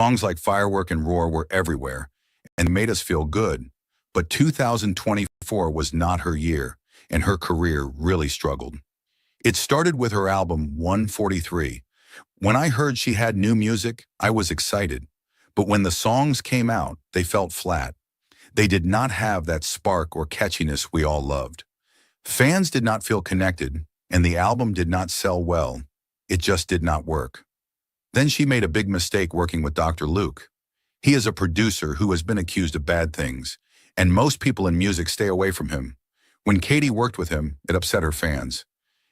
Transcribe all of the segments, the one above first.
Songs like Firework and Roar were everywhere and made us feel good. But 2024 was not her year, and her career really struggled. It started with her album 143. When I heard she had new music, I was excited. But when the songs came out, they felt flat. They did not have that spark or catchiness we all loved. Fans did not feel connected, and the album did not sell well. It just did not work. Then she made a big mistake working with Dr. Luke. He is a producer who has been accused of bad things, and most people in music stay away from him. When Katy worked with him, it upset her fans.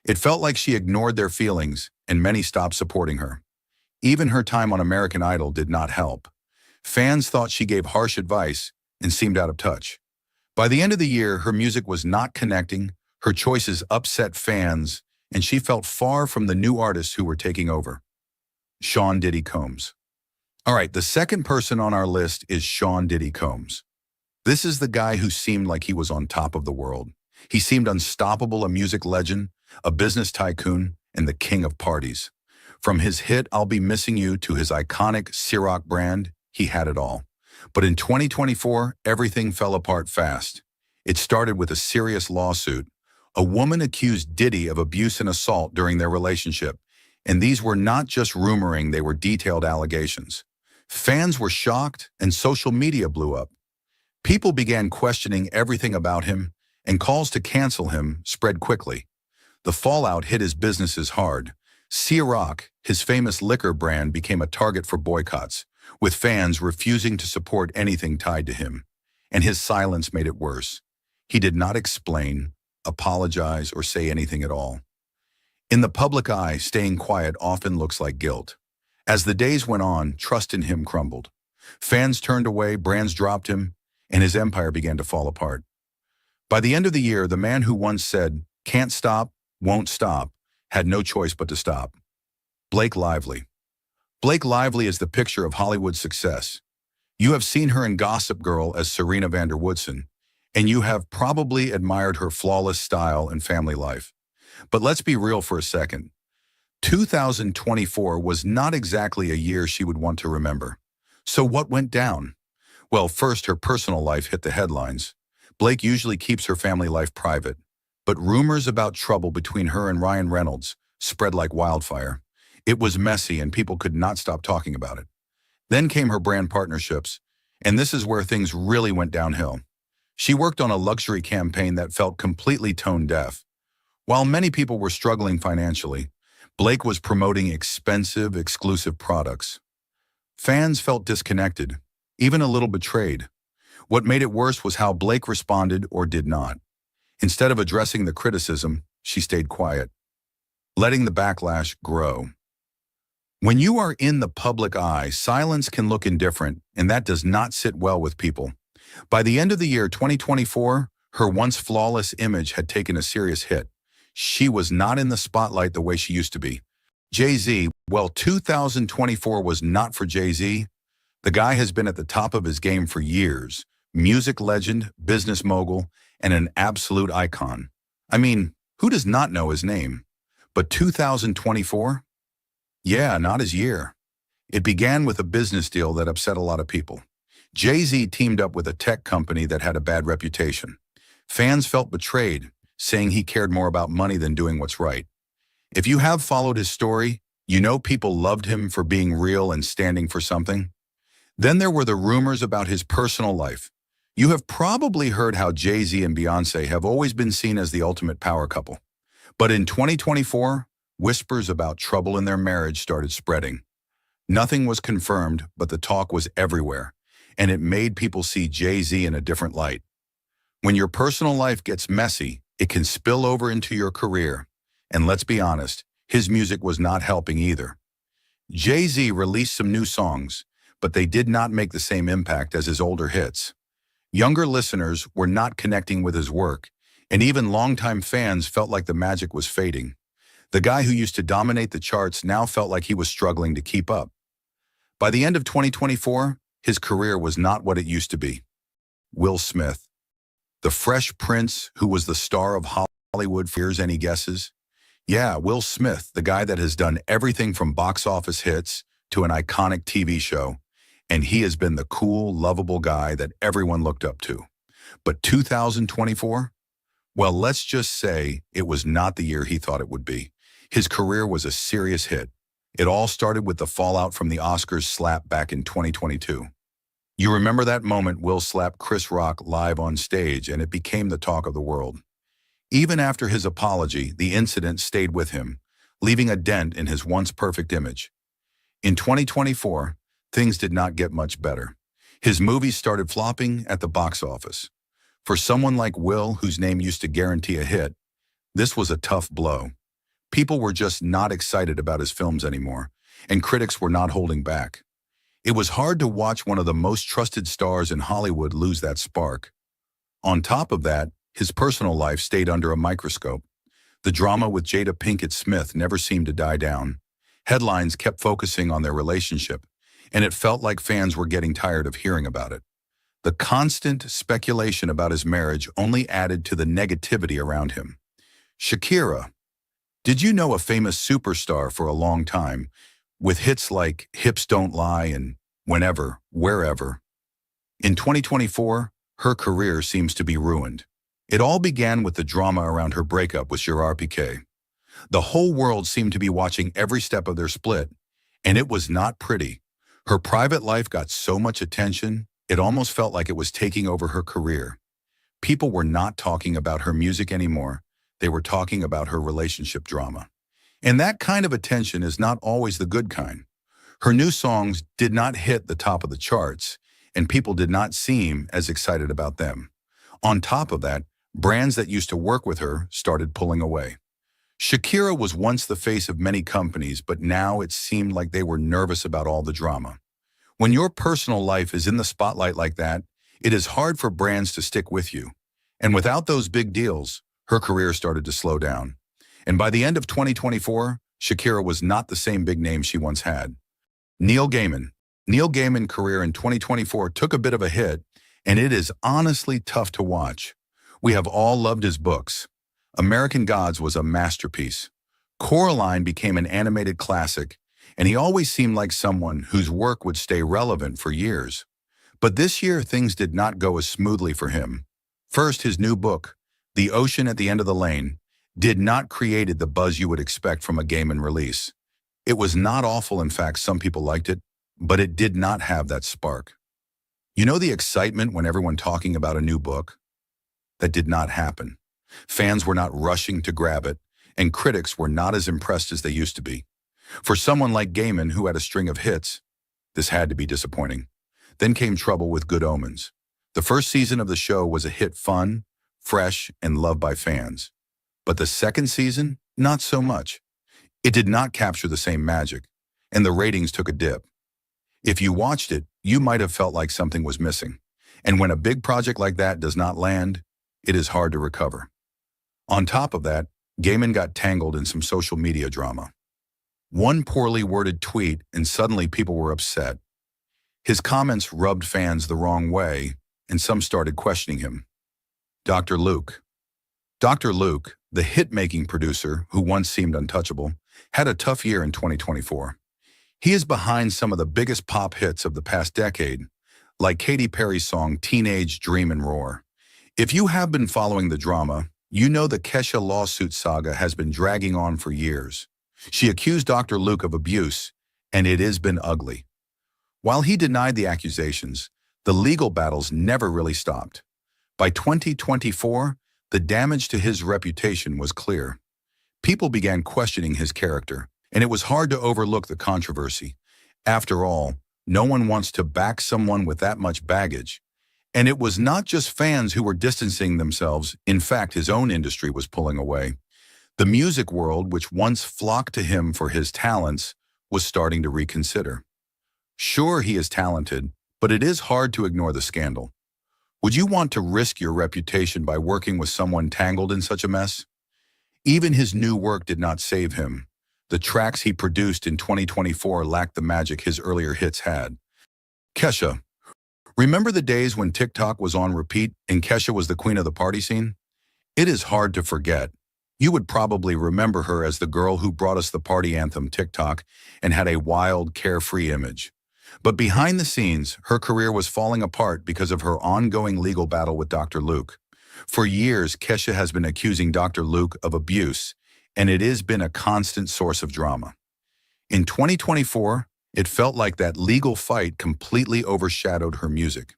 It felt like she ignored their feelings, and many stopped supporting her. Even her time on American Idol did not help. Fans thought she gave harsh advice and seemed out of touch. By the end of the year, her music was not connecting, her choices upset fans, and she felt far from the new artists who were taking over. Diddy Combs. All right, the second person on our list is Diddy Combs. This is the guy who seemed like he was on top of the world. He seemed unstoppable, a music legend, a business tycoon, and the king of parties. From his hit I'll Be Missing You to his iconic Ciroc brand, he had it all. But in 2024, everything fell apart fast. It started with a serious lawsuit. A woman accused Diddy of abuse and assault during their relationship. And these were not just rumoring, they were detailed allegations. Fans were shocked and social media blew up. People began questioning everything about him, and calls to cancel him spread quickly. The fallout hit his businesses hard. Ciroc, his famous liquor brand, became a target for boycotts, with fans refusing to support anything tied to him. And his silence made it worse. He did not explain, apologize, or say anything at all. In the public eye, staying quiet often looks like guilt. As the days went on, trust in him crumbled. Fans turned away, brands dropped him, and his empire began to fall apart. By the end of the year, the man who once said, "Can't stop, won't stop," had no choice but to stop. Blake Lively. Blake Lively is the picture of Hollywood success. You have seen her in Gossip Girl as Serena van der Woodsen, and you have probably admired her flawless style and family life. But let's be real for a second. 2024 was not exactly a year she would want to remember. So what went down? Well, first, her personal life hit the headlines. Blake usually keeps her family life private, but rumors about trouble between her and Ryan Reynolds spread like wildfire. It was messy and people could not stop talking about it. Then came her brand partnerships, and this is where things really went downhill. She worked on a luxury campaign that felt completely tone deaf. While many people were struggling financially, Blake was promoting expensive, exclusive products. Fans felt disconnected, even a little betrayed. What made it worse was how Blake responded or did not. Instead of addressing the criticism, she stayed quiet, letting the backlash grow. When you are in the public eye, silence can look indifferent, and that does not sit well with people. By the end of the year 2024, her once flawless image had taken a serious hit. She was not in the spotlight the way she used to be. Jay-Z, well, 2024 was not for Jay-Z. The guy has been at the top of his game for years. Music legend, business mogul, and an absolute icon. I mean, who does not know his name? But 2024? Yeah, not his year. It began with a business deal that upset a lot of people. Jay-Z teamed up with a tech company that had a bad reputation. Fans felt betrayed, saying he cared more about money than doing what's right. If you have followed his story, you know people loved him for being real and standing for something. Then there were the rumors about his personal life. You have probably heard how Jay-Z and Beyoncé have always been seen as the ultimate power couple. But in 2024, whispers about trouble in their marriage started spreading. Nothing was confirmed, but the talk was everywhere, and it made people see Jay-Z in a different light. When your personal life gets messy, it can spill over into your career. And let's be honest, his music was not helping either. Jay-Z released some new songs, but they did not make the same impact as his older hits. Younger listeners were not connecting with his work, and even longtime fans felt like the magic was fading. The guy who used to dominate the charts now felt like he was struggling to keep up. By the end of 2024, his career was not what it used to be. Will Smith. The Fresh Prince, who was the star of Hollywood for years. Any guesses? Yeah, Will Smith, the guy that has done everything from box office hits to an iconic TV show. and he has been the cool, lovable guy that everyone looked up to. But 2024? Well, let's just say it was not the year he thought it would be. His career was a serious hit. It all started with the fallout from the Oscars slap back in 2022. You remember that moment Will slapped Chris Rock live on stage and it became the talk of the world. Even after his apology, the incident stayed with him, leaving a dent in his once perfect image. In 2024, things did not get much better. His movies started flopping at the box office. For someone like Will, whose name used to guarantee a hit, this was a tough blow. People were just not excited about his films anymore, and critics were not holding back. It was hard to watch one of the most trusted stars in Hollywood lose that spark. On top of that, his personal life stayed under a microscope. The drama with Jada Pinkett Smith never seemed to die down. Headlines kept focusing on their relationship, and it felt like fans were getting tired of hearing about it. The constant speculation about his marriage only added to the negativity around him. Shakira. Did you know a famous superstar for a long time, with hits like Hips Don't Lie and Whenever, Wherever? In 2024, her career seems to be ruined. It all began with the drama around her breakup with Gerard Piqué. The whole world seemed to be watching every step of their split, and it was not pretty. Her private life got so much attention, it almost felt like it was taking over her career. People were not talking about her music anymore. They were talking about her relationship drama. And that kind of attention is not always the good kind. Her new songs did not hit the top of the charts, and people did not seem as excited about them. On top of that, brands that used to work with her started pulling away. Shakira was once the face of many companies, but now it seemed like they were nervous about all the drama. When your personal life is in the spotlight like that, it is hard for brands to stick with you. And without those big deals, her career started to slow down. And by the end of 2024, Shakira was not the same big name she once had. Neil Gaiman. Neil Gaiman's career in 2024 took a bit of a hit, and it is honestly tough to watch. We have all loved his books. American Gods was a masterpiece. Coraline became an animated classic, and he always seemed like someone whose work would stay relevant for years. But this year, things did not go as smoothly for him. First, his new book, The Ocean at the End of the Lane, did not create the buzz you would expect from a Gaiman release. It was not awful, in fact, some people liked it, but it did not have that spark. You know the excitement when everyone talking about a new book? That did not happen. Fans were not rushing to grab it, and critics were not as impressed as they used to be. For someone like Gaiman, who had a string of hits, this had to be disappointing. Then came trouble with Good Omens. The first season of the show was a hit, fun, fresh, and loved by fans. But the second season, not so much. It did not capture the same magic, and the ratings took a dip. If you watched it, you might have felt like something was missing. And when a big project like that does not land, it is hard to recover. On top of that, Gaiman got tangled in some social media drama. One poorly worded tweet and suddenly people were upset. His comments rubbed fans the wrong way, and some started questioning him. Dr. Luke. Dr. Luke, the hit-making producer who once seemed untouchable, had a tough year in 2024. He is behind some of the biggest pop hits of the past decade, like Katy Perry's song Teenage Dream and Roar. If you have been following the drama, you know the Kesha lawsuit saga has been dragging on for years. She accused Dr. Luke of abuse, and it has been ugly. While he denied the accusations, the legal battles never really stopped. By 2024, the damage to his reputation was clear. People began questioning his character, and it was hard to overlook the controversy. After all, no one wants to back someone with that much baggage. And it was not just fans who were distancing themselves. In fact, his own industry was pulling away. The music world, which once flocked to him for his talents, was starting to reconsider. Sure, he is talented, but it is hard to ignore the scandal. Would you want to risk your reputation by working with someone tangled in such a mess? Even his new work did not save him. The tracks he produced in 2024 lacked the magic his earlier hits had. Kesha. Remember the days when TikTok was on repeat and Kesha was the queen of the party scene? It is hard to forget. You would probably remember her as the girl who brought us the party anthem TikTok and had a wild, carefree image. But behind the scenes, her career was falling apart because of her ongoing legal battle with Dr. Luke. For years, Kesha has been accusing Dr. Luke of abuse, and it has been a constant source of drama. In 2024, it felt like that legal fight completely overshadowed her music.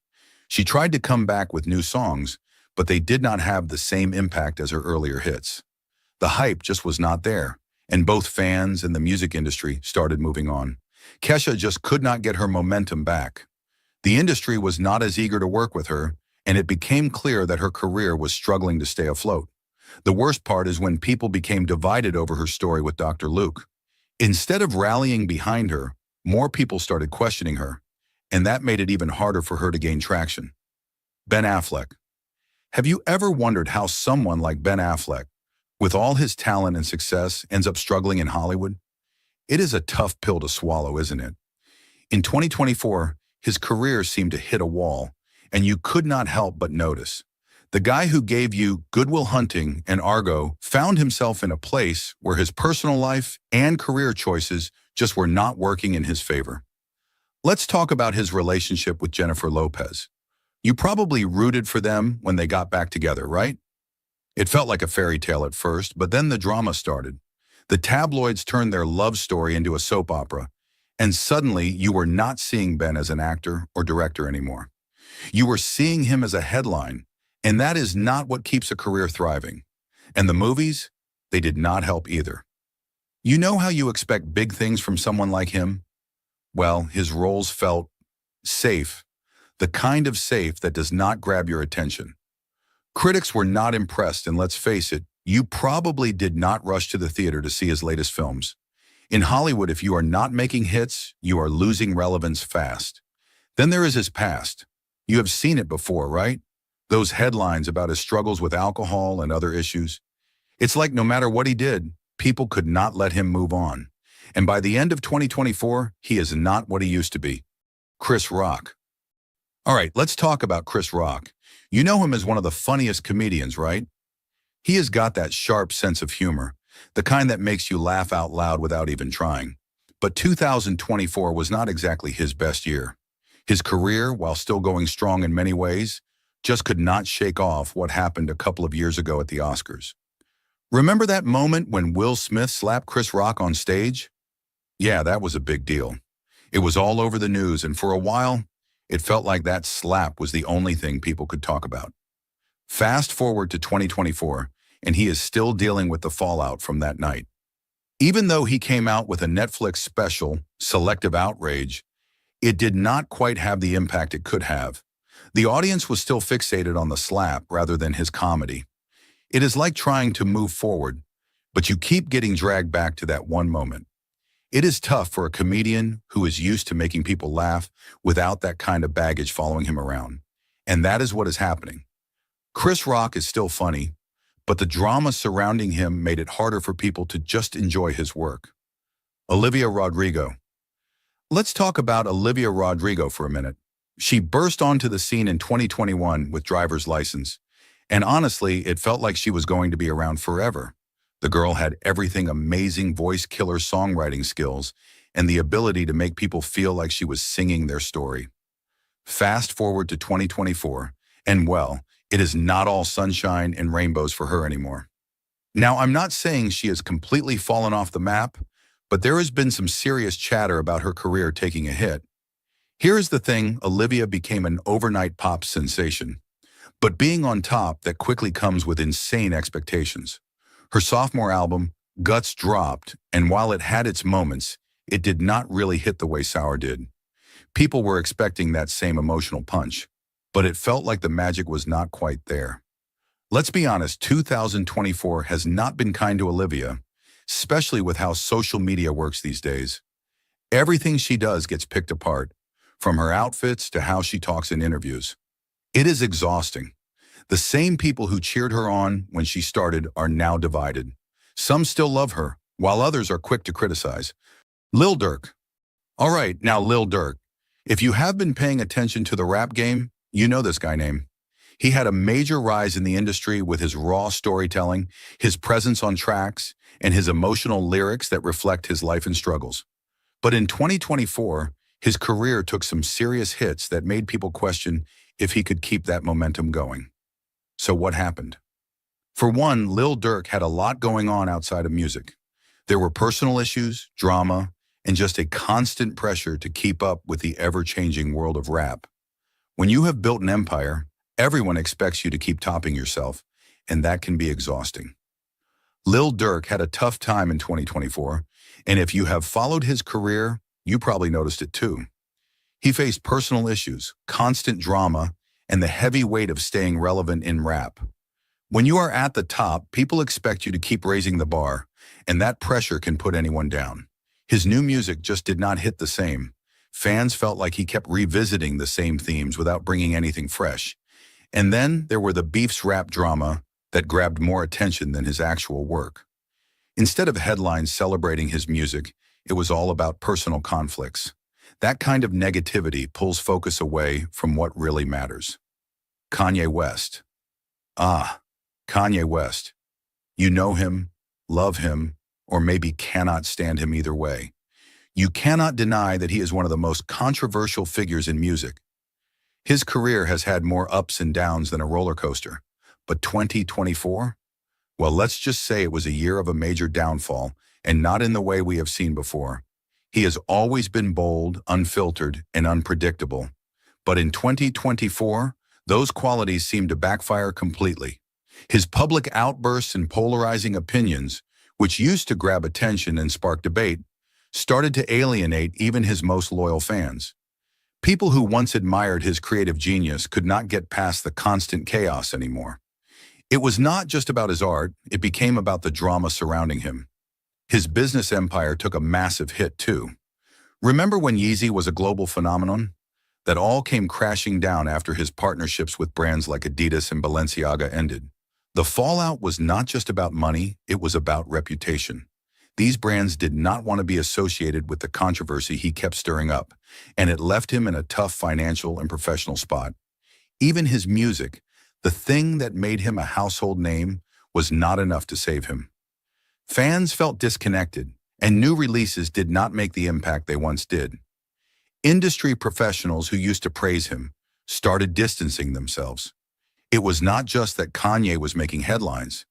She tried to come back with new songs, but they did not have the same impact as her earlier hits. The hype just was not there, and both fans and the music industry started moving on. Kesha just could not get her momentum back. The industry was not as eager to work with her, and it became clear that her career was struggling to stay afloat. The worst part is when people became divided over her story with Dr. Luke. Instead of rallying behind her, more people started questioning her, and that made it even harder for her to gain traction. Ben Affleck. Have you ever wondered how someone like Ben Affleck, with all his talent and success, ends up struggling in Hollywood? It is a tough pill to swallow, isn't it? In 2024, his career seemed to hit a wall, and you could not help but notice. The guy who gave you Good Will Hunting and Argo found himself in a place where his personal life and career choices just were not working in his favor. Let's talk about his relationship with Jennifer Lopez. You probably rooted for them when they got back together, right? It felt like a fairy tale at first, but then the drama started. The tabloids turned their love story into a soap opera, and suddenly you were not seeing Ben as an actor or director anymore. You were seeing him as a headline, and that is not what keeps a career thriving. And the movies, they did not help either. You know how you expect big things from someone like him? Well, his roles felt safe, the kind of safe that does not grab your attention. Critics were not impressed, and let's face it, you probably did not rush to the theater to see his latest films. In Hollywood, if you are not making hits, you are losing relevance fast. Then there is his past. You have seen it before, right? Those headlines about his struggles with alcohol and other issues. It's like no matter what he did, people could not let him move on. And by the end of 2024, he is not what he used to be. Chris Rock. All right, let's talk about Chris Rock. You know him as one of the funniest comedians, right? He has got that sharp sense of humor, the kind that makes you laugh out loud without even trying. But 2024 was not exactly his best year. His career, while still going strong in many ways, just could not shake off what happened a couple of years ago at the Oscars. Remember that moment when Will Smith slapped Chris Rock on stage? Yeah, that was a big deal. It was all over the news, and for a while, it felt like that slap was the only thing people could talk about. Fast forward to 2024, and he is still dealing with the fallout from that night. Even though he came out with a Netflix special, Selective Outrage, it did not quite have the impact it could have. The audience was still fixated on the slap rather than his comedy. It is like trying to move forward, but you keep getting dragged back to that one moment. It is tough for a comedian who is used to making people laugh without that kind of baggage following him around. And that is what is happening. Chris Rock is still funny, but the drama surrounding him made it harder for people to just enjoy his work. Olivia Rodrigo. Let's talk about Olivia Rodrigo for a minute. She burst onto the scene in 2021 with Driver's License, and honestly, it felt like she was going to be around forever. The girl had everything: amazing voice killer songwriting skills and the ability to make people feel like she was singing their story. Fast forward to 2024, and well, it is not all sunshine and rainbows for her anymore. Now, I'm not saying she has completely fallen off the map, but there has been some serious chatter about her career taking a hit. Here is the thing: Olivia became an overnight pop sensation, but being on top, that quickly comes with insane expectations. Her sophomore album, Guts, dropped, and while it had its moments, it did not really hit the way Sour did. People were expecting that same emotional punch, but it felt like the magic was not quite there. Let's be honest, 2024 has not been kind to Olivia, especially with how social media works these days. Everything she does gets picked apart, from her outfits to how she talks in interviews. It is exhausting. The same people who cheered her on when she started are now divided. Some still love her, while others are quick to criticize. Lil Durk. All right, now Lil Durk. If you have been paying attention to the rap game, you know this guy name. He had a major rise in the industry with his raw storytelling, his presence on tracks, and his emotional lyrics that reflect his life and struggles. But in 2024, His career took some serious hits that made people question if he could keep that momentum going. So what happened? For one, Lil Durk had a lot going on outside of music. There were personal issues, drama, and just a constant pressure to keep up with the ever-changing world of rap. When you have built an empire, everyone expects you to keep topping yourself, and that can be exhausting. Lil Durk had a tough time in 2024, and if you have followed his career, you probably noticed it too. He faced personal issues, constant drama, and the heavy weight of staying relevant in rap. When you are at the top, people expect you to keep raising the bar, and that pressure can put anyone down. His new music just did not hit the same. Fans felt like he kept revisiting the same themes without bringing anything fresh. And then there were the beefs rap drama that grabbed more attention than his actual work. Instead of headlines celebrating his music, it was all about personal conflicts. That kind of negativity pulls focus away from what really matters. Kanye West. Kanye West. You know him, love him, or maybe cannot stand him either way. You cannot deny that he is one of the most controversial figures in music. His career has had more ups and downs than a roller coaster. But 2024? Well, let's just say it was a year of a major downfall, and not in the way we have seen before. He has always been bold, unfiltered, and unpredictable. But in 2024, those qualities seem to backfire completely. His public outbursts and polarizing opinions, which used to grab attention and spark debate, started to alienate even his most loyal fans. People who once admired his creative genius could not get past the constant chaos anymore. It was not just about his art, it became about the drama surrounding him. His business empire took a massive hit too. Remember when Yeezy was a global phenomenon? That all came crashing down after his partnerships with brands like Adidas and Balenciaga ended. The fallout was not just about money, it was about reputation. These brands did not want to be associated with the controversy he kept stirring up, and it left him in a tough financial and professional spot. Even his music, the thing that made him a household name, was not enough to save him. Fans felt disconnected, and new releases did not make the impact they once did. Industry professionals who used to praise him started distancing themselves. It was not just that Kanye was making headlines.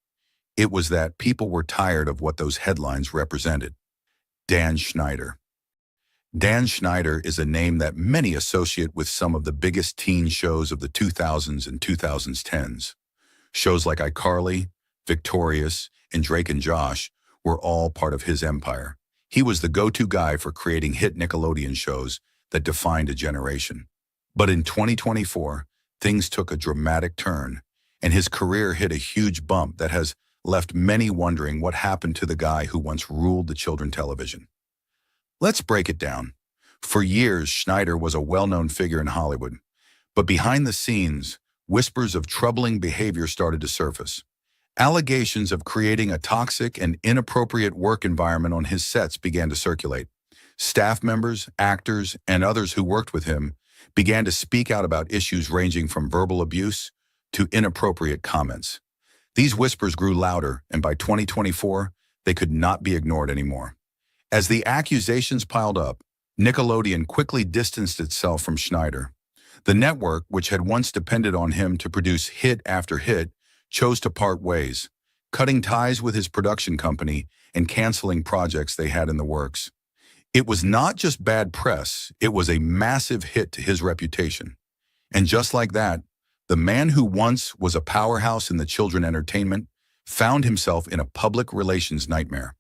It was that people were tired of what those headlines represented. Dan Schneider. Dan Schneider is a name that many associate with some of the biggest teen shows of the 2000s and 2010s. Shows like iCarly, Victorious, and Drake and Josh were all part of his empire. He was the go-to guy for creating hit Nickelodeon shows that defined a generation. But in 2024, things took a dramatic turn, and his career hit a huge bump that has left many wondering what happened to the guy who once ruled the children's television. Let's break it down. For years, Schneider was a well-known figure in Hollywood, but behind the scenes, whispers of troubling behavior started to surface. Allegations of creating a toxic and inappropriate work environment on his sets began to circulate. Staff members, actors, and others who worked with him began to speak out about issues ranging from verbal abuse to inappropriate comments. These whispers grew louder, and by 2024, they could not be ignored anymore. As the accusations piled up, Nickelodeon quickly distanced itself from Schneider. The network, which had once depended on him to produce hit after hit, chose to part ways, cutting ties with his production company and canceling projects they had in the works. It was not just bad press, it was a massive hit to his reputation. And just like that, the man who once was a powerhouse in the children's entertainment found himself in a public relations nightmare.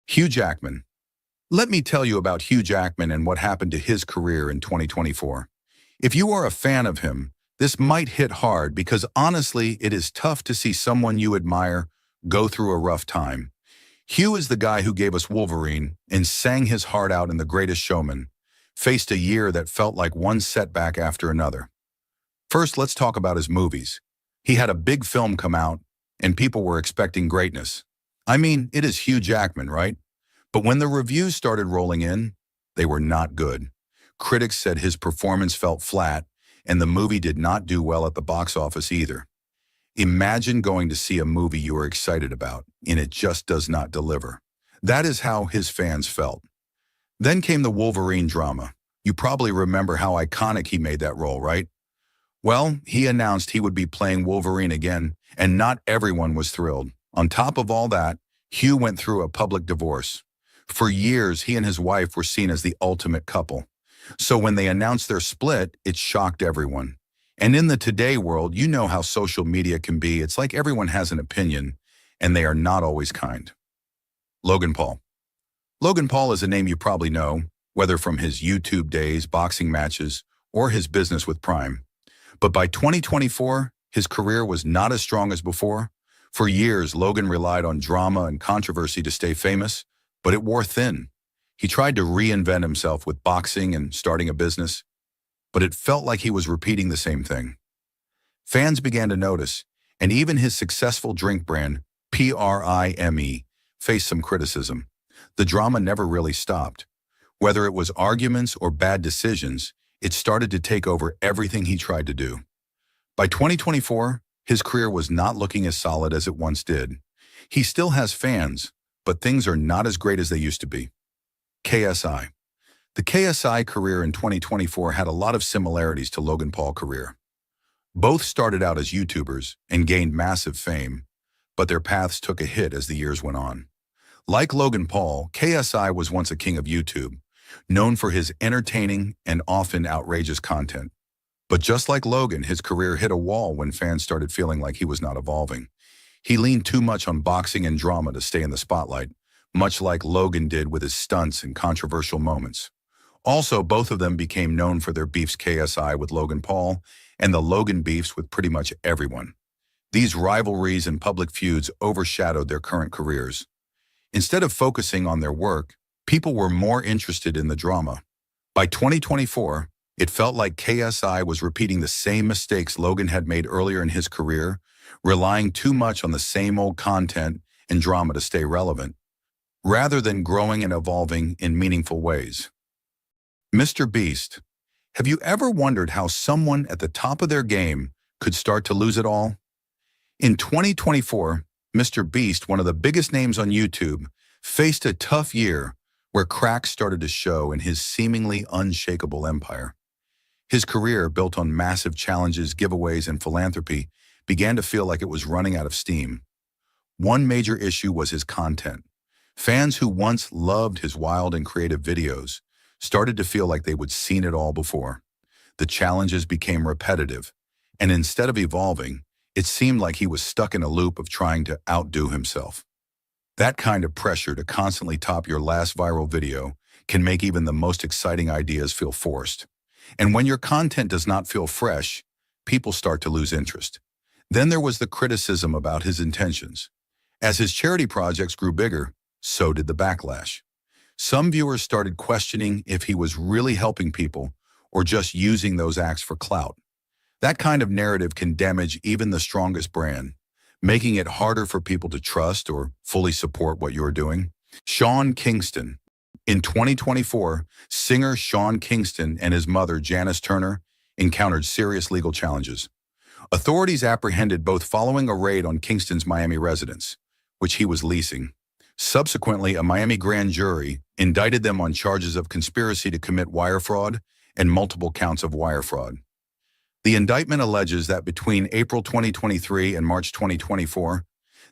Hugh Jackman. Let me tell you about Hugh Jackman and what happened to his career in 2024. If you are a fan of him, this might hit hard because honestly, it is tough to see someone you admire go through a rough time. Hugh is the guy who gave us Wolverine and sang his heart out in The Greatest Showman, faced a year that felt like one setback after another. First, let's talk about his movies. He had a big film come out, and people were expecting greatness. I mean, it is Hugh Jackman, right? But when the reviews started rolling in, they were not good. Critics said his performance felt flat, and the movie did not do well at the box office either. Imagine going to see a movie you were excited about, and it just does not deliver. That is how his fans felt. Then came the Wolverine drama. You probably remember how iconic he made that role, right? Well, he announced he would be playing Wolverine again, and not everyone was thrilled. On top of all that, Hugh went through a public divorce. For years, he and his wife were seen as the ultimate couple. So when they announced their split, it shocked everyone. And in the today world, you know how social media can be. It's like everyone has an opinion, and they are not always kind. Logan Paul. Logan Paul is a name you probably know, whether from his YouTube days, boxing matches, or his business with Prime. But by 2024, his career was not as strong as before. For years, Logan relied on drama and controversy to stay famous, but it wore thin. He tried to reinvent himself with boxing and starting a business, but it felt like he was repeating the same thing. Fans began to notice, and even his successful drink brand, Prime, faced some criticism. The drama never really stopped. Whether it was arguments or bad decisions, it started to take over everything he tried to do. By 2024, his career was not looking as solid as it once did. He still has fans, but things are not as great as they used to be. KSI. The KSI career in 2024 had a lot of similarities to Logan Paul's career. Both started out as YouTubers and gained massive fame, but their paths took a hit as the years went on. Like Logan Paul, KSI was once a king of YouTube, known for his entertaining and often outrageous content. But just like Logan, his career hit a wall when fans started feeling like he was not evolving. He leaned too much on boxing and drama to stay in the spotlight, much like Logan did with his stunts and controversial moments. Also, both of them became known for their beefs, KSI with Logan Paul and the Logan beefs with pretty much everyone. These rivalries and public feuds overshadowed their current careers. Instead of focusing on their work, people were more interested in the drama. By 2024, it felt like KSI was repeating the same mistakes Logan had made earlier in his career, relying too much on the same old content and drama to stay relevant, rather than growing and evolving in meaningful ways. MrBeast. Have you ever wondered how someone at the top of their game could start to lose it all? In 2024, MrBeast, one of the biggest names on YouTube, faced a tough year where cracks started to show in his seemingly unshakable empire. His career, built on massive challenges, giveaways, and philanthropy, began to feel like it was running out of steam. One major issue was his content. Fans who once loved his wild and creative videos started to feel like they would seen it all before. The challenges became repetitive, and instead of evolving, it seemed like he was stuck in a loop of trying to outdo himself. That kind of pressure to constantly top your last viral video can make even the most exciting ideas feel forced. And when your content does not feel fresh, people start to lose interest. Then there was the criticism about his intentions. As his charity projects grew bigger, so did the backlash. Some viewers started questioning if he was really helping people or just using those acts for clout. That kind of narrative can damage even the strongest brand, making it harder for people to trust or fully support what you're doing. Kingston. In 2024, singer Sean Kingston and his mother, Janice Turner, encountered serious legal challenges. Authorities apprehended both following a raid on Kingston's Miami residence, which he was leasing. Subsequently, a Miami grand jury indicted them on charges of conspiracy to commit wire fraud and multiple counts of wire fraud. The indictment alleges that between April 2023 and March 2024,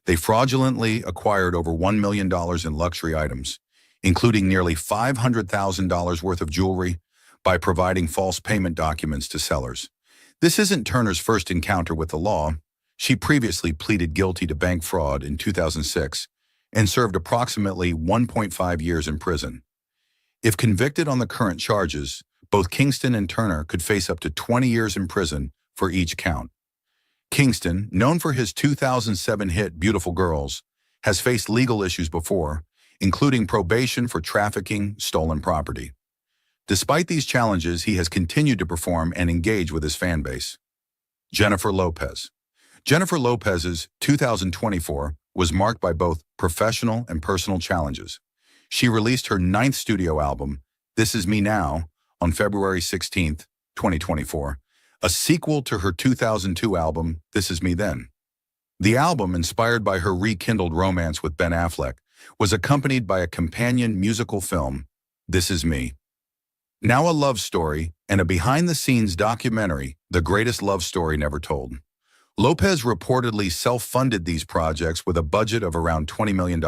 they fraudulently acquired over $1 million in luxury items, including nearly $500,000 worth of jewelry, by providing false payment documents to sellers. This isn't Turner's first encounter with the law. She previously pleaded guilty to bank fraud in 2006 and served approximately 1.5 years in prison. If convicted on the current charges, both Kingston and Turner could face up to 20 years in prison for each count. Kingston, known for his 2007 hit Beautiful Girls, has faced legal issues before, including probation for trafficking stolen property. Despite these challenges, he has continued to perform and engage with his fan base. Jennifer Lopez. Jennifer Lopez's 2024 was marked by both professional and personal challenges. She released her 9th studio album, This Is Me Now, on February 16, 2024, a sequel to her 2002 album, This Is Me Then. The album, inspired by her rekindled romance with Ben Affleck, was accompanied by a companion musical film, This Is Me. Now a love story and a behind-the-scenes documentary, The Greatest Love Story Never Told. Lopez reportedly self-funded these projects with a budget of around $20 million.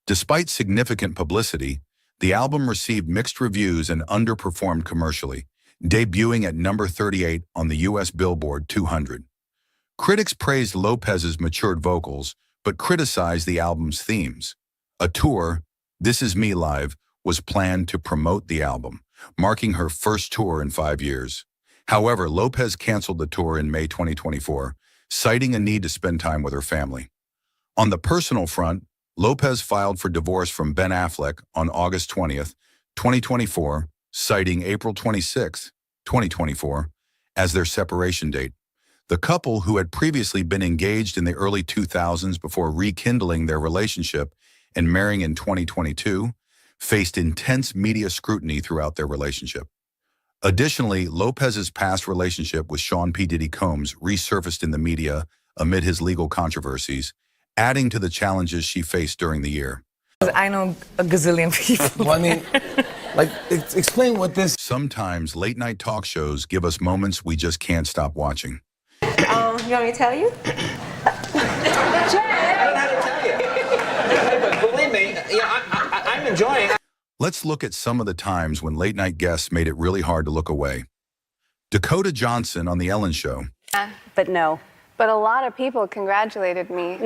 Despite significant publicity, the album received mixed reviews and underperformed commercially, debuting at number 38 on the U.S. Billboard 200. Critics praised Lopez's matured vocals, but criticized the album's themes. A tour, This Is Me Live, was planned to promote the album, marking her first tour in 5 years. However, Lopez canceled the tour in May 2024, citing a need to spend time with her family. On the personal front, Lopez filed for divorce from Ben Affleck on August 20th, 2024, citing April 26, 2024, as their separation date. The couple, who had previously been engaged in the early 2000s before rekindling their relationship and marrying in 2022, faced intense media scrutiny throughout their relationship. Additionally, Lopez's past relationship with Sean P. Diddy Combs resurfaced in the media amid his legal controversies, adding to the challenges she faced during the year. I know a gazillion people. Well, I mean, explain what this... Sometimes late-night talk shows give us moments we just can't stop watching. You want me to tell you? Believe me, I'm enjoying it. Let's look at some of the times when late-night guests made it really hard to look away. Dakota Johnson on The Ellen Show. But no. But a lot of people congratulated me.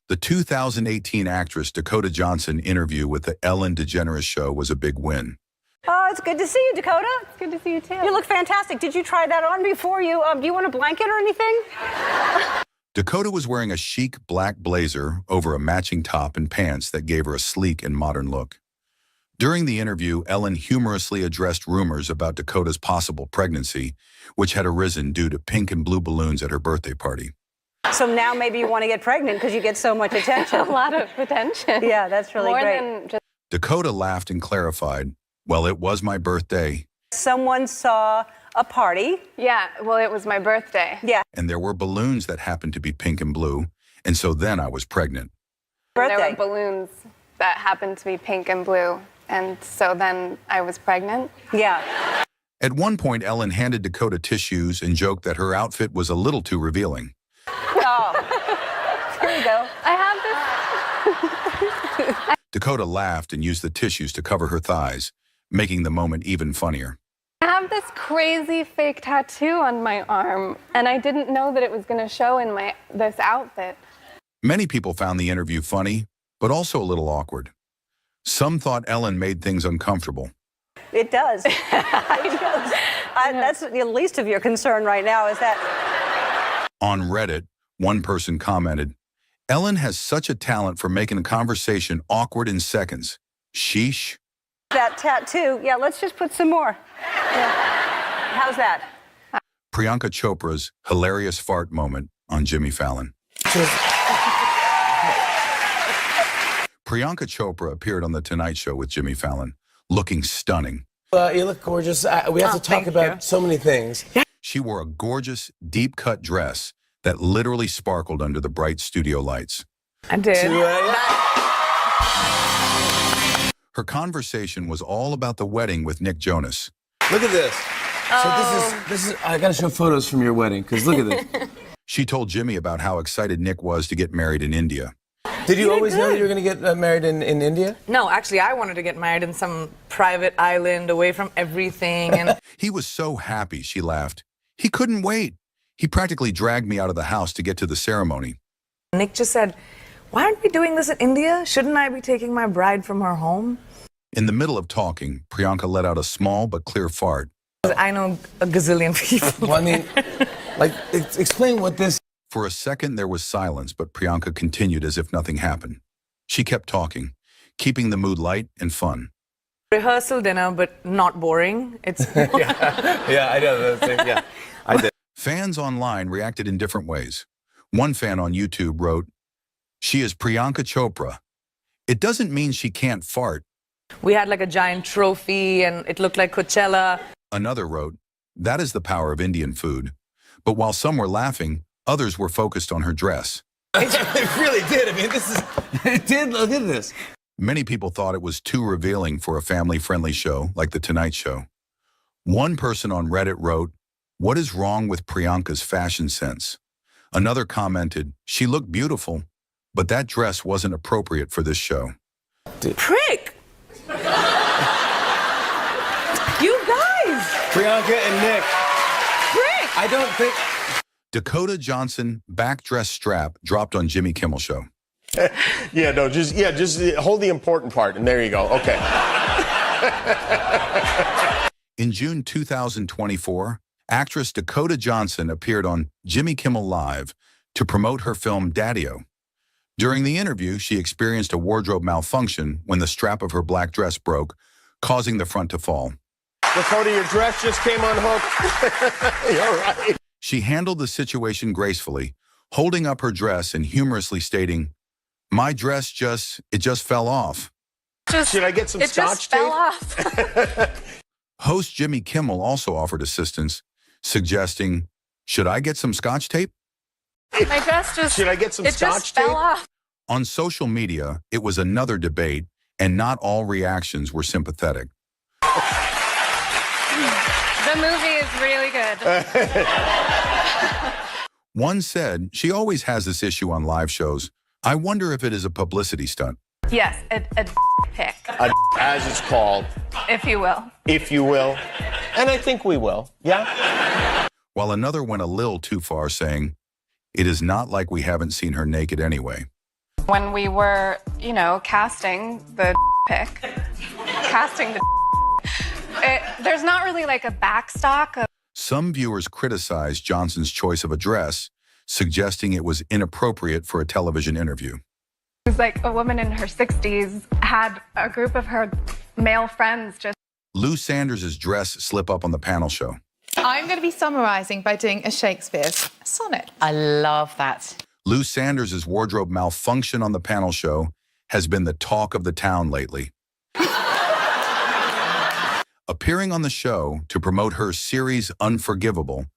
The 2018 actress Dakota Johnson interview with the Ellen DeGeneres Show was a big win. Oh, it's good to see you, Dakota. It's good to see you too. You look fantastic. Did you try that on before you, do you want a blanket or anything? Dakota was wearing a chic black blazer over a matching top and pants that gave her a sleek and modern look. During the interview, Ellen humorously addressed rumors about Dakota's possible pregnancy, which had arisen due to pink and blue balloons at her birthday party. So now maybe you want to get pregnant because you get so much attention. A lot of attention. Yeah, that's really More great. than just... Dakota laughed and clarified, "Well, it was my birthday." Someone saw a party. Yeah, well, it was my birthday. Yeah. And there were balloons that happened to be pink and blue, and so then I was pregnant. There were balloons that happened to be pink and blue, and so then I was pregnant. Yeah. At one point, Ellen handed Dakota tissues and joked that her outfit was a little too revealing. Oh. Here you go. I have this. Dakota laughed and used the tissues to cover her thighs, making the moment even funnier. I have this crazy fake tattoo on my arm, and I didn't know that it was going to show in this outfit. Many people found the interview funny, but also a little awkward. Some thought Ellen made things uncomfortable. It does. It does. That's the least of your concern right now, is that... On Reddit, one person commented, "Ellen has such a talent for making a conversation awkward in seconds. Sheesh." That tattoo, yeah, let's just put some more. Yeah. How's that? Priyanka Chopra's hilarious fart moment on Jimmy Fallon. Priyanka Chopra appeared on The Tonight Show with Jimmy Fallon, looking stunning. You look gorgeous. We have to talk about so many things. She wore a gorgeous, deep-cut dress that literally sparkled under the bright studio lights. I did. Her conversation was all about the wedding with Nick Jonas. Look at this. So this is. I gotta show photos from your wedding, because look at this. She told Jimmy about how excited Nick was to get married in India. Did you always know that you were going to get married in India? No, actually, I wanted to get married in some private island away from everything. And He was so happy, she laughed. He couldn't wait. He practically dragged me out of the house to get to the ceremony. Nick just said, "Why aren't we doing this in India? Shouldn't I be taking my bride from her home?" In the middle of talking, Priyanka let out a small but clear fart. I know a gazillion people. Well, I mean, explain what this... For a second, there was silence, but Priyanka continued as if nothing happened. She kept talking, keeping the mood light and fun. Rehearsal dinner, but not boring. It's Yeah, I know those things. Yeah, I did. Fans online reacted in different ways. One fan on YouTube wrote, "She is Priyanka Chopra. It doesn't mean she can't fart." We had like a giant trophy, and it looked like Coachella. Another wrote, "That is the power of Indian food." But while some were laughing, others were focused on her dress. It really did. I mean, it did. Look at this. Many people thought it was too revealing for a family-friendly show like The Tonight Show. One person on Reddit wrote, "What is wrong with Priyanka's fashion sense?" Another commented, "She looked beautiful, but that dress wasn't appropriate for this show." Prick! You guys! Priyanka and Nick. Prick! I don't think. Dakota Johnson back dress strap dropped on Jimmy Kimmel Show. Just hold the important part, and there you go. Okay. In June 2024, actress Dakota Johnson appeared on Jimmy Kimmel Live to promote her film Daddy-O. During the interview, she experienced a wardrobe malfunction when the strap of her black dress broke, causing the front to fall. Dakota, your dress just came unhooked. You're right. She handled the situation gracefully, holding up her dress and humorously stating, "My dress just fell off." Should I get some scotch tape? Fell off. Host Jimmy Kimmel also offered assistance, suggesting, "Should I get some scotch tape?" My dress just. Should I get some it scotch just tape? fell off. On social media, it was another debate, and not all reactions were sympathetic. The movie is really good. One said, "She always has this issue on live shows. I wonder if it is a publicity stunt." Yes, a pick, As it's called, if you will. if you will. And I think we will. Yeah? While another went a little too far, saying, "It is not like we haven't seen her naked anyway." When we were, casting the pick, there's not really like a backstock of. Some viewers criticized Johnson's choice of a dress, suggesting it was inappropriate for a television interview. It was like a woman in her 60s had a group of her male friends just. Lou Sanders' dress slip up on the panel show. I'm going to be summarising by doing a Shakespeare sonnet. I love that. Lou Sanders' wardrobe malfunction on the panel show has been the talk of the town lately. Appearing on the show to promote her series Unforgivable,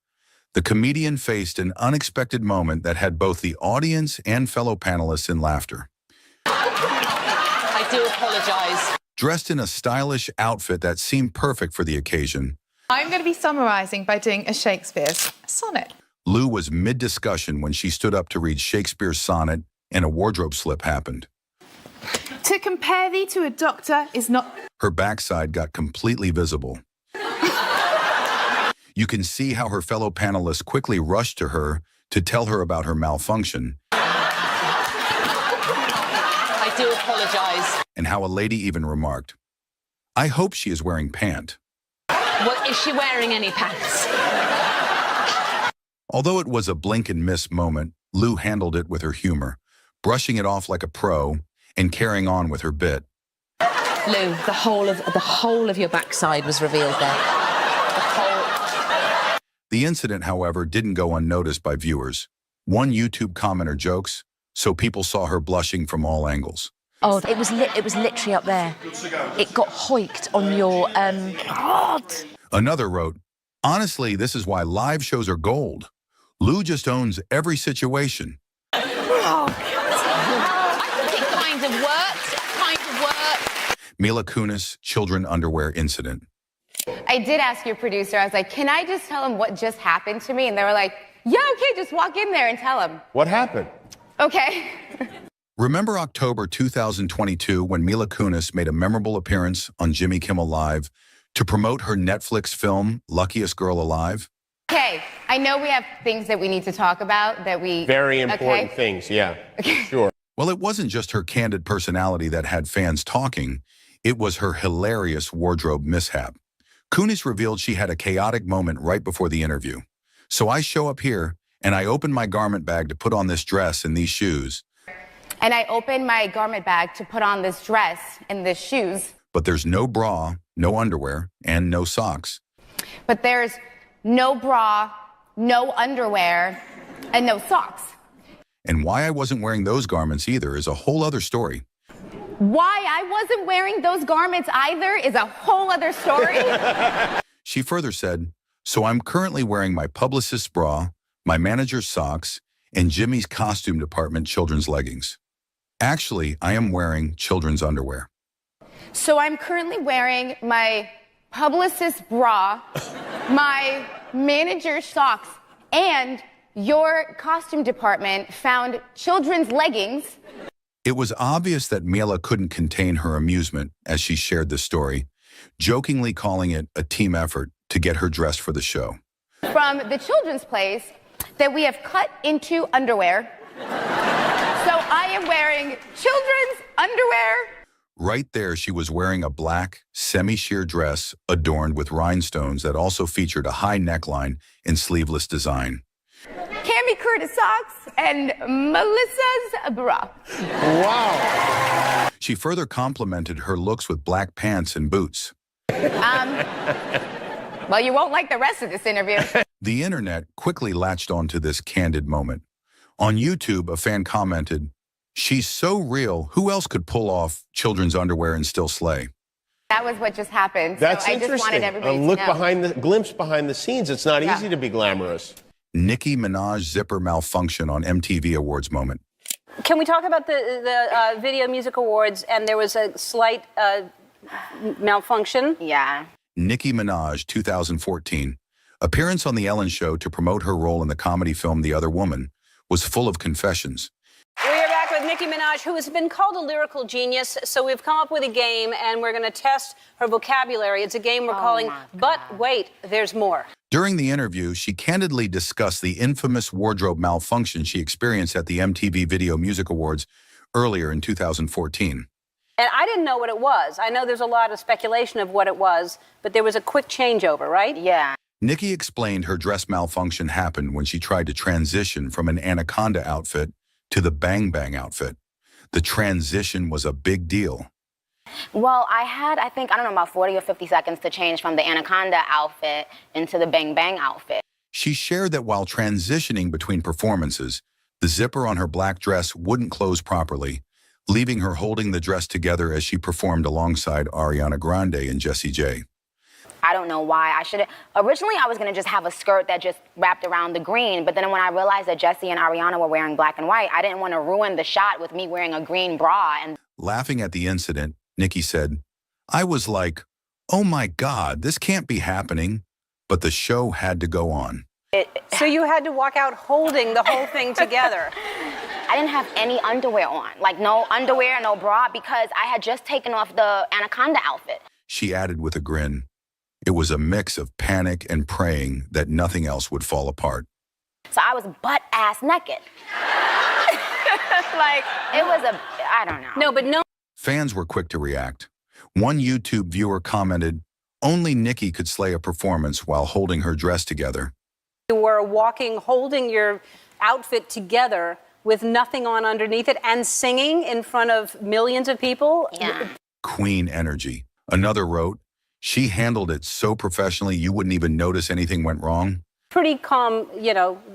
the comedian faced an unexpected moment that had both the audience and fellow panelists in laughter. I do apologise. Dressed in a stylish outfit that seemed perfect for the occasion, I'm going to be summarising by doing a Shakespeare sonnet. Lou was mid-discussion when she stood up to read Shakespeare's sonnet and a wardrobe slip happened. To compare thee to a doctor is not... Her backside got completely visible. You can see how her fellow panelists quickly rushed to her to tell her about her malfunction. I do apologise. And how a lady even remarked, "I hope she is wearing pant." Well, is she wearing any pants? Although it was a blink and miss moment, Lou handled it with her humor, brushing it off like a pro and carrying on with her bit. Lou, the whole of your backside was revealed there. The whole. The incident, however, didn't go unnoticed by viewers. One YouTube commenter jokes, "So people saw her blushing from all angles." Oh, it was literally up there. It got hoiked on your God. Another wrote, "Honestly, this is why live shows are gold. Lou just owns every situation." I think it kind of worked. Mila Kunis, children underwear incident. I did ask your producer, I was like, can I just tell him what just happened to me? And they were like, yeah, okay, just walk in there and tell him. What happened? Okay. Remember October 2022 when Mila Kunis made a memorable appearance on Jimmy Kimmel Live to promote her Netflix film, Luckiest Girl Alive? Okay, I know we have things that we need to talk about that we... Very important things, yeah. Sure. Well, it wasn't just her candid personality that had fans talking. It was her hilarious wardrobe mishap. Kunis revealed she had a chaotic moment right before the interview. "So I show up here, and I open my garment bag to put on this dress and these shoes. And I opened my garment bag to put on this dress and this shoes. But there's no bra, no underwear, and no socks. But there's no bra, no underwear, and no socks. And why I wasn't wearing those garments either is a whole other story." Why I wasn't wearing those garments either is a whole other story. She further said, "So I'm currently wearing my publicist's bra, my manager's socks, and Jimmy's costume department children's leggings." Actually, I am wearing children's underwear. So I'm currently wearing my publicist bra, my manager's socks, and your costume department found children's leggings. It was obvious that Mela couldn't contain her amusement as she shared the story, jokingly calling it a team effort to get her dressed for the show. From the children's place that we have cut into underwear. So I am wearing children's underwear. Right there, she was wearing a black, semi-sheer dress adorned with rhinestones that also featured a high neckline and sleeveless design. Cammy Curtis socks and Melissa's bra. Wow. She further complimented her looks with black pants and boots. Well, you won't like the rest of this interview. The internet quickly latched onto this candid moment. On YouTube, a fan commented, "She's so real, who else could pull off children's underwear and still slay?" That was what just happened. That's so I just interesting. wanted everybody A to look know. glimpse behind the scenes. It's not easy to be glamorous. Nicki Minaj zipper malfunction on MTV Awards moment. Can we talk about the Video Music Awards? And there was a slight malfunction. Yeah. Nicki Minaj, 2014. Appearance on The Ellen Show to promote her role in the comedy film The Other Woman was full of confessions. We are back with Nicki Minaj, who has been called a lyrical genius. So we've come up with a game, and we're going to test her vocabulary. It's a game we're calling But Wait, There's More. During the interview, she candidly discussed the infamous wardrobe malfunction she experienced at the MTV Video Music Awards earlier in 2014. And I didn't know what it was. I know there's a lot of speculation of what it was, but there was a quick changeover, right? Yeah. Nicki explained her dress malfunction happened when she tried to transition from an Anaconda outfit to the Bang Bang outfit. The transition was a big deal. Well, I had, I think, I don't know, about 40 or 50 seconds to change from the Anaconda outfit into the Bang Bang outfit. She shared that while transitioning between performances, the zipper on her black dress wouldn't close properly, leaving her holding the dress together as she performed alongside Ariana Grande and Jessie J. I don't know why. Originally, I was going to just have a skirt that just wrapped around the green, but then when I realized that Jessie and Ariana were wearing black and white, I didn't want to ruin the shot with me wearing a green bra. And Laughing at the incident, Nicki said, "I was like, oh my God, this can't be happening." But the show had to go on. So you had to walk out holding the whole thing together. I didn't have any underwear on, like no underwear, no bra, because I had just taken off the Anaconda outfit. She added with a grin. It was a mix of panic and praying that nothing else would fall apart. So I was butt-ass naked. Like, it was I don't know. No, but no. Fans were quick to react. One YouTube viewer commented, "Only Nicki could slay a performance while holding her dress together." You were holding your outfit together with nothing on underneath it and singing in front of millions of people. Yeah. Queen energy. Another wrote, "She handled it so professionally you wouldn't even notice anything went wrong." Pretty calm,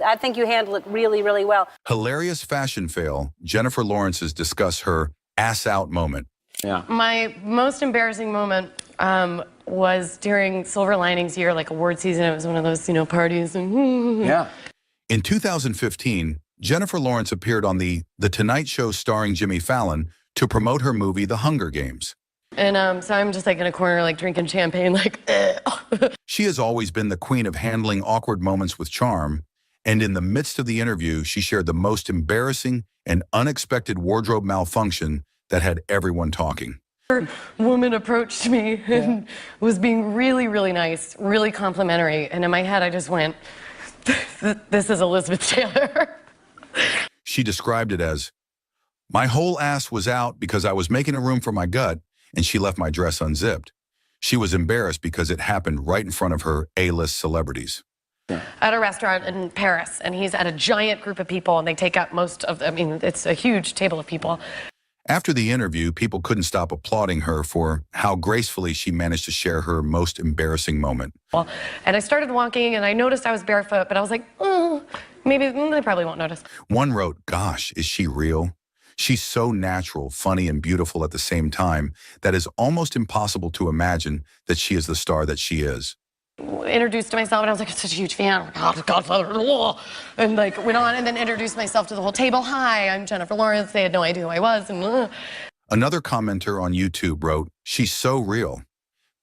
I think you handled it really, really well. Hilarious fashion fail. Jennifer Lawrence's discuss her ass out moment. Yeah. My most embarrassing moment was during Silver Linings year, like award season. It was one of those, parties. And Yeah. In 2015, Jennifer Lawrence appeared on the Tonight Show starring Jimmy Fallon to promote her movie The Hunger Games. And so I'm just like in a corner, like drinking champagne, like. She has always been the queen of handling awkward moments with charm, and in the midst of the interview, she shared the most embarrassing and unexpected wardrobe malfunction that had everyone talking. Woman approached me and was being really, really nice, really complimentary. And in my head, I just went, "This is Elizabeth Taylor." She described it as, "My whole ass was out because I was making a room for my gut, and she left my dress unzipped." She was embarrassed because it happened right in front of her A-list celebrities. At a restaurant in Paris, and he's at a giant group of people, and they take up it's a huge table of people. After the interview, people couldn't stop applauding her for how gracefully she managed to share her most embarrassing moment. And I started walking, and I noticed I was barefoot, but I was like, maybe they probably won't notice. One wrote, "Gosh, is she real? She's so natural, funny, and beautiful at the same time that it's almost impossible to imagine that she is the star that she is." introduced myself, and I was like, I'm such a huge fan. Godfather, and like went on and then introduced myself to the whole table. Hi, I'm Jennifer Lawrence. They had no idea who I was. And Another commenter on YouTube wrote, "She's so real.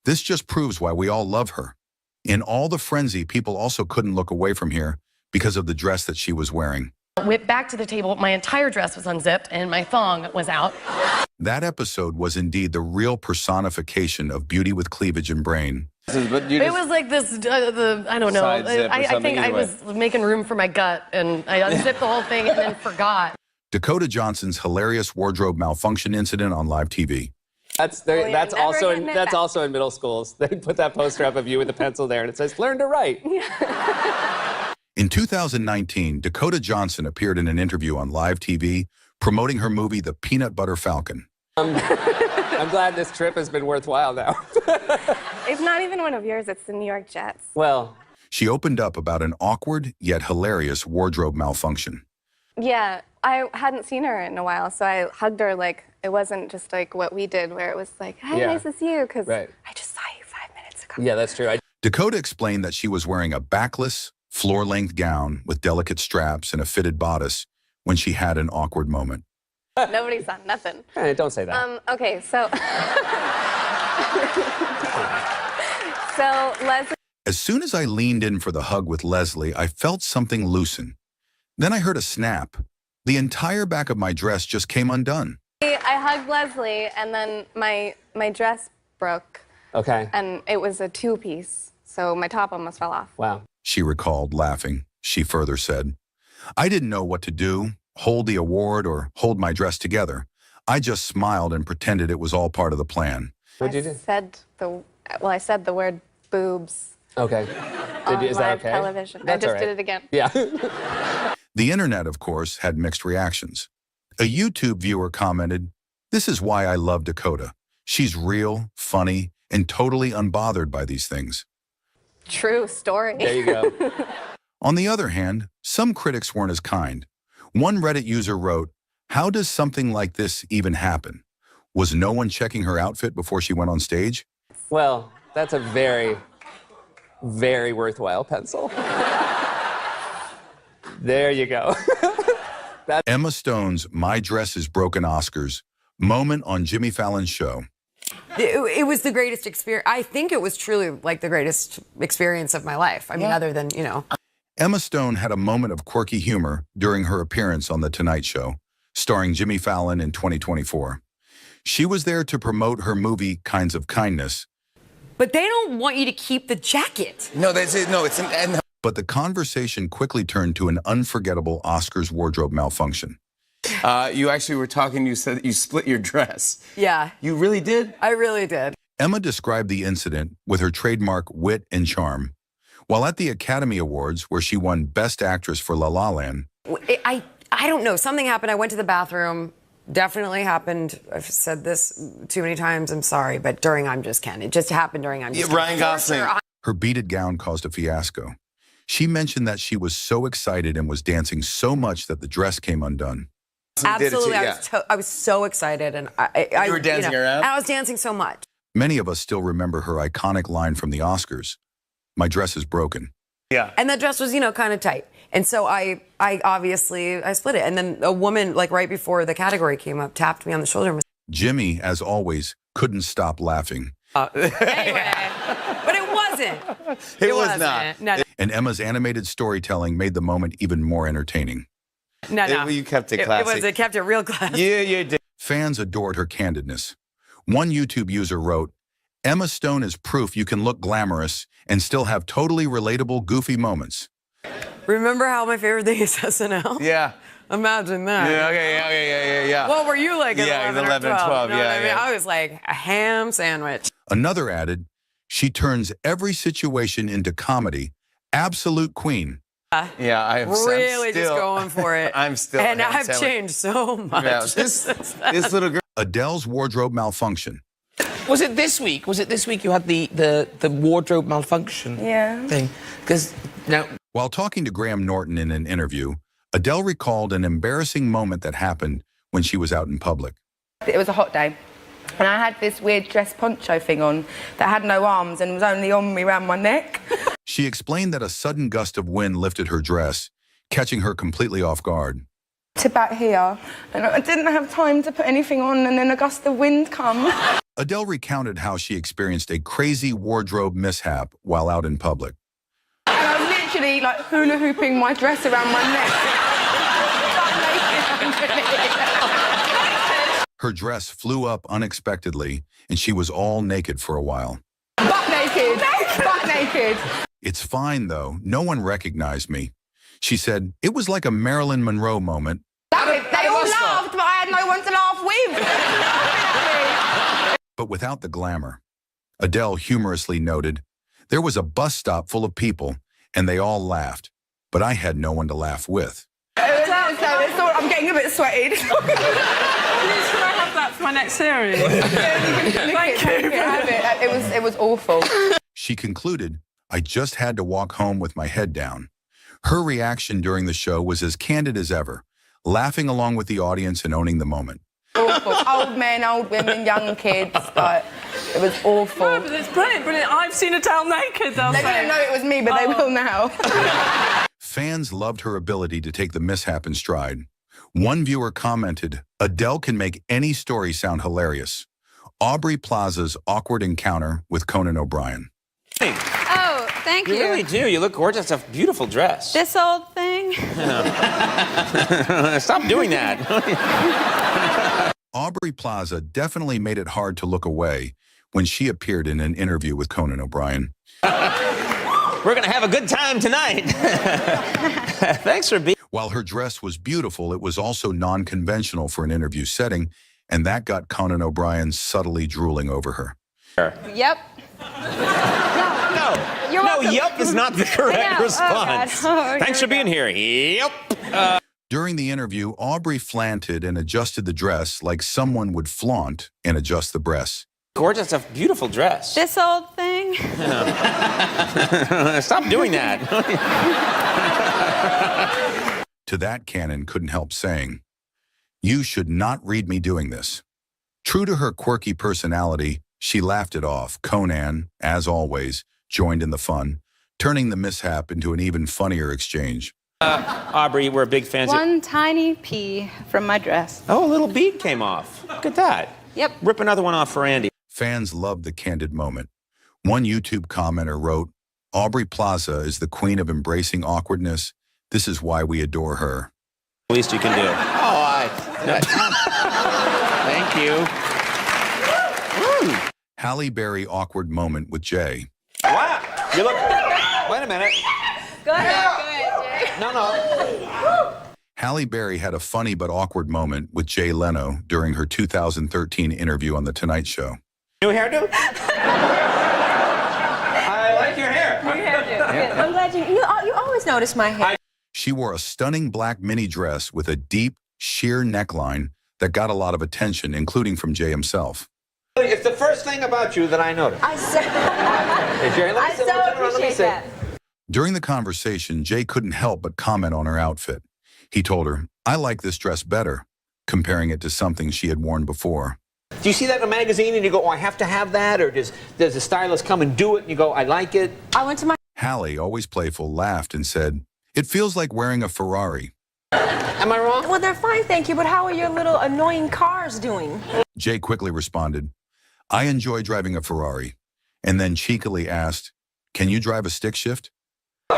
This just proves why we all love her." In all the frenzy, people also couldn't look away from here because of the dress that she was wearing. went back to the table. My entire dress was unzipped and my thong was out. That episode was indeed the real personification of beauty with cleavage and brain. It was like this, I don't know. I think I was making room for my gut, and I unzipped the whole thing and then forgot. Dakota Johnson's hilarious wardrobe malfunction incident on live TV. That's also in middle schools. They put that poster up of you with a pencil there, and it says, "Learn to write." In 2019, Dakota Johnson appeared in an interview on live TV promoting her movie, The Peanut Butter Falcon. I'm glad this trip has been worthwhile now. It's not even one of yours, it's the New York Jets. Well. She opened up about an awkward yet hilarious wardrobe malfunction. Yeah, I hadn't seen her in a while, so I hugged her like it wasn't just like what we did where it was like, hey, nice to see you, because I just saw you 5 minutes ago. Yeah, that's true. Dakota explained that she was wearing a backless, floor-length gown with delicate straps and a fitted bodice when she had an awkward moment. Nobody saw nothing. Hey, don't say that. Okay, so... so Leslie... As soon as I leaned in for the hug with Leslie, I felt something loosen. Then I heard a snap. The entire back of my dress just came undone. I hugged Leslie, and then my dress broke. Okay. And it was a two-piece, so my top almost fell off. Wow. She recalled, laughing. She further said, I didn't know what to do, hold the award or hold my dress together. I just smiled and pretended it was all part of the plan. What'd you do? I said the word boobs. Okay. Is that okay? Television. That's I just all right. did it again. Yeah. The internet, of course, had mixed reactions. A YouTube viewer commented, "This is why I love Dakota. She's real, funny, and totally unbothered by these things." True story. There you go. On the other hand, some critics weren't as kind. One Reddit user wrote, "How does something like this even happen? Was no one checking her outfit before she went on stage?" Well, that's a very, very worthwhile pencil. There you go. Emma Stone's My Dress is Broken Oscars moment on Jimmy Fallon's show. It was the greatest experience. I think it was truly like the greatest experience of my life. I mean, other than, you know. Emma Stone had a moment of quirky humor during her appearance on The Tonight Show, starring Jimmy Fallon in 2024. She was there to promote her movie, Kinds of Kindness. But they don't want you to keep the jacket. No, that's it. No, it's an... But the conversation quickly turned to an unforgettable Oscars wardrobe malfunction. You actually were talking, you said you split your dress. Yeah. You really did? I really did. Emma described the incident with her trademark wit and charm. While at the Academy Awards, where she won Best Actress for La La Land. I don't know. Something happened. I went to the bathroom. Definitely happened. I've said this too many times. I'm sorry. But during I'm Just Ken. It just happened during I'm Just Ken. Ryan Gosling. Her beaded gown caused a fiasco. She mentioned that she was so excited and was dancing so much that the dress came undone. Absolutely. I was so excited. And you were dancing around? I was dancing so much. Many of us still remember her iconic line from the Oscars, "My dress is broken." Yeah. And that dress was, you know, kind of tight. And so I obviously split it. And then a woman, like right before the category came up, tapped me on the shoulder and was, Jimmy, as always, couldn't stop laughing. anyway, but it wasn't. It was not. No. And Emma's animated storytelling made the moment even more entertaining. No. You kept it classy. It kept it real classy. Yeah, you did. Fans adored her candidness. One YouTube user wrote, "Emma Stone is proof you can look glamorous and still have totally relatable, goofy moments." Remember how my favorite thing is SNL? Yeah. Imagine that. Yeah, okay, yeah. What were you like at 11 or 12? 11 and 12, You know what I mean? yeah. I was like a ham sandwich. Another added, "She turns every situation into comedy. Absolute queen." Yeah, I'm really still, just going for it. I'm still. And I've changed so much. Yeah, this little girl. Adele's wardrobe malfunction. Was it this week? Was it this week you had the wardrobe malfunction thing? Because no. While talking to Graham Norton in an interview, Adele recalled an embarrassing moment that happened when she was out in public. It was a hot day. And I had this weird dress poncho thing on that had no arms and was only on me around my neck. She explained that a sudden gust of wind lifted her dress, catching her completely off guard. To about here, and I didn't have time to put anything on, and then a gust of wind come. Adele recounted how she experienced a crazy wardrobe mishap while out in public. And I was literally like hula hooping my dress around my neck. Her dress flew up unexpectedly, and she was all naked for a while. Butt naked! Butt naked! It's fine, though. No one recognized me. She said, it was like a Marilyn Monroe moment. They all laughed, but I had no one to laugh with. But without the glamour. Adele humorously noted, there was a bus stop full of people, and they all laughed, but I had no one to laugh with. I'm getting a bit sweaty. Please, can I have that for my next series? Thank you. It was awful. She concluded, I just had to walk home with my head down. Her reaction during the show was as candid as ever, laughing along with the audience and owning the moment. Awful. Old men, old women, young kids, but it was awful. No, but it's brilliant, brilliant. I've seen Adele naked, they'll They say. didn't know it was me, but they will now. Fans loved her ability to take the mishap in stride. One viewer commented, Adele can make any story sound hilarious. Aubrey Plaza's awkward encounter with Conan O'Brien. Oh, thank you. You really do. You look gorgeous. It's a beautiful dress. This old thing? Stop doing that. Aubrey Plaza definitely made it hard to look away when she appeared in an interview with Conan O'Brien. We're going to have a good time tonight. Thanks for being... While her dress was beautiful, it was also non-conventional for an interview setting, and that got Conan O'Brien subtly drooling over her. Yep. No, yup is not the correct response. Thanks for being here. Yup. During the interview, Aubrey flaunted and adjusted the dress like someone would flaunt and adjust the breasts. Gorgeous, it's a beautiful dress. This old thing? Stop doing that. To that, Cannon couldn't help saying, you should not read me doing this. True to her quirky personality, she laughed it off. Conan, as always, joined in the fun, turning the mishap into an even funnier exchange. Aubrey, we're big fans. One tiny pea from my dress. Oh, a little bead came off. Look at that. Yep. Rip another one off for Andy. Fans loved the candid moment. One YouTube commenter wrote, Aubrey Plaza is the queen of embracing awkwardness. This is why we adore her. Least you can do. Thank you. Woo. Halle Berry awkward moment with Jay. Wow. You look... Wait a minute. Go ahead, Jay. No. Halle Berry had a funny but awkward moment with Jay Leno during her 2013 interview on The Tonight Show. New hairdo? I like your hair. New hairdo. I'm glad you always notice my hair. She wore a stunning black mini dress with a deep, sheer neckline that got a lot of attention, including from Jay himself. It's the first thing about you that I noticed. I so appreciate that. During the conversation, Jay couldn't help but comment on her outfit. He told her, I like this dress better, comparing it to something she had worn before. Do you see that in a magazine and you go, oh, I have to have that? Or does the stylist come and do it and you go, I like it? I went to my... Halle, always playful, laughed and said, it feels like wearing a Ferrari. Am I wrong? Well, they're fine, thank you, but how are your little annoying cars doing? Jay quickly responded, I enjoy driving a Ferrari, and then cheekily asked, can you drive a stick shift? You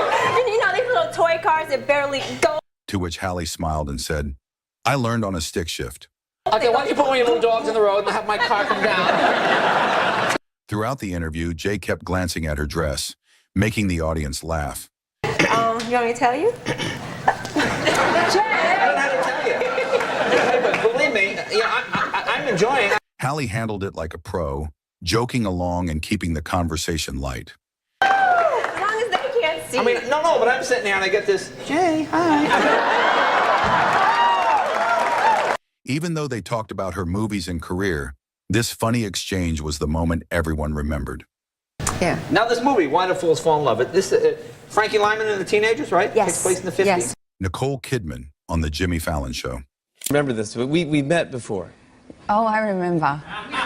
know, these little toy cars that barely go. To which Halle smiled and said, I learned on a stick shift. Okay, why don't you put one of your little dogs in the road and have my car come down? Throughout the interview, Jay kept glancing at her dress, making the audience laugh. You want me to tell you? I don't have to tell you. But believe me, I'm enjoying it. Halle handled it like a pro, joking along and keeping the conversation light. As long as they can't see. I mean, no, but I'm sitting there and I get this, Jay, hi. Even though they talked about her movies and career, this funny exchange was the moment everyone remembered. Yeah. Now this movie, Why Do Fools Fall in Love? This Frankie Lyman and the Teenagers, right? Yes. Takes place in the 50s. Yes. Nicole Kidman on The Jimmy Fallon Show. Remember this, we met before. Oh, I remember.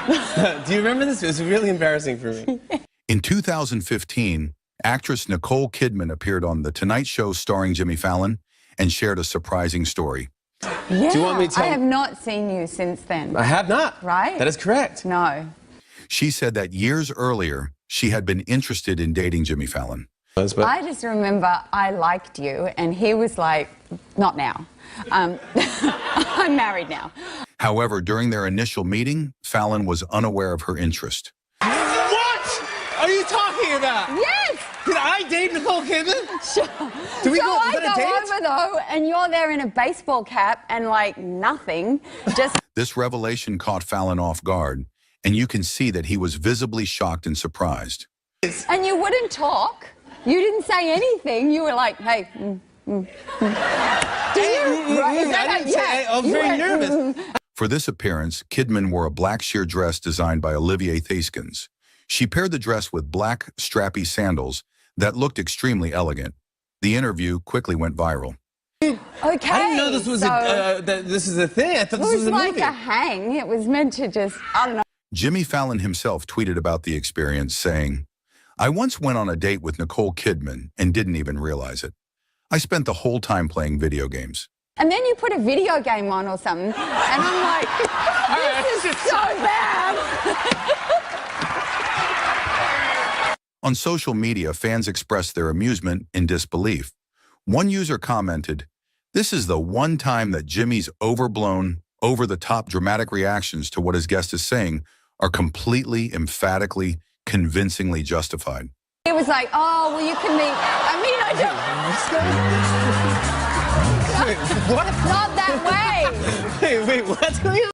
Do you remember this? It was really embarrassing for me. In 2015, actress Nicole Kidman appeared on The Tonight Show starring Jimmy Fallon and shared a surprising story. Yeah, Do you want me to tell I have not seen you since then. I have not. Right? That is correct. No. She said that years earlier, she had been interested in dating Jimmy Fallon. I just remember I liked you, and he was like, not now. I'm married now. However, during their initial meeting, Fallon was unaware of her interest. What are you talking about? Yes! Did I date Nicole Kidman? Sure. Do we so go, I is that a go date? over, though, and you're there in a baseball cap and, like, nothing. Just... This revelation caught Fallon off guard, and you can see that he was visibly shocked and surprised. And you wouldn't talk. You didn't say anything. You were like, hey, Do you? I was very nervous. For this appearance, Kidman wore a black sheer dress designed by Olivia Rodrigo. She paired the dress with black, strappy sandals that looked extremely elegant. The interview quickly went viral. Okay. I didn't know this was this is a thing. I thought this was a movie. It was like a hang. It was meant to just, I don't know. Jimmy Fallon himself tweeted about the experience, saying, "I once went on a date with Nicole Kidman and didn't even realize it. I spent the whole time playing video games." And then you put a video game on or something, and I'm like, this is so bad. On social media, fans expressed their amusement and disbelief. One user commented, "This is the one time that Jimmy's overblown, over-the-top dramatic reactions to what his guest is saying are completely, emphatically, convincingly justified." It was like, oh, well, you can meet. I mean, I don't. What? Not that way. Wait, what's going on?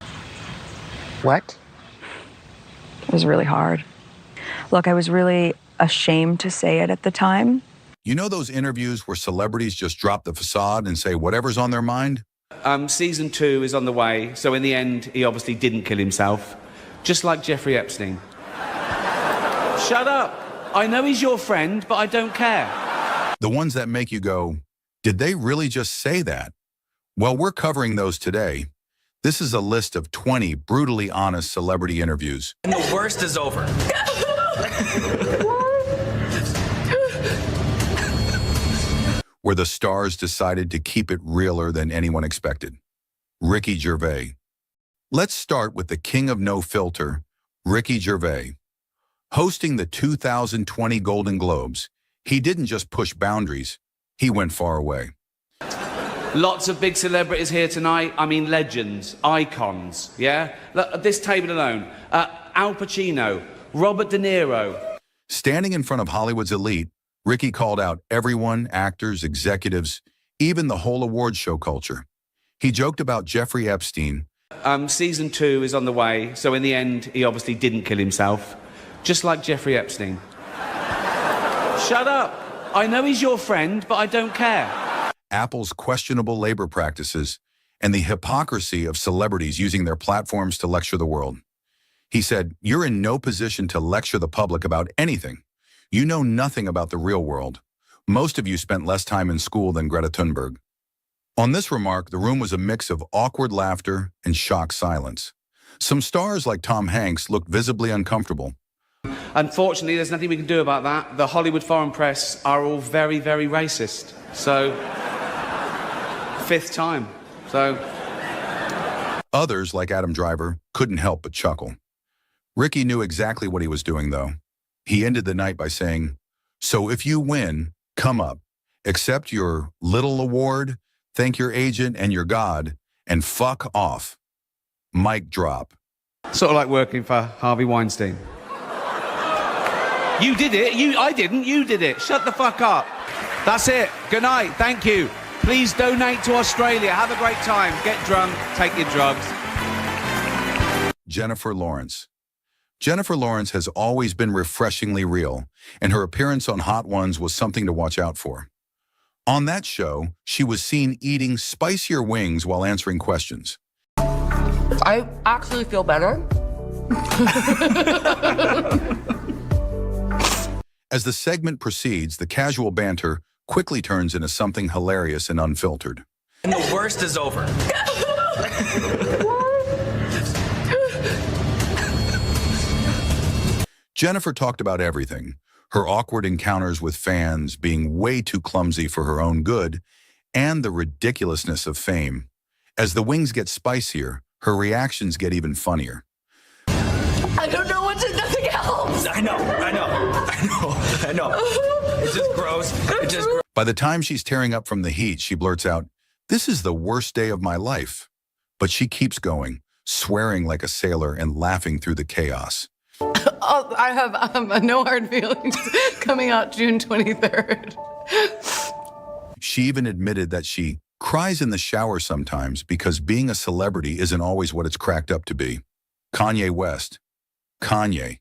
What? It was really hard. Look, I was really ashamed to say it at the time. You know those interviews where celebrities just drop the facade and say whatever's on their mind? Season 2 is on the way, so in the end, he obviously didn't kill himself. Just like Jeffrey Epstein. Shut up. I know he's your friend, but I don't care. The ones that make you go, did they really just say that? Well, we're covering those today. This is a list of 20 brutally honest celebrity interviews. And the worst is over. Where the stars decided to keep it realer than anyone expected. Ricky Gervais. Let's start with the king of no filter, Ricky Gervais. Hosting the 2020 Golden Globes, he didn't just push boundaries, he went far away. Lots of big celebrities here tonight. I mean, legends, icons, yeah? Look, at this table alone, Al Pacino, Robert De Niro. Standing in front of Hollywood's elite, Ricky called out everyone, actors, executives, even the whole award show culture. He joked about Jeffrey Epstein. Season 2 is on the way, so in the end, he obviously didn't kill himself. Just like Jeffrey Epstein. Shut up. I know he's your friend, but I don't care. Apple's questionable labor practices and the hypocrisy of celebrities using their platforms to lecture the world. He said, "You're in no position to lecture the public about anything. You know nothing about the real world. Most of you spent less time in school than Greta Thunberg." On this remark, the room was a mix of awkward laughter and shocked silence. Some stars like Tom Hanks looked visibly uncomfortable. Unfortunately, there's nothing we can do about that. The Hollywood foreign press are all very, very racist. So, 5th time. So. Others, like Adam Driver, couldn't help but chuckle. Ricky knew exactly what he was doing, though. He ended the night by saying, "So if you win, come up, accept your little award, thank your agent and your God, and fuck off." Mic drop. Sort of like working for Harvey Weinstein. You did it. I didn't. You did it. Shut the fuck up. That's it. Good night. Thank you. Please donate to Australia. Have a great time. Get drunk. Take your drugs. Jennifer Lawrence. Jennifer Lawrence has always been refreshingly real, and her appearance on Hot Ones was something to watch out for. On that show, she was seen eating spicier wings while answering questions. I actually feel better. As the segment proceeds, the casual banter quickly turns into something hilarious and unfiltered. And the worst is over. Jennifer talked about everything, her awkward encounters with fans being way too clumsy for her own good, and the ridiculousness of fame. As the wings get spicier, her reactions get even funnier. I don't know what to, nothing else. I know. It just grows. By the time she's tearing up from the heat, she blurts out, "This is the worst day of my life." But she keeps going, swearing like a sailor and laughing through the chaos. Oh, I have no hard feelings coming out June 23rd. She even admitted that she cries in the shower sometimes because being a celebrity isn't always what it's cracked up to be. Kanye West. Kanye.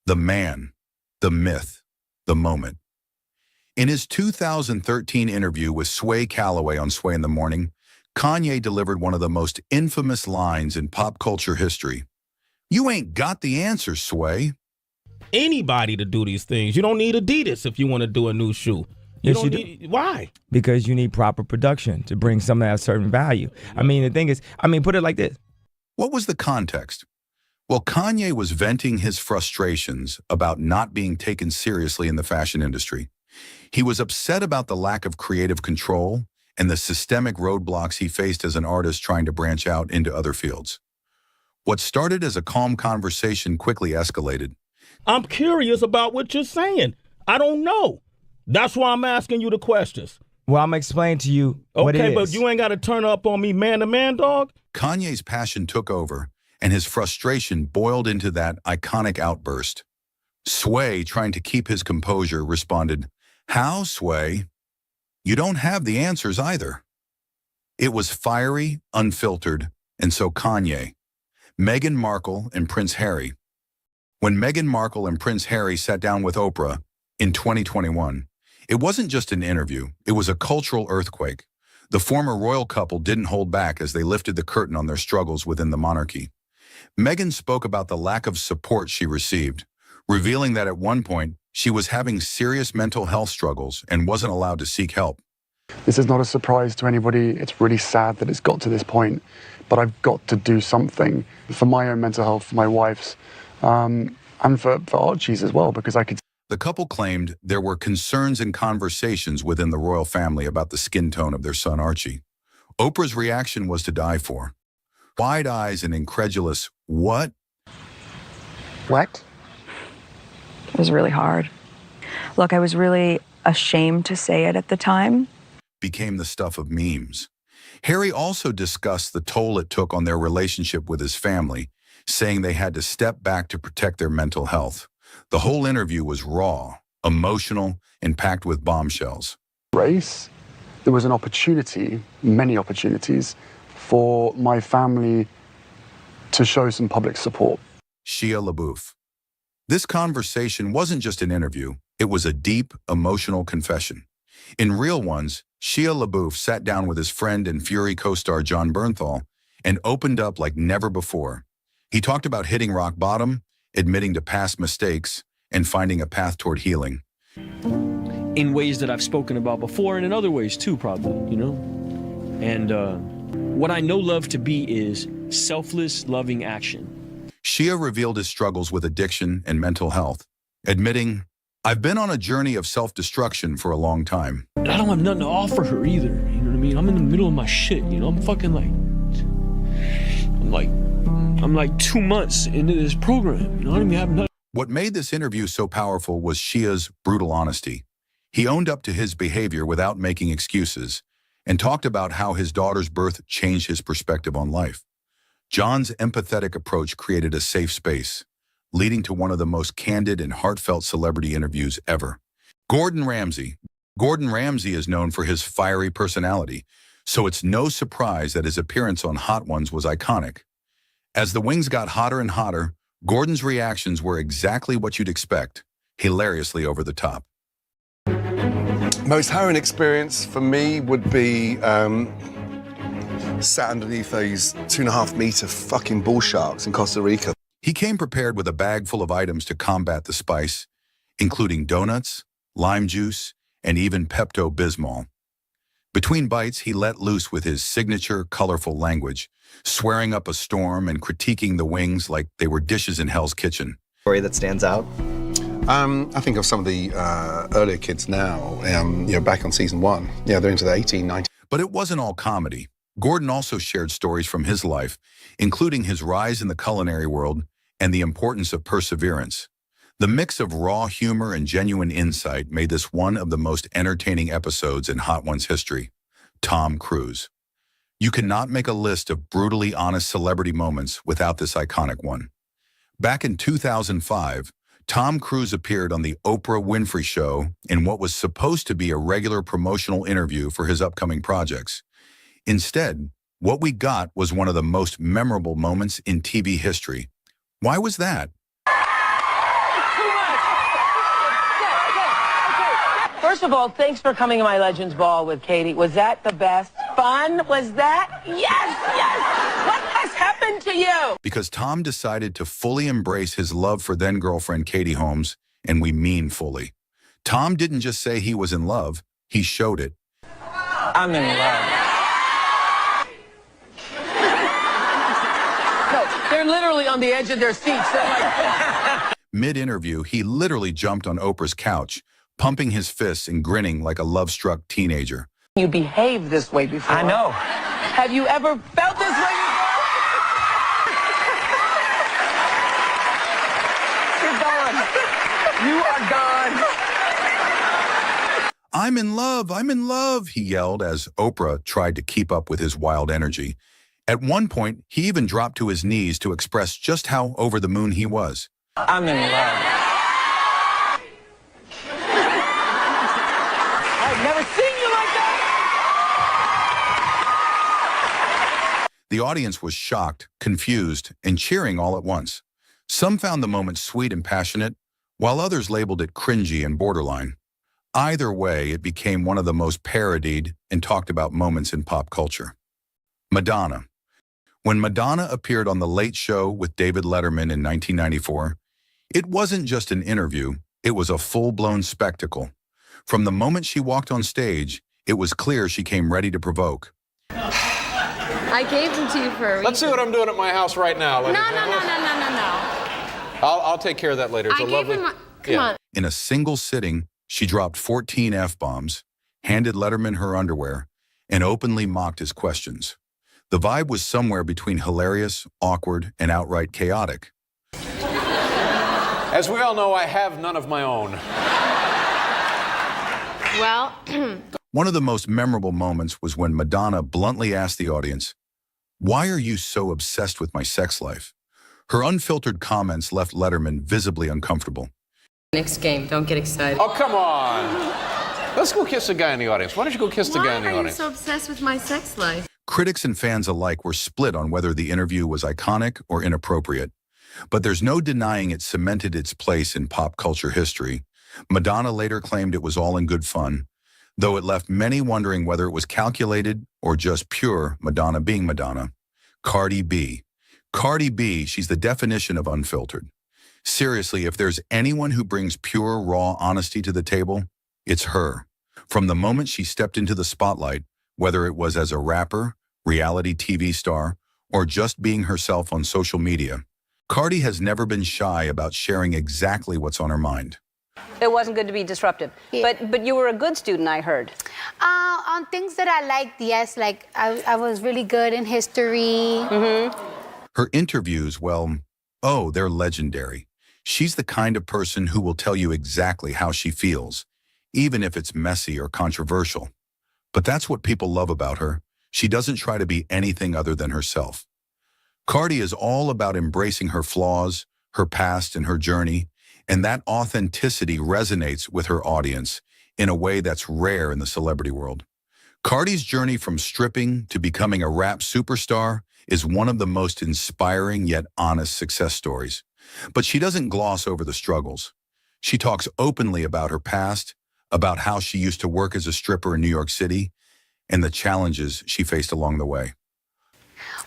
The man. The myth. The moment. In his 2013 interview with Sway Calloway on Sway in the Morning, Kanye delivered one of the most infamous lines in pop culture history. "You ain't got the answers, Sway." Anybody to do these things. You don't need Adidas if you want to do a new shoe. Yes, you do. Why? Because you need proper production to bring something of certain value. I mean, the thing is, put it like this. What was the context? Well, Kanye was venting his frustrations about not being taken seriously in the fashion industry. He was upset about the lack of creative control and the systemic roadblocks he faced as an artist trying to branch out into other fields. What started as a calm conversation quickly escalated. I'm curious about what you're saying. I don't know. That's why I'm asking you the questions. Well, I'm explaining to you what it is. Okay, but you ain't got to turn up on me man to man, dog. Kanye's passion took over, and his frustration boiled into that iconic outburst. Sway, trying to keep his composure, responded, "How, Sway? You don't have the answers either." It was fiery, unfiltered, and so Kanye. Meghan Markle and Prince Harry. When Meghan Markle and Prince Harry sat down with Oprah in 2021, it wasn't just an interview, it was a cultural earthquake. The former royal couple didn't hold back as they lifted the curtain on their struggles within the monarchy. Meghan spoke about the lack of support she received, revealing that at one point, she was having serious mental health struggles and wasn't allowed to seek help. This is not a surprise to anybody. It's really sad that it's got to this point, but I've got to do something for my own mental health, for my wife's, and for Archie's as well, because I could. The couple claimed there were concerns and conversations within the royal family about the skin tone of their son Archie. Oprah's reaction was to die for. Wide eyes and incredulous, "What?" What? It was really hard. Look, I was really ashamed to say it at the time. Became the stuff of memes. Harry also discussed the toll it took on their relationship with his family, saying they had to step back to protect their mental health. The whole interview was raw, emotional, and packed with bombshells. Race, there was an opportunity, many opportunities, for my family to show some public support. Shia LaBeouf. This conversation wasn't just an interview, it was a deep, emotional confession. In Real Ones, Shia LaBeouf sat down with his friend and Fury co-star Jon Bernthal and opened up like never before. He talked about hitting rock bottom, admitting to past mistakes, and finding a path toward healing. In ways that I've spoken about before and in other ways too, probably, you know? And what I know love to be is selfless, loving action. Shia revealed his struggles with addiction and mental health, admitting, "I've been on a journey of self-destruction for a long time." I don't have nothing to offer her either, you know what I mean? I'm in the middle of my shit, you know? I'm like 2 months into this program, you know? I don't even have nothing. What made this interview so powerful was Shia's brutal honesty. He owned up to his behavior without making excuses and talked about how his daughter's birth changed his perspective on life. John's empathetic approach created a safe space, leading to one of the most candid and heartfelt celebrity interviews ever. Gordon Ramsay. Gordon Ramsay is known for his fiery personality, so it's no surprise that his appearance on Hot Ones was iconic. As the wings got hotter and hotter, Gordon's reactions were exactly what you'd expect, hilariously over the top. Most harrowing experience for me would be sat underneath those 2.5-meter fucking bull sharks in Costa Rica. He came prepared with a bag full of items to combat the spice, including donuts, lime juice, and even Pepto-Bismol. Between bites, he let loose with his signature, colorful language, swearing up a storm and critiquing the wings like they were dishes in Hell's Kitchen. Story that stands out? I think of some of the earlier kids now, back on season 1. Yeah, they're into the 18, 19. But it wasn't all comedy. Gordon also shared stories from his life, including his rise in the culinary world and the importance of perseverance. The mix of raw humor and genuine insight made this one of the most entertaining episodes in Hot Ones history. Tom Cruise. You cannot make a list of brutally honest celebrity moments without this iconic one. Back in 2005, Tom Cruise appeared on the Oprah Winfrey Show in what was supposed to be a regular promotional interview for his upcoming projects. Instead, what we got was one of the most memorable moments in TV history. Why was that? First of all, thanks for coming to my Legends Ball with Katy. Was that the best? Fun? Was that? Yes! What has happened to you? Because Tom decided to fully embrace his love for then-girlfriend Katy Holmes, and we mean fully. Tom didn't just say he was in love, he showed it. I'm in love. No, they're literally on the edge of their seats. They're like... Mid-interview, he literally jumped on Oprah's couch, pumping his fists and grinning like a love-struck teenager. You behaved this way before. I know. Have you ever felt this way before? You're gone. You are gone. I'm in love, he yelled as Oprah tried to keep up with his wild energy. At one point, he even dropped to his knees to express just how over the moon he was. I'm in love. I've never seen you like that! The audience was shocked, confused, and cheering all at once. Some found the moment sweet and passionate, while others labeled it cringy and borderline. Either way, it became one of the most parodied and talked about moments in pop culture. Madonna. When Madonna appeared on The Late Show with David Letterman in 1994, it wasn't just an interview, it was a full-blown spectacle. From the moment she walked on stage, it was clear she came ready to provoke. I gave them to you for a reason. Let's see what I'm doing at my house right now. No. I'll take care of that later. It's Come on. In a single sitting, she dropped 14 F-bombs, handed Letterman her underwear, and openly mocked his questions. The vibe was somewhere between hilarious, awkward, and outright chaotic. As we all know, I have none of my own. Well, One of the most memorable moments was when Madonna bluntly asked the audience, "Why are you so obsessed with my sex life?" Her unfiltered comments left Letterman visibly uncomfortable. next game. Don't get excited. Oh, come on. Let's go kiss a guy in the audience. Why don't you go kiss the guy in the audience? Why are you so obsessed with my sex life? Critics and fans alike were split on whether the interview was iconic or inappropriate. But there's no denying it cemented its place in pop culture history. Madonna later claimed it was all in good fun, though it left many wondering whether it was calculated or just pure Madonna being Madonna. Cardi B. Cardi B, she's the definition of unfiltered. Seriously, if there's anyone who brings pure, raw honesty to the table, it's her. From the moment she stepped into the spotlight, whether it was as a rapper, reality TV star, or just being herself on social media, Cardi has never been shy about sharing exactly what's on her mind. It wasn't good to be disruptive. Yeah. But you were a good student, I heard. On things that I liked, yes, like I was really good in history. Her interviews, well, oh, they're legendary. She's the kind of person who will tell you exactly how she feels, even if it's messy or controversial. But that's what people love about her. She doesn't try to be anything other than herself. Cardi is all about embracing her flaws, her past, and her journey, and that authenticity resonates with her audience in a way that's rare in the celebrity world. Cardi's journey from stripping to becoming a rap superstar is one of the most inspiring yet honest success stories. But she doesn't gloss over the struggles. She talks openly about her past, about how she used to work as a stripper in New York City, and the challenges she faced along the way.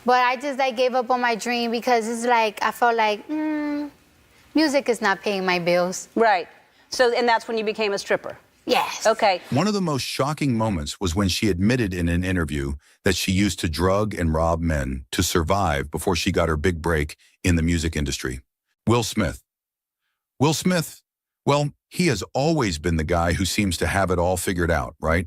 But I just gave up on my dream because it's like, I felt like, music is not paying my bills. Right. So, and that's when you became a stripper? Yes. Okay. One of the most shocking moments was when she admitted in an interview that she used to drug and rob men to survive before she got her big break in the music industry. Will Smith. Will Smith, Well, he has always been the guy who seems to have it all figured out, right?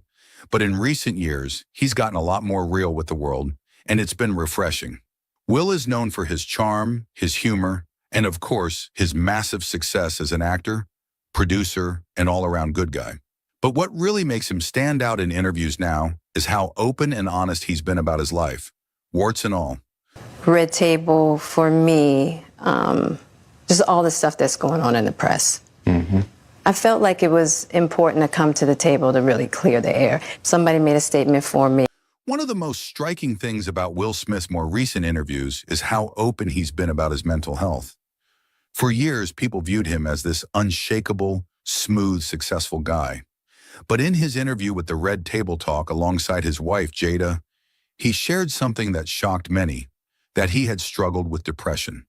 But in recent years, he's gotten a lot more real with the world, and it's been refreshing. Will is known for his charm, his humor, and of course, his massive success as an actor, producer, and all-around good guy. But what really makes him stand out in interviews now is how open and honest he's been about his life, warts and all. Red table for me, just all the stuff that's going on in the press. I felt like it was important to come to the table to really clear the air. Somebody made a statement for me. One of the most striking things about Will Smith's more recent interviews is how open he's been about his mental health. For years, people viewed him as this unshakable, smooth, successful guy. But in his interview with the Red Table Talk alongside his wife, Jada, he shared something that shocked many, that he had struggled with depression.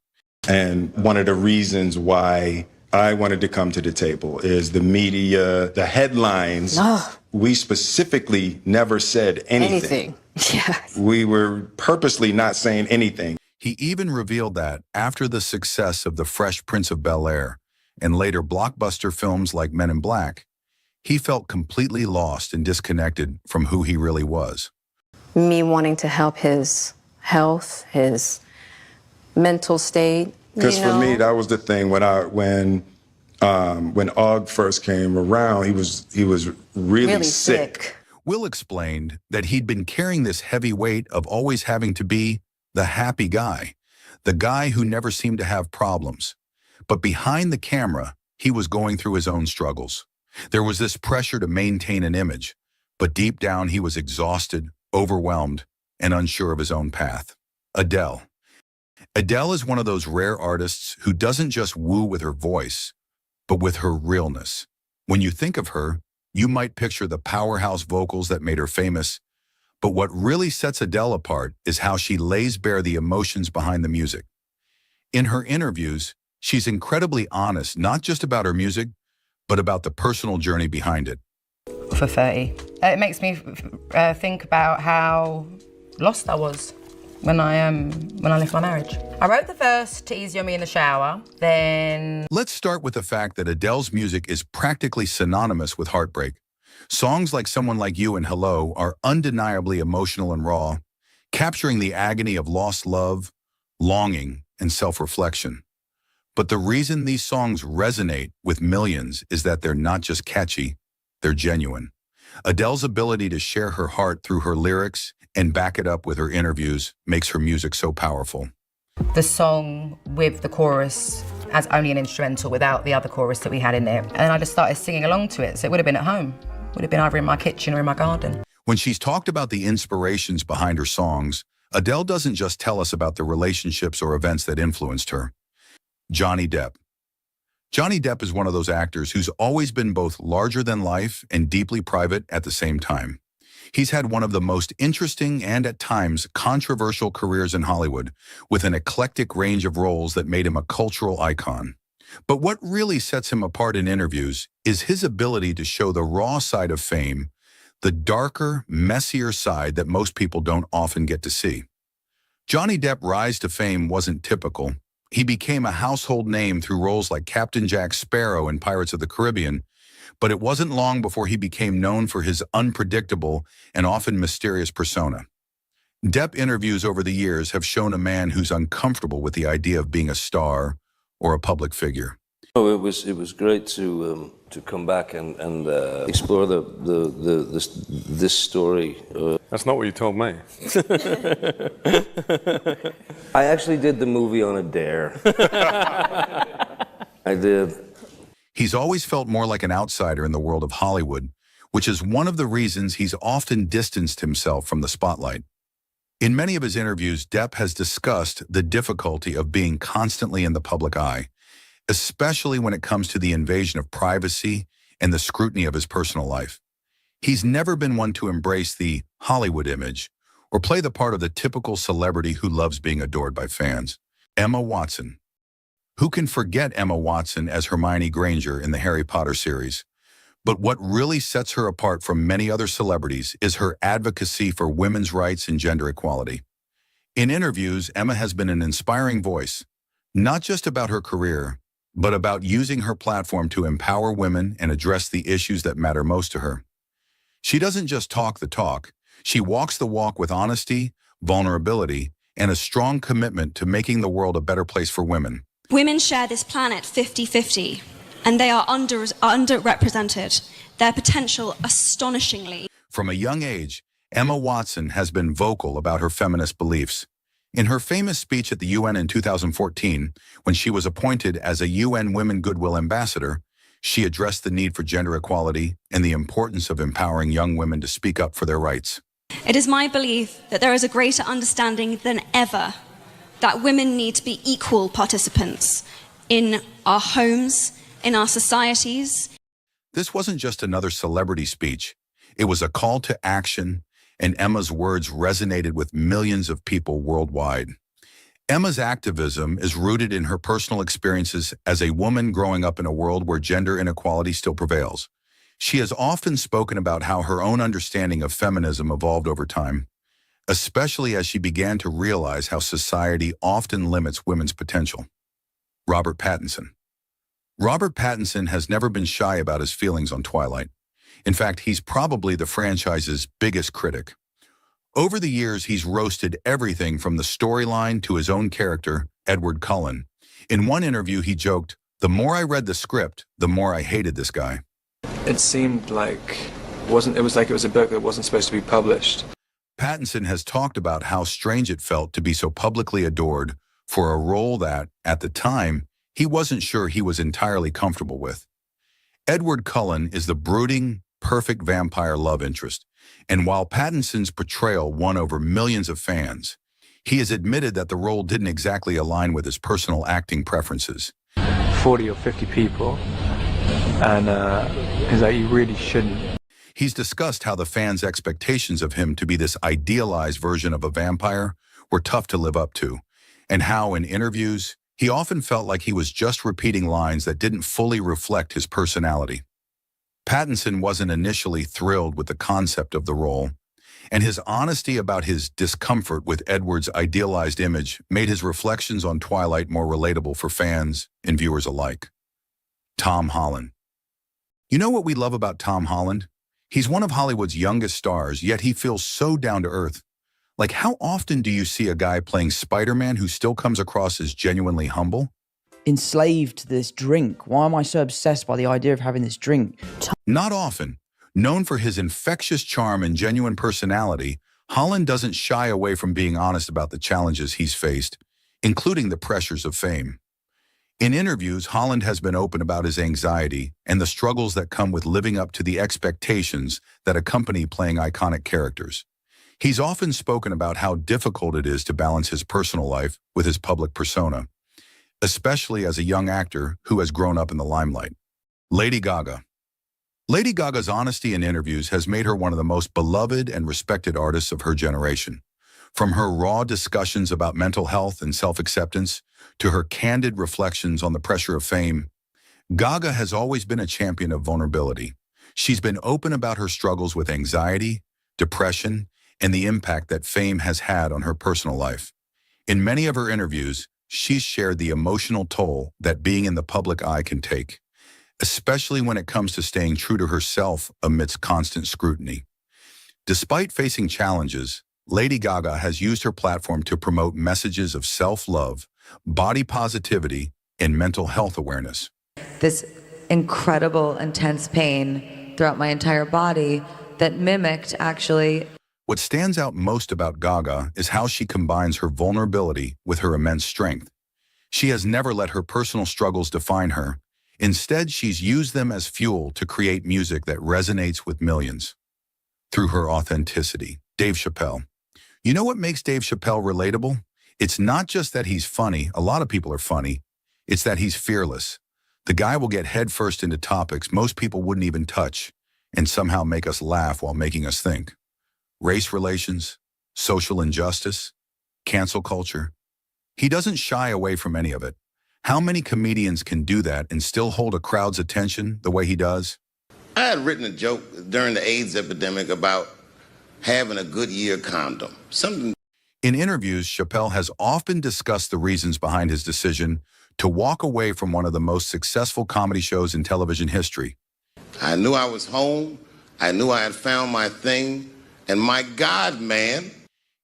And one of the reasons why I wanted to come to the table is the media, the headlines. We specifically never said anything. Yes. We were purposely not saying anything. He even revealed that after the success of The Fresh Prince of Bel-Air and later blockbuster films like Men in Black, he felt completely lost and disconnected from who he really was. Me wanting to help his health, his mental state. Because for me, that was the thing when Og first came around, he was really sick. Will explained that he'd been carrying this heavy weight of always having to be the happy guy, the guy who never seemed to have problems. But behind the camera, he was going through his own struggles. There was this pressure to maintain an image, but deep down he was exhausted, overwhelmed, and unsure of his own path. Adele. Adele is one of those rare artists who doesn't just woo with her voice, but with her realness. When you think of her, you might picture the powerhouse vocals that made her famous, but what really sets Adele apart is how she lays bare the emotions behind the music. In her interviews, she's incredibly honest, not just about her music, but about the personal journey behind it. For 30. It makes me think about how lost I was when I left my marriage. I wrote the verse to Easy on Me in the shower, then... Let's start with the fact that Adele's music is practically synonymous with heartbreak. Songs like Someone Like You and Hello are undeniably emotional and raw, capturing the agony of lost love, longing, and self-reflection. But the reason these songs resonate with millions is that they're not just catchy, they're genuine. Adele's ability to share her heart through her lyrics and back it up with her interviews makes her music so powerful. The song with the chorus as only an instrumental without the other chorus that we had in there. And I just started singing along to it, so it would have been at home. Would have been either in my kitchen or in my garden. When she's talked about the inspirations behind her songs, Adele doesn't just tell us about the relationships or events that influenced her. Johnny Depp. Johnny Depp is one of those actors who's always been both larger than life and deeply private at the same time. He's had one of the most interesting and at times controversial careers in Hollywood, with an eclectic range of roles that made him a cultural icon. But what really sets him apart in interviews is his ability to show the raw side of fame, the darker, messier side that most people don't often get to see. Johnny Depp's rise to fame wasn't typical. He became a household name through roles like Captain Jack Sparrow in Pirates of the Caribbean, but it wasn't long before he became known for his unpredictable and often mysterious persona. Depp interviews over the years have shown a man who's uncomfortable with the idea of being a star or a public figure. Oh, it was great to come back and explore this story. That's not what you told me. I actually did the movie on a dare. I did. He's always felt more like an outsider in the world of Hollywood, which is one of the reasons he's often distanced himself from the spotlight. In many of his interviews, Depp has discussed the difficulty of being constantly in the public eye, especially when it comes to the invasion of privacy and the scrutiny of his personal life. He's never been one to embrace the Hollywood image or play the part of the typical celebrity who loves being adored by fans. Emma Watson. Who can forget Emma Watson as Hermione Granger in the Harry Potter series? But what really sets her apart from many other celebrities is her advocacy for women's rights and gender equality. In interviews, Emma has been an inspiring voice, not just about her career, but about using her platform to empower women and address the issues that matter most to her. She doesn't just talk the talk, she walks the walk with honesty, vulnerability, and a strong commitment to making the world a better place for women. Women share this planet 50-50, and they are underrepresented, their potential astonishingly. From a young age, Emma Watson has been vocal about her feminist beliefs. In her famous speech at the UN in 2014, when she was appointed as a UN Women Goodwill Ambassador, she addressed the need for gender equality and the importance of empowering young women to speak up for their rights. It is my belief that there is a greater understanding than ever that women need to be equal participants in our homes, in our societies. This wasn't just another celebrity speech. It was a call to action, and Emma's words resonated with millions of people worldwide. Emma's activism is rooted in her personal experiences as a woman growing up in a world where gender inequality still prevails. She has often spoken about how her own understanding of feminism evolved over time, especially as she began to realize how society often limits women's potential. Robert Pattinson. Robert Pattinson has never been shy about his feelings on Twilight. In fact, he's probably the franchise's biggest critic. Over the years, he's roasted everything from the storyline to his own character, Edward Cullen. In one interview, he joked, "The more I read the script, the more I hated this guy." It seemed like it was a book that wasn't supposed to be published. Pattinson has talked about how strange it felt to be so publicly adored for a role that, at the time, he wasn't sure he was entirely comfortable with. Edward Cullen is the brooding, perfect vampire love interest, and while Pattinson's portrayal won over millions of fans, he has admitted that the role didn't exactly align with his personal acting preferences. 40 or 50 people, and he's like, you really shouldn't. He's discussed how the fans' expectations of him to be this idealized version of a vampire were tough to live up to, and how in interviews, he often felt like he was just repeating lines that didn't fully reflect his personality. Pattinson wasn't initially thrilled with the concept of the role, and his honesty about his discomfort with Edward's idealized image made his reflections on Twilight more relatable for fans and viewers alike. Tom Holland. You know what we love about Tom Holland? He's one of Hollywood's youngest stars, yet he feels so down to earth. Like, how often do you see a guy playing Spider-Man who still comes across as genuinely humble? Enslaved to this drink. Why am I so obsessed by the idea of having this drink? Not often. Known for his infectious charm and genuine personality, Holland doesn't shy away from being honest about the challenges he's faced, including the pressures of fame. In interviews, Holland has been open about his anxiety and the struggles that come with living up to the expectations that accompany playing iconic characters. He's often spoken about how difficult it is to balance his personal life with his public persona, especially as a young actor who has grown up in the limelight. Lady Gaga. Lady Gaga's honesty in interviews has made her one of the most beloved and respected artists of her generation. From her raw discussions about mental health and self-acceptance to her candid reflections on the pressure of fame, Gaga has always been a champion of vulnerability. She's been open about her struggles with anxiety, depression, and the impact that fame has had on her personal life. In many of her interviews, she's shared the emotional toll that being in the public eye can take, especially when it comes to staying true to herself amidst constant scrutiny. Despite facing challenges, Lady Gaga has used her platform to promote messages of self-love, body positivity, and mental health awareness. This incredible, intense pain throughout my entire body that mimicked, actually. What stands out most about Gaga is how she combines her vulnerability with her immense strength. She has never let her personal struggles define her. Instead, she's used them as fuel to create music that resonates with millions. Through her authenticity. Dave Chappelle. You know what makes Dave Chappelle relatable? It's not just that he's funny. A lot of people are funny. It's that he's fearless. The guy will get headfirst into topics most people wouldn't even touch and somehow make us laugh while making us think. Race relations, social injustice, cancel culture. He doesn't shy away from any of it. How many comedians can do that and still hold a crowd's attention the way he does? I had written a joke during the AIDS epidemic about having a Goodyear condom. Something. In interviews, Chappelle has often discussed the reasons behind his decision to walk away from one of the most successful comedy shows in television history. I knew I was home. I knew I had found my thing. And my God, man.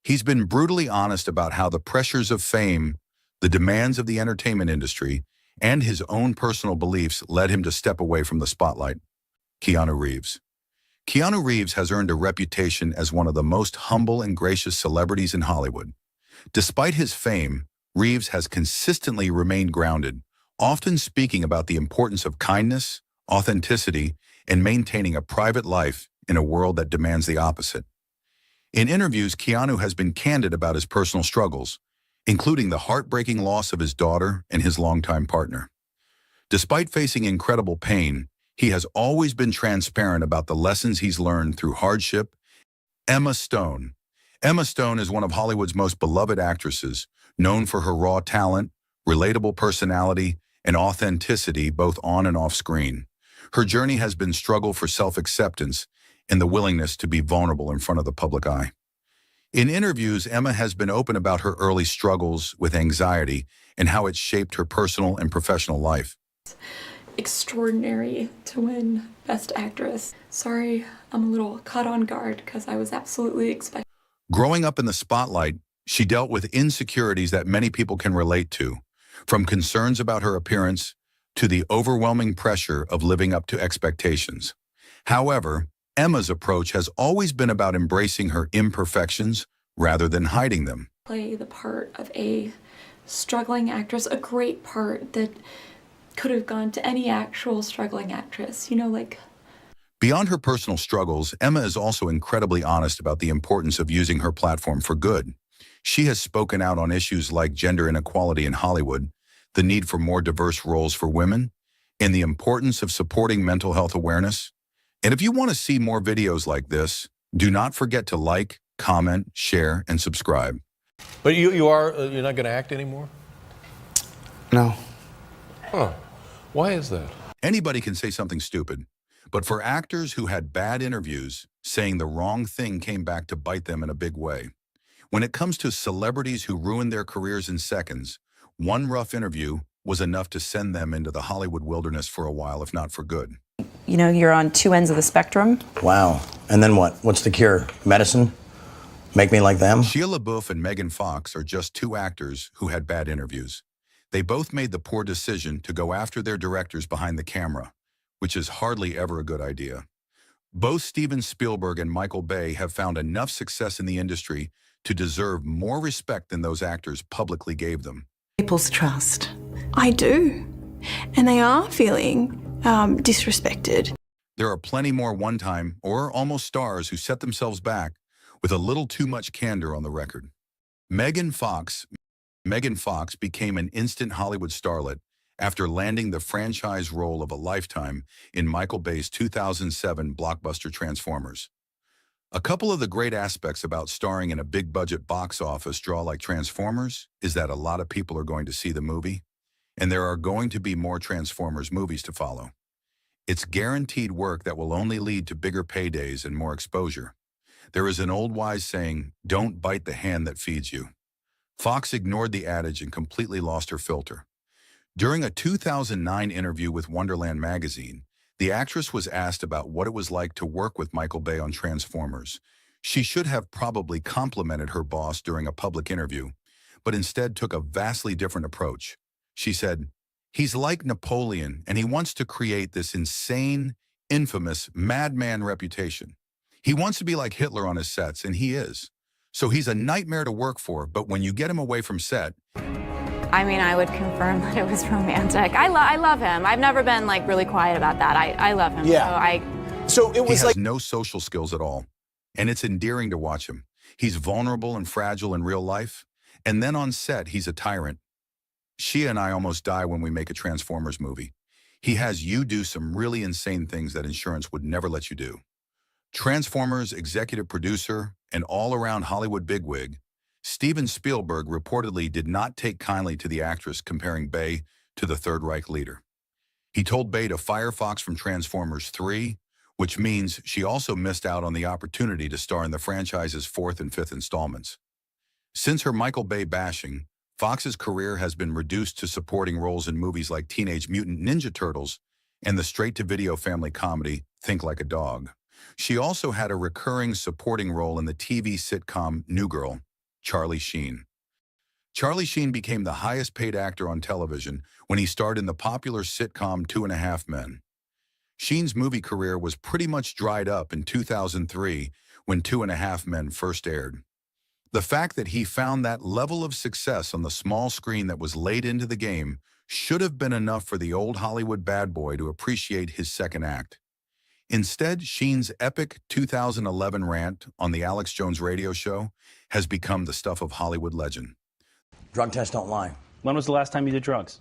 He's been brutally honest about how the pressures of fame, the demands of the entertainment industry, and his own personal beliefs led him to step away from the spotlight. Keanu Reeves. Keanu Reeves has earned a reputation as one of the most humble and gracious celebrities in Hollywood. Despite his fame, Reeves has consistently remained grounded, often speaking about the importance of kindness, authenticity, and maintaining a private life in a world that demands the opposite. In interviews, Keanu has been candid about his personal struggles, including the heartbreaking loss of his daughter and his longtime partner. Despite facing incredible pain, he has always been transparent about the lessons he's learned through hardship. Emma Stone. Emma Stone is one of Hollywood's most beloved actresses, known for her raw talent, relatable personality, and authenticity both on and off screen. Her journey has been struggle for self-acceptance and the willingness to be vulnerable in front of the public eye. In interviews, Emma has been open about her early struggles with anxiety and how it shaped her personal and professional life. Extraordinary to win Best Actress. Sorry, I'm a little caught on guard because I was absolutely expecting. Growing up in the spotlight, she dealt with insecurities that many people can relate to, from concerns about her appearance to the overwhelming pressure of living up to expectations. However, Emma's approach has always been about embracing her imperfections rather than hiding them. Play the part of a struggling actress, a great part that could have gone to any actual struggling actress, Beyond her personal struggles, Emma is also incredibly honest about the importance of using her platform for good. She has spoken out on issues like gender inequality in Hollywood, the need for more diverse roles for women, and the importance of supporting mental health awareness. And if you want to see more videos like this, do not forget to like, comment, share, and subscribe. But you're not going to act anymore? No. Huh. Why is that? Anybody can say something stupid, but for actors who had bad interviews, saying the wrong thing came back to bite them in a big way. When it comes to celebrities who ruined their careers in seconds, one rough interview was enough to send them into the Hollywood wilderness for a while, if not for good. You're on two ends of the spectrum. Wow. And then what? What's the cure? Medicine? Make me like them? Shia LaBeouf and Megan Fox are just two actors who had bad interviews. They both made the poor decision to go after their directors behind the camera, which is hardly ever a good idea. Both Steven Spielberg and Michael Bay have found enough success in the industry to deserve more respect than those actors publicly gave them. People's trust. I do. And they are feeling disrespected. There are plenty more one-time or almost stars who set themselves back with a little too much candor on the record. Megan Fox became an instant Hollywood starlet after landing the franchise role of a lifetime in Michael Bay's 2007 blockbuster Transformers. A couple of the great aspects about starring in a big-budget box office draw like Transformers is that a lot of people are going to see the movie, and there are going to be more Transformers movies to follow. It's guaranteed work that will only lead to bigger paydays and more exposure. There is an old wise saying, "Don't bite the hand that feeds you." Fox ignored the adage and completely lost her filter. During a 2009 interview with Wonderland magazine, the actress was asked about what it was like to work with Michael Bay on Transformers. She should have probably complimented her boss during a public interview, but instead took a vastly different approach. She said, "He's like Napoleon, and he wants to create this insane, infamous, madman reputation. He wants to be like Hitler on his sets, and he is. So he's a nightmare to work for, but when you get him away from set..." I would confirm that it was romantic. I love him. I've never been really quiet about that. I love him. Yeah. So it was he has no social skills at all, and it's endearing to watch him. He's vulnerable and fragile in real life, and then on set, he's a tyrant. Shia and I almost die when we make a Transformers movie. He has you do some really insane things that insurance would never let you do. Transformers executive producer and all-around Hollywood bigwig, Steven Spielberg reportedly did not take kindly to the actress comparing Bay to the Third Reich leader. He told Bay to fire Fox from Transformers 3, which means she also missed out on the opportunity to star in the franchise's fourth and fifth installments. Since her Michael Bay bashing, Fox's career has been reduced to supporting roles in movies like Teenage Mutant Ninja Turtles and the straight-to-video family comedy Think Like a Dog. She also had a recurring supporting role in the TV sitcom New Girl, Charlie Sheen. Charlie Sheen became the highest-paid actor on television when he starred in the popular sitcom 2.5 Men. Sheen's movie career was pretty much dried up in 2003 when 2.5 Men first aired. The fact that he found that level of success on the small screen that was laid into the game should have been enough for the old Hollywood bad boy to appreciate his second act. Instead, Sheen's epic 2011 rant on the Alex Jones radio show has become the stuff of Hollywood legend. Drug tests don't lie. When was the last time you did drugs?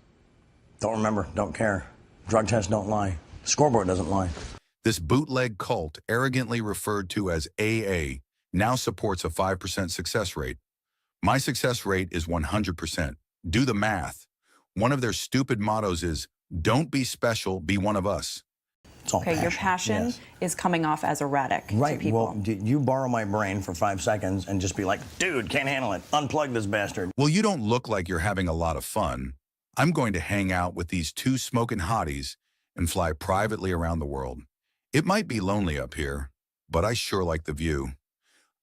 Don't remember, don't care. Drug tests don't lie. Scoreboard doesn't lie. This bootleg cult, arrogantly referred to as AA, now supports a 5% success rate. My success rate is 100%. Do the math. One of their stupid mottos is, don't be special, be one of us. Okay, your passion is coming off as erratic to people. Well, you borrow my brain for 5 seconds and just be like, dude, can't handle it. Unplug this bastard. Well, you don't look like you're having a lot of fun. I'm going to hang out with these two smoking hotties and fly privately around the world. It might be lonely up here, but I sure like the view.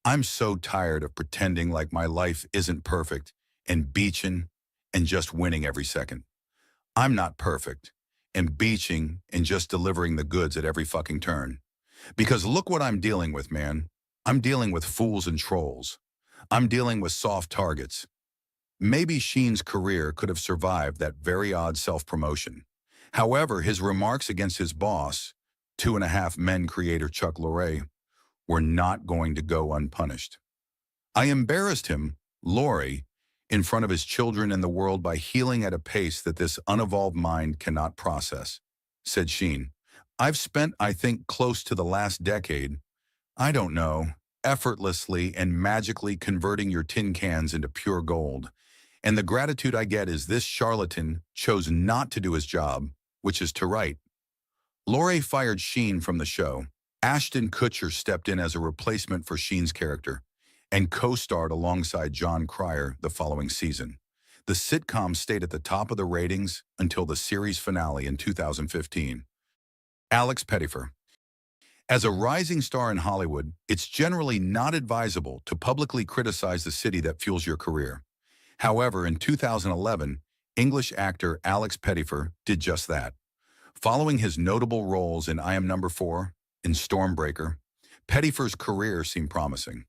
I'm so tired of pretending like my life isn't perfect and beaching and just winning every second. I'm not perfect and beaching and just delivering the goods at every fucking turn. Because look what I'm dealing with, man. I'm dealing with fools and trolls. I'm dealing with soft targets. Maybe Sheen's career could have survived that very odd self-promotion. However, his remarks against his boss, 2.5 Men creator Chuck Lorre, were not going to go unpunished. I embarrassed him, Lorre, in front of his children and the world by healing at a pace that this unevolved mind cannot process, said Sheen. I've spent, I think, close to the last decade, I don't know, effortlessly and magically converting your tin cans into pure gold. And the gratitude I get is this charlatan chose not to do his job, which is to write. Lorre fired Sheen from the show. Ashton Kutcher stepped in as a replacement for Sheen's character and co-starred alongside John Cryer the following season. The sitcom stayed at the top of the ratings until the series finale in 2015. Alex Pettyfer. As a rising star in Hollywood, it's generally not advisable to publicly criticize the city that fuels your career. However, in 2011, English actor Alex Pettyfer did just that. Following his notable roles in I Am Number 4 and Stormbreaker, Pettyfer's career seemed promising.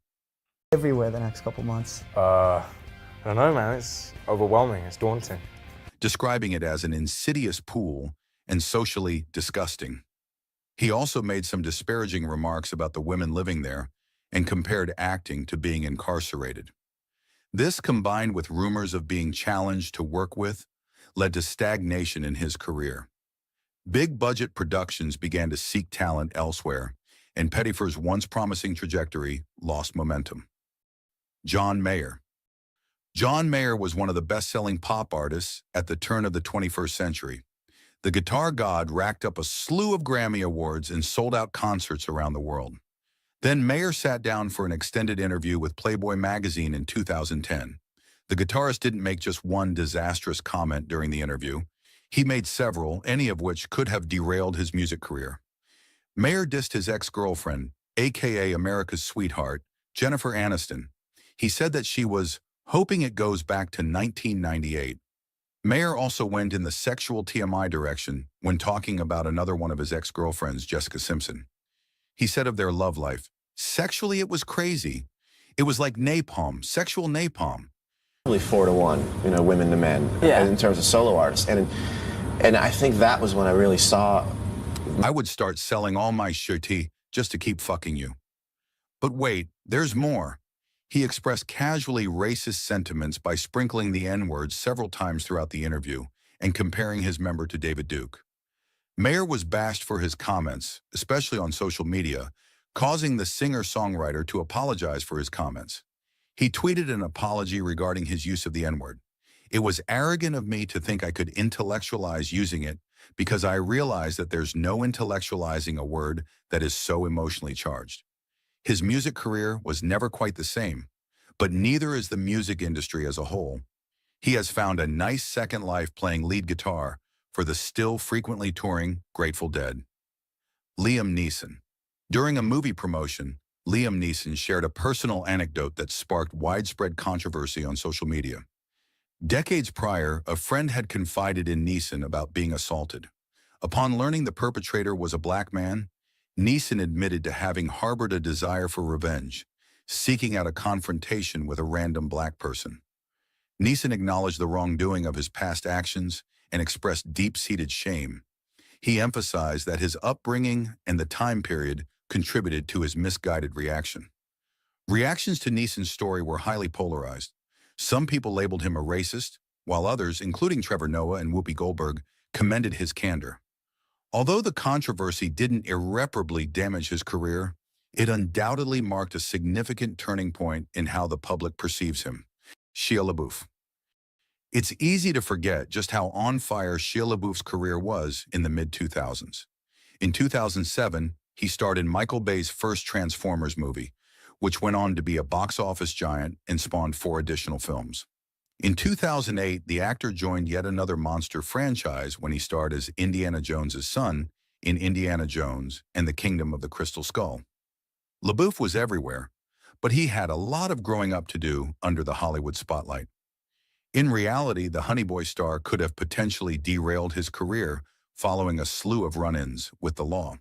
Everywhere the next couple months. I don't know, man. It's overwhelming. It's daunting. Describing it as an insidious pool and socially disgusting. He also made some disparaging remarks about the women living there and compared acting to being incarcerated. This, combined with rumors of being challenged to work with, led to stagnation in his career. Big-budget productions began to seek talent elsewhere, and Pettyfer's once promising trajectory lost momentum. John Mayer. John Mayer was one of the best-selling pop artists at the turn of the 21st century. The guitar god racked up a slew of Grammy Awards and sold out concerts around the world. Then Mayer sat down for an extended interview with Playboy magazine in 2010. The guitarist didn't make just one disastrous comment during the interview. He made several, any of which could have derailed his music career. Mayer dissed his ex-girlfriend, aka America's sweetheart, Jennifer Aniston. He said that she was hoping it goes back to 1998. Mayer also went in the sexual TMI direction when talking about another one of his ex-girlfriends, Jessica Simpson. He said of their love life, sexually it was crazy. It was like napalm, sexual napalm. Probably 4-to-1, women to men, in terms of solo artists. And I think that was when I really saw. I would start selling all my shirty just to keep fucking you. But wait, there's more. He expressed casually racist sentiments by sprinkling the N-word several times throughout the interview and comparing his member to David Duke. Mayer was bashed for his comments, especially on social media, causing the singer-songwriter to apologize for his comments. He tweeted an apology regarding his use of the N-word. It was arrogant of me to think I could intellectualize using it because I realized that there's no intellectualizing a word that is so emotionally charged. His music career was never quite the same, But neither is the music industry as a whole. He has found a nice second life playing lead guitar for the still frequently touring Grateful Dead. Liam Neeson. During a movie promotion, Liam Neeson shared a personal anecdote that sparked widespread controversy on social media. Decades prior, a friend had confided in Neeson about being assaulted. Upon learning the perpetrator was a black man, Neeson admitted to having harbored a desire for revenge, seeking out a confrontation with a random black person. Neeson acknowledged the wrongdoing of his past actions and expressed deep-seated shame. He emphasized that his upbringing and the time period contributed to his misguided reaction. Reactions to Neeson's story were highly polarized. Some people labeled him a racist, while others, including Trevor Noah and Whoopi Goldberg, commended his candor. Although the controversy didn't irreparably damage his career, it undoubtedly marked a significant turning point in how the public perceives him. Shia LaBeouf. It's easy to forget just how on fire Shia LaBeouf's career was in the mid-2000s. In 2007, he starred in Michael Bay's first Transformers movie, which went on to be a box office giant and spawned 4 additional films. In 2008, the actor joined yet another monster franchise when he starred as Indiana Jones's son in Indiana Jones and the Kingdom of the Crystal Skull. LaBeouf was everywhere, but he had a lot of growing up to do under the Hollywood spotlight. In reality, the Honey Boy star could have potentially derailed his career following a slew of run-ins with the law.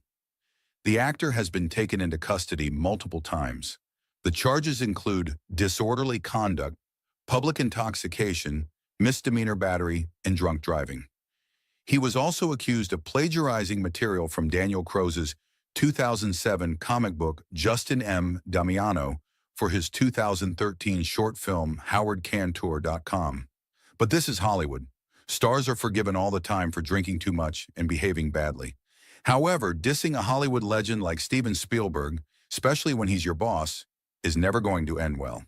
The actor has been taken into custody multiple times. The charges include disorderly conduct, public intoxication, misdemeanor battery, and drunk driving. He was also accused of plagiarizing material from Daniel Croz's 2007 comic book Justin M. Damiano for his 2013 short film HowardCantor.com. But this is Hollywood. Stars are forgiven all the time for drinking too much and behaving badly. However, dissing a Hollywood legend like Steven Spielberg, especially when he's your boss, is never going to end well.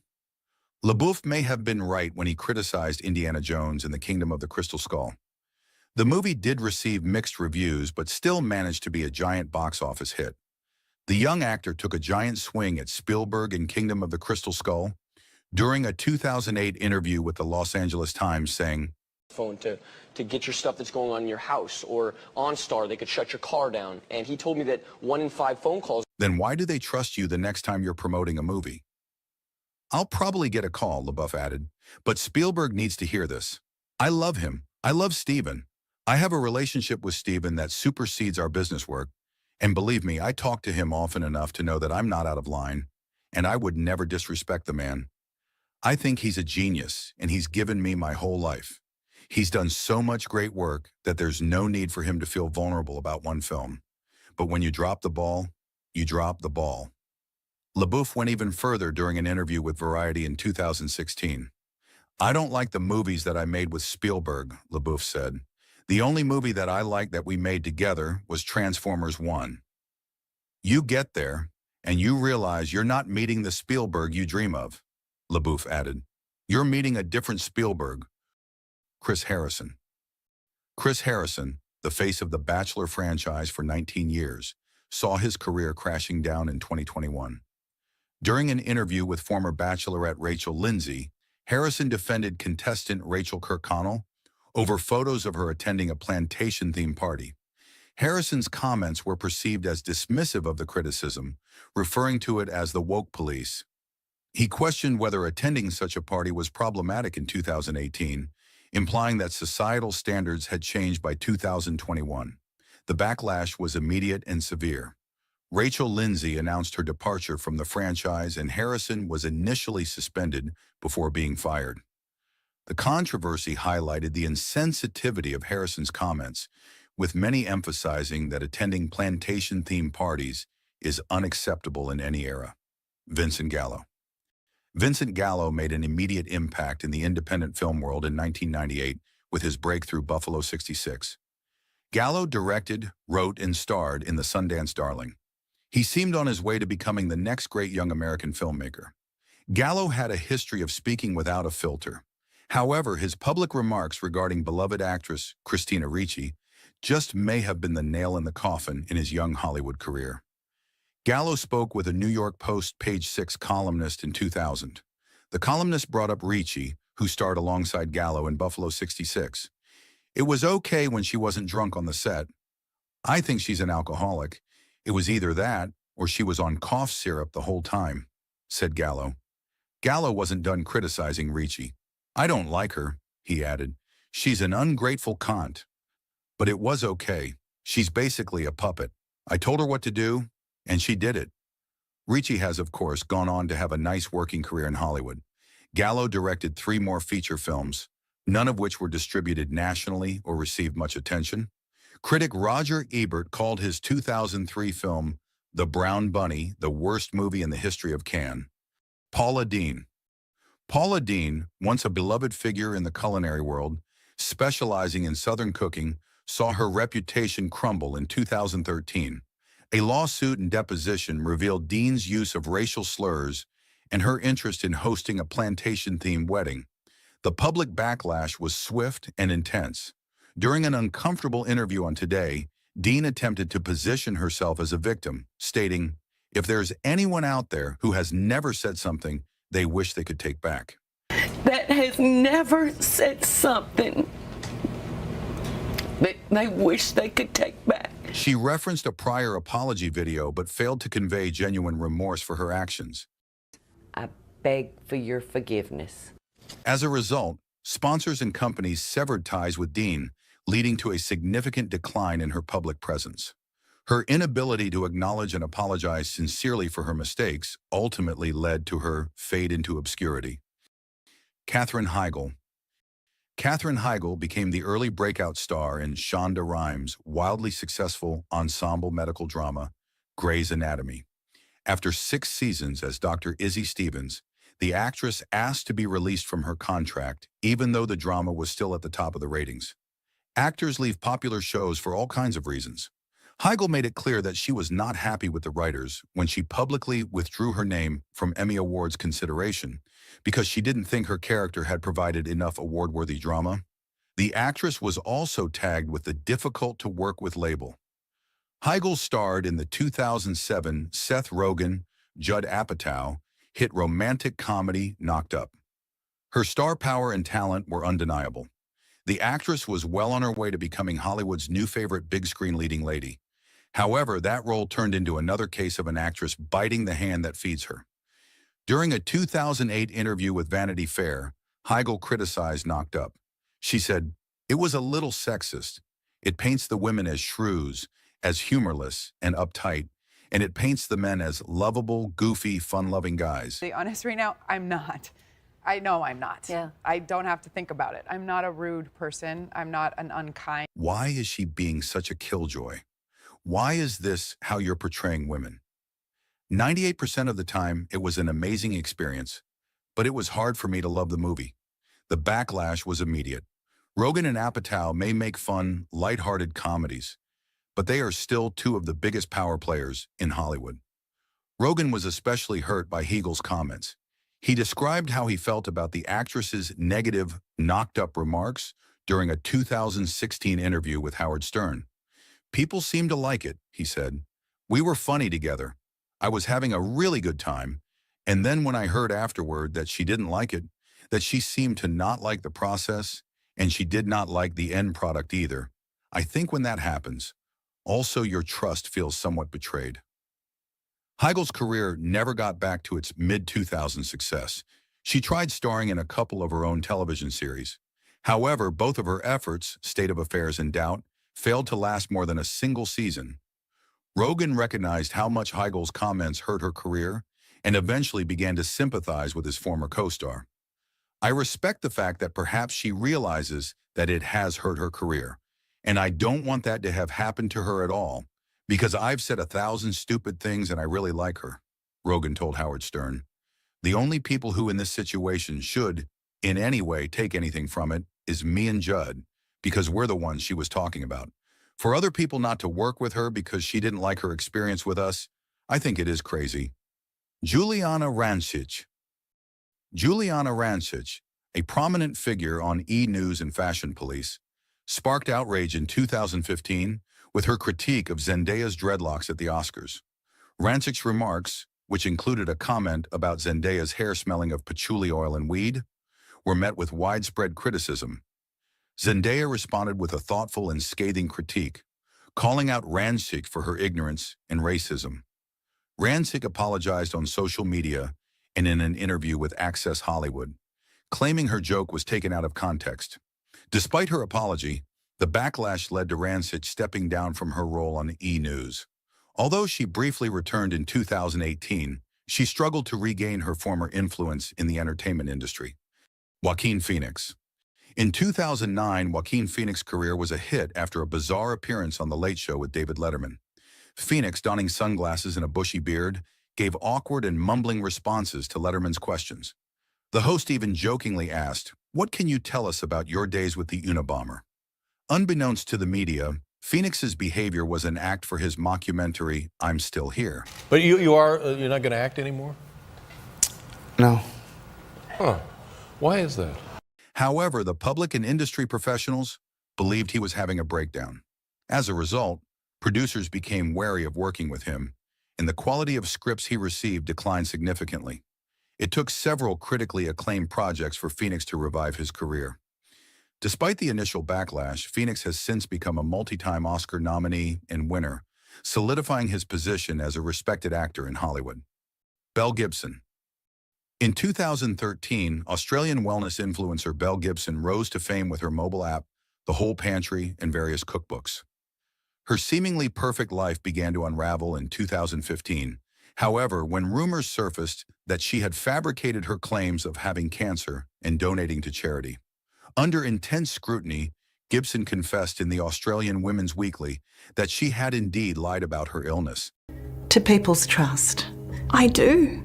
LaBeouf may have been right when he criticized Indiana Jones and the Kingdom of the Crystal Skull. The movie did receive mixed reviews, but still managed to be a giant box office hit. The young actor took a giant swing at Spielberg and Kingdom of the Crystal Skull during a 2008 interview with the Los Angeles Times, saying, phone to get your stuff that's going on in your house, or OnStar, they could shut your car down. And he told me that 1 in 5 phone calls. Then why do they trust you the next time you're promoting a movie? I'll probably get a call, LaBeouf added, but Spielberg needs to hear this. I love him. I love Steven. I have a relationship with Steven that supersedes our business work. And believe me, I talk to him often enough to know that I'm not out of line, and I would never disrespect the man. I think he's a genius, and he's given me my whole life. He's done so much great work that there's no need for him to feel vulnerable about one film. But when you drop the ball, you drop the ball. LaBeouf went even further during an interview with Variety in 2016. I don't like the movies that I made with Spielberg, LaBeouf said. The only movie that I liked that we made together was Transformers 1. You get there, and you realize you're not meeting the Spielberg you dream of, LaBeouf added. You're meeting a different Spielberg, Chris Harrison. Chris Harrison, the face of the Bachelor franchise for 19 years, saw his career crashing down in 2021. During an interview with former Bachelorette Rachel Lindsay, Harrison defended contestant Rachel Kirkconnell over photos of her attending a plantation-themed party. Harrison's comments were perceived as dismissive of the criticism, referring to it as the woke police. He questioned whether attending such a party was problematic in 2018, implying that societal standards had changed by 2021. The backlash was immediate and severe. Rachel Lindsay announced her departure from the franchise, and Harrison was initially suspended before being fired. The controversy highlighted the insensitivity of Harrison's comments, with many emphasizing that attending plantation-themed parties is unacceptable in any era. Vincent Gallo. Vincent Gallo made an immediate impact in the independent film world in 1998 with his breakthrough Buffalo 66. Gallo directed, wrote, and starred in The Sundance Darling. He seemed on his way to becoming the next great young American filmmaker. Gallo had a history of speaking without a filter. However, his public remarks regarding beloved actress Christina Ricci just may have been the nail in the coffin in his young Hollywood career. Gallo spoke with a New York Post Page 6 columnist in 2000. The columnist brought up Ricci, who starred alongside Gallo in Buffalo 66. It was okay when she wasn't drunk on the set. I think she's an alcoholic. It was either that or she was on cough syrup the whole time, said Gallo. Gallo wasn't done criticizing Ricci. I don't like her, he added. She's an ungrateful cunt. But it was okay. She's basically a puppet. I told her what to do, and she did it. Ricci has, of course, gone on to have a nice working career in Hollywood. Gallo directed 3 more feature films, none of which were distributed nationally or received much attention. Critic Roger Ebert called his 2003 film, The Brown Bunny, the worst movie in the history of Cannes. Paula Deen. Paula Deen, once a beloved figure in the culinary world, specializing in Southern cooking, saw her reputation crumble in 2013. A lawsuit and deposition revealed Deen's use of racial slurs and her interest in hosting a plantation-themed wedding. The public backlash was swift and intense. During an uncomfortable interview on Today, Deen attempted to position herself as a victim, stating, "If there's anyone out there who has never said something they wish they could take back." That has never said something that they wish they could take back. She referenced a prior apology video but failed to convey genuine remorse for her actions. I beg for your forgiveness. As a result, sponsors and companies severed ties with Deen, leading to a significant decline in her public presence. Her inability to acknowledge and apologize sincerely for her mistakes ultimately led to her fade into obscurity. Katherine Heigl. Katherine Heigl became the early breakout star in Shonda Rhimes' wildly successful ensemble medical drama, Grey's Anatomy. After 6 seasons as Dr. Izzy Stevens, the actress asked to be released from her contract, even though the drama was still at the top of the ratings. Actors leave popular shows for all kinds of reasons. Heigl made it clear that she was not happy with the writers when she publicly withdrew her name from Emmy Awards consideration because she didn't think her character had provided enough award-worthy drama. The actress was also tagged with the difficult-to-work-with label. Heigl starred in the 2007 Seth Rogen, Judd Apatow hit romantic comedy Knocked Up. Her star power and talent were undeniable. The actress was well on her way to becoming Hollywood's new favorite big-screen leading lady. However, that role turned into another case of an actress biting the hand that feeds her. During a 2008 interview with Vanity Fair, Heigl criticized Knocked Up. She said, "It was a little sexist. It paints the women as shrews, as humorless and uptight, and it paints the men as lovable, goofy, fun-loving guys." To be honest right now, I'm not. I know I'm not. Yeah. I don't have to think about it. I'm not a rude person. I'm not an unkind. Why is she being such a killjoy? Why is this how you're portraying women? 98% of the time, it was an amazing experience, but it was hard for me to love the movie. The backlash was immediate. Rogen and Apatow may make fun, lighthearted comedies, but they are still 2 of the biggest power players in Hollywood. Rogen was especially hurt by Heigl's comments. He described how he felt about the actress's negative, knocked-up remarks during a 2016 interview with Howard Stern. "People seemed to like it," he said. "We were funny together. I was having a really good time. And then when I heard afterward that she didn't like it, that she seemed to not like the process, and she did not like the end product either, I think when that happens, also your trust feels somewhat betrayed." Heigl's career never got back to its mid-2000s success. She tried starring in a couple of her own television series. However, both of her efforts, State of Affairs and Doubt, failed to last more than a single season. Rogen recognized how much Heigl's comments hurt her career and eventually began to sympathize with his former co-star. "I respect the fact that perhaps she realizes that it has hurt her career, and I don't want that to have happened to her at all, because I've said 1,000 stupid things and I really like her," Rogen told Howard Stern. "The only people who in this situation should, in any way, take anything from it is me and Judd, because we're the ones she was talking about. For other people not to work with her because she didn't like her experience with us, I think it is crazy." Juliana Rancic. Juliana Rancic, a prominent figure on E! News and Fashion Police, sparked outrage in 2015 with her critique of Zendaya's dreadlocks at the Oscars. Rancic's remarks, which included a comment about Zendaya's hair smelling of patchouli oil and weed, were met with widespread criticism. Zendaya responded with a thoughtful and scathing critique, calling out Rancic for her ignorance and racism. Rancic apologized on social media and in an interview with Access Hollywood, claiming her joke was taken out of context. Despite her apology, the backlash led to Rancic stepping down from her role on E! News. Although she briefly returned in 2018, she struggled to regain her former influence in the entertainment industry. Joaquin Phoenix. In 2009, Joaquin Phoenix's career was a hit after a bizarre appearance on The Late Show with David Letterman. Phoenix, donning sunglasses and a bushy beard, gave awkward and mumbling responses to Letterman's questions. The host even jokingly asked, "What can you tell us about your days with the Unabomber?" Unbeknownst to the media, Phoenix's behavior was an act for his mockumentary, I'm Still Here. But you're not going to act anymore? No. Huh. Why is that? However, the public and industry professionals believed he was having a breakdown. As a result, producers became wary of working with him, and the quality of scripts he received declined significantly. It took several critically acclaimed projects for Phoenix to revive his career. Despite the initial backlash, Phoenix has since become a multi-time Oscar nominee and winner, solidifying his position as a respected actor in Hollywood. Belle Gibson. In 2013, Australian wellness influencer Belle Gibson rose to fame with her mobile app, The Whole Pantry, and various cookbooks. Her seemingly perfect life began to unravel in 2015. However, when rumors surfaced that she had fabricated her claims of having cancer and donating to charity. Under intense scrutiny, Gibson confessed in the Australian Women's Weekly that she had indeed lied about her illness. To people's trust. I do.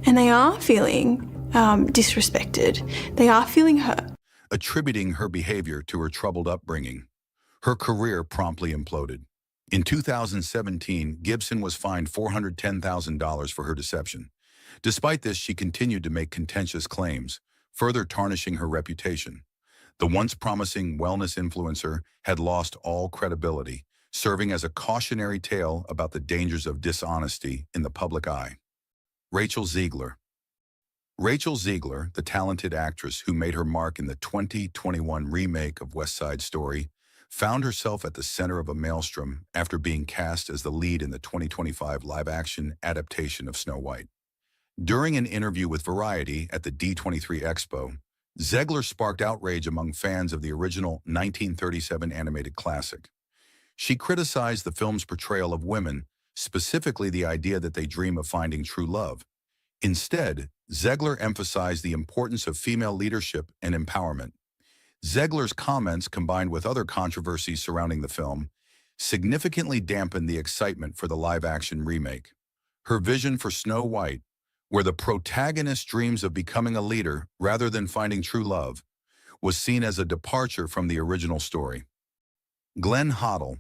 And they are feeling disrespected. They are feeling hurt. Attributing her behavior to her troubled upbringing, her career promptly imploded. In 2017, Gibson was fined $410,000 for her deception. Despite this, she continued to make contentious claims, further tarnishing her reputation. The once promising wellness influencer had lost all credibility, serving as a cautionary tale about the dangers of dishonesty in the public eye. Rachel Zegler. Rachel Zegler, the talented actress who made her mark in the 2021 remake of West Side Story, found herself at the center of a maelstrom after being cast as the lead in the 2025 live-action adaptation of Snow White. During an interview with Variety at the D23 Expo, Zegler sparked outrage among fans of the original 1937 animated classic. She criticized the film's portrayal of women, specifically the idea that they dream of finding true love. Instead, Zegler emphasized the importance of female leadership and empowerment. Zegler's comments, combined with other controversies surrounding the film, significantly dampened the excitement for the live-action remake. Her vision for Snow White, where the protagonist dreams of becoming a leader rather than finding true love, was seen as a departure from the original story. Glenn Hoddle.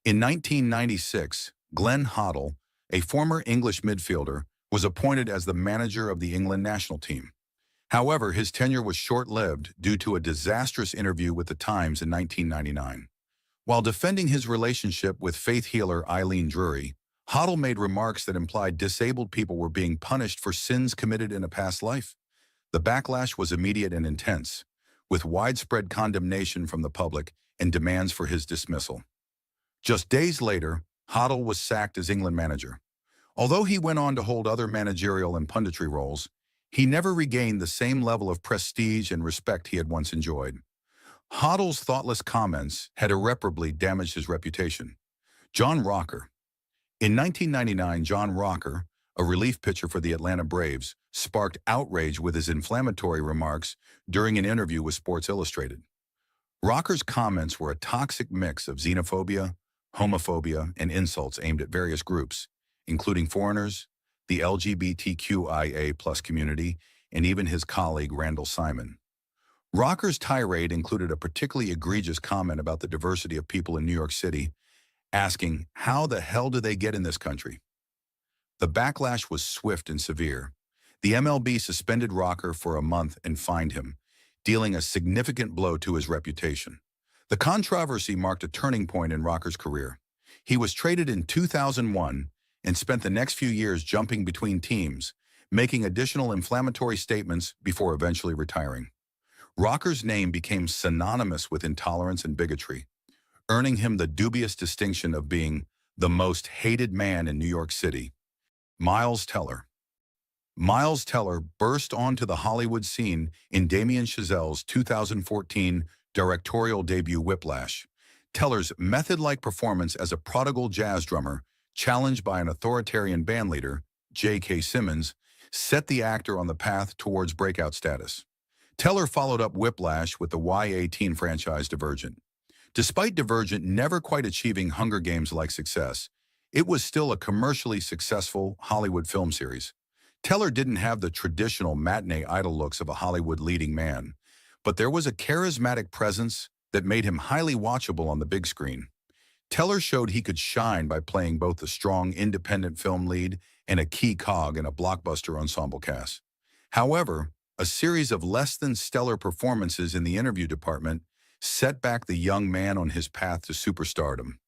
In 1996, Glenn Hoddle, a former English midfielder, was appointed as the manager of the England national team. However, his tenure was short-lived due to a disastrous interview with The Times in 1999. While defending his relationship with faith healer Eileen Drury, Hoddle made remarks that implied disabled people were being punished for sins committed in a past life. The backlash was immediate and intense, with widespread condemnation from the public and demands for his dismissal. Just days later, Hoddle was sacked as England manager. Although he went on to hold other managerial and punditry roles, he never regained the same level of prestige and respect he had once enjoyed. Hoddle's thoughtless comments had irreparably damaged his reputation. John Rocker. In 1999, John Rocker, a relief pitcher for the Atlanta Braves, sparked outrage with his inflammatory remarks during an interview with Sports Illustrated. Rocker's comments were a toxic mix of xenophobia, homophobia, and insults aimed at various groups, including foreigners, the LGBTQIA+ community, and even his colleague Randall Simon. Rocker's tirade included a particularly egregious comment about the diversity of people in New York City, asking, "How the hell do they get in this country?" The backlash was swift and severe. The MLB suspended Rocker for a month and fined him, dealing a significant blow to his reputation. The controversy marked a turning point in Rocker's career. He was traded in 2001 and spent the next few years jumping between teams, making additional inflammatory statements before eventually retiring. Rocker's name became synonymous with intolerance and bigotry, earning him the dubious distinction of being the most hated man in New York City. Miles Teller. Miles Teller burst onto the Hollywood scene in Damien Chazelle's 2014 directorial debut Whiplash. Teller's method-like performance as a prodigal jazz drummer, challenged by an authoritarian bandleader, J.K. Simmons, set the actor on the path towards breakout status. Teller followed up Whiplash with the YA teen franchise Divergent. Despite Divergent never quite achieving Hunger Games-like success, it was still a commercially successful Hollywood film series. Teller didn't have the traditional matinee idol looks of a Hollywood leading man, but there was a charismatic presence that made him highly watchable on the big screen. Teller showed he could shine by playing both a strong independent film lead and a key cog in a blockbuster ensemble cast. However, a series of less than stellar performances in the interview department set back the young man on his path to superstardom.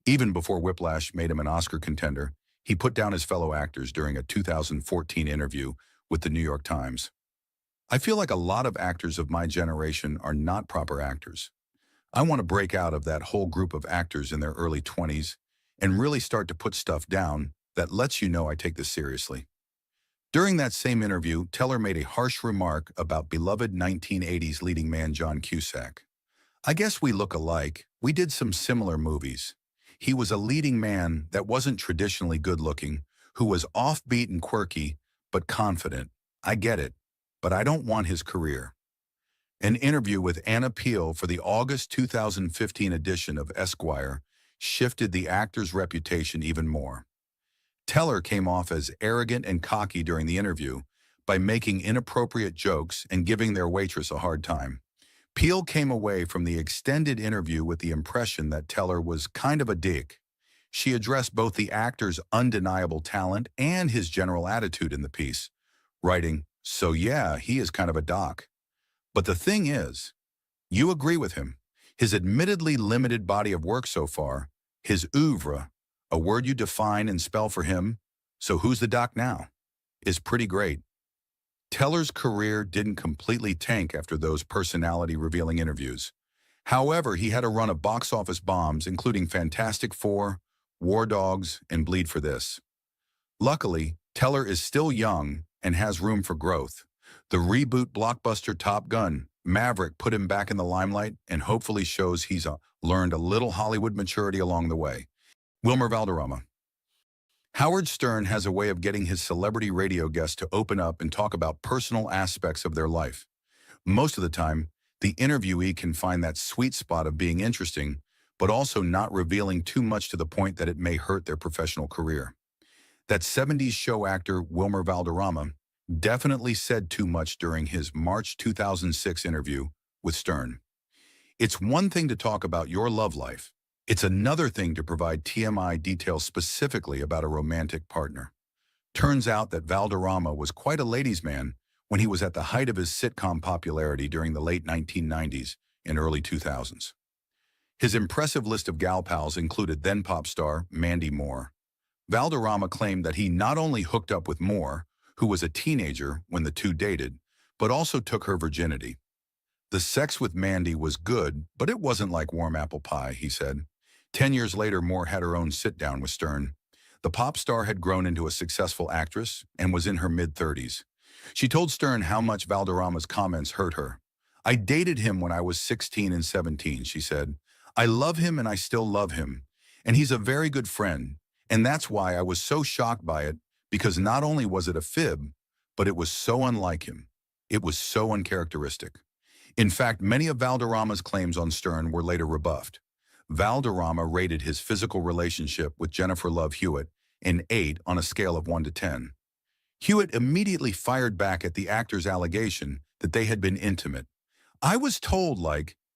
Even before Whiplash made him an Oscar contender, he put down his fellow actors during a 2014 interview with the New York Times. I feel like a lot of actors of my generation are not proper actors. I want to break out of that whole group of actors in their early 20s and really start to put stuff down that lets you know I take this seriously. During that same interview, Teller made a harsh remark about beloved 1980s leading man John Cusack. I guess we look alike. We did some similar movies. He was a leading man that wasn't traditionally good-looking, who was offbeat and quirky, but confident. I get it, but I don't want his career. An interview with Anna Peel for the August 2015 edition of Esquire shifted the actor's reputation even more. Teller came off as arrogant and cocky during the interview by making inappropriate jokes and giving their waitress a hard time. Peel came away from the extended interview with the impression that Teller was kind of a dick. She addressed both the actor's undeniable talent and his general attitude in the piece, writing, "So yeah, he is kind of a doc. But the thing is, you agree with him. His admittedly limited body of work so far, his oeuvre, a word you define and spell for him, so who's the doc now, is pretty great." Teller's career didn't completely tank after those personality-revealing interviews. However, he had a run of box office bombs, including Fantastic Four, War Dogs, and Bleed for This. Luckily, Teller is still young and has room for growth. The reboot blockbuster Top Gun, Maverick put him back in the limelight and hopefully shows he's learned a little Hollywood maturity along the way. Wilmer Valderrama. Howard Stern has a way of getting his celebrity radio guests to open up and talk about personal aspects of their life. Most of the time, the interviewee can find that sweet spot of being interesting, but also not revealing too much to the point that it may hurt their professional career. That 70s show actor Wilmer Valderrama definitely said too much during his March 2006 interview with Stern. It's one thing to talk about your love life. It's another thing to provide TMI details specifically about a romantic partner. Turns out that Valderrama was quite a ladies' man when he was at the height of his sitcom popularity during the late 1990s and early 2000s. His impressive list of gal pals included then pop star Mandy Moore. Valderrama claimed that he not only hooked up with Moore, who was a teenager when the two dated, but also took her virginity. The sex with Mandy was good, but it wasn't like warm apple pie, he said. 10 years later, Moore had her own sit-down with Stern. The pop star had grown into a successful actress and was in her mid-30s. She told Stern how much Valderrama's comments hurt her. "I dated him when I was 16 and 17, she said. "I love him and I still love him. And he's a very good friend. And that's why I was so shocked by it, because not only was it a fib, but it was so unlike him. It was so uncharacteristic." In fact, many of Valderrama's claims on Stern were later rebuffed. Valderrama rated his physical relationship with Jennifer Love Hewitt an 8 on a scale of 1 to 10. Hewitt immediately fired back at the actor's allegation that they had been intimate. "I was told,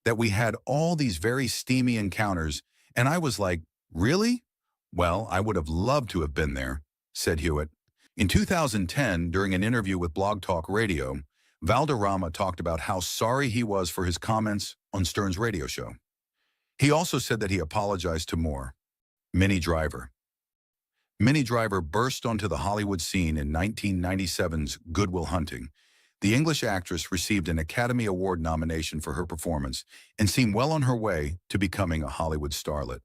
that we had all these very steamy encounters, and I was like, really? Well, I would have loved to have been there," said Hewitt. In 2010, during an interview with Blog Talk Radio, Valderrama talked about how sorry he was for his comments on Stern's radio show. He also said that he apologized to Moore. Minnie Driver. Minnie Driver burst onto the Hollywood scene in 1997's Good Will Hunting. The English actress received an Academy Award nomination for her performance and seemed well on her way to becoming a Hollywood starlet.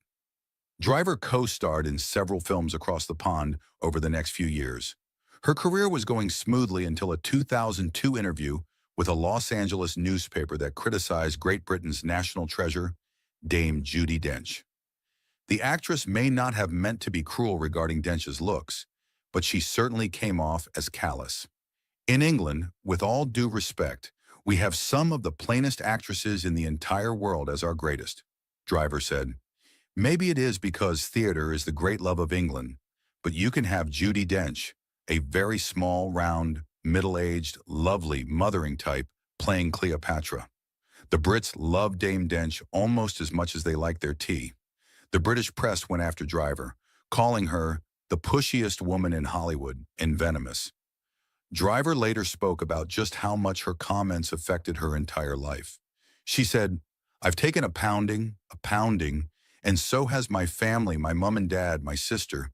Driver co-starred in several films across the pond over the next few years. Her career was going smoothly until a 2002 interview with a Los Angeles newspaper that criticized Great Britain's national treasure, Dame Judi Dench. The actress may not have meant to be cruel regarding Dench's looks, but she certainly came off as callous. In England, with all due respect, we have some of the plainest actresses in the entire world as our greatest, Driver said. Maybe it is because theater is the great love of England, but you can have Judi Dench, a very small, round, middle-aged, lovely, mothering type, playing Cleopatra. The Brits love Dame Dench almost as much as they like their tea. The British press went after Driver, calling her the pushiest woman in Hollywood and venomous. Driver later spoke about just how much her comments affected her entire life. She said, "I've taken a pounding, and so has my family, my mom and dad, my sister.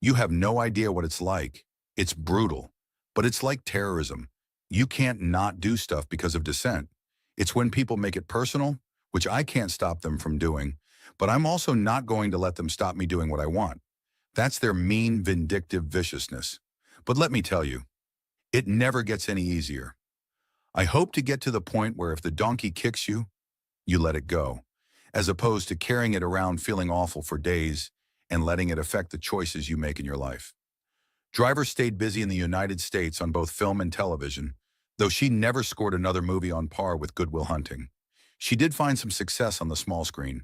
You have no idea what it's like. It's brutal, but it's like terrorism. You can't not do stuff because of dissent. It's when people make it personal, which I can't stop them from doing, but I'm also not going to let them stop me doing what I want. That's their mean, vindictive viciousness. But let me tell you, it never gets any easier. I hope to get to the point where if the donkey kicks you, you let it go, as opposed to carrying it around feeling awful for days and letting it affect the choices you make in your life." Driver stayed busy in the United States on both film and television, though she never scored another movie on par with Good Will Hunting. She did find some success on the small screen.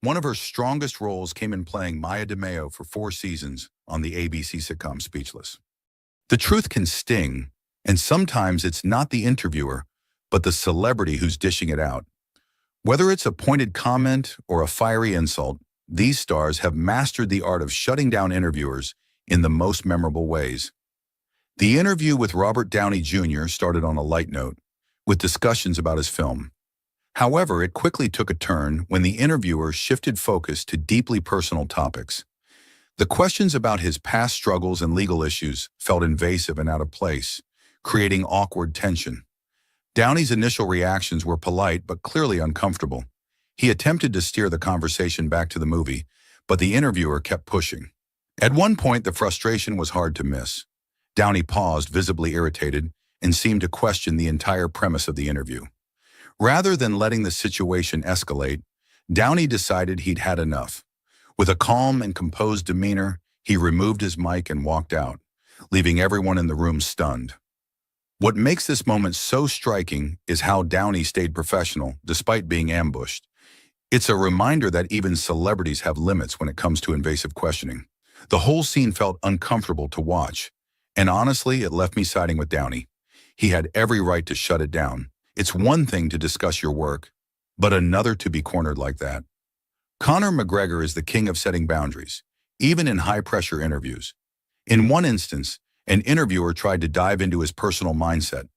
One of her strongest roles came in playing Maya DeMeo for 4 seasons on the ABC sitcom Speechless. The truth can sting, and sometimes it's not the interviewer, but the celebrity who's dishing it out. Whether it's a pointed comment or a fiery insult, these stars have mastered the art of shutting down interviewers in the most memorable ways. The interview with Robert Downey Jr. started on a light note, with discussions about his film. However, it quickly took a turn when the interviewer shifted focus to deeply personal topics. The questions about his past struggles and legal issues felt invasive and out of place, creating awkward tension. Downey's initial reactions were polite but clearly uncomfortable. He attempted to steer the conversation back to the movie, but the interviewer kept pushing. At one point, the frustration was hard to miss. Downey paused, visibly irritated, and seemed to question the entire premise of the interview. Rather than letting the situation escalate, Downey decided he'd had enough. With a calm and composed demeanor, he removed his mic and walked out, leaving everyone in the room stunned. What makes this moment so striking is how Downey stayed professional despite being ambushed. It's a reminder that even celebrities have limits when it comes to invasive questioning. The whole scene felt uncomfortable to watch, and honestly, it left me siding with Downey. He had every right to shut it down. It's one thing to discuss your work, but another to be cornered like that. Conor McGregor is the king of setting boundaries, even in high-pressure interviews. In one instance, an interviewer tried to dive into his personal mindset,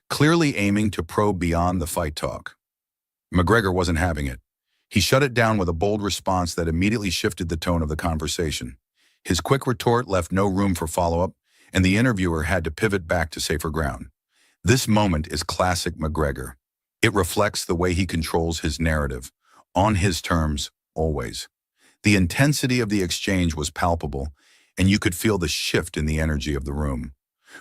clearly aiming to probe beyond the fight talk. McGregor wasn't having it. He shut it down with a bold response that immediately shifted the tone of the conversation. His quick retort left no room for follow-up, and the interviewer had to pivot back to safer ground. This moment is classic McGregor. It reflects the way he controls his narrative, on his terms, always. The intensity of the exchange was palpable, and you could feel the shift in the energy of the room.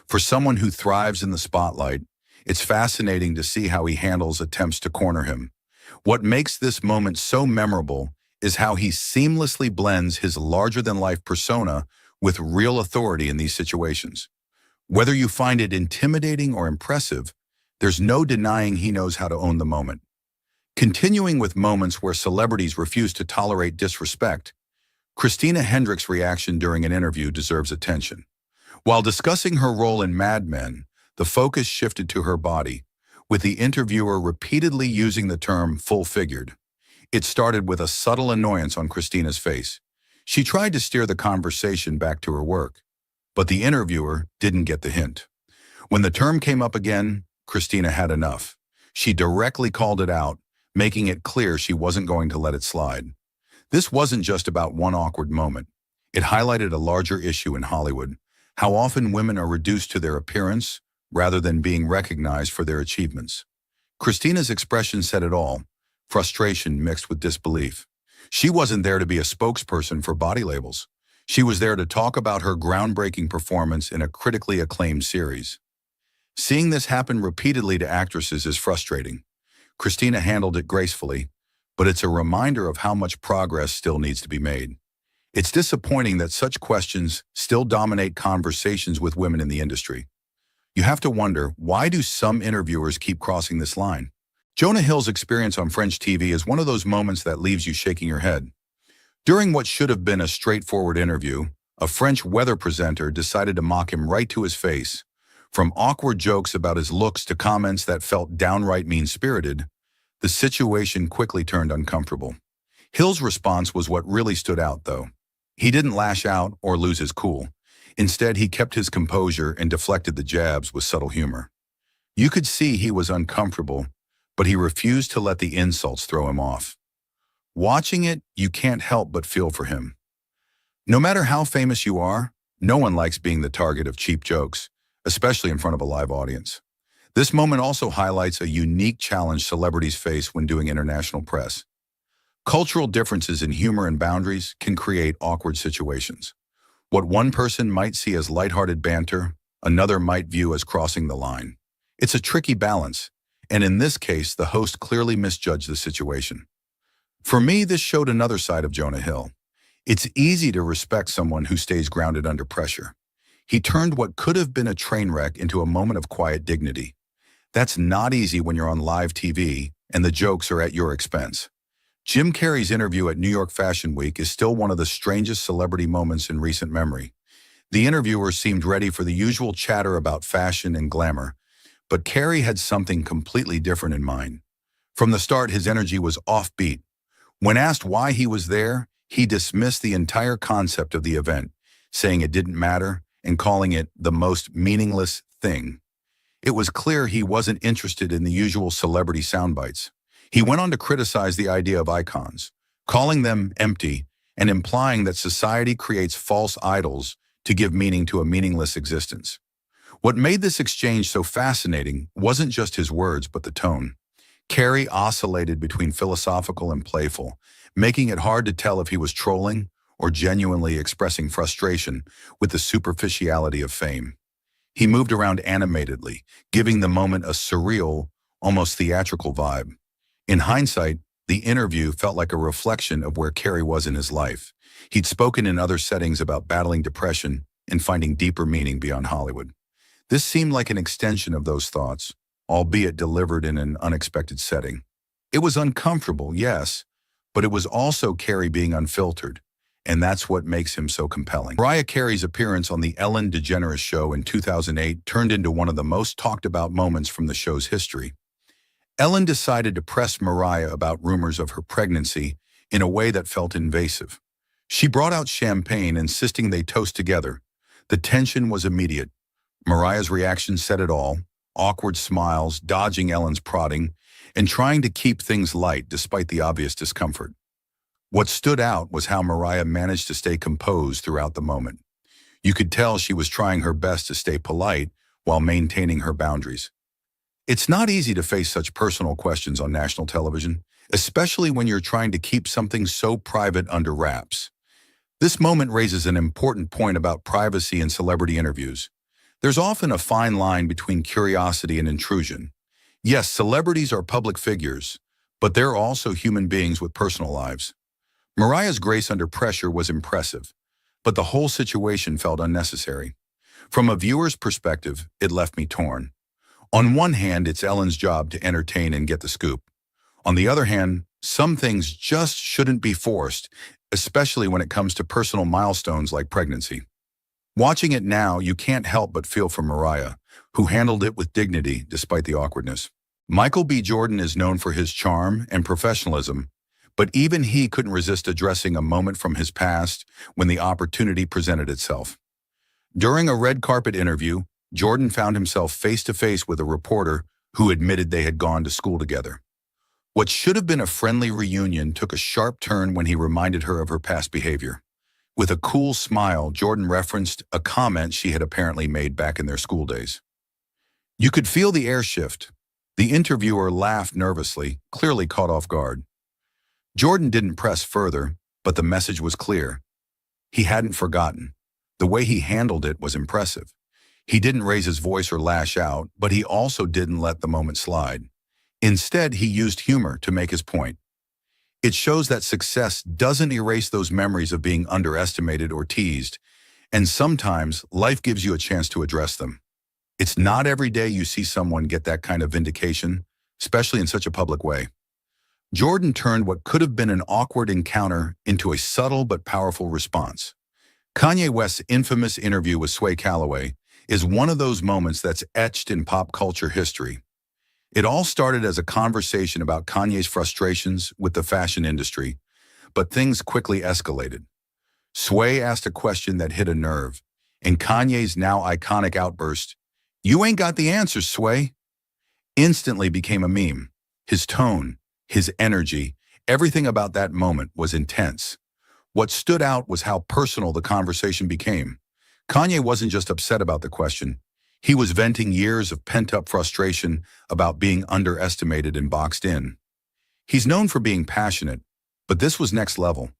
For someone who thrives in the spotlight, it's fascinating to see how he handles attempts to corner him. What makes this moment so memorable is how he seamlessly blends his larger-than-life persona with real authority in these situations. Whether you find it intimidating or impressive, there's no denying he knows how to own the moment. Continuing with moments where celebrities refuse to tolerate disrespect, Christina Hendricks' reaction during an interview deserves attention. While discussing her role in Mad Men, the focus shifted to her body, with the interviewer repeatedly using the term full-figured. It started with a subtle annoyance on Christina's face. She tried to steer the conversation back to her work, but the interviewer didn't get the hint. When the term came up again, Christina had enough. She directly called it out, making it clear she wasn't going to let it slide. This wasn't just about one awkward moment. It highlighted a larger issue in Hollywood, how often women are reduced to their appearance rather than being recognized for their achievements. Christina's expression said it all, frustration mixed with disbelief. She wasn't there to be a spokesperson for body labels. She was there to talk about her groundbreaking performance in a critically acclaimed series. Seeing this happen repeatedly to actresses is frustrating. Christina handled it gracefully, but it's a reminder of how much progress still needs to be made. It's disappointing that such questions still dominate conversations with women in the industry. You have to wonder, why do some interviewers keep crossing this line? Jonah Hill's experience on French TV is one of those moments that leaves you shaking your head. During what should have been a straightforward interview, a French weather presenter decided to mock him right to his face. From awkward jokes about his looks to comments that felt downright mean-spirited, the situation quickly turned uncomfortable. Hill's response was what really stood out, though. He didn't lash out or lose his cool. Instead, he kept his composure and deflected the jabs with subtle humor. You could see he was uncomfortable, but he refused to let the insults throw him off. Watching it, you can't help but feel for him. No matter how famous you are, no one likes being the target of cheap jokes, especially in front of a live audience. This moment also highlights a unique challenge celebrities face when doing international press. Cultural differences in humor and boundaries can create awkward situations. What one person might see as lighthearted banter, another might view as crossing the line. It's a tricky balance, and in this case, the host clearly misjudged the situation. For me, this showed another side of Jonah Hill. It's easy to respect someone who stays grounded under pressure. He turned what could have been a train wreck into a moment of quiet dignity. That's not easy when you're on live TV and the jokes are at your expense. Jim Carrey's interview at New York Fashion Week is still one of the strangest celebrity moments in recent memory. The interviewer seemed ready for the usual chatter about fashion and glamour, but Carrey had something completely different in mind. From the start, his energy was offbeat. When asked why he was there, he dismissed the entire concept of the event, saying it didn't matter and calling it the most meaningless thing. It was clear he wasn't interested in the usual celebrity soundbites. He went on to criticize the idea of icons, calling them empty and implying that society creates false idols to give meaning to a meaningless existence. What made this exchange so fascinating wasn't just his words, but the tone. Carrey oscillated between philosophical and playful, making it hard to tell if he was trolling or genuinely expressing frustration with the superficiality of fame. He moved around animatedly, giving the moment a surreal, almost theatrical vibe. In hindsight, the interview felt like a reflection of where Carrey was in his life. He'd spoken in other settings about battling depression and finding deeper meaning beyond Hollywood. This seemed like an extension of those thoughts, albeit delivered in an unexpected setting. It was uncomfortable, yes, but it was also Carrey being unfiltered, and that's what makes him so compelling. Mariah Carey's appearance on the Ellen DeGeneres Show in 2008 turned into one of the most talked about moments from the show's history. Ellen decided to press Mariah about rumors of her pregnancy in a way that felt invasive. She brought out champagne, insisting they toast together. The tension was immediate. Mariah's reaction said it all, awkward smiles, dodging Ellen's prodding, and trying to keep things light despite the obvious discomfort. What stood out was how Mariah managed to stay composed throughout the moment. You could tell she was trying her best to stay polite while maintaining her boundaries. It's not easy to face such personal questions on national television, especially when you're trying to keep something so private under wraps. This moment raises an important point about privacy in celebrity interviews. There's often a fine line between curiosity and intrusion. Yes, celebrities are public figures, but they're also human beings with personal lives. Mariah's grace under pressure was impressive, but the whole situation felt unnecessary. From a viewer's perspective, it left me torn. On one hand, it's Ellen's job to entertain and get the scoop. On the other hand, some things just shouldn't be forced, especially when it comes to personal milestones like pregnancy. Watching it now, you can't help but feel for Mariah, who handled it with dignity despite the awkwardness. Michael B. Jordan is known for his charm and professionalism, but even he couldn't resist addressing a moment from his past when the opportunity presented itself. During a red carpet interview, Jordan found himself face-to-face with a reporter who admitted they had gone to school together. What should have been a friendly reunion took a sharp turn when he reminded her of her past behavior. With a cool smile, Jordan referenced a comment she had apparently made back in their school days. You could feel the air shift. The interviewer laughed nervously, clearly caught off guard. Jordan didn't press further, but the message was clear. He hadn't forgotten. The way he handled it was impressive. He didn't raise his voice or lash out, but he also didn't let the moment slide. Instead, he used humor to make his point. It shows that success doesn't erase those memories of being underestimated or teased, and sometimes life gives you a chance to address them. It's not every day you see someone get that kind of vindication, especially in such a public way. Jordan turned what could have been an awkward encounter into a subtle but powerful response. Kanye West's infamous interview with Sway Calloway is one of those moments that's etched in pop culture history. It all started as a conversation about Kanye's frustrations with the fashion industry, but things quickly escalated. Sway asked a question that hit a nerve, and Kanye's now iconic outburst, "You ain't got the answers, Sway," instantly became a meme. His tone, his energy, everything about that moment was intense. What stood out was how personal the conversation became. Kanye wasn't just upset about the question. He was venting years of pent-up frustration about being underestimated and boxed in. He's known for being passionate, but this was next level.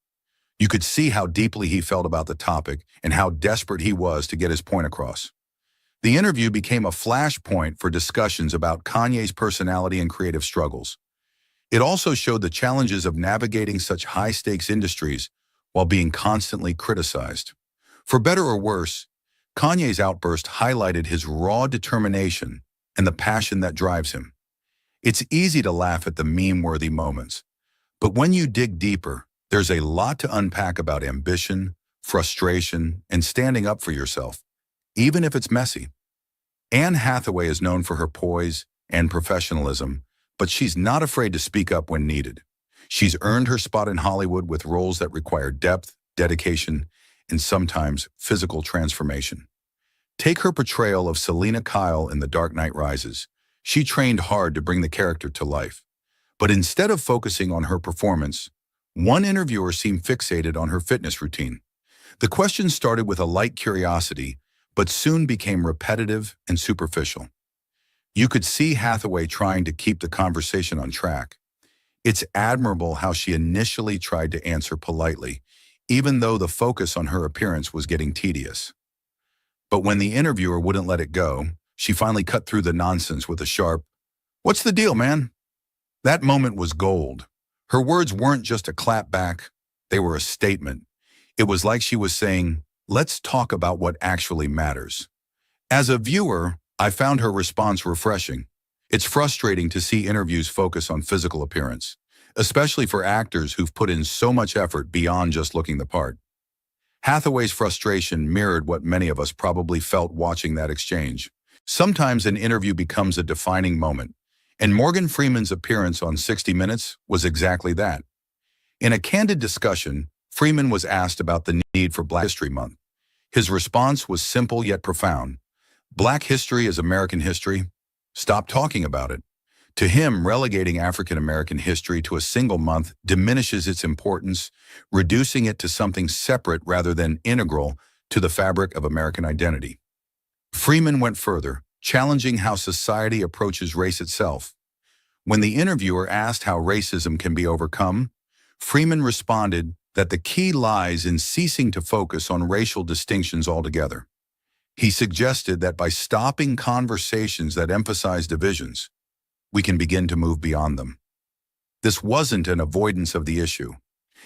You could see how deeply he felt about the topic and how desperate he was to get his point across. The interview became a flashpoint for discussions about Kanye's personality and creative struggles. It also showed the challenges of navigating such high-stakes industries while being constantly criticized. For better or worse, Kanye's outburst highlighted his raw determination and the passion that drives him. It's easy to laugh at the meme-worthy moments, but when you dig deeper, there's a lot to unpack about ambition, frustration, and standing up for yourself, even if it's messy. Anne Hathaway is known for her poise and professionalism, but she's not afraid to speak up when needed. She's earned her spot in Hollywood with roles that require depth, dedication, and sometimes physical transformation. Take her portrayal of Selena Kyle in The Dark Knight Rises. She trained hard to bring the character to life. But instead of focusing on her performance, one interviewer seemed fixated on her fitness routine. The question started with a light curiosity, but soon became repetitive and superficial. You could see Hathaway trying to keep the conversation on track. It's admirable how she initially tried to answer politely, even though the focus on her appearance was getting tedious. But when the interviewer wouldn't let it go, she finally cut through the nonsense with a sharp, "What's the deal, man?" That moment was gold. Her words weren't just a clap back, they were a statement. It was like she was saying, "Let's talk about what actually matters." As a viewer, I found her response refreshing. It's frustrating to see interviews focus on physical appearance, especially for actors who've put in so much effort beyond just looking the part. Hathaway's frustration mirrored what many of us probably felt watching that exchange. Sometimes an interview becomes a defining moment, and Morgan Freeman's appearance on 60 Minutes was exactly that. In a candid discussion, Freeman was asked about the need for Black History Month. His response was simple yet profound. Black history is American history. Stop talking about it. To him, relegating African American history to a single month diminishes its importance, reducing it to something separate rather than integral to the fabric of American identity. Freeman went further, challenging how society approaches race itself. When the interviewer asked how racism can be overcome, Freeman responded that the key lies in ceasing to focus on racial distinctions altogether. He suggested that by stopping conversations that emphasize divisions, we can begin to move beyond them. This wasn't an avoidance of the issue.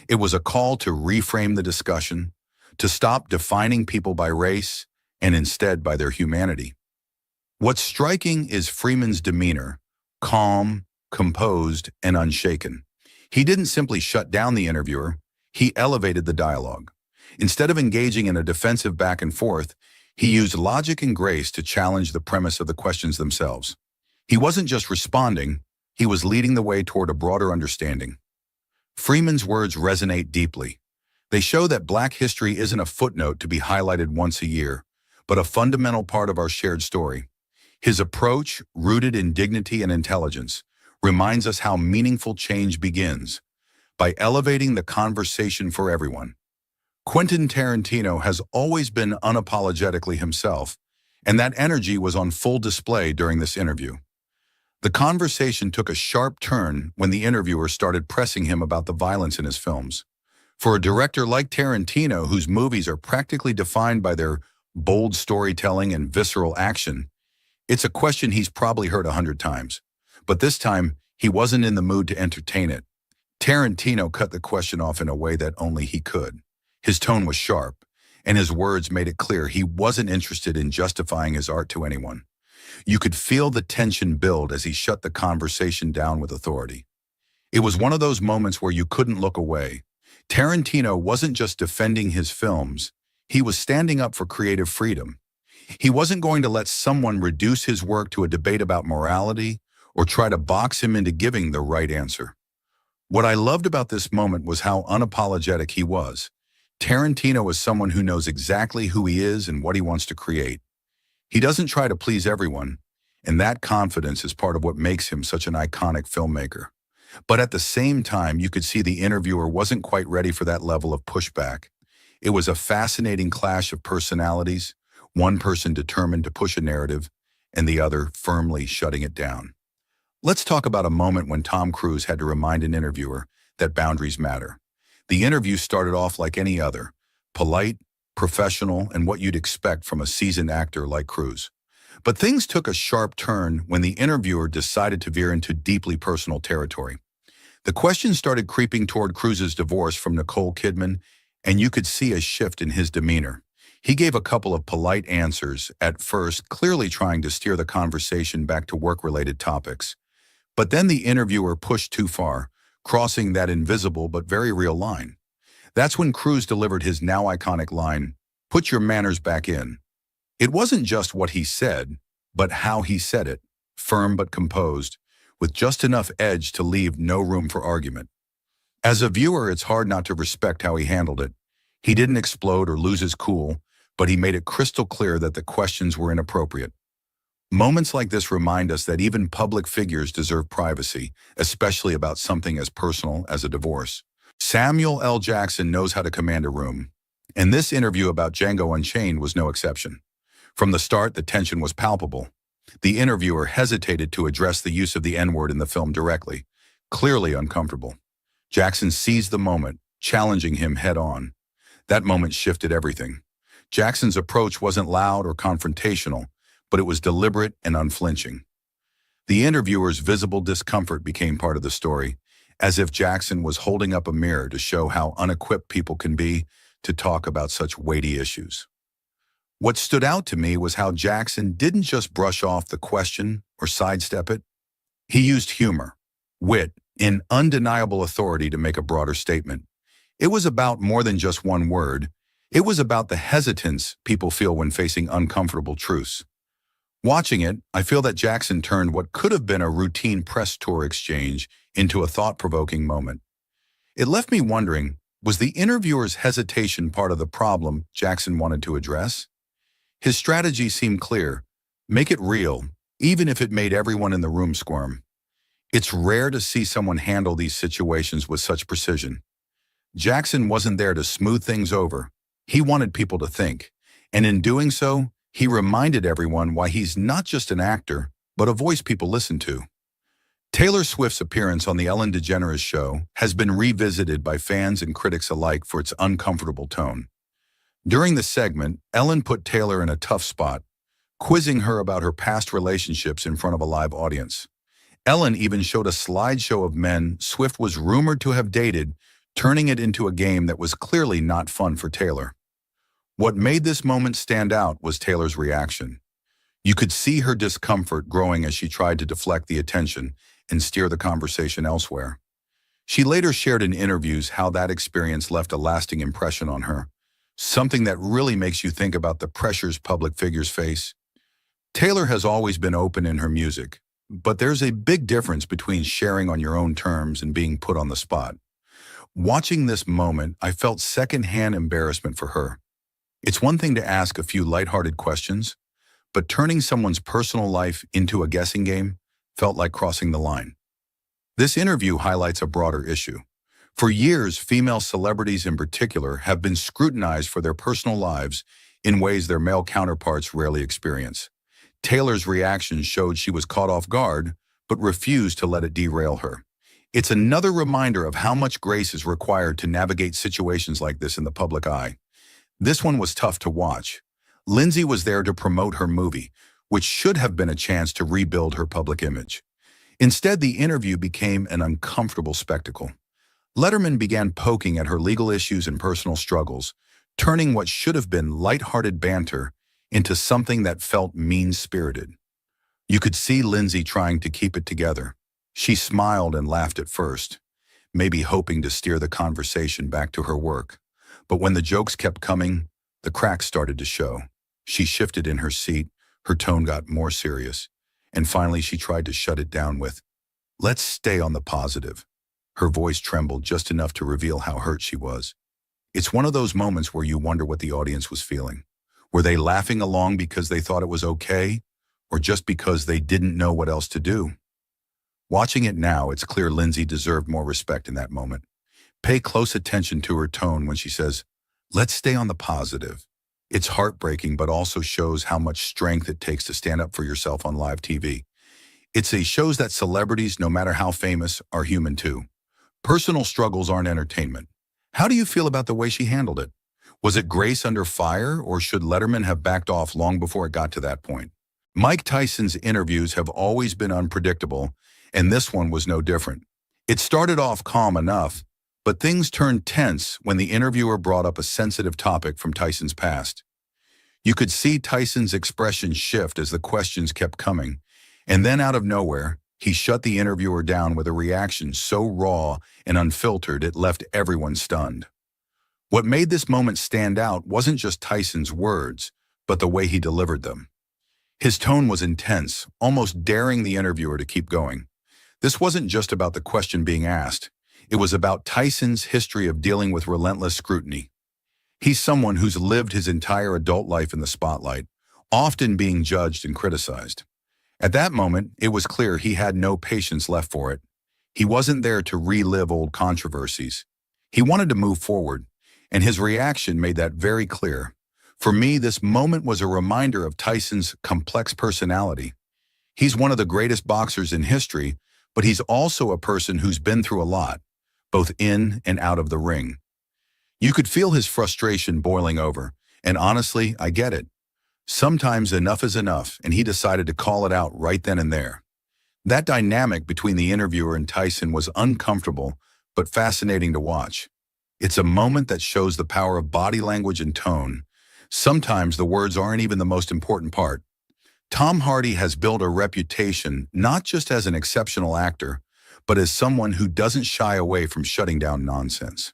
It was a call to reframe the discussion, to stop defining people by race and instead by their humanity. What's striking is Freeman's demeanor, calm, composed, and unshaken. He didn't simply shut down the interviewer, he elevated the dialogue. Instead of engaging in a defensive back and forth, he used logic and grace to challenge the premise of the questions themselves. He wasn't just responding, he was leading the way toward a broader understanding. Freeman's words resonate deeply. They show that Black history isn't a footnote to be highlighted once a year, but a fundamental part of our shared story. His approach, rooted in dignity and intelligence, reminds us how meaningful change begins, by elevating the conversation for everyone. Quentin Tarantino has always been unapologetically himself, and that energy was on full display during this interview. The conversation took a sharp turn when the interviewer started pressing him about the violence in his films. For a director like Tarantino, whose movies are practically defined by their bold storytelling and visceral action, it's a question he's probably heard 100 times. But this time, he wasn't in the mood to entertain it. Tarantino cut the question off in a way that only he could. His tone was sharp, and his words made it clear he wasn't interested in justifying his art to anyone. You could feel the tension build as he shut the conversation down with authority. It was one of those moments where you couldn't look away. Tarantino wasn't just defending his films, he was standing up for creative freedom. He wasn't going to let someone reduce his work to a debate about morality or try to box him into giving the right answer. What I loved about this moment was how unapologetic he was. Tarantino is someone who knows exactly who he is and what he wants to create. He doesn't try to please everyone, and that confidence is part of what makes him such an iconic filmmaker. But at the same time, you could see the interviewer wasn't quite ready for that level of pushback. It was a fascinating clash of personalities, one person determined to push a narrative, and the other firmly shutting it down. Let's talk about a moment when Tom Cruise had to remind an interviewer that boundaries matter. The interview started off like any other, polite, professional, and what you'd expect from a seasoned actor like Cruise. But things took a sharp turn when the interviewer decided to veer into deeply personal territory. The question started creeping toward Cruise's divorce from Nicole Kidman, and you could see a shift in his demeanor. He gave a couple of polite answers, at first clearly trying to steer the conversation back to work-related topics. But then the interviewer pushed too far, crossing that invisible but very real line. That's when Cruise delivered his now iconic line, "Put your manners back in." It wasn't just what he said, but how he said it, firm but composed, with just enough edge to leave no room for argument. As a viewer, it's hard not to respect how he handled it. He didn't explode or lose his cool, but he made it crystal clear that the questions were inappropriate. Moments like this remind us that even public figures deserve privacy, especially about something as personal as a divorce. Samuel L. Jackson knows how to command a room, and this interview about Django Unchained was no exception. From the start, the tension was palpable. The interviewer hesitated to address the use of the N-word in the film directly, clearly uncomfortable. Jackson seized the moment, challenging him head-on. That moment shifted everything. Jackson's approach wasn't loud or confrontational, but it was deliberate and unflinching. The interviewer's visible discomfort became part of the story, as if Jackson was holding up a mirror to show how unequipped people can be to talk about such weighty issues. What stood out to me was how Jackson didn't just brush off the question or sidestep it. He used humor, wit, and undeniable authority to make a broader statement. It was about more than just one word. It was about the hesitance people feel when facing uncomfortable truths. Watching it, I feel that Jackson turned what could have been a routine press tour exchange into a thought-provoking moment. It left me wondering, was the interviewer's hesitation part of the problem Jackson wanted to address? His strategy seemed clear: make it real, even if it made everyone in the room squirm. It's rare to see someone handle these situations with such precision. Jackson wasn't there to smooth things over. He wanted people to think, and in doing so, he reminded everyone why he's not just an actor, but a voice people listen to. Taylor Swift's appearance on The Ellen DeGeneres Show has been revisited by fans and critics alike for its uncomfortable tone. During the segment, Ellen put Taylor in a tough spot, quizzing her about her past relationships in front of a live audience. Ellen even showed a slideshow of men Swift was rumored to have dated, turning it into a game that was clearly not fun for Taylor. What made this moment stand out was Taylor's reaction. You could see her discomfort growing as she tried to deflect the attention and steer the conversation elsewhere. She later shared in interviews how that experience left a lasting impression on her, something that really makes you think about the pressures public figures face. Taylor has always been open in her music, but there's a big difference between sharing on your own terms and being put on the spot. Watching this moment, I felt secondhand embarrassment for her. It's one thing to ask a few lighthearted questions, but turning someone's personal life into a guessing game felt like crossing the line. This interview highlights a broader issue. For years, female celebrities in particular have been scrutinized for their personal lives in ways their male counterparts rarely experience. Taylor's reaction showed she was caught off guard, but refused to let it derail her. It's another reminder of how much grace is required to navigate situations like this in the public eye. This one was tough to watch. Lindsay was there to promote her movie, which should have been a chance to rebuild her public image. Instead, the interview became an uncomfortable spectacle. Letterman began poking at her legal issues and personal struggles, turning what should have been lighthearted banter into something that felt mean-spirited. You could see Lindsay trying to keep it together. She smiled and laughed at first, maybe hoping to steer the conversation back to her work. But when the jokes kept coming, the cracks started to show. She shifted in her seat, her tone got more serious, and finally she tried to shut it down with, "Let's stay on the positive." Her voice trembled just enough to reveal how hurt she was. It's one of those moments where you wonder what the audience was feeling. Were they laughing along because they thought it was okay, or just because they didn't know what else to do? Watching it now, it's clear Lindsay deserved more respect in that moment. Pay close attention to her tone when she says, "Let's stay on the positive." It's heartbreaking, but also shows how much strength it takes to stand up for yourself on live TV. Shows that celebrities, no matter how famous, are human too. Personal struggles aren't entertainment. How do you feel about the way she handled it? Was it grace under fire, or should Letterman have backed off long before it got to that point? Mike Tyson's interviews have always been unpredictable, and this one was no different. It started off calm enough, but things turned tense when the interviewer brought up a sensitive topic from Tyson's past. You could see Tyson's expression shift as the questions kept coming, and then out of nowhere, he shut the interviewer down with a reaction so raw and unfiltered it left everyone stunned. What made this moment stand out wasn't just Tyson's words, but the way he delivered them. His tone was intense, almost daring the interviewer to keep going. This wasn't just about the question being asked. It was about Tyson's history of dealing with relentless scrutiny. He's someone who's lived his entire adult life in the spotlight, often being judged and criticized. At that moment, it was clear he had no patience left for it. He wasn't there to relive old controversies. He wanted to move forward, and his reaction made that very clear. For me, this moment was a reminder of Tyson's complex personality. He's one of the greatest boxers in history, but he's also a person who's been through a lot, both in and out of the ring. You could feel his frustration boiling over, and honestly, I get it. Sometimes enough is enough, and he decided to call it out right then and there. That dynamic between the interviewer and Tyson was uncomfortable, but fascinating to watch. It's a moment that shows the power of body language and tone. Sometimes the words aren't even the most important part. Tom Hardy has built a reputation not just as an exceptional actor, but as someone who doesn't shy away from shutting down nonsense.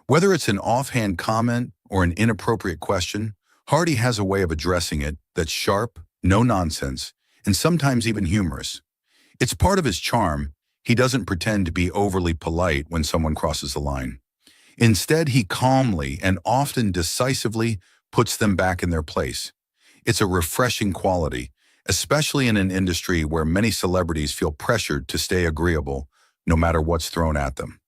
Whether it's an offhand comment or an inappropriate question, Hardy has a way of addressing it that's sharp, no nonsense, and sometimes even humorous. It's part of his charm. He doesn't pretend to be overly polite when someone crosses the line. Instead, he calmly and often decisively puts them back in their place. It's a refreshing quality, especially in an industry where many celebrities feel pressured to stay agreeable, no matter what's thrown at them.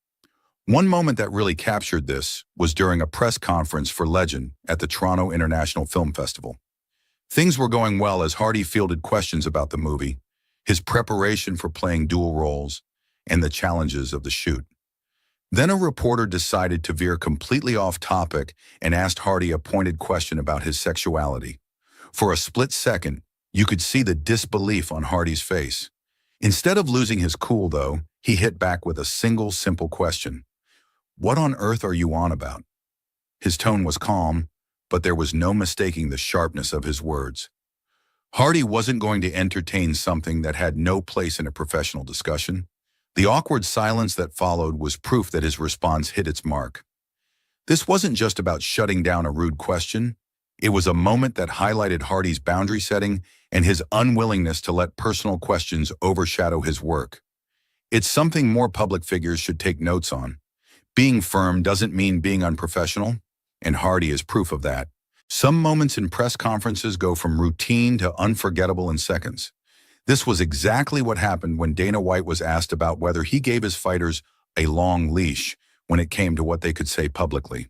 One moment that really captured this was during a press conference for Legend at the Toronto International Film Festival. Things were going well as Hardy fielded questions about the movie, his preparation for playing dual roles, and the challenges of the shoot. Then a reporter decided to veer completely off topic and asked Hardy a pointed question about his sexuality. For a split second, you could see the disbelief on Hardy's face. Instead of losing his cool, though, he hit back with a single simple question. "What on earth are you on about?" His tone was calm, but there was no mistaking the sharpness of his words. Hardy wasn't going to entertain something that had no place in a professional discussion. The awkward silence that followed was proof that his response hit its mark. This wasn't just about shutting down a rude question. It was a moment that highlighted Hardy's boundary setting and his unwillingness to let personal questions overshadow his work. It's something more public figures should take notes on. Being firm doesn't mean being unprofessional, and Hardy is proof of that. Some moments in press conferences go from routine to unforgettable in seconds. This was exactly what happened when Dana White was asked about whether he gave his fighters a long leash when it came to what they could say publicly.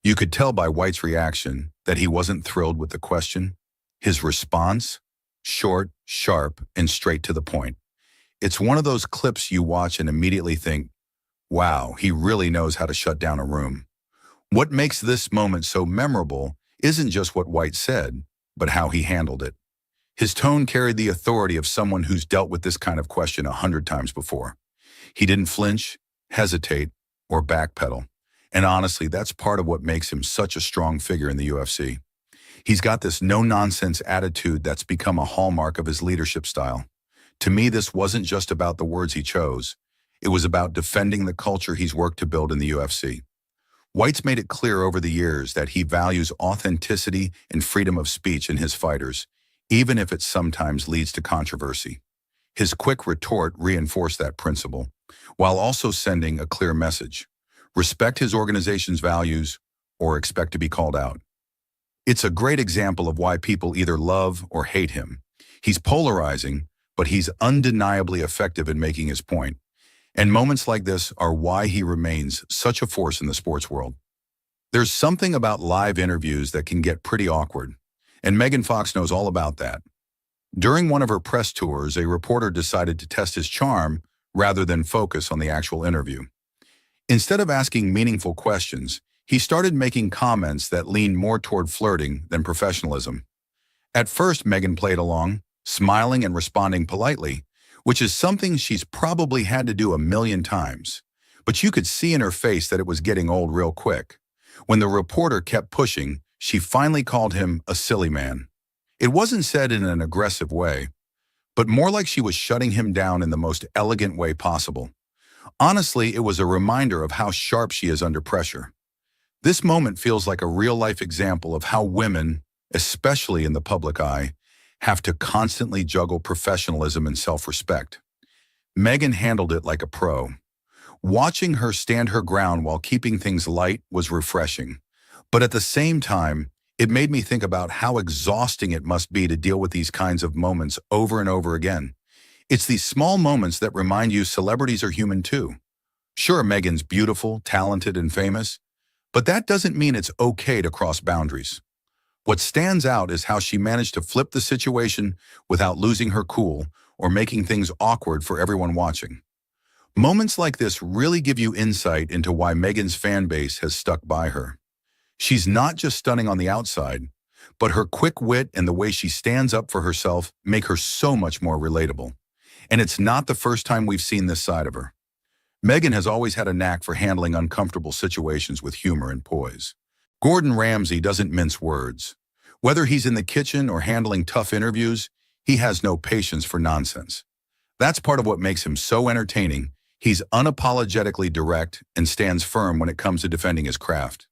You could tell by White's reaction that he wasn't thrilled with the question. His response? Short, sharp, and straight to the point. It's one of those clips you watch and immediately think, wow, he really knows how to shut down a room. What makes this moment so memorable isn't just what White said, but how he handled it. His tone carried the authority of someone who's dealt with this kind of question 100 times before. He didn't flinch, hesitate, or backpedal. And honestly, that's part of what makes him such a strong figure in the UFC. He's got this no-nonsense attitude that's become a hallmark of his leadership style. To me, this wasn't just about the words he chose. It was about defending the culture he's worked to build in the UFC. White's made it clear over the years that he values authenticity and freedom of speech in his fighters, even if it sometimes leads to controversy. His quick retort reinforced that principle, while also sending a clear message. Respect his organization's values or expect to be called out. It's a great example of why people either love or hate him. He's polarizing, but he's undeniably effective in making his point. And moments like this are why he remains such a force in the sports world. There's something about live interviews that can get pretty awkward, and Megan Fox knows all about that. During one of her press tours, a reporter decided to test his charm rather than focus on the actual interview. Instead of asking meaningful questions, he started making comments that leaned more toward flirting than professionalism. At first, Megan played along, smiling and responding politely, which is something she's probably had to do 1,000,000 times. But you could see in her face that it was getting old real quick. When the reporter kept pushing, she finally called him a silly man. It wasn't said in an aggressive way, but more like she was shutting him down in the most elegant way possible. Honestly, it was a reminder of how sharp she is under pressure. This moment feels like a real-life example of how women, especially in the public eye, have to constantly juggle professionalism and self-respect. Megan handled it like a pro. Watching her stand her ground while keeping things light was refreshing. But at the same time, it made me think about how exhausting it must be to deal with these kinds of moments over and over again. It's these small moments that remind you celebrities are human too. Sure, Megan's beautiful, talented, and famous, but that doesn't mean it's okay to cross boundaries. What stands out is how she managed to flip the situation without losing her cool or making things awkward for everyone watching. Moments like this really give you insight into why Megan's fan base has stuck by her. She's not just stunning on the outside, but her quick wit and the way she stands up for herself make her so much more relatable. And it's not the first time we've seen this side of her. Megan has always had a knack for handling uncomfortable situations with humor and poise. Gordon Ramsay doesn't mince words. Whether he's in the kitchen or handling tough interviews, he has no patience for nonsense. That's part of what makes him so entertaining. He's unapologetically direct and stands firm when it comes to defending his craft.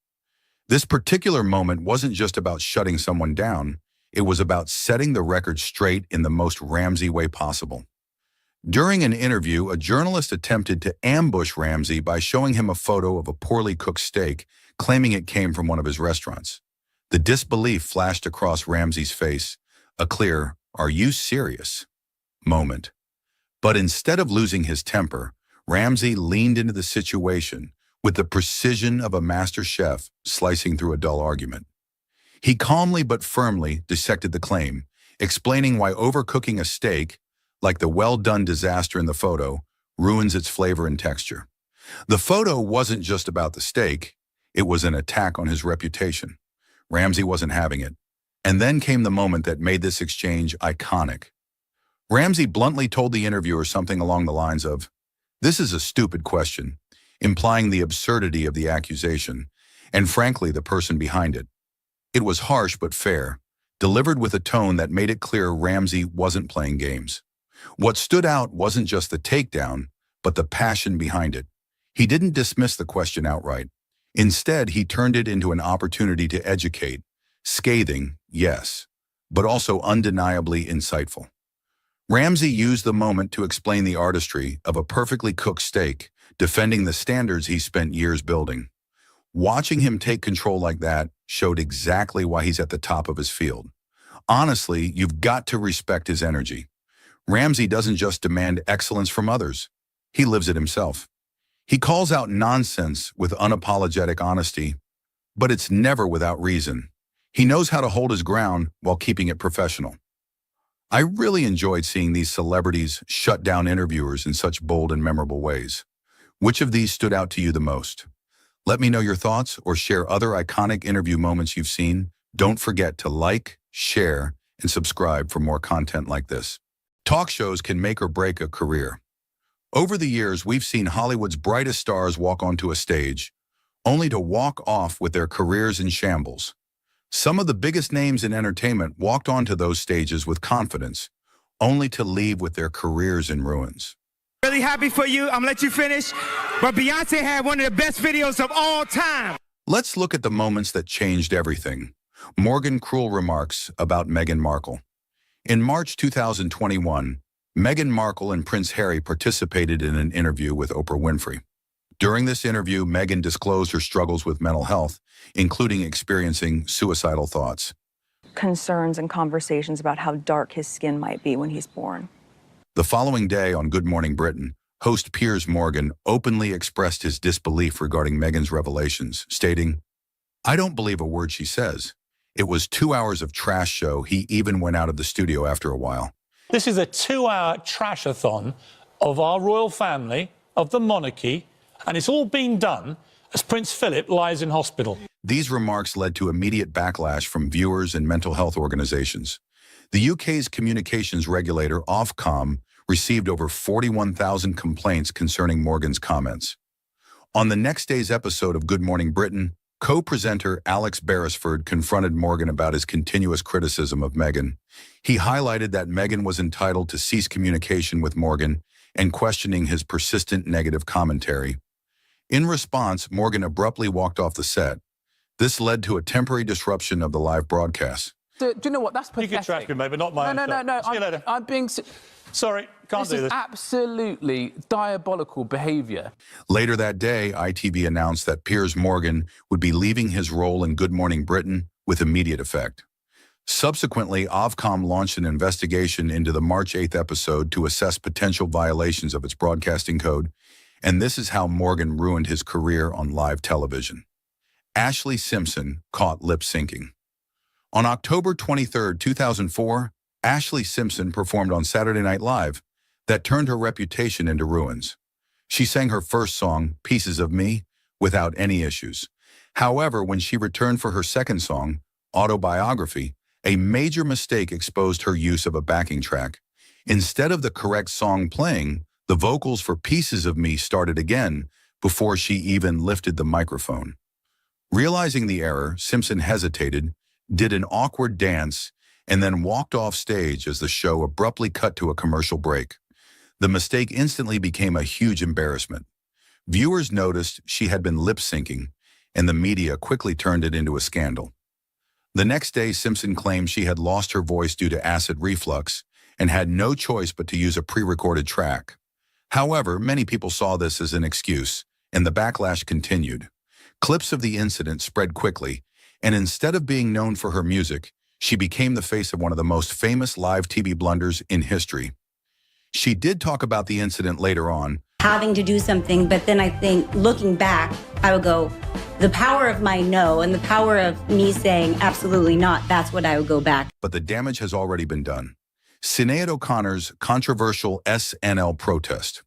This particular moment wasn't just about shutting someone down. It was about setting the record straight in the most Ramsay way possible. During an interview, a journalist attempted to ambush Ramsay by showing him a photo of a poorly cooked steak, claiming it came from one of his restaurants. The disbelief flashed across Ramsay's face, a clear, "Are you serious?" moment. But instead of losing his temper, Ramsay leaned into the situation with the precision of a master chef slicing through a dull argument. He calmly but firmly dissected the claim, explaining why overcooking a steak, like the well-done disaster in the photo, ruins its flavor and texture. The photo wasn't just about the steak, it was an attack on his reputation. Ramsay wasn't having it. And then came the moment that made this exchange iconic. Ramsay bluntly told the interviewer something along the lines of, "This is a stupid question," implying the absurdity of the accusation, and frankly, the person behind it. It was harsh but fair, delivered with a tone that made it clear Ramsay wasn't playing games. What stood out wasn't just the takedown, but the passion behind it. He didn't dismiss the question outright. Instead, he turned it into an opportunity to educate. Scathing, yes, but also undeniably insightful. Ramsay used the moment to explain the artistry of a perfectly cooked steak, defending the standards he spent years building. Watching him take control like that showed exactly why he's at the top of his field. Honestly, you've got to respect his energy. Ramsay doesn't just demand excellence from others. He lives it himself. He calls out nonsense with unapologetic honesty, but it's never without reason. He knows how to hold his ground while keeping it professional. I really enjoyed seeing these celebrities shut down interviewers in such bold and memorable ways. Which of these stood out to you the most? Let me know your thoughts or share other iconic interview moments you've seen. Don't forget to like, share, and subscribe for more content like this. Talk shows can make or break a career. Over the years, we've seen Hollywood's brightest stars walk onto a stage, only to walk off with their careers in shambles. Some of the biggest names in entertainment walked onto those stages with confidence, only to leave with their careers in ruins. Really happy for you. I'm gonna let you finish. But Beyonce had one of the best videos of all time. Let's look at the moments that changed everything. Morgan cruel remarks about Meghan Markle. In March 2021, Meghan Markle and Prince Harry participated in an interview with Oprah Winfrey. During this interview, Meghan disclosed her struggles with mental health, including experiencing suicidal thoughts. Concerns and conversations about how dark his skin might be when he's born. The following day on Good Morning Britain, host Piers Morgan openly expressed his disbelief regarding Meghan's revelations, stating, "I don't believe a word she says. It was 2 hours of trash show. He even went out of the studio after a while." This is a 2-hour trash-a-thon of our royal family, of the monarchy, and it's all being done as Prince Philip lies in hospital. These remarks led to immediate backlash from viewers and mental health organizations. The UK's communications regulator Ofcom received over 41,000 complaints concerning Morgan's comments. On the next day's episode of Good Morning Britain, co-presenter Alex Beresford confronted Morgan about his continuous criticism of Meghan. He highlighted that Meghan was entitled to cease communication with Morgan and questioning his persistent negative commentary. In response, Morgan abruptly walked off the set. This led to a temporary disruption of the live broadcast. Do you know what? That's pathetic. You can trash me, mate, but not my own stuff. No. See you later. I'm being... Sorry, can't do This this. is absolutely diabolical behaviour. Later that day, ITV announced that Piers Morgan would be leaving his role in Good Morning Britain with immediate effect. Subsequently, Ofcom launched an investigation into the March 8th episode to assess potential violations of its broadcasting code, and this is how Morgan ruined his career on live television. Ashley Simpson caught lip-syncing. On October 23, 2004, Ashley Simpson performed on Saturday Night Live that turned her reputation into ruins. She sang her first song, Pieces of Me, without any issues. However, when she returned for her second song, Autobiography, a major mistake exposed her use of a backing track. Instead of the correct song playing, the vocals for Pieces of Me started again before she even lifted the microphone. Realizing the error, Simpson hesitated, did an awkward dance, and then walked off stage as the show abruptly cut to a commercial break. The mistake instantly became a huge embarrassment. Viewers noticed she had been lip-syncing, and the media quickly turned it into a scandal. The next day, Simpson claimed she had lost her voice due to acid reflux and had no choice but to use a pre-recorded track. However, many people saw this as an excuse, and the backlash continued. Clips of the incident spread quickly, and instead of being known for her music, she became the face of one of the most famous live TV blunders in history. She did talk about the incident later on. Having to do something, but then I think, looking back, I would go, the power of my no and the power of me saying absolutely not, that's what I would go back. But the damage has already been done. Sinead O'Connor's controversial SNL protest.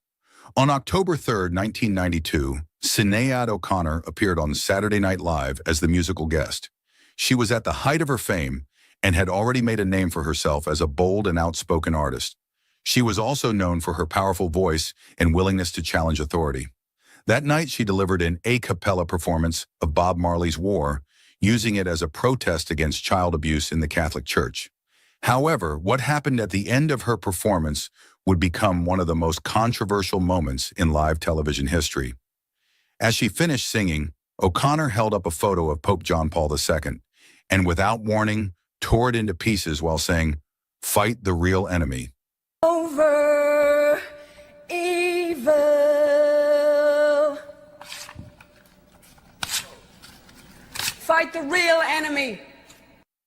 On October 3, 1992, Sinead O'Connor appeared on Saturday Night Live as the musical guest. She was at the height of her fame and had already made a name for herself as a bold and outspoken artist. She was also known for her powerful voice and willingness to challenge authority. That night, she delivered an a cappella performance of Bob Marley's War, using it as a protest against child abuse in the Catholic Church. However, what happened at the end of her performance would become one of the most controversial moments in live television history. As she finished singing, O'Connor held up a photo of Pope John Paul II, and without warning, tore it into pieces while saying, "Fight the real enemy." Over evil. Fight the real enemy.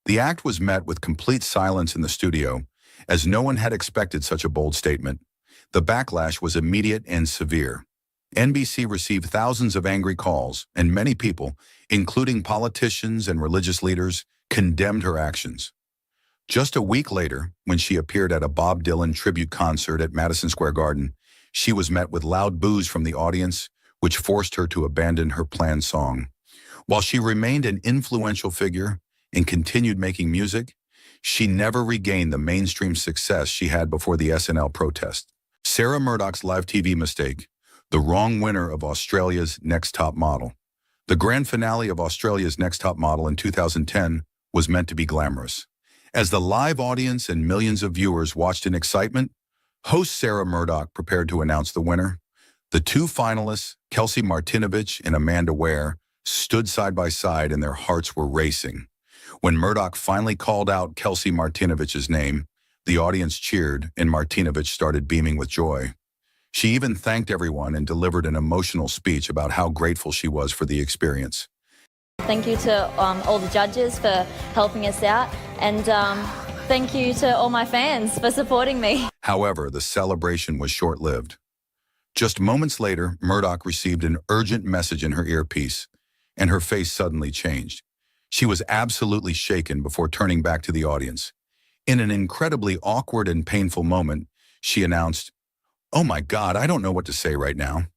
The act was met with complete silence in the studio, as no one had expected such a bold statement. The backlash was immediate and severe. NBC received thousands of angry calls, and many people, including politicians and religious leaders, condemned her actions. Just a week later, when she appeared at a Bob Dylan tribute concert at Madison Square Garden, she was met with loud boos from the audience, which forced her to abandon her planned song. While she remained an influential figure and continued making music, she never regained the mainstream success she had before the SNL protest. Sarah Murdoch's live TV mistake, the wrong winner of Australia's Next Top Model. The grand finale of Australia's Next Top Model in 2010 was meant to be glamorous. As the live audience and millions of viewers watched in excitement, host Sarah Murdoch prepared to announce the winner. The two finalists, Kelsey Martinovich and Amanda Ware, stood side by side and their hearts were racing. When Murdoch finally called out Kelsey Martinovich's name, the audience cheered and Martinovich started beaming with joy. She even thanked everyone and delivered an emotional speech about how grateful she was for the experience. Thank you to all the judges for helping us out, and thank you to all my fans for supporting me. However, the celebration was short-lived. Just moments later, Murdoch received an urgent message in her earpiece, and her face suddenly changed. She was absolutely shaken before turning back to the audience. In an incredibly awkward and painful moment, she announced, "Oh my God, I don't know what to say right now.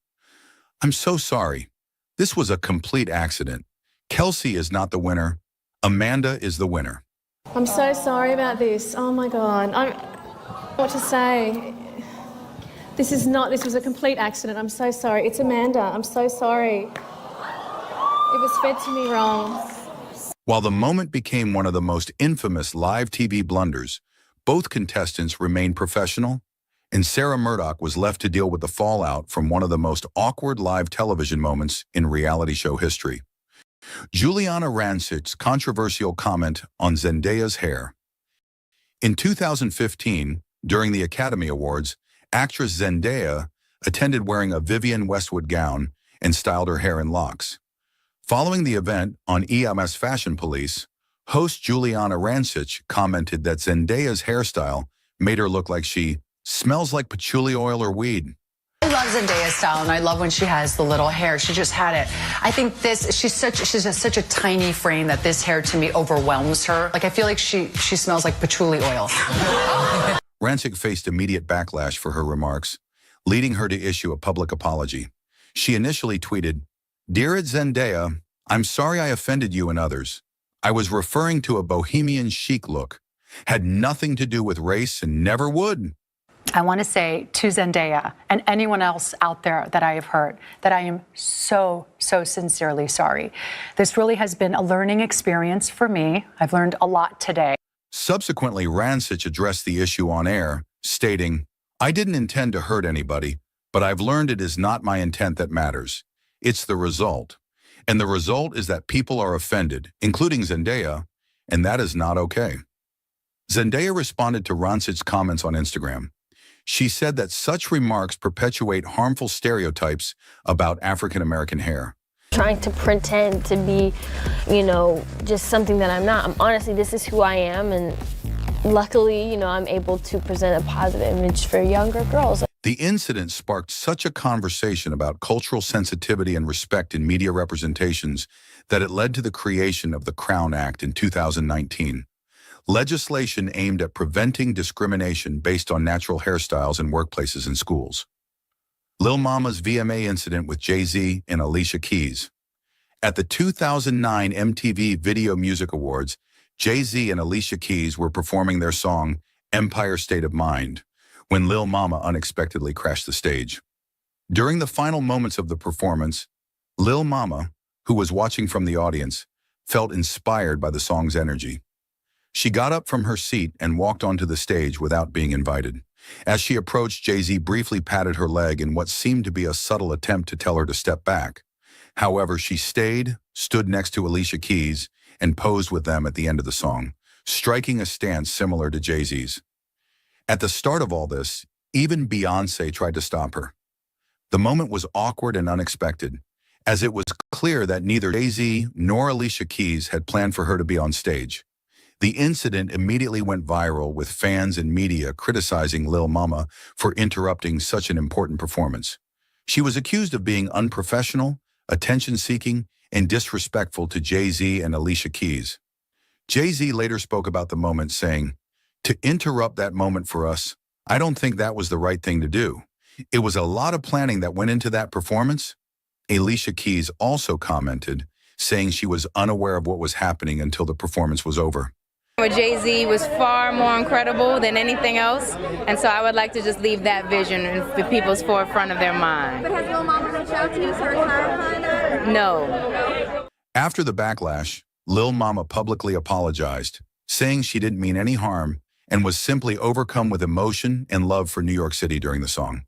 I'm so sorry. This was a complete accident. Kelsey is not the winner. Amanda is the winner." I'm so sorry about this. Oh my God. What to say? This was a complete accident. I'm so sorry. It's Amanda. I'm so sorry. It was fed to me wrong. While the moment became one of the most infamous live TV blunders, both contestants remained professional, and Sarah Murdoch was left to deal with the fallout from one of the most awkward live television moments in reality show history. Juliana Rancic's controversial comment on Zendaya's hair. In 2015, during the Academy Awards, actress Zendaya attended wearing a Vivienne Westwood gown and styled her hair in locks. Following the event on EMS Fashion Police, host Juliana Rancic commented that Zendaya's hairstyle made her look like she smells like patchouli oil or weed. I love Zendaya's style, and I love when she has the little hair. She just had it. I think she's just such a tiny frame that this hair to me overwhelms her. Like, I feel like she smells like patchouli oil. Rancic faced immediate backlash for her remarks, leading her to issue a public apology. She initially tweeted, "Dear Zendaya, I'm sorry I offended you and others. I was referring to a bohemian chic look. Had nothing to do with race and never would." I want to say to Zendaya and anyone else out there that I have heard that I am so sincerely sorry. This really has been a learning experience for me. I've learned a lot today. Subsequently, Rancic addressed the issue on air, stating, "I didn't intend to hurt anybody, but I've learned it is not my intent that matters. It's the result. And the result is that people are offended, including Zendaya, and that is not okay." Zendaya responded to Rancic's comments on Instagram. She said that such remarks perpetuate harmful stereotypes about African-American hair. Trying to pretend to be, just something that I'm not. Honestly, this is who I am, and luckily, I'm able to present a positive image for younger girls. The incident sparked such a conversation about cultural sensitivity and respect in media representations that it led to the creation of the Crown Act in 2019. Legislation aimed at preventing discrimination based on natural hairstyles in workplaces and schools. Lil Mama's VMA incident with Jay-Z and Alicia Keys. At the 2009 MTV Video Music Awards, Jay-Z and Alicia Keys were performing their song, Empire State of Mind, when Lil Mama unexpectedly crashed the stage. During the final moments of the performance, Lil Mama, who was watching from the audience, felt inspired by the song's energy. She got up from her seat and walked onto the stage without being invited. As she approached, Jay-Z briefly patted her leg in what seemed to be a subtle attempt to tell her to step back. However, she stayed, stood next to Alicia Keys, and posed with them at the end of the song, striking a stance similar to Jay-Z's. At the start of all this, even Beyoncé tried to stop her. The moment was awkward and unexpected, as it was clear that neither Jay-Z nor Alicia Keys had planned for her to be on stage. The incident immediately went viral, with fans and media criticizing Lil Mama for interrupting such an important performance. She was accused of being unprofessional, attention-seeking, and disrespectful to Jay-Z and Alicia Keys. Jay-Z later spoke about the moment, saying, "To interrupt that moment for us, I don't think that was the right thing to do. It was a lot of planning that went into that performance." Alicia Keys also commented, saying she was unaware of what was happening until the performance was over. With Jay-Z was far more incredible than anything else, and so I would like to just leave that vision in the people's forefront of their mind. But has Lil Mama reached out to you to retire behind that? No. After the backlash, Lil Mama publicly apologized, saying she didn't mean any harm and was simply overcome with emotion and love for New York City during the song.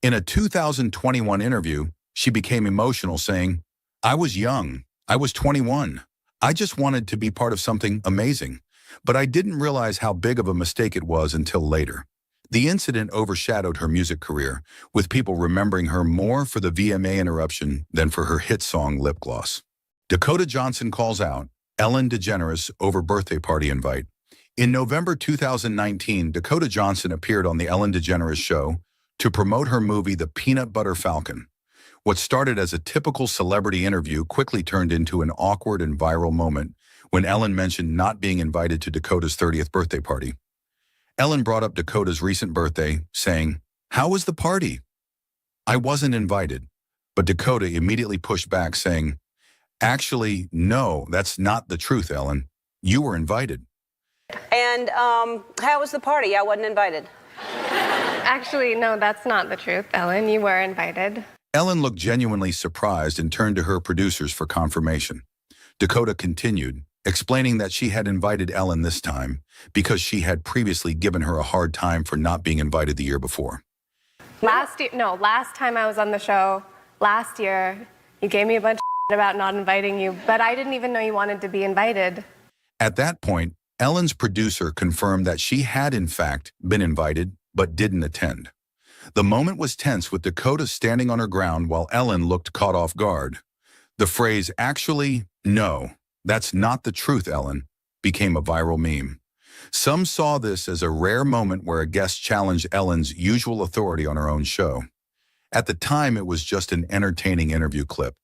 In a 2021 interview, she became emotional, saying, "I was young. I was 21. I just wanted to be part of something amazing, but I didn't realize how big of a mistake it was until later." The incident overshadowed her music career, with people remembering her more for the VMA interruption than for her hit song Lip Gloss. Dakota Johnson calls out Ellen DeGeneres over birthday party invite. In November 2019, Dakota Johnson appeared on the Ellen DeGeneres Show to promote her movie The Peanut Butter Falcon. What started as a typical celebrity interview quickly turned into an awkward and viral moment when Ellen mentioned not being invited to Dakota's 30th birthday party. Ellen brought up Dakota's recent birthday, saying, "How was the party?" "I wasn't invited." But Dakota immediately pushed back, saying, "Actually, no, that's not the truth, Ellen. You were invited." And how was the party? I wasn't invited. Actually, no, that's not the truth, Ellen. You were invited. Ellen looked genuinely surprised and turned to her producers for confirmation. Dakota continued, explaining that she had invited Ellen this time because she had previously given her a hard time for not being invited the year before. Last time I was on the show, last year, you gave me a bunch of about not inviting you, but I didn't even know you wanted to be invited. At that point, Ellen's producer confirmed that she had in fact been invited but didn't attend. The moment was tense, with Dakota standing on her ground while Ellen looked caught off guard. The phrase, "Actually, no, that's not the truth, Ellen," became a viral meme. Some saw this as a rare moment where a guest challenged Ellen's usual authority on her own show. At the time, it was just an entertaining interview clip.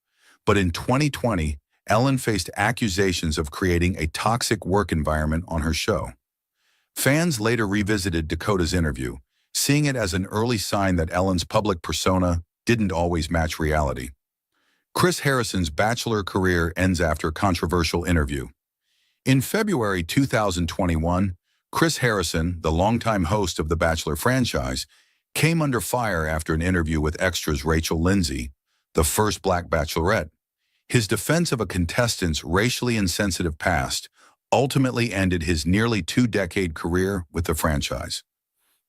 But in 2020, Ellen faced accusations of creating a toxic work environment on her show. Fans later revisited Dakota's interview, seeing it as an early sign that Ellen's public persona didn't always match reality. Chris Harrison's Bachelor career ends after a controversial interview. In February 2021, Chris Harrison, the longtime host of the Bachelor franchise, came under fire after an interview with Extra's Rachel Lindsay, the first Black Bachelorette. His defense of a contestant's racially insensitive past ultimately ended his nearly two-decade career with the franchise.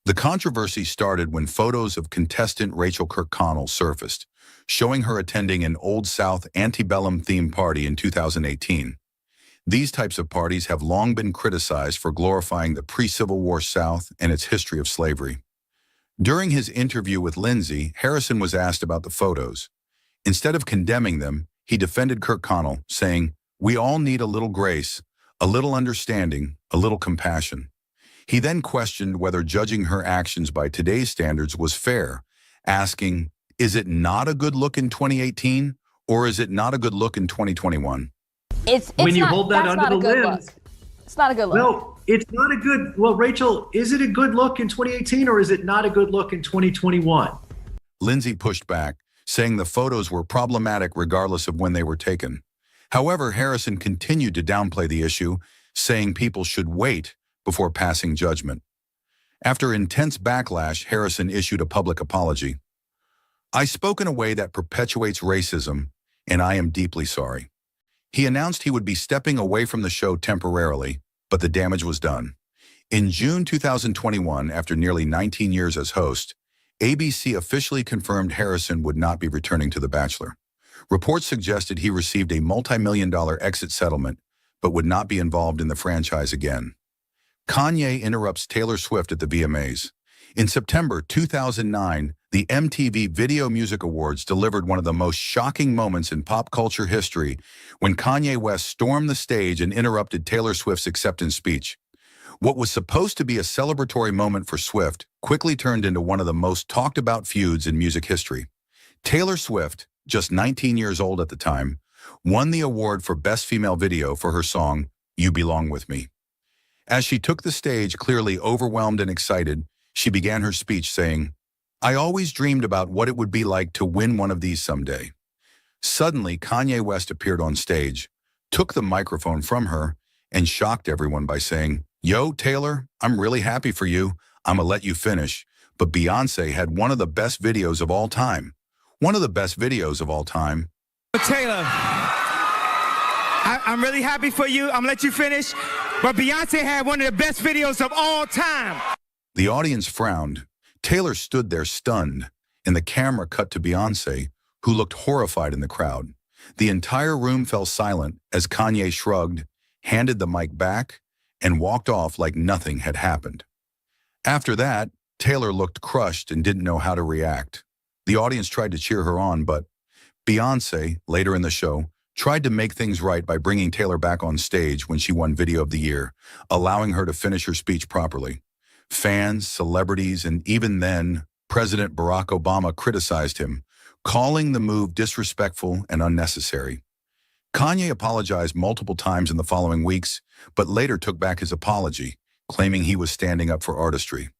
The controversy started when photos of contestant Rachel Kirkconnell surfaced, showing her attending an Old South antebellum-themed party in 2018. These types of parties have long been criticized for glorifying the pre-Civil War South and its history of slavery. During his interview with Lindsay, Harrison was asked about the photos. Instead of condemning them, he defended Kirkconnell, saying, "We all need a little grace, a little understanding, a little compassion." He then questioned whether judging her actions by today's standards was fair, asking, "Is it not a good look in 2018, or is it not a good look in 2021? When you hold that under the lens, it's not a good look. No, it's not a good. Well, Rachel, is it a good look in 2018, or is it not a good look in 2021? Lindsay pushed back, saying the photos were problematic regardless of when they were taken. However, Harrison continued to downplay the issue, saying people should wait before passing judgment. After intense backlash, Harrison issued a public apology. "I spoke in a way that perpetuates racism, and I am deeply sorry." He announced he would be stepping away from the show temporarily, but the damage was done. In June 2021, after nearly 19 years as host, ABC officially confirmed Harrison would not be returning to The Bachelor. Reports suggested he received a multi-million-dollar exit settlement, but would not be involved in the franchise again. Kanye interrupts Taylor Swift at the VMAs. In September 2009, the MTV Video Music Awards delivered one of the most shocking moments in pop culture history when Kanye West stormed the stage and interrupted Taylor Swift's acceptance speech. What was supposed to be a celebratory moment for Swift quickly turned into one of the most talked about feuds in music history. Taylor Swift, just 19 years old at the time, won the award for Best Female Video for her song, You Belong With Me. As she took the stage, clearly overwhelmed and excited, she began her speech saying, "I always dreamed about what it would be like to win one of these someday." Suddenly, Kanye West appeared on stage, took the microphone from her, and shocked everyone by saying, "Yo, Taylor, I'm really happy for you. I'ma let you finish. But Beyonce had one of the best videos of all time. One of the best videos of all time." Taylor, I'm really happy for you. I'm gonna let you finish. But Beyonce had one of the best videos of all time. The audience frowned. Taylor stood there stunned, and the camera cut to Beyonce, who looked horrified in the crowd. The entire room fell silent as Kanye shrugged, handed the mic back, and walked off like nothing had happened. After that, Taylor looked crushed and didn't know how to react. The audience tried to cheer her on, but Beyonce, later in the show, tried to make things right by bringing Taylor back on stage when she won Video of the Year, allowing her to finish her speech properly. Fans, celebrities, and even then, President Barack Obama criticized him, calling the move disrespectful and unnecessary. Kanye apologized multiple times in the following weeks, but later took back his apology, claiming he was standing up for artistry.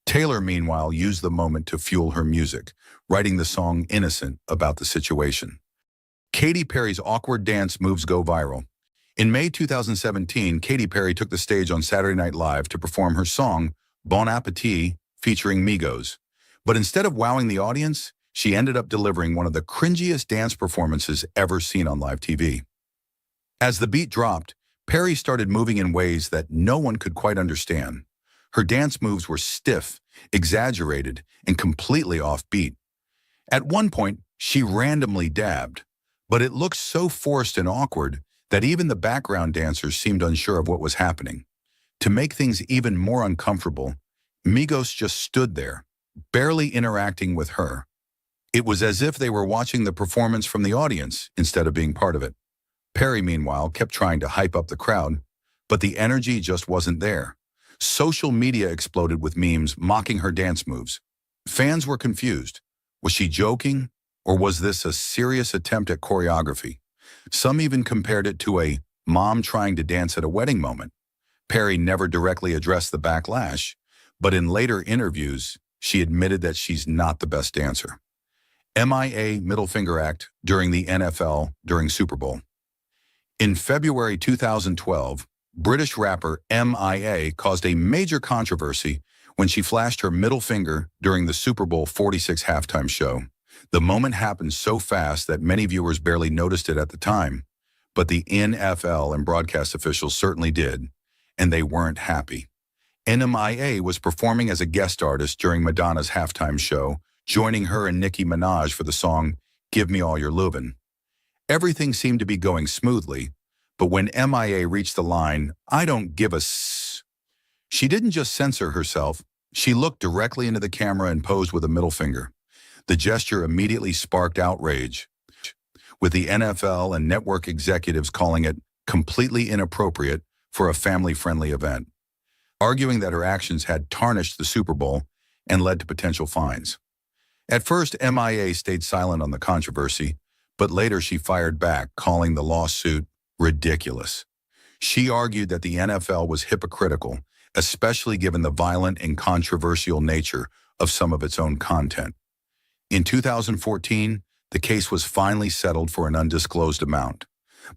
Taylor, meanwhile, used the moment to fuel her music, writing the song Innocent about the situation. Katy Perry's awkward dance moves go viral. In May 2017, Katy Perry took the stage on Saturday Night Live to perform her song Bon Appetit featuring Migos. But instead of wowing the audience, she ended up delivering one of the cringiest dance performances ever seen on live TV. As the beat dropped, Perry started moving in ways that no one could quite understand. Her dance moves were stiff, exaggerated, and completely offbeat. At one point, she randomly dabbed, but it looked so forced and awkward that even the background dancers seemed unsure of what was happening. To make things even more uncomfortable, Migos just stood there, barely interacting with her. It was as if they were watching the performance from the audience instead of being part of it. Perry, meanwhile, kept trying to hype up the crowd, but the energy just wasn't there. Social media exploded with memes mocking her dance moves. Fans were confused. Was she joking, or was this a serious attempt at choreography? Some even compared it to a mom trying to dance at a wedding moment. Perry never directly addressed the backlash, but in later interviews, she admitted that she's not the best dancer. MIA middle finger act during the NFL during Super Bowl. In February 2012, British rapper MIA caused a major controversy when she flashed her middle finger during the Super Bowl 46 halftime show. The moment happened so fast that many viewers barely noticed it at the time, but the NFL and broadcast officials certainly did, and they weren't happy. MIA was performing as a guest artist during Madonna's halftime show, joining her and Nicki Minaj for the song Give Me All Your Lovin'. Everything seemed to be going smoothly, but when MIA reached the line, "I don't give a s," she didn't just censor herself, she looked directly into the camera and posed with a middle finger. The gesture immediately sparked outrage, with the NFL and network executives calling it completely inappropriate for a family-friendly event, arguing that her actions had tarnished the Super Bowl and led to potential fines. At first, MIA stayed silent on the controversy, but later she fired back, calling the lawsuit ridiculous. She argued that the NFL was hypocritical, especially given the violent and controversial nature of some of its own content. In 2014, the case was finally settled for an undisclosed amount,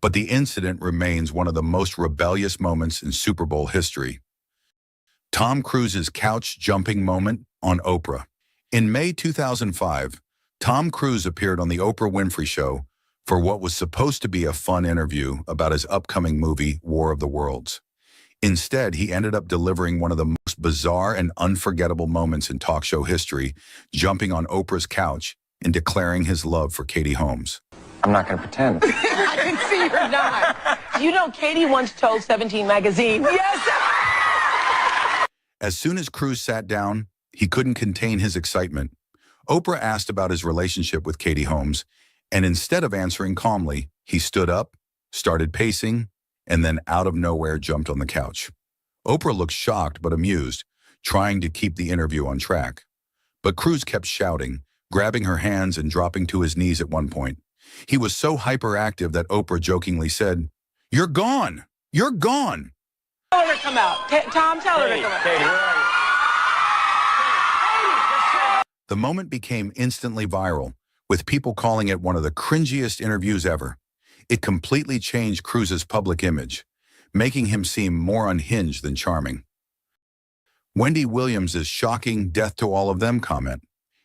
but the incident remains one of the most rebellious moments in Super Bowl history. Tom Cruise's couch jumping moment on Oprah. In May 2005, Tom Cruise appeared on the Oprah Winfrey Show for what was supposed to be a fun interview about his upcoming movie, War of the Worlds. Instead, he ended up delivering one of the most bizarre and unforgettable moments in talk show history, jumping on Oprah's couch and declaring his love for Katie Holmes. I'm not going to pretend. I can see you're not. You know, Katie once told 17 magazine, yes! As soon as Cruise sat down, he couldn't contain his excitement. Oprah asked about his relationship with Katie Holmes, and instead of answering calmly, he stood up, started pacing, and then out of nowhere jumped on the couch. Oprah looked shocked but amused, trying to keep the interview on track. But Cruise kept shouting, grabbing her hands and dropping to his knees at one point. He was so hyperactive that Oprah jokingly said, "You're gone! You're gone!" Tell her to come out. Tom, tell her to come out. Katy, where are you? The moment became instantly viral, with people calling it one of the cringiest interviews ever. It completely changed Cruz's public image, making him seem more unhinged than charming. Wendy Williams' shocking "death to all of them" comment.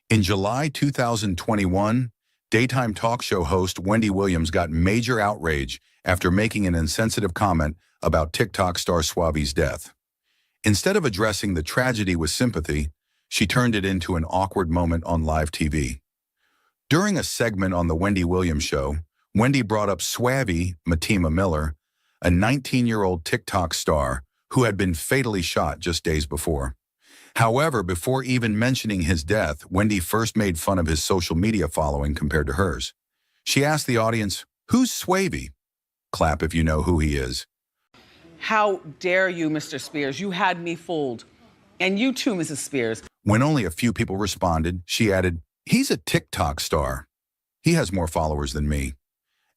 In July 2021, daytime talk show host Wendy Williams got major outrage after making an insensitive comment about TikTok star Suave's death. Instead of addressing the tragedy with sympathy, she turned it into an awkward moment on live TV. During a segment on The Wendy Williams Show, Wendy brought up Suave Matima Miller, a 19-year-old TikTok star who had been fatally shot just days before. However, before even mentioning his death, Wendy first made fun of his social media following compared to hers. She asked the audience, "Who's Suave?" Clap if you know who he is. How dare you, Mr. Spears? You had me fooled. And you too, Mrs. Spears. When only a few people responded, she added, "He's a TikTok star. He has more followers than me."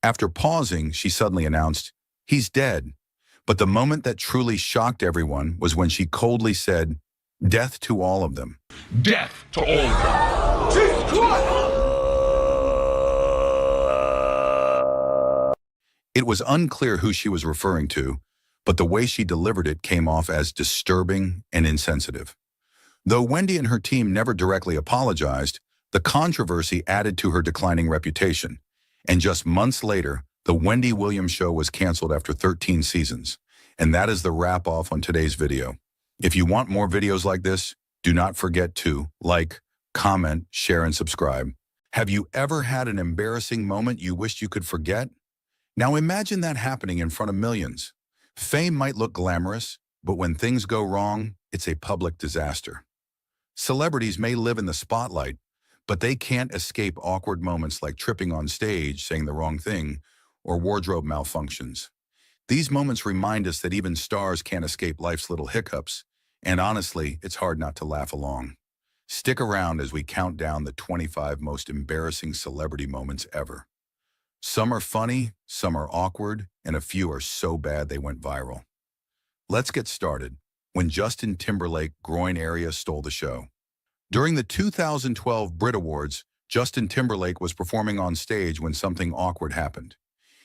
After pausing, she suddenly announced, "He's dead." But the moment that truly shocked everyone was when she coldly said, "Death to all of them." Death to all of them. Jesus Christ! It was unclear who she was referring to, but the way she delivered it came off as disturbing and insensitive. Though Wendy and her team never directly apologized, the controversy added to her declining reputation. And just months later, The Wendy Williams Show was canceled after 13 seasons. And that is the wrap-off on today's video. If you want more videos like this, do not forget to like, comment, share, and subscribe. Have you ever had an embarrassing moment you wished you could forget? Now imagine that happening in front of millions. Fame might look glamorous, but when things go wrong, it's a public disaster. Celebrities may live in the spotlight, but they can't escape awkward moments like tripping on stage, saying the wrong thing, or wardrobe malfunctions. These moments remind us that even stars can't escape life's little hiccups, and honestly, it's hard not to laugh along. Stick around as we count down the 25 most embarrassing celebrity moments ever. Some are funny, some are awkward, and a few are so bad they went viral. Let's get started. When Justin Timberlake groin area stole the show. During the 2012 Brit Awards, Justin Timberlake was performing on stage when something awkward happened.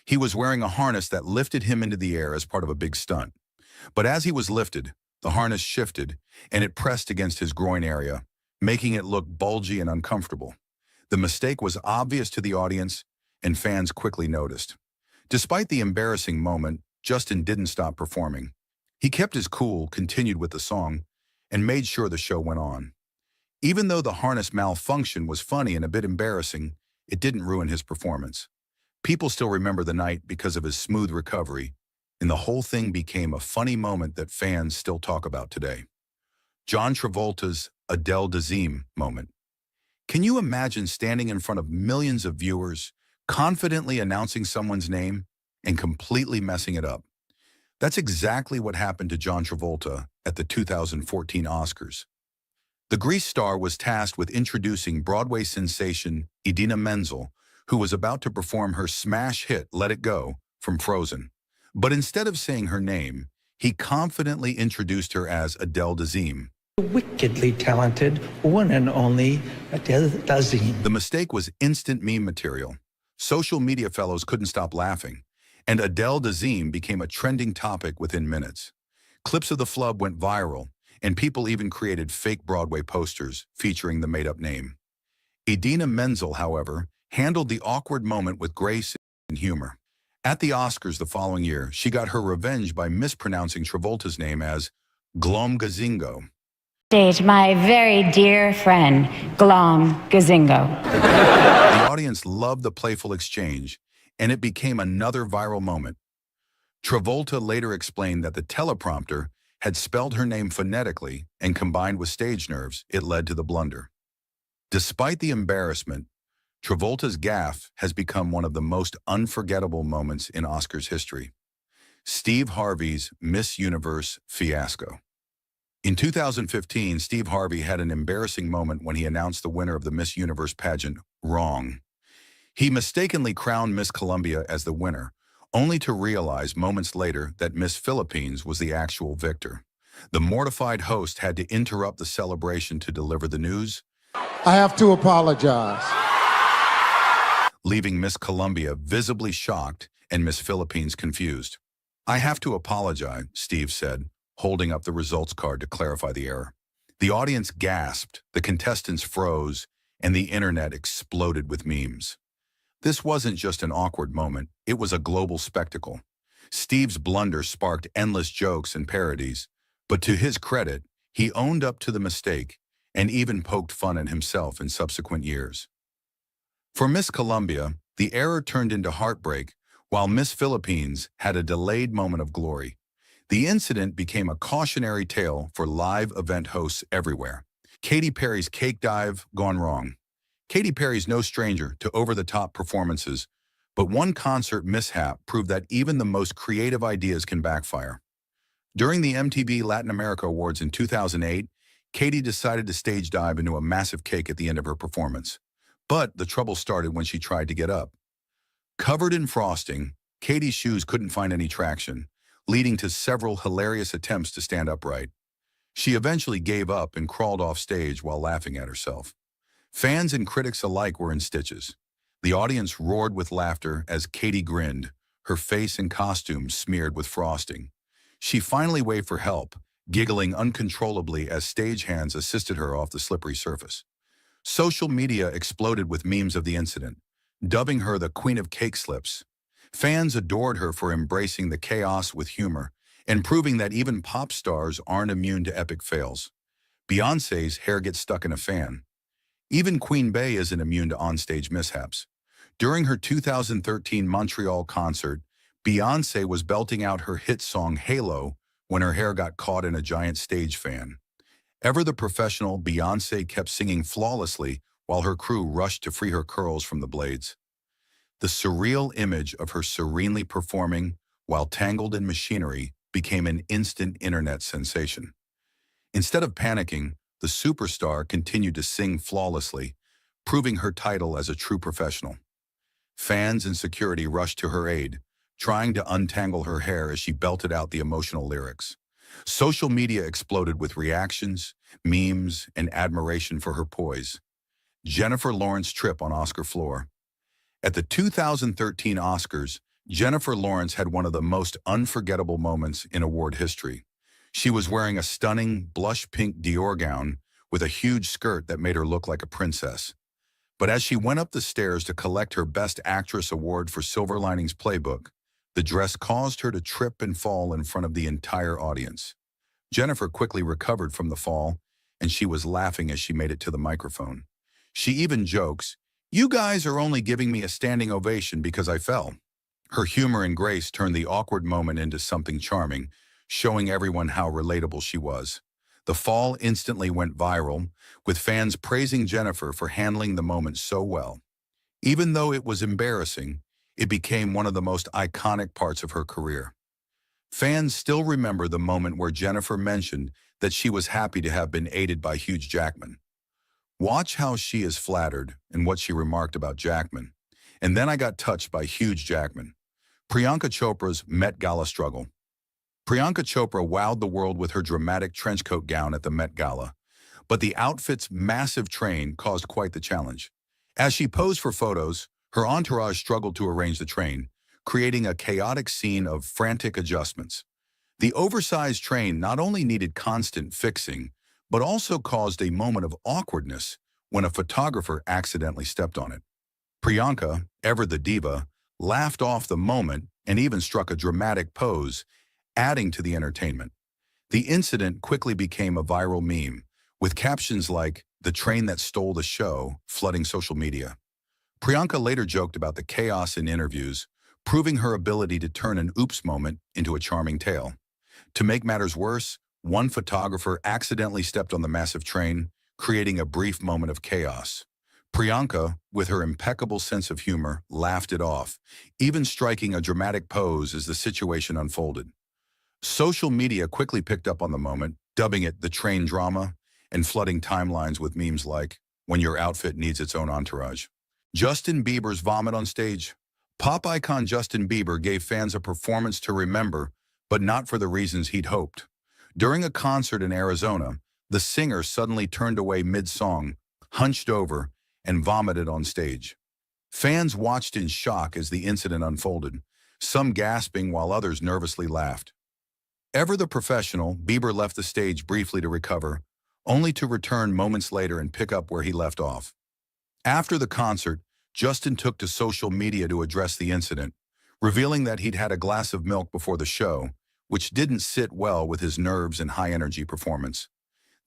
He was wearing a harness that lifted him into the air as part of a big stunt. But as he was lifted, the harness shifted and it pressed against his groin area, making it look bulgy and uncomfortable. The mistake was obvious to the audience and fans quickly noticed. Despite the embarrassing moment, Justin didn't stop performing. He kept his cool, continued with the song, and made sure the show went on. Even though the harness malfunction was funny and a bit embarrassing, it didn't ruin his performance. People still remember the night because of his smooth recovery, and the whole thing became a funny moment that fans still talk about today. John Travolta's Adele Dazeem moment. Can you imagine standing in front of millions of viewers, confidently announcing someone's name, and completely messing it up? That's exactly what happened to John Travolta at the 2014 Oscars. The Grease star was tasked with introducing Broadway sensation Idina Menzel, who was about to perform her smash hit Let It Go from Frozen. But instead of saying her name, he confidently introduced her as Adele Dazeem. Wickedly talented, one and only Adele Dazeem. The mistake was instant meme material. Social media fellows couldn't stop laughing, and Adele Dazeem became a trending topic within minutes. Clips of the flub went viral, and people even created fake Broadway posters featuring the made-up name. Idina Menzel, however, handled the awkward moment with grace and humor. At the Oscars the following year, she got her revenge by mispronouncing Travolta's name as Glom Gazingo. Stage, my very dear friend, Glom Gazingo. The audience loved the playful exchange, and it became another viral moment. Travolta later explained that the teleprompter had spelled her name phonetically, and combined with stage nerves, it led to the blunder. Despite the embarrassment, Travolta's gaffe has become one of the most unforgettable moments in Oscars history. Steve Harvey's Miss Universe fiasco. In 2015, Steve Harvey had an embarrassing moment when he announced the winner of the Miss Universe pageant wrong. He mistakenly crowned Miss Colombia as the winner, only to realize moments later that Miss Philippines was the actual victor. The mortified host had to interrupt the celebration to deliver the news. I have to apologize. Leaving Miss Colombia visibly shocked and Miss Philippines confused. I have to apologize, Steve said, holding up the results card to clarify the error. The audience gasped, the contestants froze, and the internet exploded with memes. This wasn't just an awkward moment, it was a global spectacle. Steve's blunder sparked endless jokes and parodies, but to his credit, he owned up to the mistake and even poked fun at himself in subsequent years. For Miss Colombia, the error turned into heartbreak, while Miss Philippines had a delayed moment of glory. The incident became a cautionary tale for live event hosts everywhere. Katy Perry's cake dive gone wrong. Katy Perry's no stranger to over-the-top performances, but one concert mishap proved that even the most creative ideas can backfire. During the MTV Latin America Awards in 2008, Katy decided to stage dive into a massive cake at the end of her performance. But the trouble started when she tried to get up. Covered in frosting, Katy's shoes couldn't find any traction, leading to several hilarious attempts to stand upright. She eventually gave up and crawled off stage while laughing at herself. Fans and critics alike were in stitches. The audience roared with laughter as Katy grinned, her face and costume smeared with frosting. She finally waved for help, giggling uncontrollably as stagehands assisted her off the slippery surface. Social media exploded with memes of the incident, dubbing her the Queen of Cake Slips. Fans adored her for embracing the chaos with humor and proving that even pop stars aren't immune to epic fails. Beyoncé's hair gets stuck in a fan. Even Queen Bey isn't immune to onstage mishaps. During her 2013 Montreal concert, Beyoncé was belting out her hit song Halo when her hair got caught in a giant stage fan. Ever the professional, Beyoncé kept singing flawlessly while her crew rushed to free her curls from the blades. The surreal image of her serenely performing while tangled in machinery became an instant internet sensation. Instead of panicking, the superstar continued to sing flawlessly, proving her title as a true professional. Fans and security rushed to her aid, trying to untangle her hair as she belted out the emotional lyrics. Social media exploded with reactions, memes, and admiration for her poise. Jennifer Lawrence's trip on Oscar floor. At the 2013 Oscars, Jennifer Lawrence had one of the most unforgettable moments in award history. She was wearing a stunning blush pink Dior gown with a huge skirt that made her look like a princess. But as she went up the stairs to collect her Best Actress award for Silver Linings Playbook, the dress caused her to trip and fall in front of the entire audience. Jennifer quickly recovered from the fall, and she was laughing as she made it to the microphone. She even jokes, "You guys are only giving me a standing ovation because I fell." Her humor and grace turned the awkward moment into something charming, showing everyone how relatable she was. The fall instantly went viral, with fans praising Jennifer for handling the moment so well. Even though it was embarrassing, it became one of the most iconic parts of her career. Fans still remember the moment where Jennifer mentioned that she was happy to have been aided by Hugh Jackman. Watch how she is flattered and what she remarked about Jackman. And then I got touched by Hugh Jackman. Priyanka Chopra's Met Gala struggle. Priyanka Chopra wowed the world with her dramatic trenchcoat gown at the Met Gala, but the outfit's massive train caused quite the challenge. As she posed for photos, her entourage struggled to arrange the train, creating a chaotic scene of frantic adjustments. The oversized train not only needed constant fixing, but also caused a moment of awkwardness when a photographer accidentally stepped on it. Priyanka, ever the diva, laughed off the moment and even struck a dramatic pose, adding to the entertainment. The incident quickly became a viral meme, with captions like, "The train that stole the show," flooding social media. Priyanka later joked about the chaos in interviews, proving her ability to turn an oops moment into a charming tale. To make matters worse, one photographer accidentally stepped on the massive train, creating a brief moment of chaos. Priyanka, with her impeccable sense of humor, laughed it off, even striking a dramatic pose as the situation unfolded. Social media quickly picked up on the moment, dubbing it the train drama and flooding timelines with memes like, when your outfit needs its own entourage. Justin Bieber's vomit on stage. Pop icon Justin Bieber gave fans a performance to remember, but not for the reasons he'd hoped. During a concert in Arizona, the singer suddenly turned away mid-song, hunched over, and vomited on stage. Fans watched in shock as the incident unfolded, some gasping while others nervously laughed. Ever the professional, Bieber left the stage briefly to recover, only to return moments later and pick up where he left off. After the concert, Justin took to social media to address the incident, revealing that he'd had a glass of milk before the show, which didn't sit well with his nerves and high-energy performance.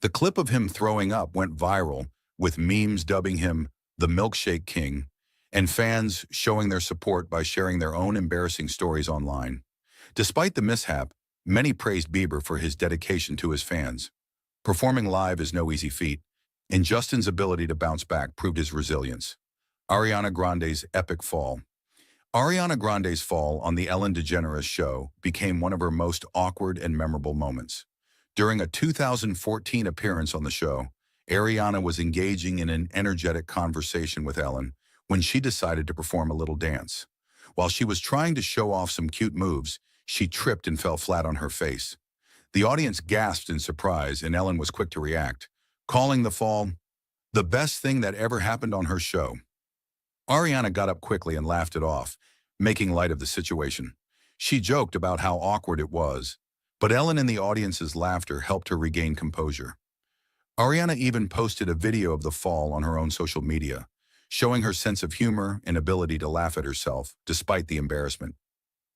The clip of him throwing up went viral, with memes dubbing him the Milkshake King, and fans showing their support by sharing their own embarrassing stories online. Despite the mishap, many praised Bieber for his dedication to his fans. Performing live is no easy feat, and Justin's ability to bounce back proved his resilience. Ariana Grande's epic fall. Ariana Grande's fall on the Ellen DeGeneres show became one of her most awkward and memorable moments. During a 2014 appearance on the show, Ariana was engaging in an energetic conversation with Ellen when she decided to perform a little dance. While she was trying to show off some cute moves, she tripped and fell flat on her face. The audience gasped in surprise, and Ellen was quick to react, calling the fall the best thing that ever happened on her show. Ariana got up quickly and laughed it off, making light of the situation. She joked about how awkward it was, but Ellen and the audience's laughter helped her regain composure. Ariana even posted a video of the fall on her own social media, showing her sense of humor and ability to laugh at herself despite the embarrassment.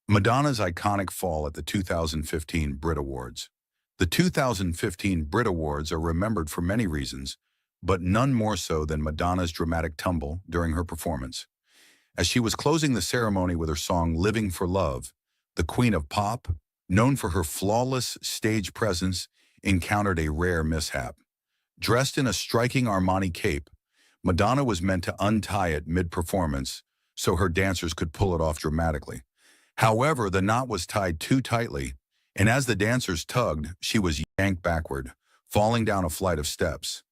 Madonna's iconic fall at the 2015 Brit Awards. The 2015 Brit Awards are remembered for many reasons, but none more so than Madonna's dramatic tumble during her performance. As she was closing the ceremony with her song Living for Love, the Queen of Pop, known for her flawless stage presence, encountered a rare mishap. Dressed in a striking Armani cape, Madonna was meant to untie it mid-performance so her dancers could pull it off dramatically. However, the knot was tied too tightly, and as the dancers tugged, she was yanked backward, falling down a flight of steps.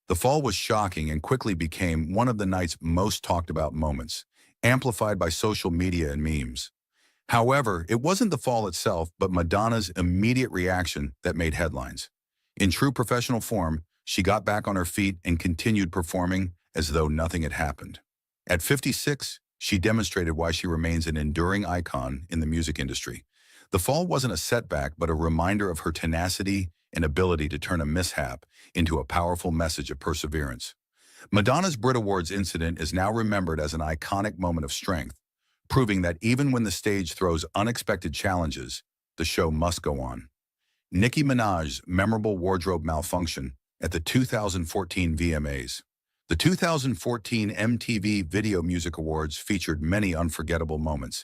The fall was shocking and quickly became one of the night's most talked about moments, amplified by social media and memes. However, it wasn't the fall itself, but Madonna's immediate reaction that made headlines. In true professional form, she got back on her feet and continued performing as though nothing had happened. At 56, she demonstrated why she remains an enduring icon in the music industry. The fall wasn't a setback, but a reminder of her tenacity and ability to turn a mishap into a powerful message of perseverance. Madonna's Brit Awards incident is now remembered as an iconic moment of strength, proving that even when the stage throws unexpected challenges, the show must go on. Nicki Minaj's memorable wardrobe malfunction at the 2014 VMAs. The 2014 MTV Video Music Awards featured many unforgettable moments,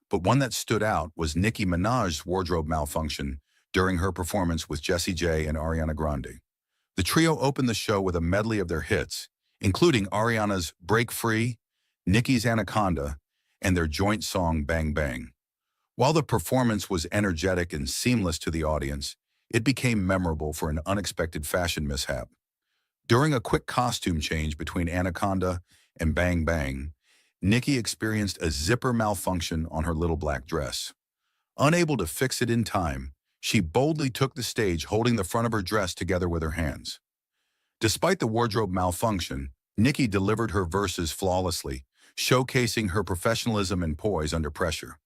but one that stood out was Nicki Minaj's wardrobe malfunction during her performance with Jessie J and Ariana Grande. The trio opened the show with a medley of their hits, including Ariana's Break Free, Nicki's Anaconda, and their joint song Bang Bang. While the performance was energetic and seamless to the audience, it became memorable for an unexpected fashion mishap. During a quick costume change between Anaconda and Bang Bang, Nicki experienced a zipper malfunction on her little black dress. Unable to fix it in time, she boldly took the stage holding the front of her dress together with her hands. Despite the wardrobe malfunction, Nicki delivered her verses flawlessly, showcasing her professionalism and poise under pressure.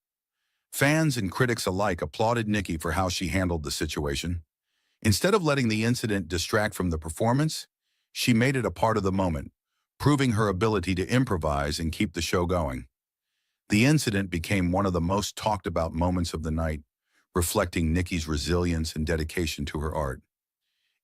Fans and critics alike applauded Nicki for how she handled the situation. Instead of letting the incident distract from the performance, she made it a part of the moment, proving her ability to improvise and keep the show going. The incident became one of the most talked about moments of the night, reflecting Nicki's resilience and dedication to her art.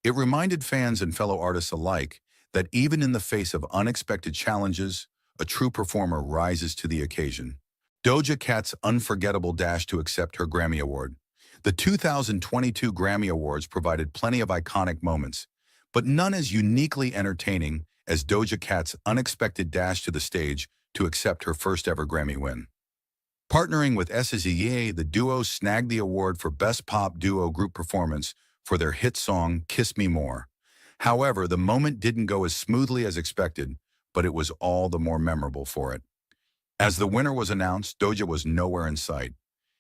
It reminded fans and fellow artists alike that even in the face of unexpected challenges, a true performer rises to the occasion. Doja Cat's unforgettable dash to accept her Grammy Award. The 2022 Grammy Awards provided plenty of iconic moments, but none as uniquely entertaining as Doja Cat's unexpected dash to the stage to accept her first ever Grammy win. Partnering with SZA, the duo snagged the award for Best Pop Duo Group Performance for their hit song, Kiss Me More. However, the moment didn't go as smoothly as expected, but it was all the more memorable for it. As the winner was announced, Doja was nowhere in sight.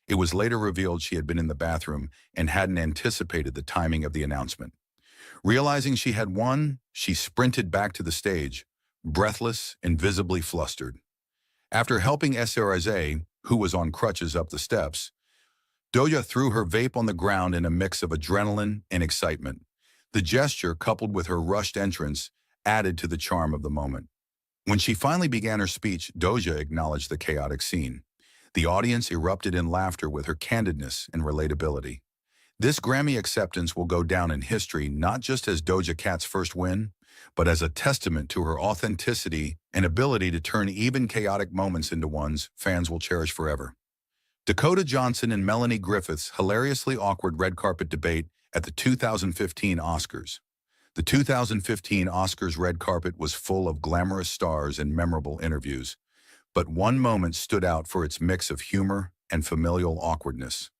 It was later revealed she had been in the bathroom and hadn't anticipated the timing of the announcement. Realizing she had won, she sprinted back to the stage, breathless and visibly flustered. After helping SZA, who was on crutches, up the steps, Doja threw her vape on the ground in a mix of adrenaline and excitement. The gesture, coupled with her rushed entrance, added to the charm of the moment. When she finally began her speech, Doja acknowledged the chaotic scene. The audience erupted in laughter with her candidness and relatability. This Grammy acceptance will go down in history not just as Doja Cat's first win, but as a testament to her authenticity and ability to turn even chaotic moments into ones fans will cherish forever. Dakota Johnson and Melanie Griffith's hilariously awkward red carpet debate at the 2015 Oscars. The 2015 Oscars red carpet was full of glamorous stars and memorable interviews, but one moment stood out for its mix of humor and familial awkwardness.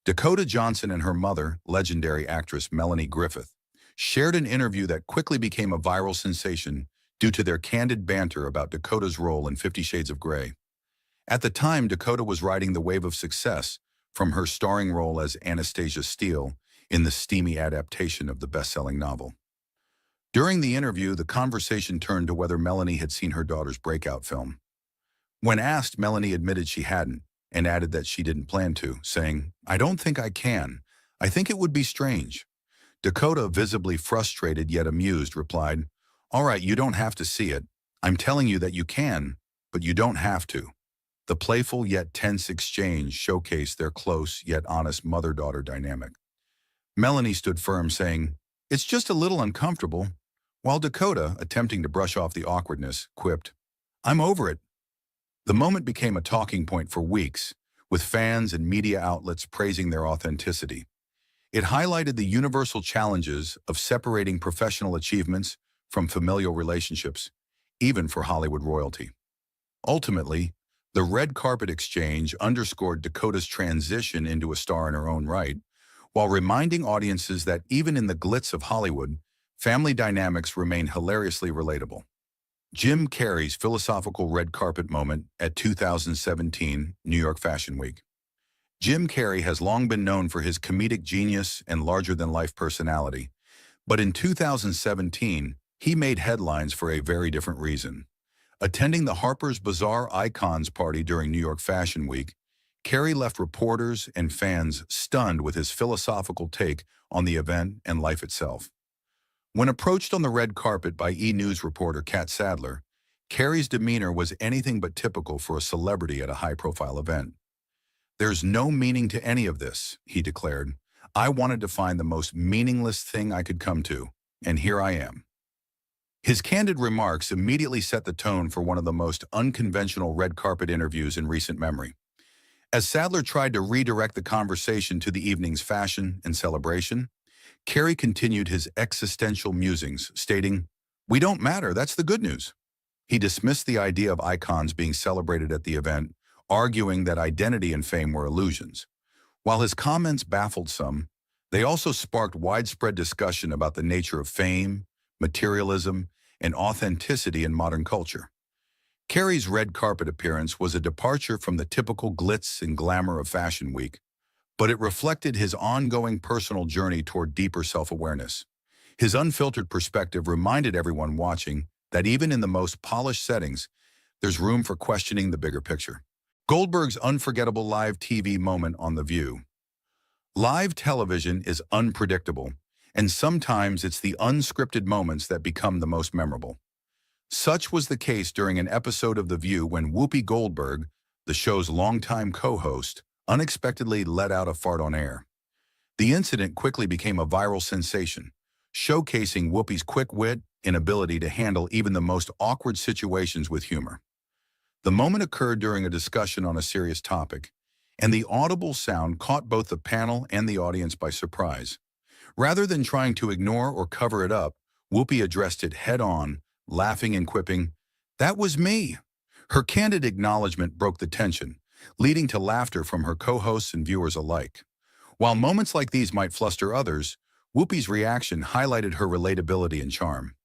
Dakota Johnson and her mother, legendary actress Melanie Griffith, shared an interview that quickly became a viral sensation due to their candid banter about Dakota's role in 50 Shades of Grey. At the time, Dakota was riding the wave of success from her starring role as Anastasia Steele in the steamy adaptation of the best-selling novel. During the interview, the conversation turned to whether Melanie had seen her daughter's breakout film. When asked, Melanie admitted she hadn't, and added that she didn't plan to, saying, "I don't think I can. I think it would be strange." Dakota, visibly frustrated yet amused, replied, "All right, you don't have to see it. I'm telling you that you can, but you don't have to." The playful yet tense exchange showcased their close yet honest mother-daughter dynamic. Melanie stood firm, saying, "It's just a little uncomfortable," while Dakota, attempting to brush off the awkwardness, quipped, "I'm over it." The moment became a talking point for weeks, with fans and media outlets praising their authenticity. It highlighted the universal challenges of separating professional achievements from familial relationships, even for Hollywood royalty. Ultimately, the red carpet exchange underscored Dakota's transition into a star in her own right, while reminding audiences that even in the glitz of Hollywood, family dynamics remain hilariously relatable. Jim Carrey's philosophical red carpet moment at 2017 New York Fashion Week. Jim Carrey has long been known for his comedic genius and larger-than-life personality, but in 2017, he made headlines for a very different reason. Attending the Harper's Bazaar Icons party during New York Fashion Week, Carrey left reporters and fans stunned with his philosophical take on the event and life itself. When approached on the red carpet by E! News reporter Kat Sadler, Carrey's demeanor was anything but typical for a celebrity at a high-profile event. "There's no meaning to any of this," he declared. "I wanted to find the most meaningless thing I could come to, and here I am." His candid remarks immediately set the tone for one of the most unconventional red carpet interviews in recent memory. As Sadler tried to redirect the conversation to the evening's fashion and celebration, Carrey continued his existential musings, stating, "We don't matter, that's the good news." He dismissed the idea of icons being celebrated at the event, arguing that identity and fame were illusions. While his comments baffled some, they also sparked widespread discussion about the nature of fame, materialism, and authenticity in modern culture. Carrey's red carpet appearance was a departure from the typical glitz and glamour of Fashion Week, but it reflected his ongoing personal journey toward deeper self-awareness. His unfiltered perspective reminded everyone watching that even in the most polished settings, there's room for questioning the bigger picture. Goldberg's unforgettable live TV moment on The View. Live television is unpredictable, and sometimes it's the unscripted moments that become the most memorable. Such was the case during an episode of The View when Whoopi Goldberg, the show's longtime co-host, unexpectedly let out a fart on air. The incident quickly became a viral sensation, showcasing Whoopi's quick wit and ability to handle even the most awkward situations with humor. The moment occurred during a discussion on a serious topic, and the audible sound caught both the panel and the audience by surprise. Rather than trying to ignore or cover it up, Whoopi addressed it head-on, laughing and quipping, "That was me." Her candid acknowledgement broke the tension, leading to laughter from her co-hosts and viewers alike. While moments like these might fluster others, Whoopi's reaction highlighted her relatability and charm.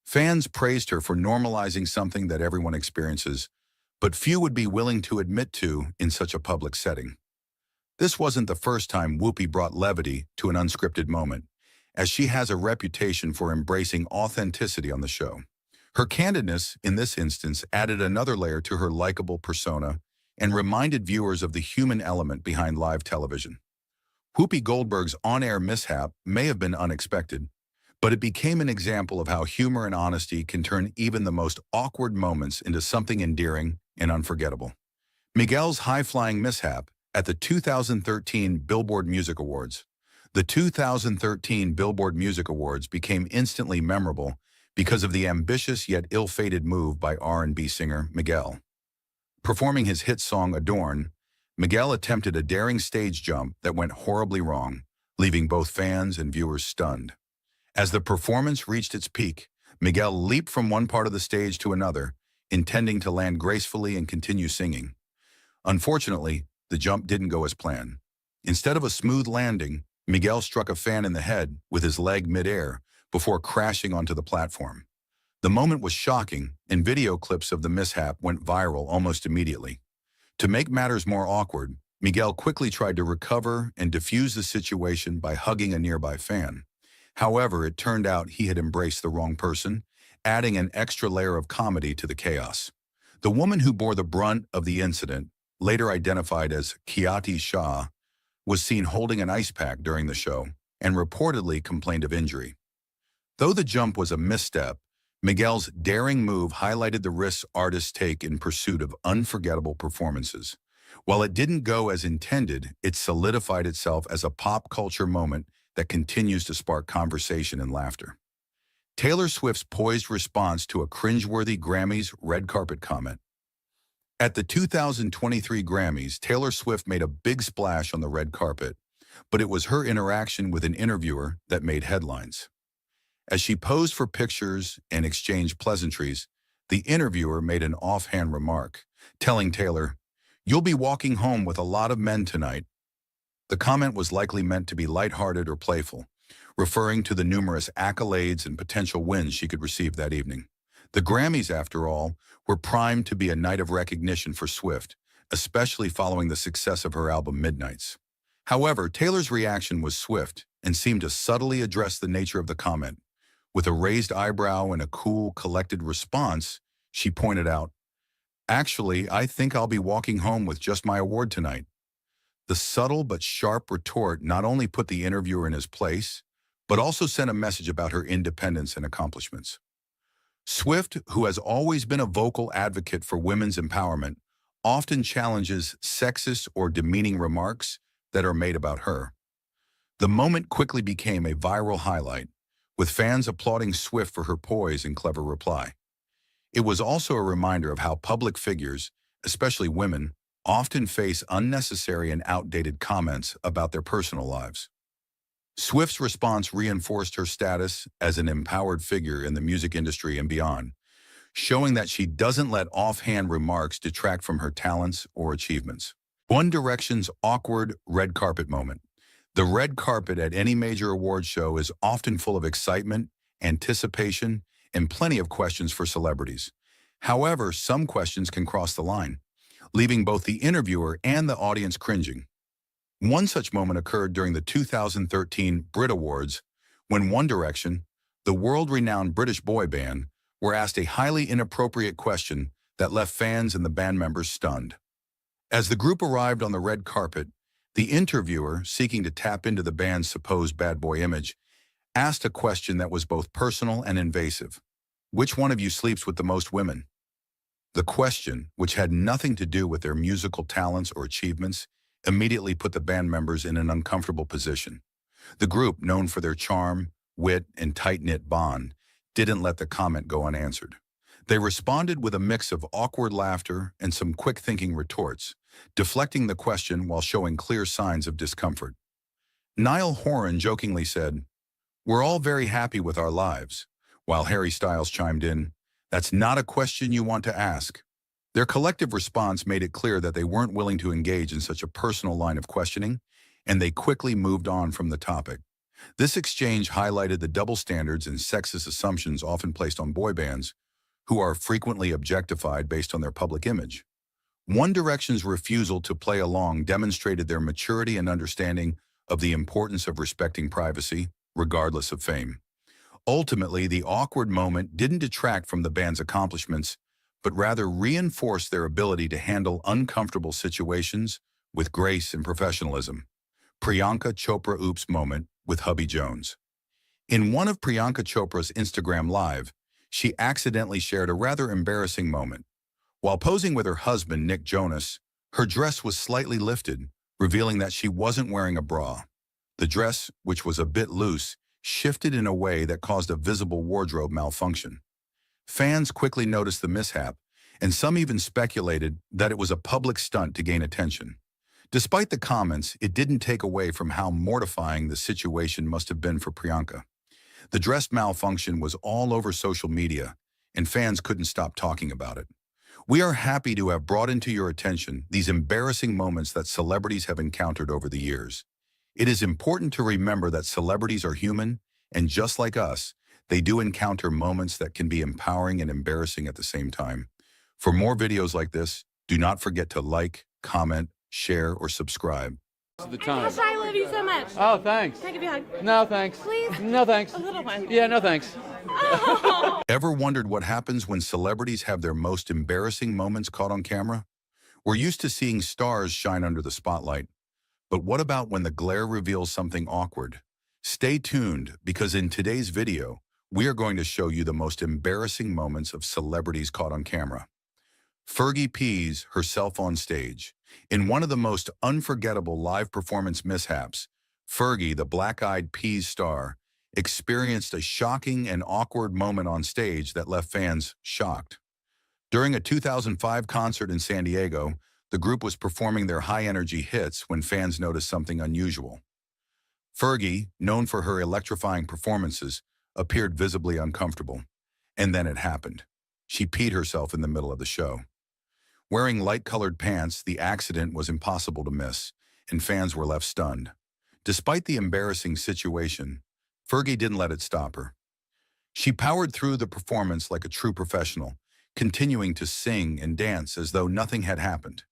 Fans praised her for normalizing something that everyone experiences, but few would be willing to admit to in such a public setting. This wasn't the first time Whoopi brought levity to an unscripted moment, as she has a reputation for embracing authenticity on the show. Her candidness, in this instance, added another layer to her likable persona and reminded viewers of the human element behind live television. Whoopi Goldberg's on-air mishap may have been unexpected, but it became an example of how humor and honesty can turn even the most awkward moments into something endearing and unforgettable. Miguel's high-flying mishap at the 2013 Billboard Music Awards. The 2013 Billboard Music Awards became instantly memorable because of the ambitious yet ill-fated move by R&B singer Miguel. Performing his hit song Adorn, Miguel attempted a daring stage jump that went horribly wrong, leaving both fans and viewers stunned. As the performance reached its peak, Miguel leaped from one part of the stage to another, intending to land gracefully and continue singing. Unfortunately, the jump didn't go as planned. Instead of a smooth landing, Miguel struck a fan in the head with his leg midair before crashing onto the platform. The moment was shocking, and video clips of the mishap went viral almost immediately. To make matters more awkward, Miguel quickly tried to recover and defuse the situation by hugging a nearby fan. However, it turned out he had embraced the wrong person, adding an extra layer of comedy to the chaos. The woman who bore the brunt of the incident, later identified as Kiati Shah, was seen holding an ice pack during the show and reportedly complained of injury. Though the jump was a misstep, Miguel's daring move highlighted the risks artists take in pursuit of unforgettable performances. While it didn't go as intended, it solidified itself as a pop culture moment that continues to spark conversation and laughter. Taylor Swift's poised response to a cringeworthy Grammys red carpet comment. At the 2023 Grammys, Taylor Swift made a big splash on the red carpet, but it was her interaction with an interviewer that made headlines. As she posed for pictures and exchanged pleasantries, the interviewer made an offhand remark, telling Taylor, "You'll be walking home with a lot of men tonight." The comment was likely meant to be lighthearted or playful, referring to the numerous accolades and potential wins she could receive that evening. The Grammys, after all, were primed to be a night of recognition for Swift, especially following the success of her album Midnights. However, Taylor's reaction was swift and seemed to subtly address the nature of the comment. With a raised eyebrow and a cool, collected response, she pointed out, "Actually, I think I'll be walking home with just my award tonight." The subtle but sharp retort not only put the interviewer in his place, but also sent a message about her independence and accomplishments. Swift, who has always been a vocal advocate for women's empowerment, often challenges sexist or demeaning remarks that are made about her. The moment quickly became a viral highlight, with fans applauding Swift for her poise and clever reply. It was also a reminder of how public figures, especially women, often face unnecessary and outdated comments about their personal lives. Swift's response reinforced her status as an empowered figure in the music industry and beyond, showing that she doesn't let offhand remarks detract from her talents or achievements. One Direction's awkward red carpet moment. The red carpet at any major award show is often full of excitement, anticipation, and plenty of questions for celebrities. However, some questions can cross the line, leaving both the interviewer and the audience cringing. One such moment occurred during the 2013 Brit Awards, when One Direction, the world-renowned British boy band, were asked a highly inappropriate question that left fans and the band members stunned. As the group arrived on the red carpet, the interviewer, seeking to tap into the band's supposed bad boy image, asked a question that was both personal and invasive. "Which one of you sleeps with the most women?" The question, which had nothing to do with their musical talents or achievements, immediately put the band members in an uncomfortable position. The group, known for their charm, wit, and tight-knit bond, didn't let the comment go unanswered. They responded with a mix of awkward laughter and some quick-thinking retorts, deflecting the question while showing clear signs of discomfort. Niall Horan jokingly said, "We're all very happy with our lives," while Harry Styles chimed in, "That's not a question you want to ask." Their collective response made it clear that they weren't willing to engage in such a personal line of questioning, and they quickly moved on from the topic. This exchange highlighted the double standards and sexist assumptions often placed on boy bands, who are frequently objectified based on their public image. One Direction's refusal to play along demonstrated their maturity and understanding of the importance of respecting privacy, regardless of fame. Ultimately, the awkward moment didn't detract from the band's accomplishments, but rather reinforced their ability to handle uncomfortable situations with grace and professionalism. Priyanka Chopra Oops moment with hubby Jones. In one of Priyanka Chopra's Instagram Live, she accidentally shared a rather embarrassing moment. While posing with her husband, Nick Jonas, her dress was slightly lifted, revealing that she wasn't wearing a bra. The dress, which was a bit loose, shifted in a way that caused a visible wardrobe malfunction. Fans quickly noticed the mishap, and some even speculated that it was a public stunt to gain attention. Despite the comments, it didn't take away from how mortifying the situation must have been for Priyanka. The dress malfunction was all over social media, and fans couldn't stop talking about it. We are happy to have brought into your attention these embarrassing moments that celebrities have encountered over the years. It is important to remember that celebrities are human, and just like us, they do encounter moments that can be empowering and embarrassing at the same time. For more videos like this, do not forget to like, comment, share, or subscribe. The time. Kesha, I love you so much. Oh, thanks. Can I give you a hug? No, thanks. Please? No, thanks. A little one. Yeah, no, thanks. Oh. Ever wondered what happens when celebrities have their most embarrassing moments caught on camera? We're used to seeing stars shine under the spotlight. But what about when the glare reveals something awkward? Stay tuned, because in today's video, we are going to show you the most embarrassing moments of celebrities caught on camera. Fergie pees herself on stage. In one of the most unforgettable live performance mishaps, Fergie, the Black Eyed Peas star, experienced a shocking and awkward moment on stage that left fans shocked. During a 2005 concert in San Diego, the group was performing their high-energy hits when fans noticed something unusual. Fergie, known for her electrifying performances, appeared visibly uncomfortable. And then it happened. She peed herself in the middle of the show. Wearing light-colored pants, the accident was impossible to miss, and fans were left stunned. Despite the embarrassing situation, Fergie didn't let it stop her. She powered through the performance like a true professional, continuing to sing and dance as though nothing had happened.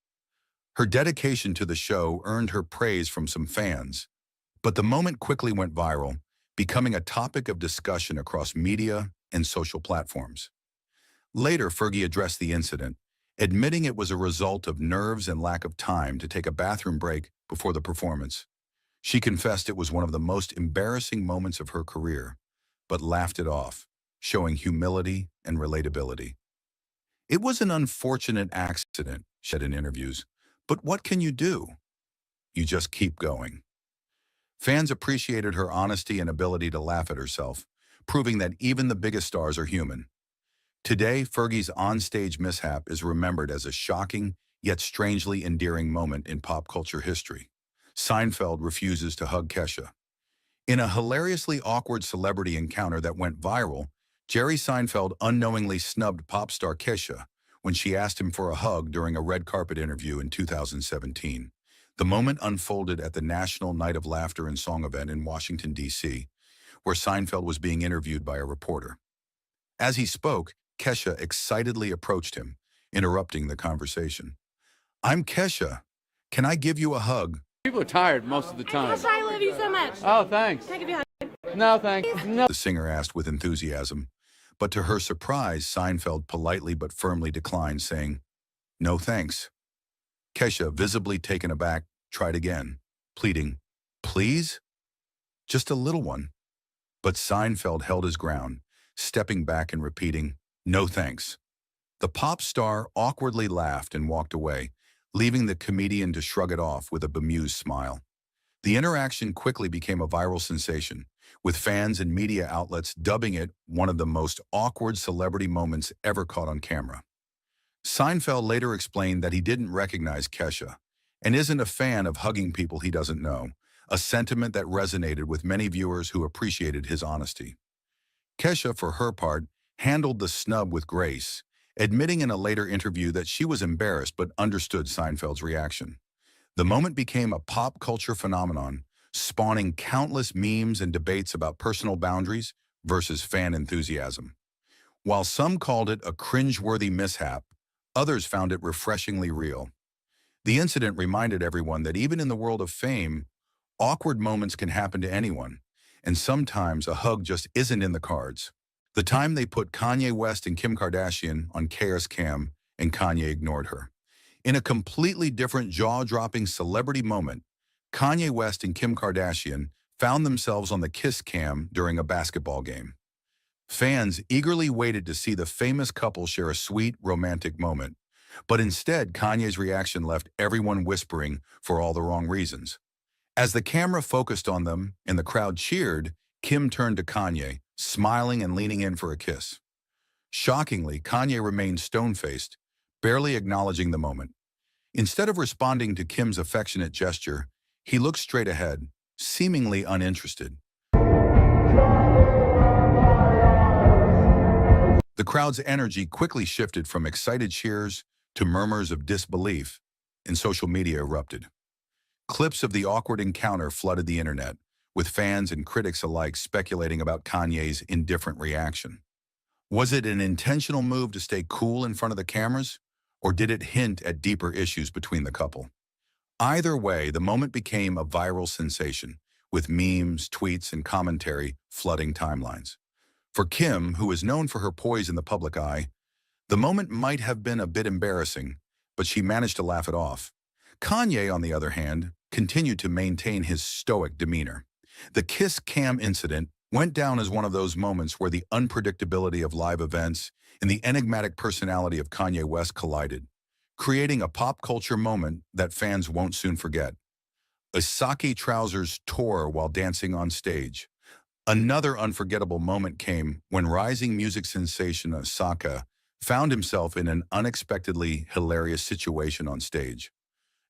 Her dedication to the show earned her praise from some fans, but the moment quickly went viral, becoming a topic of discussion across media and social platforms. Later, Fergie addressed the incident, admitting it was a result of nerves and lack of time to take a bathroom break before the performance. She confessed it was one of the most embarrassing moments of her career, but laughed it off, showing humility and relatability. It was an unfortunate accident, she said in interviews, but what can you do? You just keep going. Fans appreciated her honesty and ability to laugh at herself, proving that even the biggest stars are human. Today, Fergie's onstage mishap is remembered as a shocking yet strangely endearing moment in pop culture history. Seinfeld refuses to hug Kesha. In a hilariously awkward celebrity encounter that went viral, Jerry Seinfeld unknowingly snubbed pop star Kesha when she asked him for a hug during a red carpet interview in 2017. The moment unfolded at the National Night of Laughter and Song event in Washington, D.C., where Seinfeld was being interviewed by a reporter. As he spoke, Kesha excitedly approached him, interrupting the conversation. "I'm Kesha. Can I give you a hug?" People are tired most of the time. Kesha, I love you so much. Oh, thanks. Can I give you a hug? No, thanks. No. The singer asked with enthusiasm, but to her surprise, Seinfeld politely but firmly declined, saying, "No thanks." Kesha, visibly taken aback, tried again, pleading, "Please? Just a little one." But Seinfeld held his ground, stepping back and repeating, "No thanks." The pop star awkwardly laughed and walked away, leaving the comedian to shrug it off with a bemused smile. The interaction quickly became a viral sensation, with fans and media outlets dubbing it one of the most awkward celebrity moments ever caught on camera. Seinfeld later explained that he didn't recognize Kesha and isn't a fan of hugging people he doesn't know, a sentiment that resonated with many viewers who appreciated his honesty. Kesha, for her part, handled the snub with grace, admitting in a later interview that she was embarrassed but understood Seinfeld's reaction. The moment became a pop culture phenomenon, spawning countless memes and debates about personal boundaries versus fan enthusiasm. While some called it a cringe-worthy mishap, others found it refreshingly real. The incident reminded everyone that even in the world of fame, awkward moments can happen to anyone, and sometimes a hug just isn't in the cards. The time they put Kanye West and Kim Kardashian on Chaos Cam and Kanye ignored her. In a completely different jaw-dropping celebrity moment, Kanye West and Kim Kardashian found themselves on the Kiss Cam during a basketball game. Fans eagerly waited to see the famous couple share a sweet, romantic moment, but instead Kanye's reaction left everyone whispering for all the wrong reasons. As the camera focused on them and the crowd cheered, Kim turned to Kanye, smiling and leaning in for a kiss. Shockingly, Kanye remained stone-faced, barely acknowledging the moment. Instead of responding to Kim's affectionate gesture, he looked straight ahead, seemingly uninterested. The crowd's energy quickly shifted from excited cheers to murmurs of disbelief, and social media erupted. Clips of the awkward encounter flooded the internet, with fans and critics alike speculating about Kanye's indifferent reaction. Was it an intentional move to stay cool in front of the cameras, or did it hint at deeper issues between the couple? Either way, the moment became a viral sensation, with memes, tweets, and commentary flooding timelines. For Kim, who is known for her poise in the public eye, the moment might have been a bit embarrassing, but she managed to laugh it off. Kanye, on the other hand, continued to maintain his stoic demeanor. The Kiss Cam incident went down as one of those moments where the unpredictability of live events and the enigmatic personality of Kanye West collided, creating a pop culture moment that fans won't soon forget. Asake trousers tore while dancing on stage. Another unforgettable moment came when rising music sensation Asake found himself in an unexpectedly hilarious situation on stage.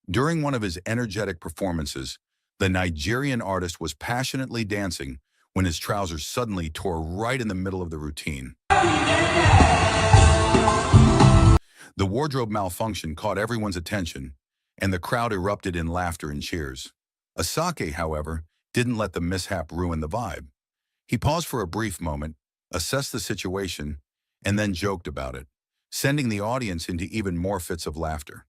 During one of his energetic performances, the Nigerian artist was passionately dancing when his trousers suddenly tore right in the middle of the routine. The wardrobe malfunction caught everyone's attention, and the crowd erupted in laughter and cheers. Asake, however, didn't let the mishap ruin the vibe. He paused for a brief moment, assessed the situation, and then joked about it, sending the audience into even more fits of laughter.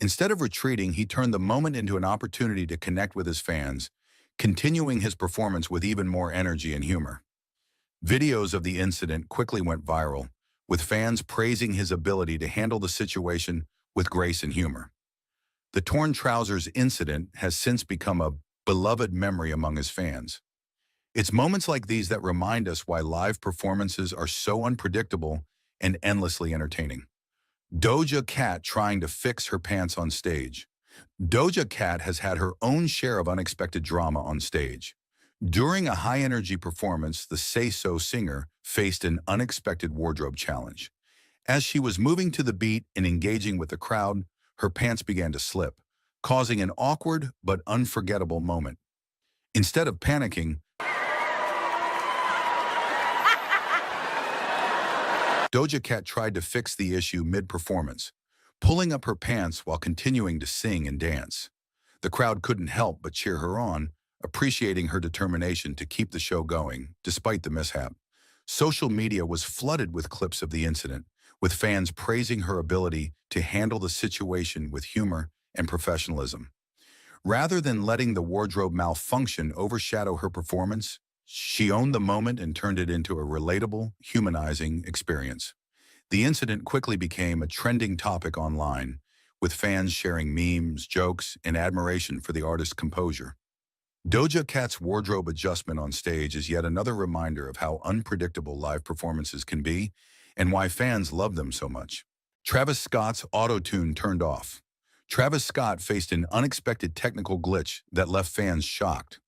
Instead of retreating, he turned the moment into an opportunity to connect with his fans, continuing his performance with even more energy and humor. Videos of the incident quickly went viral, with fans praising his ability to handle the situation with grace and humor. The torn trousers incident has since become a beloved memory among his fans. It's moments like these that remind us why live performances are so unpredictable and endlessly entertaining. Doja Cat trying to fix her pants on stage. Doja Cat has had her own share of unexpected drama on stage. During a high-energy performance, the Say So singer faced an unexpected wardrobe challenge. As she was moving to the beat and engaging with the crowd, her pants began to slip, causing an awkward but unforgettable moment. Instead of panicking, Doja Cat tried to fix the issue mid-performance, pulling up her pants while continuing to sing and dance. The crowd couldn't help but cheer her on, appreciating her determination to keep the show going, despite the mishap. Social media was flooded with clips of the incident, with fans praising her ability to handle the situation with humor and professionalism. Rather than letting the wardrobe malfunction overshadow her performance, she owned the moment and turned it into a relatable, humanizing experience. The incident quickly became a trending topic online, with fans sharing memes, jokes, and admiration for the artist's composure. Doja Cat's wardrobe adjustment on stage is yet another reminder of how unpredictable live performances can be and why fans love them so much. Travis Scott's auto-tune turned off. Travis Scott faced an unexpected technical glitch that left fans shocked.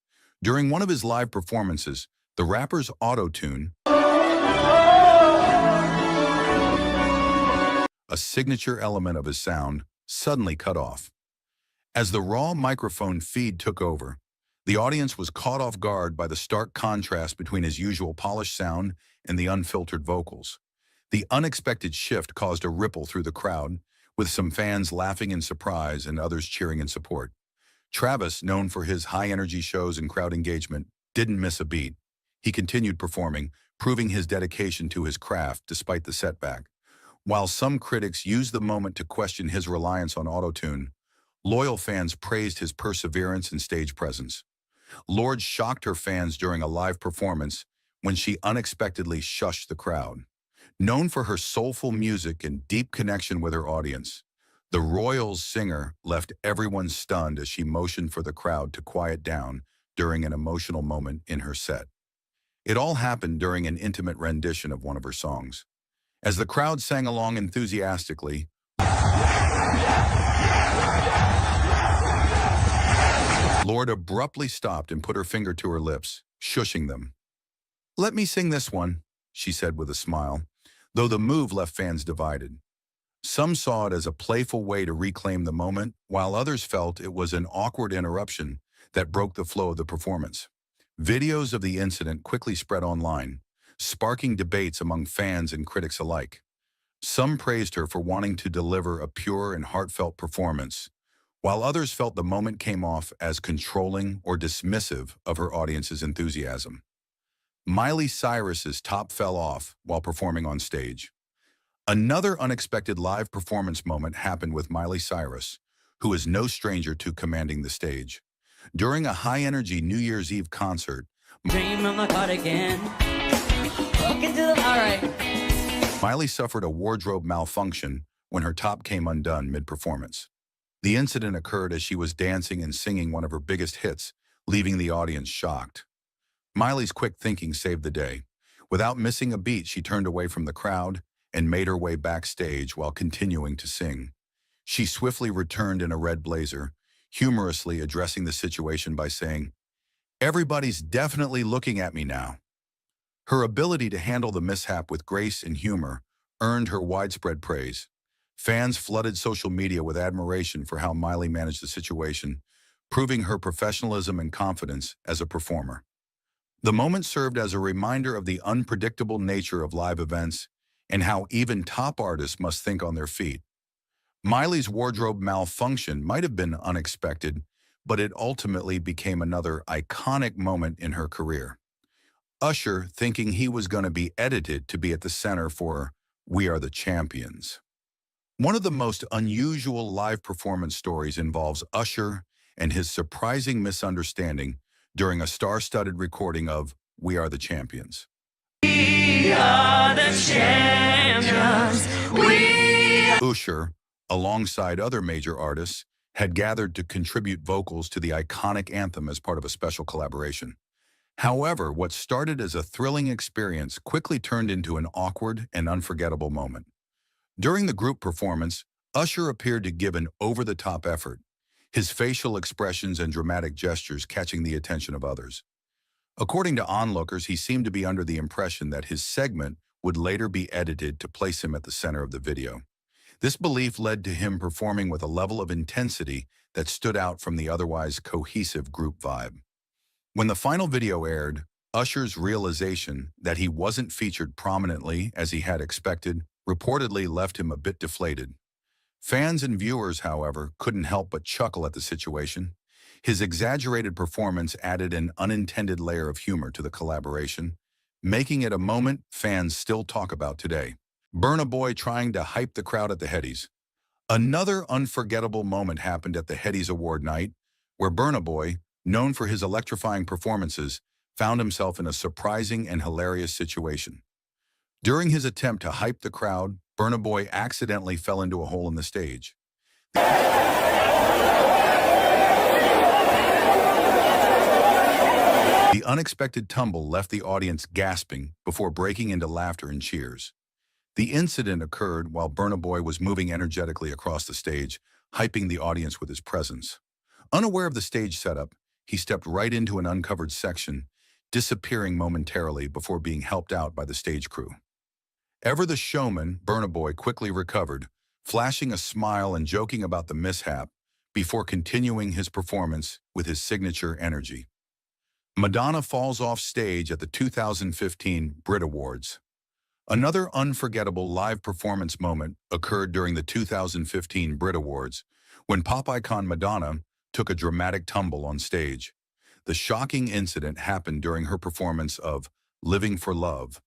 During one of his live performances, the rapper's auto-tune, a signature element of his sound, suddenly cut off. As the raw microphone feed took over, the audience was caught off guard by the stark contrast between his usual polished sound and the unfiltered vocals. The unexpected shift caused a ripple through the crowd, with some fans laughing in surprise and others cheering in support. Travis, known for his high-energy shows and crowd engagement, didn't miss a beat. He continued performing, proving his dedication to his craft despite the setback. While some critics used the moment to question his reliance on autotune, loyal fans praised his perseverance and stage presence. Lorde shocked her fans during a live performance when she unexpectedly shushed the crowd. Known for her soulful music and deep connection with her audience, the Royals singer left everyone stunned as she motioned for the crowd to quiet down during an emotional moment in her set. It all happened during an intimate rendition of one of her songs. As the crowd sang along enthusiastically, Lorde abruptly stopped and put her finger to her lips, shushing them. "Let me sing this one," she said with a smile, though the move left fans divided. Some saw it as a playful way to reclaim the moment, while others felt it was an awkward interruption that broke the flow of the performance. Videos of the incident quickly spread online, sparking debates among fans and critics alike. Some praised her for wanting to deliver a pure and heartfelt performance, while others felt the moment came off as controlling or dismissive of her audience's enthusiasm. Miley Cyrus's top fell off while performing on stage. Another unexpected live performance moment happened with Miley Cyrus, who is no stranger to commanding the stage. During a high-energy New Year's Eve concert, Miley suffered a wardrobe malfunction when her top came undone mid-performance. The incident occurred as she was dancing and singing one of her biggest hits, leaving the audience shocked. Miley's quick thinking saved the day. Without missing a beat, she turned away from the crowd and made her way backstage while continuing to sing. She swiftly returned in a red blazer, humorously addressing the situation by saying, "Everybody's definitely looking at me now." Her ability to handle the mishap with grace and humor earned her widespread praise. Fans flooded social media with admiration for how Miley managed the situation, proving her professionalism and confidence as a performer. The moment served as a reminder of the unpredictable nature of live events and how even top artists must think on their feet. Miley's wardrobe malfunction might have been unexpected, but it ultimately became another iconic moment in her career. Usher thinking he was going to be edited to be at the center for "We Are the Champions." One of the most unusual live performance stories involves Usher and his surprising misunderstanding during a star-studded recording of "We Are the Champions." We are the champions. Usher, alongside other major artists, had gathered to contribute vocals to the iconic anthem as part of a special collaboration. However, what started as a thrilling experience quickly turned into an awkward and unforgettable moment. During the group performance, Usher appeared to give an over-the-top effort, his facial expressions and dramatic gestures catching the attention of others. According to onlookers, he seemed to be under the impression that his segment would later be edited to place him at the center of the video. This belief led to him performing with a level of intensity that stood out from the otherwise cohesive group vibe. When the final video aired, Usher's realization that he wasn't featured prominently as he had expected reportedly left him a bit deflated. Fans and viewers, however, couldn't help but chuckle at the situation. His exaggerated performance added an unintended layer of humor to the collaboration, making it a moment fans still talk about today. Burna Boy trying to hype the crowd at the Headies. Another unforgettable moment happened at the Headies Award night, where Burna Boy, known for his electrifying performances, found himself in a surprising and hilarious situation. During his attempt to hype the crowd, Burna Boy accidentally fell into a hole in the stage. The unexpected tumble left the audience gasping before breaking into laughter and cheers. The incident occurred while Burna Boy was moving energetically across the stage, hyping the audience with his presence. Unaware of the stage setup, he stepped right into an uncovered section, disappearing momentarily before being helped out by the stage crew. Ever the showman, Burna Boy quickly recovered, flashing a smile and joking about the mishap before continuing his performance with his signature energy. Madonna falls off stage at the 2015 Brit Awards. Another unforgettable live performance moment occurred during the 2015 Brit Awards, when pop icon Madonna took a dramatic tumble on stage. The shocking incident happened during her performance of Living for Love,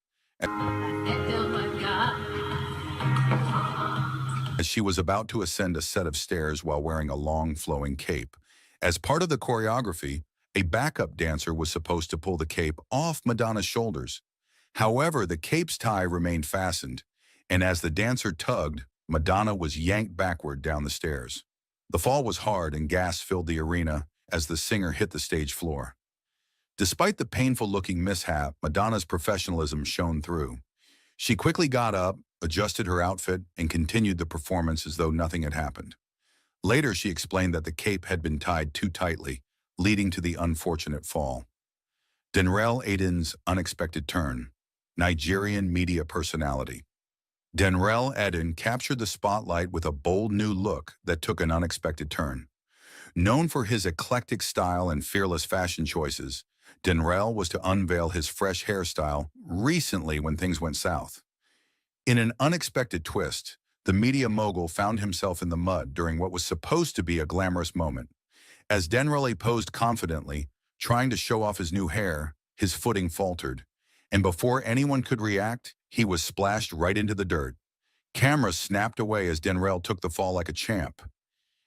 as she was about to ascend a set of stairs while wearing a long, flowing cape. As part of the choreography, a backup dancer was supposed to pull the cape off Madonna's shoulders. However, the cape's tie remained fastened, and as the dancer tugged, Madonna was yanked backward down the stairs. The fall was hard and gas filled the arena as the singer hit the stage floor. Despite the painful-looking mishap, Madonna's professionalism shone through. She quickly got up, adjusted her outfit, and continued the performance as though nothing had happened. Later, she explained that the cape had been tied too tightly, leading to the unfortunate fall. Denrel Aden's unexpected turn. Nigerian media personality. Denrel Eden captured the spotlight with a bold new look that took an unexpected turn. Known for his eclectic style and fearless fashion choices, Denrel was to unveil his fresh hairstyle recently when things went south. In an unexpected twist, the media mogul found himself in the mud during what was supposed to be a glamorous moment. As Denrel posed confidently, trying to show off his new hair, his footing faltered, and before anyone could react, he was splashed right into the dirt. Cameras snapped away as Denrel took the fall like a champ.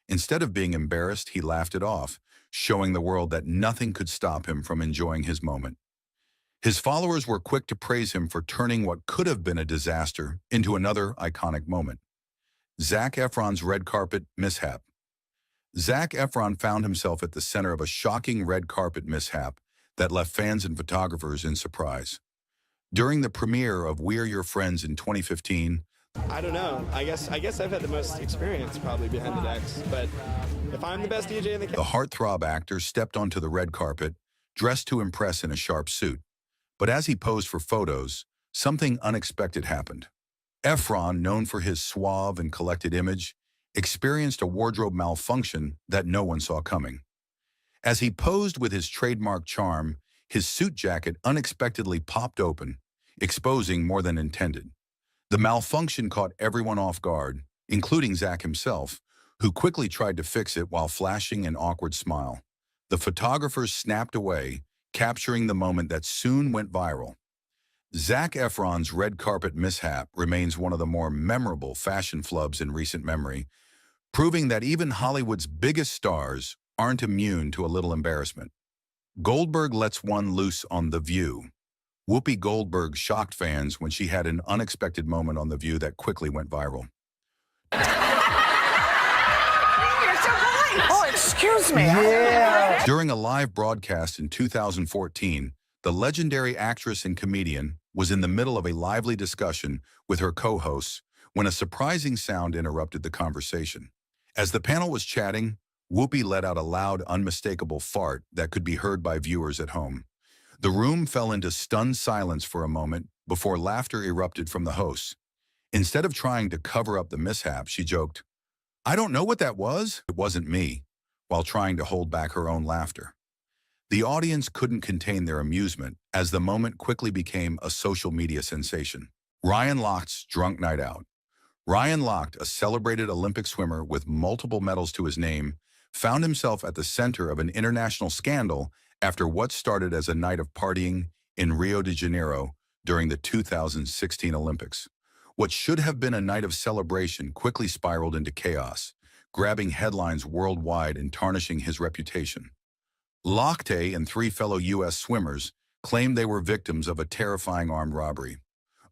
Instead of being embarrassed, he laughed it off, showing the world that nothing could stop him from enjoying his moment. His followers were quick to praise him for turning what could have been a disaster into another iconic moment. Zac Efron's red carpet mishap. Zac Efron found himself at the center of a shocking red carpet mishap that left fans and photographers in surprise. During the premiere of We're Your Friends in 2015, I don't know. I guess I've had the most experience probably behind the decks, but if I'm the best DJ in the heartthrob actor stepped onto the red carpet, dressed to impress in a sharp suit. But as he posed for photos, something unexpected happened. Efron, known for his suave and collected image, experienced a wardrobe malfunction that no one saw coming. As he posed with his trademark charm, his suit jacket unexpectedly popped open, exposing more than intended. The malfunction caught everyone off guard, including Zac himself, who quickly tried to fix it while flashing an awkward smile. The photographers snapped away, capturing the moment that soon went viral. Zac Efron's red carpet mishap remains one of the more memorable fashion flubs in recent memory, proving that even Hollywood's biggest stars aren't immune to a little embarrassment. Goldberg lets one loose on The View. Whoopi Goldberg shocked fans when she had an unexpected moment on The View that quickly went viral. Oh, excuse me. Yeah. During a live broadcast in 2014, the legendary actress and comedian was in the middle of a lively discussion with her co-hosts when a surprising sound interrupted the conversation. As the panel was chatting, Whoopi let out a loud, unmistakable fart that could be heard by viewers at home. The room fell into stunned silence for a moment before laughter erupted from the hosts. Instead of trying to cover up the mishap, she joked, "I don't know what that was. It wasn't me," while trying to hold back her own laughter. The audience couldn't contain their amusement as the moment quickly became a social media sensation. Ryan Locht's drunk night out. Ryan Lochte, a celebrated Olympic swimmer with multiple medals to his name, found himself at the center of an international scandal after what started as a night of partying in Rio de Janeiro during the 2016 Olympics. What should have been a night of celebration quickly spiraled into chaos, grabbing headlines worldwide and tarnishing his reputation. Lochte and 3 fellow U.S. swimmers claimed they were victims of a terrifying armed robbery.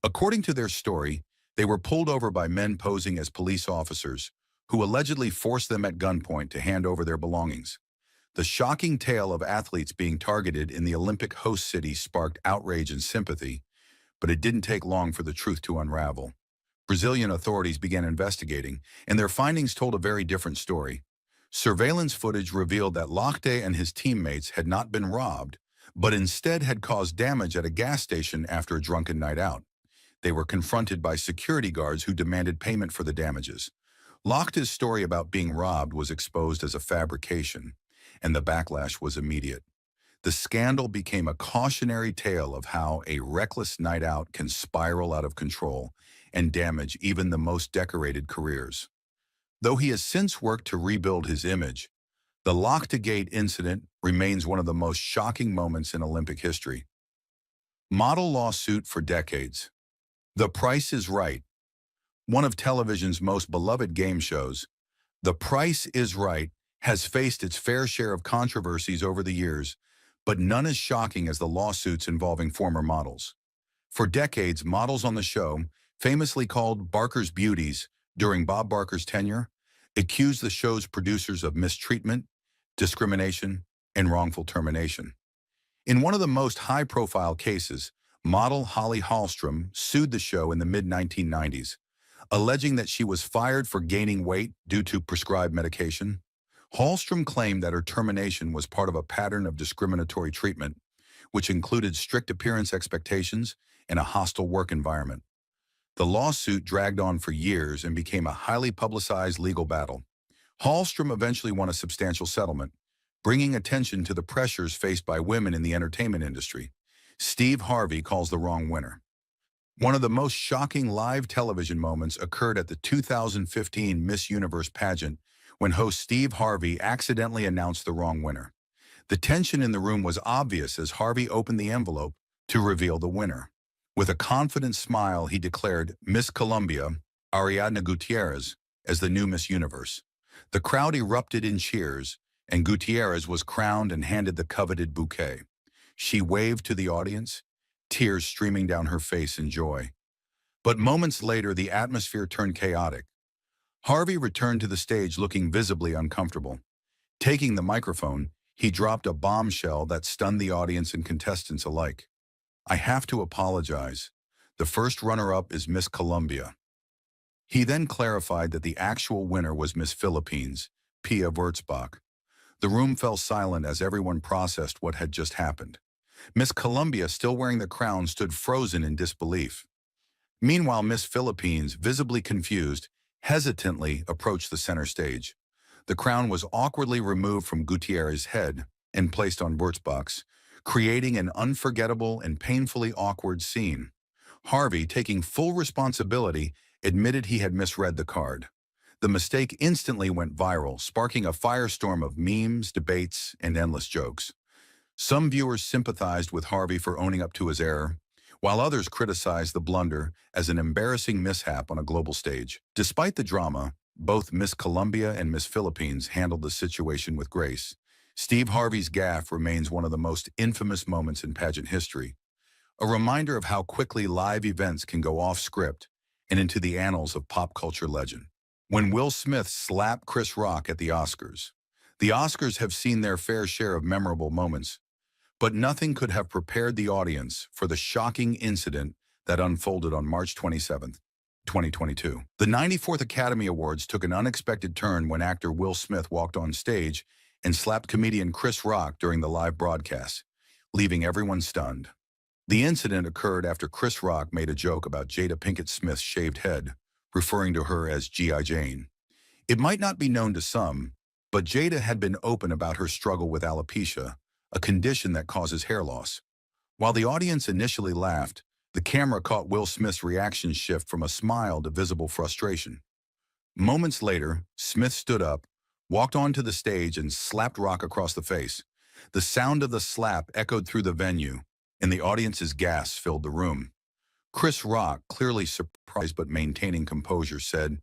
According to their story, they were pulled over by men posing as police officers who allegedly forced them at gunpoint to hand over their belongings. The shocking tale of athletes being targeted in the Olympic host city sparked outrage and sympathy, but it didn't take long for the truth to unravel. Brazilian authorities began investigating, and their findings told a very different story. Surveillance footage revealed that Lochte and his teammates had not been robbed, but instead had caused damage at a gas station after a drunken night out. They were confronted by security guards who demanded payment for the damages. Lochte's story about being robbed was exposed as a fabrication, and the backlash was immediate. the scandal became a cautionary tale of how a reckless night out can spiral out of control and damage even the most decorated careers. Though he has since worked to rebuild his image, the Lock-to-Gate incident remains one of the most shocking moments in Olympic history. Model lawsuit for decades. The Price is Right. One of television's most beloved game shows, The Price is Right has faced its fair share of controversies over the years, but none as shocking as the lawsuits involving former models. For decades, models on the show, famously called Barker's Beauties during Bob Barker's tenure, accused the show's producers of mistreatment, discrimination, and wrongful termination. In one of the most high-profile cases, model Holly Hallstrom sued the show in the mid-1990s, alleging that she was fired for gaining weight due to prescribed medication. Hallstrom claimed that her termination was part of a pattern of discriminatory treatment, which included strict appearance expectations and a hostile work environment. The lawsuit dragged on for years and became a highly publicized legal battle. Hallstrom eventually won a substantial settlement, bringing attention to the pressures faced by women in the entertainment industry. Steve Harvey calls the wrong winner. One of the most shocking live television moments occurred at the 2015 Miss Universe pageant when host Steve Harvey accidentally announced the wrong winner. The tension in the room was obvious as Harvey opened the envelope to reveal the winner. With a confident smile, he declared Miss Colombia, Ariadna Gutierrez, as the new Miss Universe. The crowd erupted in cheers, and Gutierrez was crowned and handed the coveted bouquet. She waved to the audience, tears streaming down her face in joy. But moments later, the atmosphere turned chaotic. Harvey returned to the stage looking visibly uncomfortable. Taking the microphone, he dropped a bombshell that stunned the audience and contestants alike. "I have to apologize. The first runner-up is Miss Colombia." He then clarified that the actual winner was Miss Philippines, Pia Wurtzbach. The room fell silent as everyone processed what had just happened. Miss Colombia, still wearing the crown, stood frozen in disbelief. Meanwhile, Miss Philippines, visibly confused, hesitantly approached the center stage. The crown was awkwardly removed from Gutierrez's head and placed on Wurtzbach's, creating an unforgettable and painfully awkward scene. Harvey, taking full responsibility, admitted he had misread the card. The mistake instantly went viral, sparking a firestorm of memes, debates, and endless jokes. Some viewers sympathized with Harvey for owning up to his error, while others criticized the blunder as an embarrassing mishap on a global stage. Despite the drama, both Miss Colombia and Miss Philippines handled the situation with grace. Steve Harvey's gaffe remains one of the most infamous moments in pageant history, a reminder of how quickly live events can go off script and into the annals of pop culture legend. When Will Smith slapped Chris Rock at the Oscars have seen their fair share of memorable moments, but nothing could have prepared the audience for the shocking incident that unfolded on March 27, 2022. The 94th Academy Awards took an unexpected turn when actor Will Smith walked on stage and slapped comedian Chris Rock during the live broadcast, leaving everyone stunned. The incident occurred after Chris Rock made a joke about Jada Pinkett Smith's shaved head, referring to her as G.I. Jane. It might not be known to some, but Jada had been open about her struggle with alopecia, a condition that causes hair loss. While the audience initially laughed, the camera caught Will Smith's reaction shift from a smile to visible frustration. Moments later, Smith stood up, walked onto the stage, and slapped Rock across the face. The sound of the slap echoed through the venue, and the audience's gasps filled the room. Chris Rock, clearly surprised but maintaining composure, said,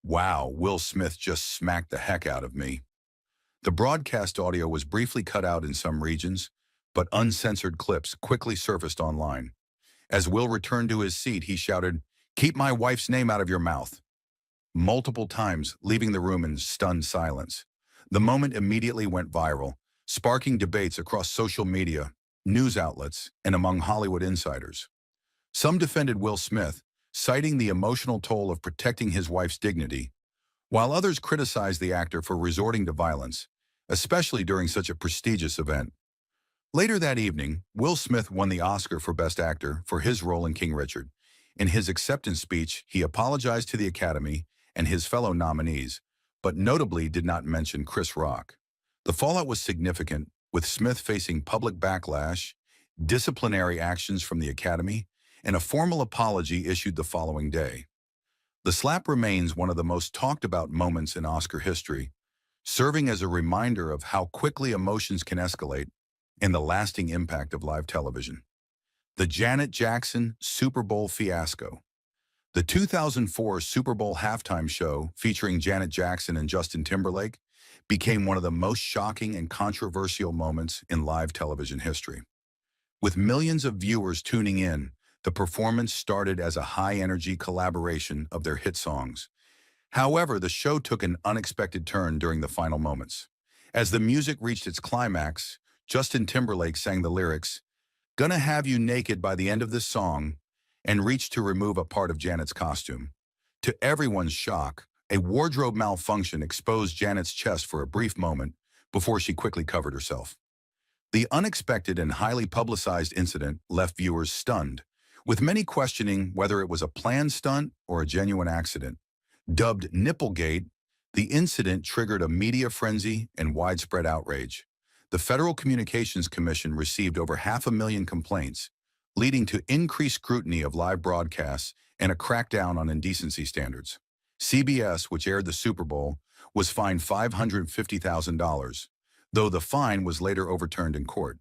"Wow, Will Smith just smacked the heck out of me." The broadcast audio was briefly cut out in some regions, but uncensored clips quickly surfaced online. As Will returned to his seat, he shouted, "Keep my wife's name out of your mouth," multiple times, leaving the room in stunned silence. The moment immediately went viral, sparking debates across social media, news outlets, and among Hollywood insiders. Some defended Will Smith, citing the emotional toll of protecting his wife's dignity, while others criticized the actor for resorting to violence, especially during such a prestigious event. Later that evening, Will Smith won the Oscar for Best Actor for his role in King Richard. In his acceptance speech, he apologized to the Academy and his fellow nominees, but notably did not mention Chris Rock. The fallout was significant, with Smith facing public backlash, disciplinary actions from the Academy, and a formal apology issued the following day. The slap remains one of the most talked about moments in Oscar history, serving as a reminder of how quickly emotions can escalate and the lasting impact of live television. The Janet Jackson Super Bowl fiasco. The 2004 Super Bowl halftime show featuring Janet Jackson and Justin Timberlake became one of the most shocking and controversial moments in live television history. With millions of viewers tuning in, the performance started as a high-energy collaboration of their hit songs. However, the show took an unexpected turn during the final moments. As the music reached its climax, Justin Timberlake sang the lyrics, "Gonna have you naked by the end of this song," and reached to remove a part of Janet's costume. To everyone's shock, a wardrobe malfunction exposed Janet's chest for a brief moment before she quickly covered herself. The unexpected and highly publicized incident left viewers stunned, with many questioning whether it was a planned stunt or a genuine accident. Dubbed Nipplegate, the incident triggered a media frenzy and widespread outrage. The Federal Communications Commission received over 500,000 complaints, leading to increased scrutiny of live broadcasts and a crackdown on indecency standards. CBS, which aired the Super Bowl, was fined $550,000, though the fine was later overturned in court.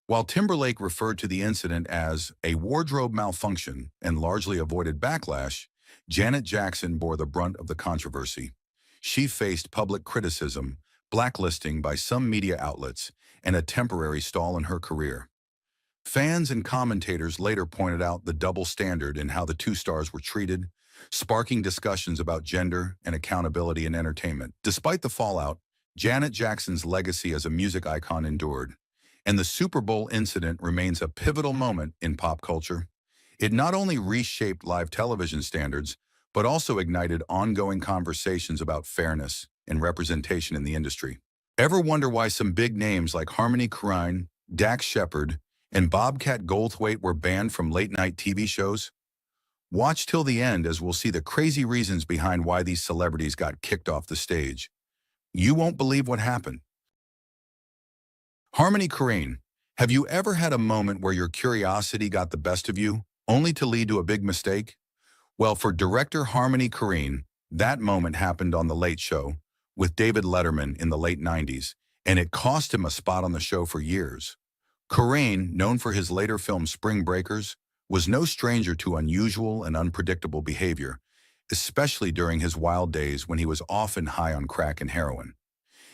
While Timberlake referred to the incident as a wardrobe malfunction and largely avoided backlash, Janet Jackson bore the brunt of the controversy. She faced public criticism, blacklisting by some media outlets, and a temporary stall in her career. Fans and commentators later pointed out the double standard in how the two stars were treated, sparking discussions about gender and accountability in entertainment. Despite the fallout, Janet Jackson's legacy as a music icon endured, and the Super Bowl incident remains a pivotal moment in pop culture. It not only reshaped live television standards, but also ignited ongoing conversations about fairness and representation in the industry. Ever wonder why some big names like Harmony Korine, Dax Shepard, and Bobcat Goldthwait were banned from late-night TV shows? Watch till the end as we'll see the crazy reasons behind why these celebrities got kicked off the stage. You won't believe what happened. Harmony Korine, have you ever had a moment where your curiosity got the best of you, only to lead to a big mistake? Well, for director Harmony Korine, that moment happened on The Late Show with David Letterman in the late 90s, and it cost him a spot on the show for years. Korine, known for his later film Spring Breakers, was no stranger to unusual and unpredictable behavior, especially during his wild days when he was often high on crack and heroin.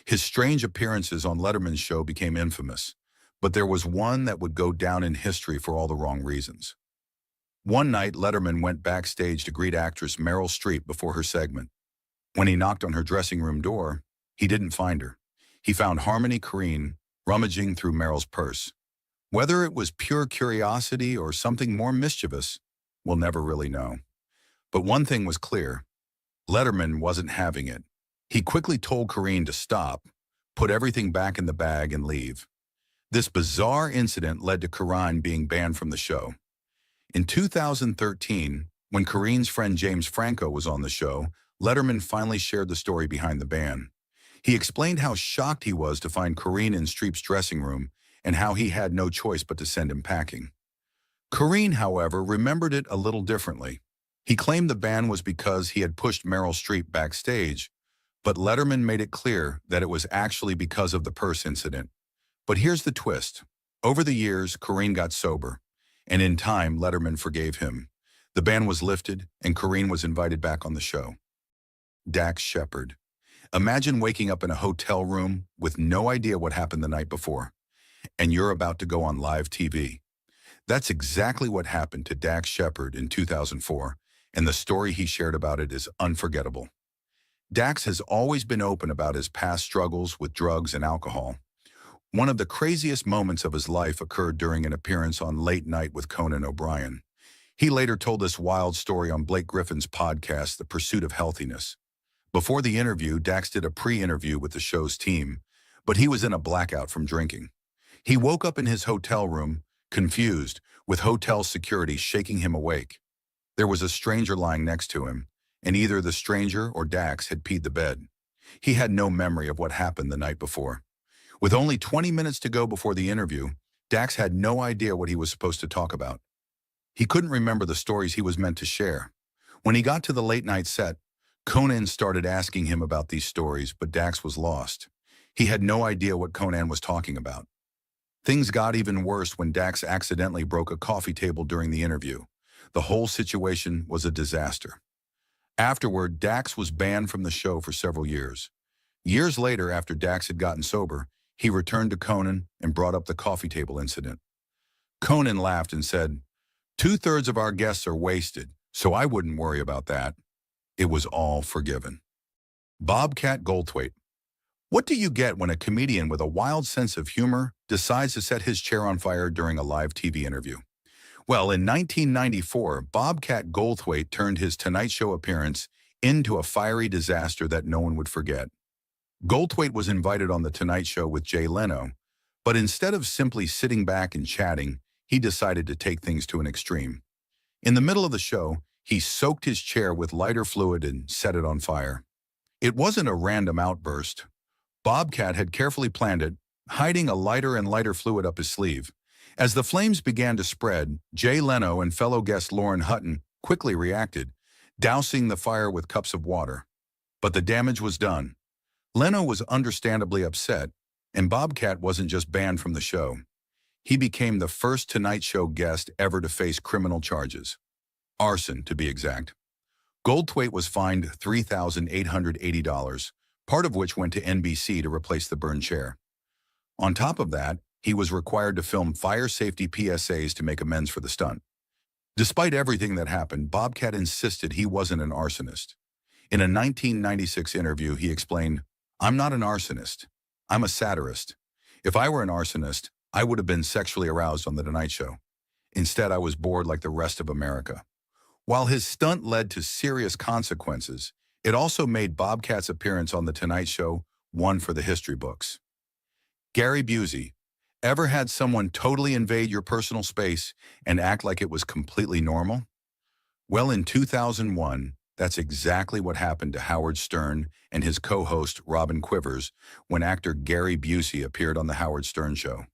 His strange appearances on Letterman's show became infamous, but there was one that would go down in history for all the wrong reasons. One night, Letterman went backstage to greet actress Meryl Streep before her segment. When he knocked on her dressing room door, he didn't find her. He found Harmony Korine rummaging through Meryl's purse. Whether it was pure curiosity or something more mischievous, we'll never really know. But one thing was clear: Letterman wasn't having it. He quickly told Korine to stop, put everything back in the bag, and leave. This bizarre incident led to Korine being banned from the show. In 2013, when Korine's friend James Franco was on the show, Letterman finally shared the story behind the ban. He explained how shocked he was to find Korine in Streep's dressing room and how he had no choice but to send him packing. Korine, however, remembered it a little differently. He claimed the ban was because he had pushed Meryl Streep backstage, but Letterman made it clear that it was actually because of the purse incident. But here's the twist. Over the years, Korine got sober, and in time, Letterman forgave him. The ban was lifted, and Korine was invited back on the show. Dax Shepard. Imagine waking up in a hotel room with no idea what happened the night before, and you're about to go on live TV. That's exactly what happened to Dax Shepard in 2004, and the story he shared about it is unforgettable. Dax has always been open about his past struggles with drugs and alcohol. One of the craziest moments of his life occurred during an appearance on Late Night with Conan O'Brien. He later told this wild story on Blake Griffin's podcast, The Pursuit of Healthiness. Before the interview, Dax did a pre-interview with the show's team, but he was in a blackout from drinking. He woke up in his hotel room, confused, with hotel security shaking him awake. There was a stranger lying next to him, and either the stranger or Dax had peed the bed. He had no memory of what happened the night before. With only 20 minutes to go before the interview, Dax had no idea what he was supposed to talk about. He couldn't remember the stories he was meant to share. When he got to the late-night set, Conan started asking him about these stories, but Dax was lost. He had no idea what Conan was talking about. Things got even worse when Dax accidentally broke a coffee table during the interview. The whole situation was a disaster. Afterward, Dax was banned from the show for several years. Years later, after Dax had gotten sober, he returned to Conan and brought up the coffee table incident. Conan laughed and said, "2/3 of our guests are wasted, so I wouldn't worry about that." It was all forgiven. Bobcat Goldthwait. What do you get when a comedian with a wild sense of humor decides to set his chair on fire during a live TV interview? Well, in 1994, Bobcat Goldthwait turned his Tonight Show appearance into a fiery disaster that no one would forget. Goldthwait was invited on The Tonight Show with Jay Leno, but instead of simply sitting back and chatting, he decided to take things to an extreme. In the middle of the show, he soaked his chair with lighter fluid and set it on fire. It wasn't a random outburst. Bobcat had carefully planned it, hiding a lighter and lighter fluid up his sleeve. As the flames began to spread, Jay Leno and fellow guest Lauren Hutton quickly reacted, dousing the fire with cups of water. But the damage was done. Leno was understandably upset, and Bobcat wasn't just banned from the show. He became the first Tonight Show guest ever to face criminal charges. Arson, to be exact. Goldthwait was fined $3,880, part of which went to NBC to replace the burned chair. On top of that, he was required to film fire safety PSAs to make amends for the stunt. Despite everything that happened, Bobcat insisted he wasn't an arsonist. In a 1996 interview, he explained, "I'm not an arsonist. I'm a satirist. If I were an arsonist, I would have been sexually aroused on The Tonight Show. Instead, I was bored like the rest of America." While his stunt led to serious consequences, it also made Bobcat's appearance on The Tonight Show one for the history books. Gary Busey. Ever had someone totally invade your personal space and act like it was completely normal? Well, in 2001, that's exactly what happened to Howard Stern and his co-host Robin Quivers when actor Gary Busey appeared on The Howard Stern Show.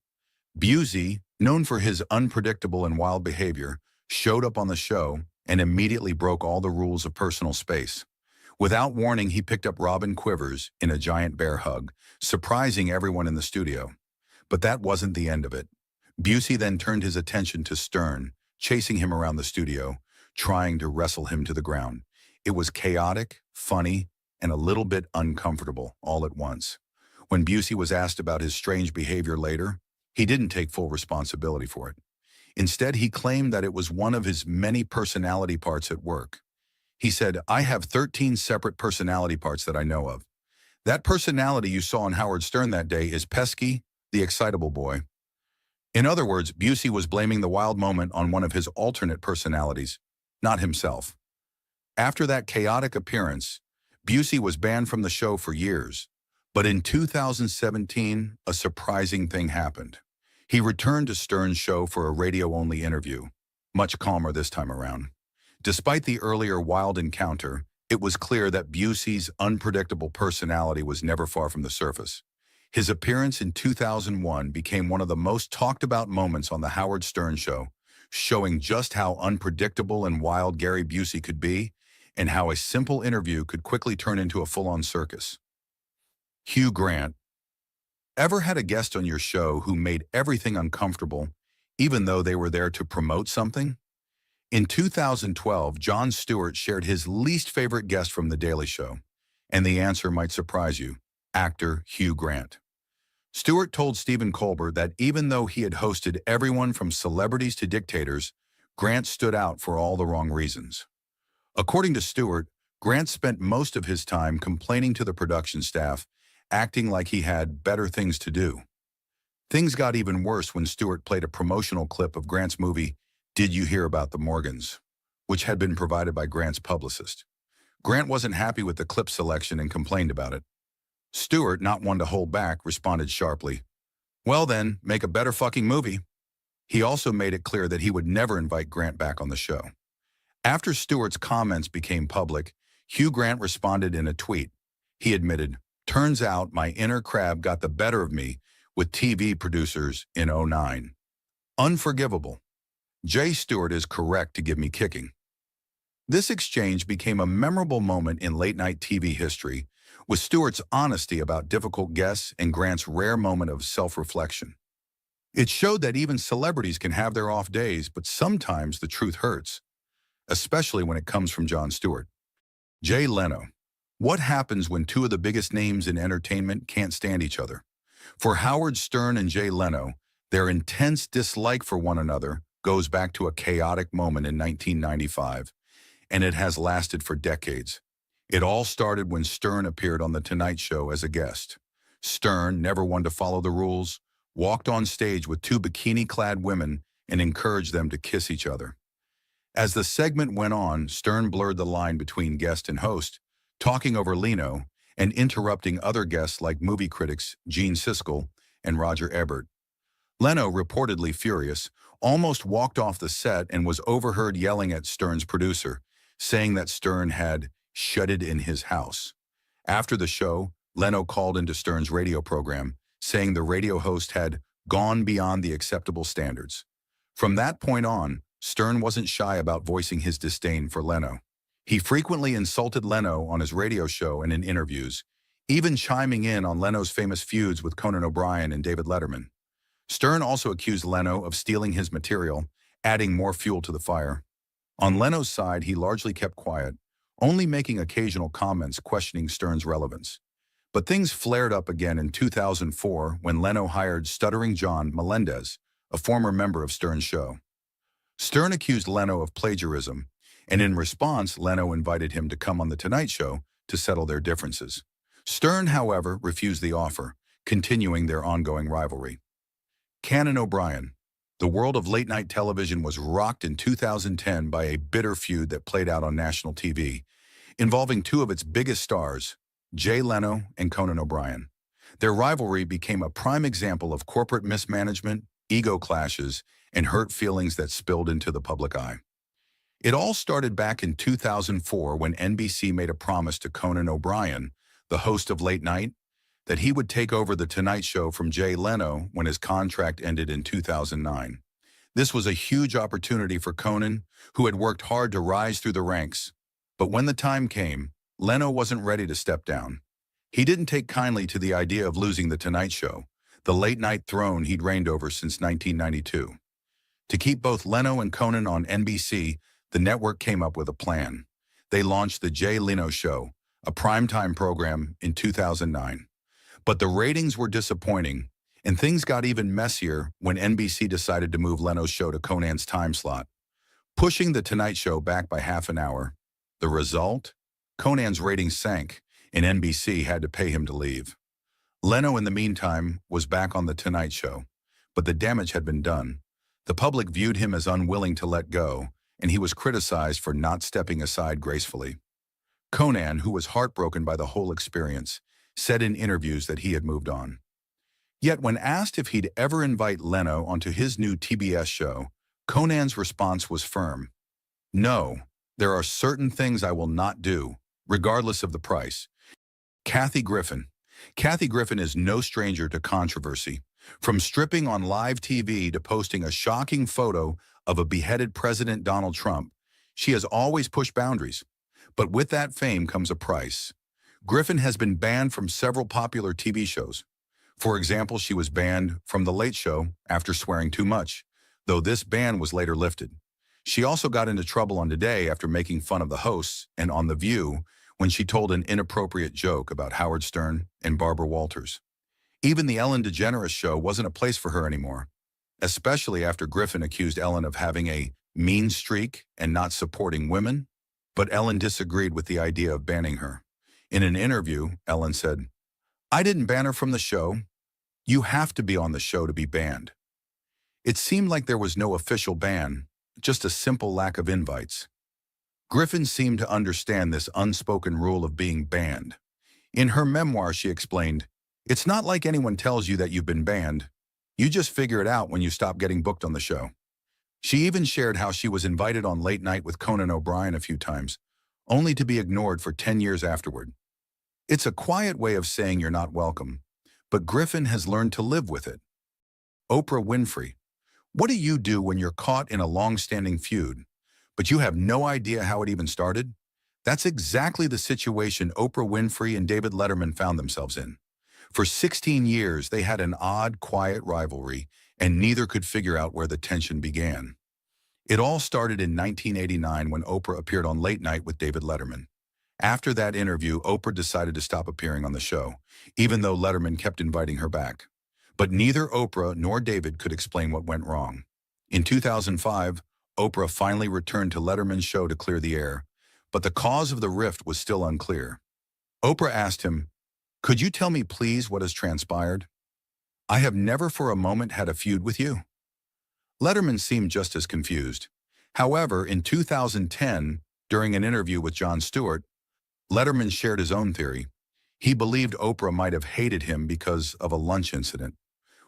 Busey, known for his unpredictable and wild behavior, showed up on the show and immediately broke all the rules of personal space. Without warning, he picked up Robin Quivers in a giant bear hug, surprising everyone in the studio. But that wasn't the end of it. Busey then turned his attention to Stern, chasing him around the studio, trying to wrestle him to the ground. It was chaotic, funny, and a little bit uncomfortable all at once. When Busey was asked about his strange behavior later, he didn't take full responsibility for it. Instead, he claimed that it was one of his many personality parts at work. He said, "I have 13 separate personality parts that I know of. That personality you saw on Howard Stern that day is Pesky, the excitable boy." In other words, Busey was blaming the wild moment on one of his alternate personalities, not himself. After that chaotic appearance, Busey was banned from the show for years. But in 2017, a surprising thing happened. He returned to Stern's show for a radio-only interview, much calmer this time around. Despite the earlier wild encounter, it was clear that Busey's unpredictable personality was never far from the surface. His appearance in 2001 became one of the most talked about moments on The Howard Stern Show, showing just how unpredictable and wild Gary Busey could be and how a simple interview could quickly turn into a full-on circus. Hugh Grant. Ever had a guest on your show who made everything uncomfortable, even though they were there to promote something? In 2012, Jon Stewart shared his least favorite guest from The Daily Show, and the answer might surprise you, actor Hugh Grant. Stewart told Stephen Colbert that even though he had hosted everyone from celebrities to dictators, Grant stood out for all the wrong reasons. According to Stewart, Grant spent most of his time complaining to the production staff, acting like he had better things to do. Things got even worse when Stewart played a promotional clip of Grant's movie, Did You Hear About the Morgans?, which had been provided by Grant's publicist. Grant wasn't happy with the clip selection and complained about it. Stewart, not one to hold back, responded sharply, "Well then, make a better fucking movie." He also made it clear that he would never invite Grant back on the show. After Stewart's comments became public, Hugh Grant responded in a tweet. He admitted, "Turns out my inner crab got the better of me with TV producers in '09. Unforgivable. Jay Stewart is correct to give me kicking. This exchange became a memorable moment in late-night TV history, with Stewart's honesty about difficult guests and Grant's rare moment of self-reflection. It showed that even celebrities can have their off days, but sometimes the truth hurts, especially when it comes from Jon Stewart. Jay Leno. What happens when two of the biggest names in entertainment can't stand each other? For Howard Stern and Jay Leno, their intense dislike for one another goes back to a chaotic moment in 1995, and it has lasted for decades. It all started when Stern appeared on The Tonight Show as a guest. Stern, never one to follow the rules, walked on stage with two bikini-clad women and encouraged them to kiss each other. As the segment went on, Stern blurred the line between guest and host, talking over Leno and interrupting other guests like movie critics Gene Siskel and Roger Ebert. Leno, reportedly furious, almost walked off the set and was overheard yelling at Stern's producer, saying that Stern had shut it in his house. After the show, Leno called into Stern's radio program, saying the radio host had gone beyond the acceptable standards. From that point on, Stern wasn't shy about voicing his disdain for Leno. He frequently insulted Leno on his radio show and in interviews, even chiming in on Leno's famous feuds with Conan O'Brien and David Letterman. Stern also accused Leno of stealing his material, adding more fuel to the fire. On Leno's side, he largely kept quiet, only making occasional comments questioning Stern's relevance. But things flared up again in 2004 when Leno hired Stuttering John Melendez, a former member of Stern's show. Stern accused Leno of plagiarism, and in response, Leno invited him to come on The Tonight Show to settle their differences. Stern, however, refused the offer, continuing their ongoing rivalry. Conan O'Brien. The world of late-night television was rocked in 2010 by a bitter feud that played out on national TV, involving two of its biggest stars, Jay Leno and Conan O'Brien. Their rivalry became a prime example of corporate mismanagement, ego clashes, and hurt feelings that spilled into the public eye. It all started back in 2004 when NBC made a promise to Conan O'Brien, the host of Late Night, that he would take over The Tonight Show from Jay Leno when his contract ended in 2009. This was a huge opportunity for Conan, who had worked hard to rise through the ranks. But when the time came, Leno wasn't ready to step down. He didn't take kindly to the idea of losing The Tonight Show, the late-night throne he'd reigned over since 1992. To keep both Leno and Conan on NBC, the network came up with a plan. They launched The Jay Leno Show, a primetime program, in 2009. But the ratings were disappointing, and things got even messier when NBC decided to move Leno's show to Conan's time slot, pushing The Tonight Show back by half an hour. The result? Conan's ratings sank, and NBC had to pay him to leave. Leno, in the meantime, was back on The Tonight Show, but the damage had been done. The public viewed him as unwilling to let go, and he was criticized for not stepping aside gracefully. Conan, who was heartbroken by the whole experience, said in interviews that he had moved on. Yet when asked if he'd ever invite Leno onto his new TBS show, Conan's response was firm. No, there are certain things I will not do, regardless of the price. Kathy Griffin. Kathy Griffin is no stranger to controversy. From stripping on live TV to posting a shocking photo of a beheaded President Donald Trump, she has always pushed boundaries. But with that fame comes a price. Griffin has been banned from several popular TV shows. For example, she was banned from The Late Show after swearing too much, though this ban was later lifted. She also got into trouble on Today after making fun of the hosts and on The View when she told an inappropriate joke about Howard Stern and Barbara Walters. Even the Ellen DeGeneres show wasn't a place for her anymore, especially after Griffin accused Ellen of having a mean streak and not supporting women, but Ellen disagreed with the idea of banning her. In an interview, Ellen said, "I didn't ban her from the show. You have to be on the show to be banned." It seemed like there was no official ban, just a simple lack of invites. Griffin seemed to understand this unspoken rule of being banned. In her memoir, she explained, "It's not like anyone tells you that you've been banned. You just figure it out when you stop getting booked on the show." She even shared how she was invited on Late Night with Conan O'Brien a few times, only to be ignored for 10 years afterward. It's a quiet way of saying you're not welcome, but Griffin has learned to live with it. Oprah Winfrey. What do you do when you're caught in a long-standing feud, but you have no idea how it even started? That's exactly the situation Oprah Winfrey and David Letterman found themselves in. For 16 years, they had an odd, quiet rivalry, and neither could figure out where the tension began. It all started in 1989 when Oprah appeared on Late Night with David Letterman. After that interview, Oprah decided to stop appearing on the show, even though Letterman kept inviting her back. But neither Oprah nor David could explain what went wrong. In 2005, Oprah finally returned to Letterman's show to clear the air, but the cause of the rift was still unclear. Oprah asked him, "Could you tell me please what has transpired? I have never for a moment had a feud with you." Letterman seemed just as confused. However, in 2010, during an interview with Jon Stewart, Letterman shared his own theory. He believed Oprah might have hated him because of a lunch incident.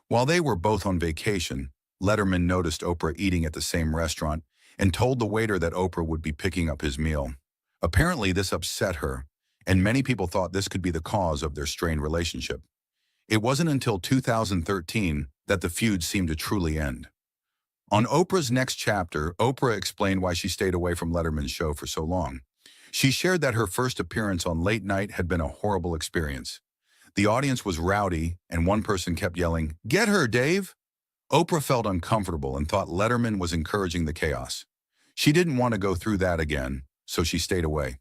While they were both on vacation, Letterman noticed Oprah eating at the same restaurant and told the waiter that Oprah would be picking up his meal. Apparently, this upset her, and many people thought this could be the cause of their strained relationship. It wasn't until 2013 that the feud seemed to truly end. On Oprah's next chapter, Oprah explained why she stayed away from Letterman's show for so long. She shared that her first appearance on Late Night had been a horrible experience. The audience was rowdy, and one person kept yelling, "Get her, Dave!" Oprah felt uncomfortable and thought Letterman was encouraging the chaos. She didn't want to go through that again, so she stayed away.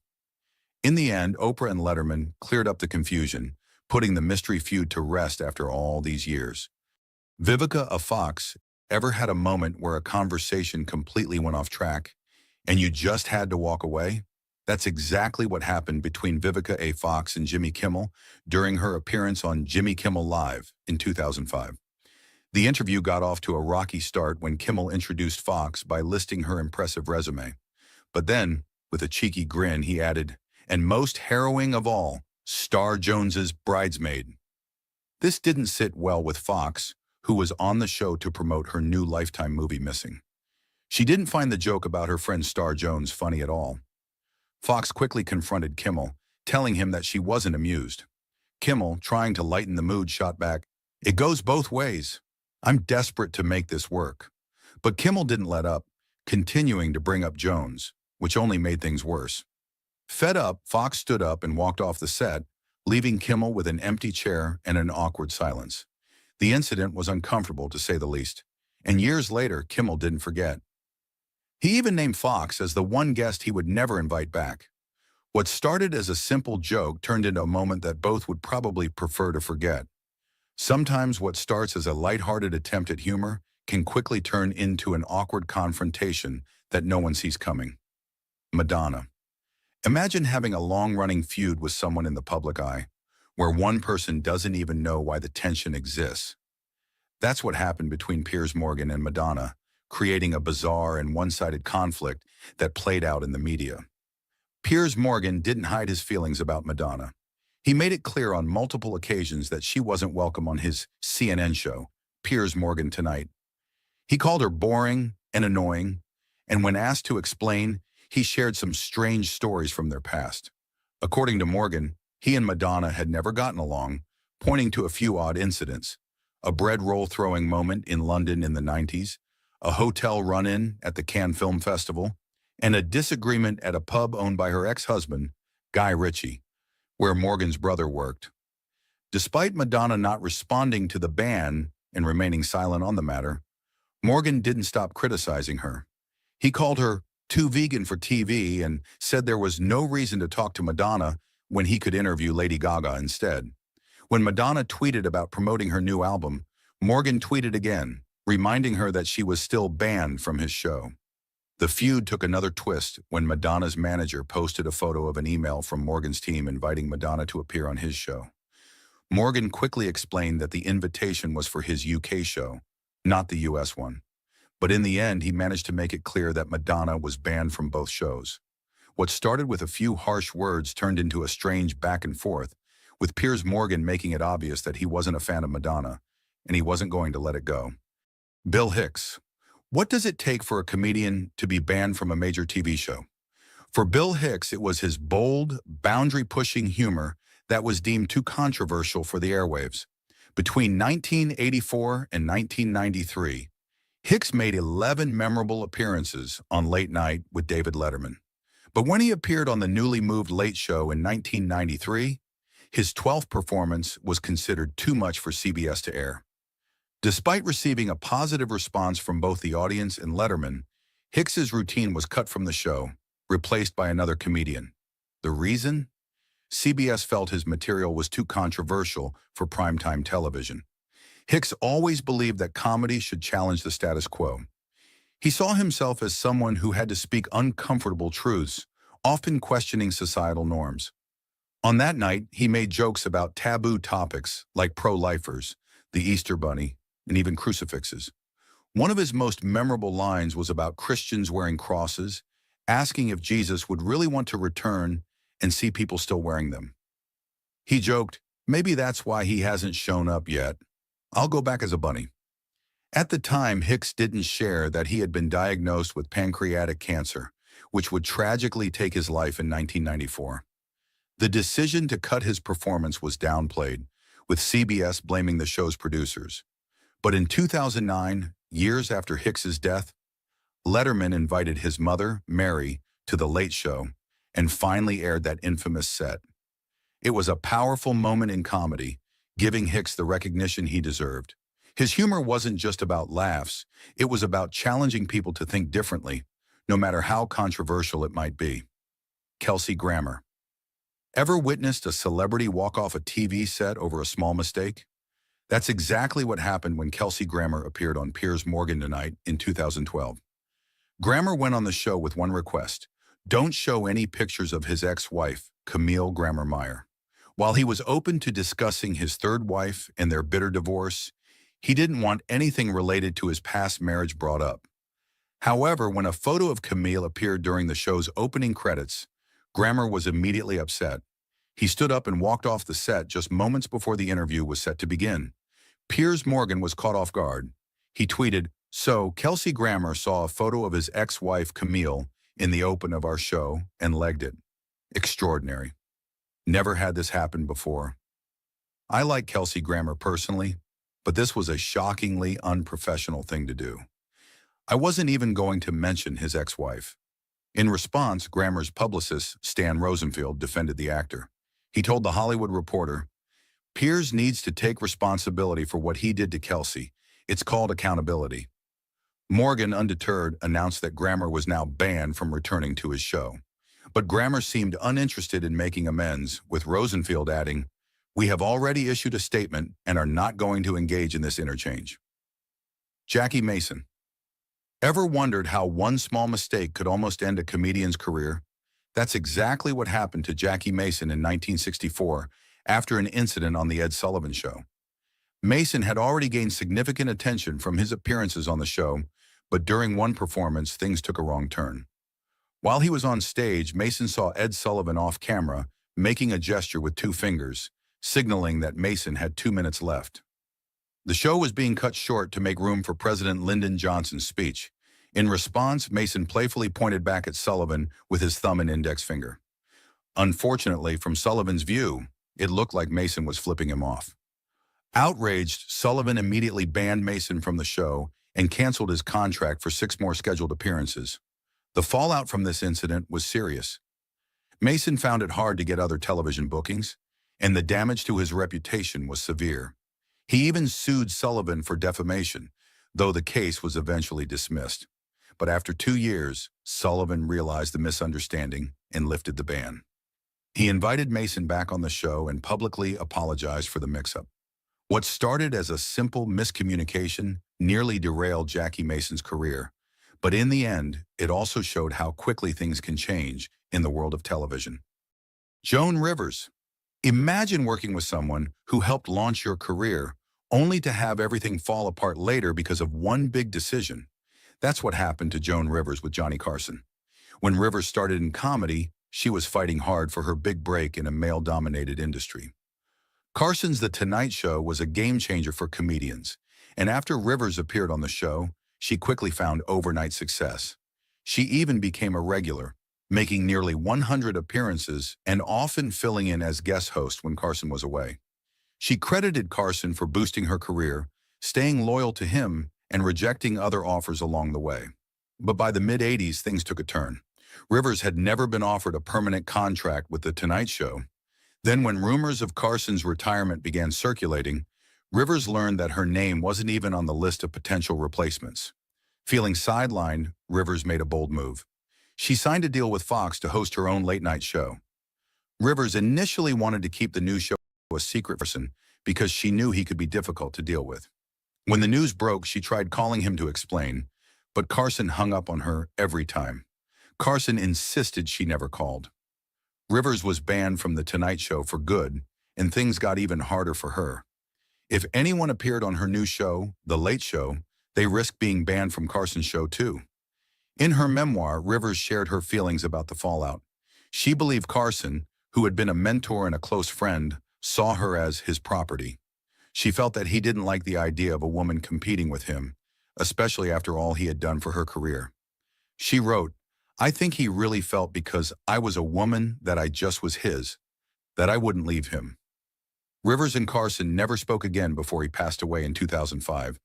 In the end, Oprah and Letterman cleared up the confusion, putting the mystery feud to rest after all these years. Vivica of Fox, ever had a moment where a conversation completely went off track and you just had to walk away? That's exactly what happened between Vivica A. Fox and Jimmy Kimmel during her appearance on Jimmy Kimmel Live in 2005. The interview got off to a rocky start when Kimmel introduced Fox by listing her impressive resume. But then, with a cheeky grin, he added, "And most harrowing of all, Star Jones's bridesmaid." This didn't sit well with Fox, who was on the show to promote her new Lifetime movie Missing. She didn't find the joke about her friend Star Jones funny at all. Fox quickly confronted Kimmel, telling him that she wasn't amused. Kimmel, trying to lighten the mood, shot back, "It goes both ways. I'm desperate to make this work." But Kimmel didn't let up, continuing to bring up Jones, which only made things worse. Fed up, Fox stood up and walked off the set, leaving Kimmel with an empty chair and an awkward silence. The incident was uncomfortable, to say the least, and years later, Kimmel didn't forget. He even named Fox as the one guest he would never invite back. What started as a simple joke turned into a moment that both would probably prefer to forget. Sometimes what starts as a lighthearted attempt at humor can quickly turn into an awkward confrontation that no one sees coming. Madonna. Imagine having a long-running feud with someone in the public eye, where one person doesn't even know why the tension exists. That's what happened between Piers Morgan and Madonna, creating a bizarre and one-sided conflict that played out in the media. Piers Morgan didn't hide his feelings about Madonna. He made it clear on multiple occasions that she wasn't welcome on his CNN show, Piers Morgan Tonight. He called her boring and annoying, and when asked to explain, he shared some strange stories from their past. According to Morgan, he and Madonna had never gotten along, pointing to a few odd incidents: a bread roll throwing moment in London in the 90s, a hotel run-in at the Cannes Film Festival, and a disagreement at a pub owned by her ex-husband, Guy Ritchie, where Morgan's brother worked. Despite Madonna not responding to the ban and remaining silent on the matter, Morgan didn't stop criticizing her. He called her too vegan for TV and said there was no reason to talk to Madonna when he could interview Lady Gaga instead. When Madonna tweeted about promoting her new album, Morgan tweeted again, reminding her that she was still banned from his show. The feud took another twist when Madonna's manager posted a photo of an email from Morgan's team inviting Madonna to appear on his show. Morgan quickly explained that the invitation was for his UK show, not the US one. But in the end, he managed to make it clear that Madonna was banned from both shows. What started with a few harsh words turned into a strange back and forth, with Piers Morgan making it obvious that he wasn't a fan of Madonna, and he wasn't going to let it go. Bill Hicks. What does it take for a comedian to be banned from a major TV show? For Bill Hicks, it was his bold, boundary-pushing humor that was deemed too controversial for the airwaves. Between 1984 and 1993, Hicks made 11 memorable appearances on Late Night with David Letterman. But when he appeared on the newly moved Late Show in 1993, his 12th performance was considered too much for CBS to air. Despite receiving a positive response from both the audience and Letterman, Hicks's routine was cut from the show, replaced by another comedian. The reason? CBS felt his material was too controversial for primetime television. Hicks always believed that comedy should challenge the status quo. He saw himself as someone who had to speak uncomfortable truths, often questioning societal norms. On that night, he made jokes about taboo topics like pro-lifers, the Easter Bunny, and even crucifixes. One of his most memorable lines was about Christians wearing crosses, asking if Jesus would really want to return and see people still wearing them. He joked, "Maybe that's why he hasn't shown up yet. I'll go back as a bunny." At the time, Hicks didn't share that he had been diagnosed with pancreatic cancer, which would tragically take his life in 1994. The decision to cut his performance was downplayed, with CBS blaming the show's producers. But in 2009, years after Hicks's death, Letterman invited his mother, Mary, to The Late Show and finally aired that infamous set. It was a powerful moment in comedy, giving Hicks the recognition he deserved. His humor wasn't just about laughs, it was about challenging people to think differently, no matter how controversial it might be. Kelsey Grammer. Ever witnessed a celebrity walk off a TV set over a small mistake? That's exactly what happened when Kelsey Grammer appeared on Piers Morgan Tonight in 2012. Grammer went on the show with one request: don't show any pictures of his ex-wife, Camille Grammer-Meyer. While he was open to discussing his third wife and their bitter divorce, he didn't want anything related to his past marriage brought up. However, when a photo of Camille appeared during the show's opening credits, Grammer was immediately upset. He stood up and walked off the set just moments before the interview was set to begin. Piers Morgan was caught off guard. He tweeted, "So, Kelsey Grammer saw a photo of his ex-wife Camille in the open of our show and legged it. Extraordinary. Never had this happen before." I like Kelsey Grammer personally, but this was a shockingly unprofessional thing to do. I wasn't even going to mention his ex-wife. In response, Grammer's publicist, Stan Rosenfield, defended the actor. He told The Hollywood Reporter, "Piers needs to take responsibility for what he did to Kelsey. It's called accountability." Morgan, undeterred, announced that Grammer was now banned from returning to his show. But Grammer seemed uninterested in making amends, with Rosenfield adding, "We have already issued a statement and are not going to engage in this interchange." Jackie Mason. Ever wondered how one small mistake could almost end a comedian's career? That's exactly what happened to Jackie Mason in 1964 after an incident on The Ed Sullivan Show. Mason had already gained significant attention from his appearances on the show, but during one performance, things took a wrong turn. While he was on stage, Mason saw Ed Sullivan off camera, making a gesture with 2 fingers, signaling that Mason had 2 minutes left. The show was being cut short to make room for President Lyndon Johnson's speech. In response, Mason playfully pointed back at Sullivan with his thumb and index finger. Unfortunately, from Sullivan's view, it looked like Mason was flipping him off. Outraged, Sullivan immediately banned Mason from the show and canceled his contract for 6 more scheduled appearances. The fallout from this incident was serious. Mason found it hard to get other television bookings, and the damage to his reputation was severe. He even sued Sullivan for defamation, though the case was eventually dismissed. But after 2 years, Sullivan realized the misunderstanding and lifted the ban. He invited Mason back on the show and publicly apologized for the mix-up. What started as a simple miscommunication nearly derailed Jackie Mason's career, but in the end, it also showed how quickly things can change in the world of television. Joan Rivers. Imagine working with someone who helped launch your career, only to have everything fall apart later because of one big decision. That's what happened to Joan Rivers with Johnny Carson. When Rivers started in comedy, she was fighting hard for her big break in a male-dominated industry. Carson's The Tonight Show was a game-changer for comedians, and after Rivers appeared on the show, she quickly found overnight success. She even became a regular, making nearly 100 appearances and often filling in as guest host when Carson was away. She credited Carson for boosting her career, staying loyal to him, and rejecting other offers along the way. But by the mid-'80s, things took a turn. Rivers had never been offered a permanent contract with The Tonight Show. Then when rumors of Carson's retirement began circulating, Rivers learned that her name wasn't even on the list of potential replacements. Feeling sidelined, Rivers made a bold move. She signed a deal with Fox to host her own late-night show. Rivers initially wanted to keep the new show a secret person because she knew he could be difficult to deal with. When the news broke, she tried calling him to explain, but Carson hung up on her every time. Carson insisted she never called. Rivers was banned from The Tonight Show for good, and things got even harder for her. If anyone appeared on her new show, The Late Show, they risked being banned from Carson's show too. In her memoir, Rivers shared her feelings about the fallout. She believed Carson, who had been a mentor and a close friend, saw her as his property. She felt that he didn't like the idea of a woman competing with him, especially after all he had done for her career. She wrote, "I think he really felt because I was a woman that I just was his, that I wouldn't leave him." Rivers and Carson never spoke again before he passed away in 2005.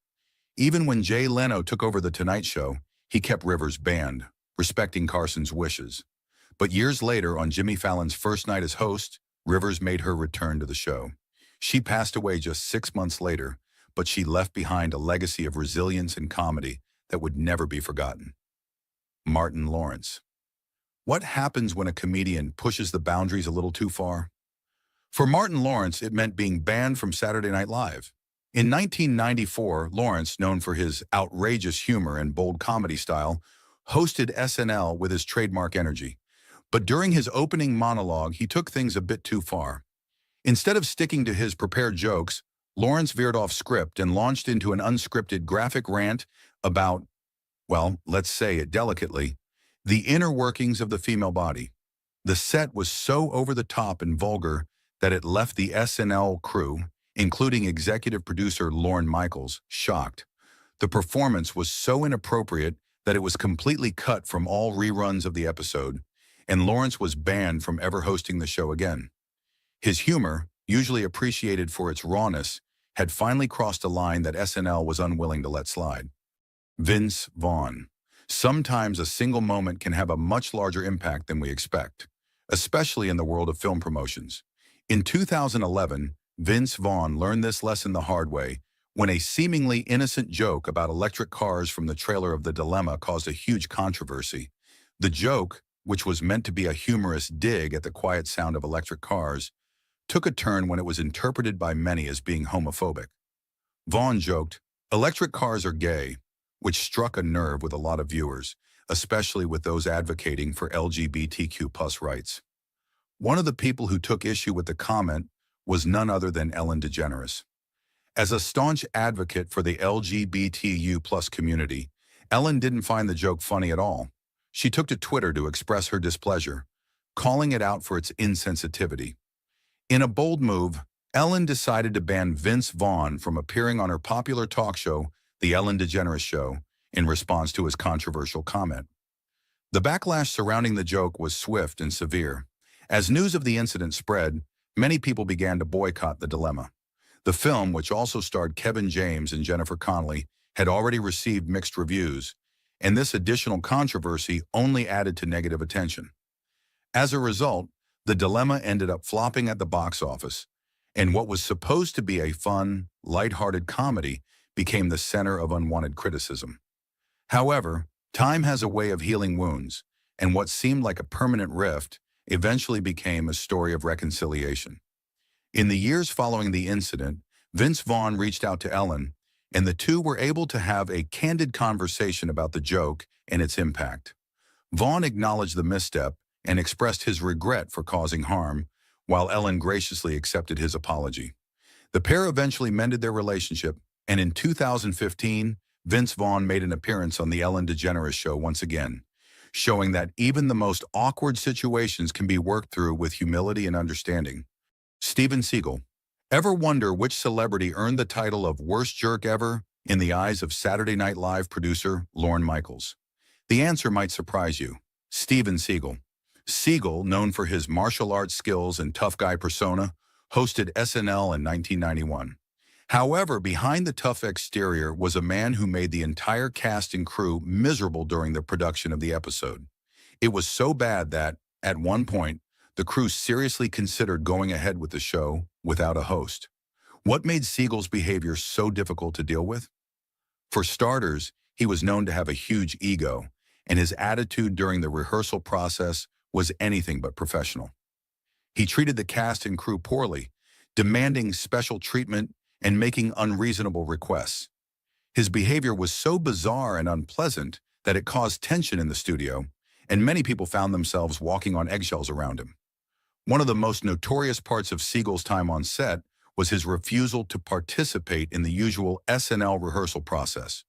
Even when Jay Leno took over The Tonight Show, he kept Rivers banned, respecting Carson's wishes. But years later, on Jimmy Fallon's first night as host, Rivers made her return to the show. She passed away just 6 months later, but she left behind a legacy of resilience and comedy that would never be forgotten. Martin Lawrence. What happens when a comedian pushes the boundaries a little too far? For Martin Lawrence, it meant being banned from Saturday Night Live. In 1994, Lawrence, known for his outrageous humor and bold comedy style, hosted SNL with his trademark energy. But during his opening monologue, he took things a bit too far. Instead of sticking to his prepared jokes, Lawrence veered off script and launched into an unscripted graphic rant about, well, let's say it delicately, the inner workings of the female body. The set was so over the top and vulgar that it left the SNL crew, including executive producer Lorne Michaels, shocked. The performance was so inappropriate that it was completely cut from all reruns of the episode, and Lawrence was banned from ever hosting the show again. His humor, usually appreciated for its rawness, had finally crossed a line that SNL was unwilling to let slide. Vince Vaughn. Sometimes a single moment can have a much larger impact than we expect, especially in the world of film promotions. In 2011, Vince Vaughn learned this lesson the hard way when a seemingly innocent joke about electric cars from the trailer of The Dilemma caused a huge controversy. The joke, which was meant to be a humorous dig at the quiet sound of electric cars, took a turn when it was interpreted by many as being homophobic. Vaughn joked, "Electric cars are gay," which struck a nerve with a lot of viewers, especially with those advocating for LGBTQ+ rights. One of the people who took issue with the comment was none other than Ellen DeGeneres. As a staunch advocate for the LGBTQ+ community, Ellen didn't find the joke funny at all. She took to Twitter to express her displeasure, calling it out for its insensitivity. In a bold move, Ellen decided to ban Vince Vaughn from appearing on her popular talk show, The Ellen DeGeneres Show, in response to his controversial comment. The backlash surrounding the joke was swift and severe. As news of the incident spread, many people began to boycott The Dilemma. The film, which also starred Kevin James and Jennifer Connelly, had already received mixed reviews, and this additional controversy only added to negative attention. As a result, The Dilemma ended up flopping at the box office, and what was supposed to be a fun, lighthearted comedy became the center of unwanted criticism. However, time has a way of healing wounds, and what seemed like a permanent rift eventually became a story of reconciliation. In the years following the incident, Vince Vaughn reached out to Ellen, and the two were able to have a candid conversation about the joke and its impact. Vaughn acknowledged the misstep and expressed his regret for causing harm, while Ellen graciously accepted his apology. The pair eventually mended their relationship, and in 2015, Vince Vaughn made an appearance on The Ellen DeGeneres Show once again, showing that even the most awkward situations can be worked through with humility and understanding. Steven Seagal. Ever wonder which celebrity earned the title of worst jerk ever in the eyes of Saturday Night Live producer Lorne Michaels? The answer might surprise you. Steven Seagal. Seagal, known for his martial arts skills and tough guy persona, hosted SNL in 1991. However, behind the tough exterior was a man who made the entire cast and crew miserable during the production of the episode. It was so bad that, at one point, the crew seriously considered going ahead with the show without a host. What made Siegel's behavior so difficult to deal with? For starters, he was known to have a huge ego, and his attitude during the rehearsal process was anything but professional. He treated the cast and crew poorly, demanding special treatment and making unreasonable requests. His behavior was so bizarre and unpleasant that it caused tension in the studio, and many people found themselves walking on eggshells around him. One of the most notorious parts of Siegel's time on set was his refusal to participate in the usual SNL rehearsal process.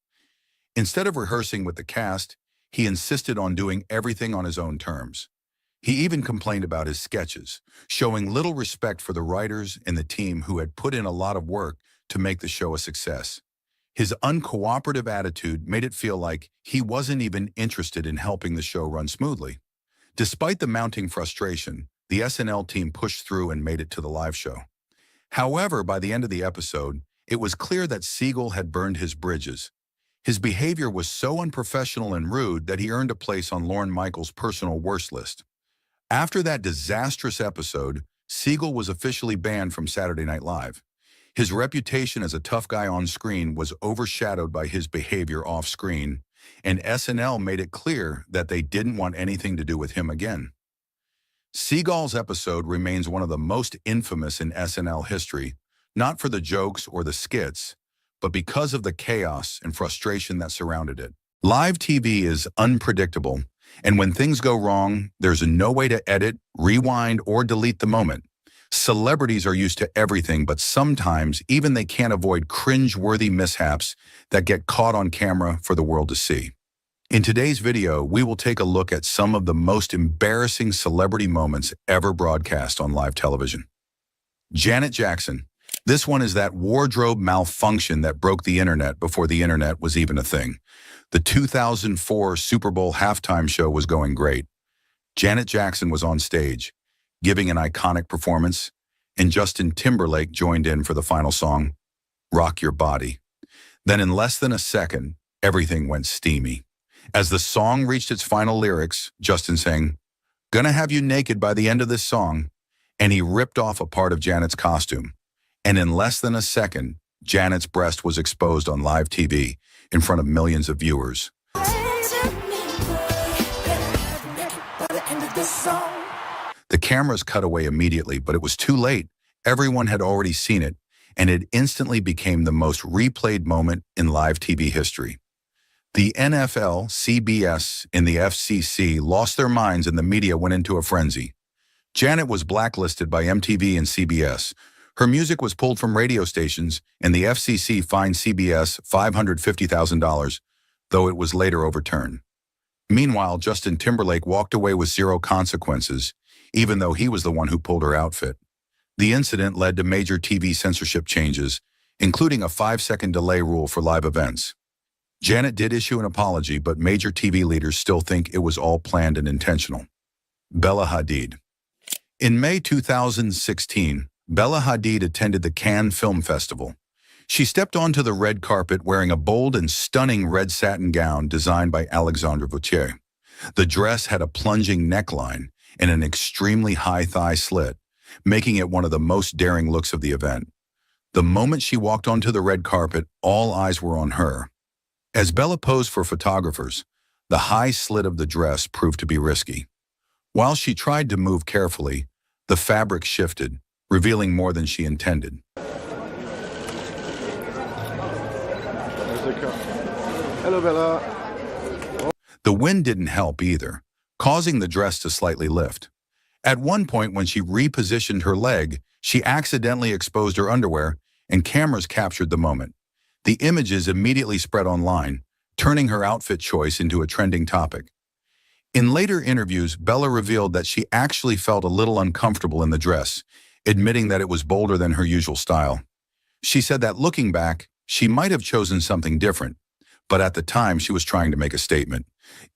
Instead of rehearsing with the cast, he insisted on doing everything on his own terms. He even complained about his sketches, showing little respect for the writers and the team who had put in a lot of work to make the show a success. His uncooperative attitude made it feel like he wasn't even interested in helping the show run smoothly. Despite the mounting frustration, the SNL team pushed through and made it to the live show. However, by the end of the episode, it was clear that Siegel had burned his bridges. His behavior was so unprofessional and rude that he earned a place on Lorne Michaels' personal worst list. After that disastrous episode, Siegel was officially banned from Saturday Night Live. His reputation as a tough guy on screen was overshadowed by his behavior off screen, and SNL made it clear that they didn't want anything to do with him again. Siegel's episode remains one of the most infamous in SNL history, not for the jokes or the skits, but because of the chaos and frustration that surrounded it. Live TV is unpredictable, and when things go wrong, there's no way to edit, rewind, or delete the moment. Celebrities are used to everything, but sometimes even they can't avoid cringe-worthy mishaps that get caught on camera for the world to see. In today's video, we will take a look at some of the most embarrassing celebrity moments ever broadcast on live television. Janet Jackson. This one is that wardrobe malfunction that broke the internet before the internet was even a thing. The 2004 Super Bowl halftime show was going great. Janet Jackson was on stage, giving an iconic performance, and Justin Timberlake joined in for the final song, Rock Your Body. Then in less than a second, everything went steamy. As the song reached its final lyrics, Justin sang, "Gonna have you naked by the end of this song," and he ripped off a part of Janet's costume. And in less than a second, Janet's breast was exposed on live TV in front of millions of viewers. The cameras cut away immediately, but it was too late. Everyone had already seen it, and it instantly became the most replayed moment in live TV history. The NFL, CBS, and the FCC lost their minds and the media went into a frenzy. Janet was blacklisted by MTV and CBS. Her music was pulled from radio stations, and the FCC fined CBS $550,000, though it was later overturned. Meanwhile, Justin Timberlake walked away with zero consequences, even though he was the one who pulled her outfit. The incident led to major TV censorship changes, including a 5-second delay rule for live events. Janet did issue an apology, but major TV leaders still think it was all planned and intentional. Bella Hadid. In May 2016, Bella Hadid attended the Cannes Film Festival. She stepped onto the red carpet wearing a bold and stunning red satin gown designed by Alexandre Vauthier. The dress had a plunging neckline and an extremely high thigh slit, making it one of the most daring looks of the event. The moment she walked onto the red carpet, all eyes were on her. As Bella posed for photographers, the high slit of the dress proved to be risky. While she tried to move carefully, the fabric shifted, revealing more than she intended. Hello, Bella. The wind didn't help either, causing the dress to slightly lift. At one point, when she repositioned her leg, she accidentally exposed her underwear, and cameras captured the moment. The images immediately spread online, turning her outfit choice into a trending topic. In later interviews, Bella revealed that she actually felt a little uncomfortable in the dress, admitting that it was bolder than her usual style. She said that looking back, she might have chosen something different, but at the time she was trying to make a statement.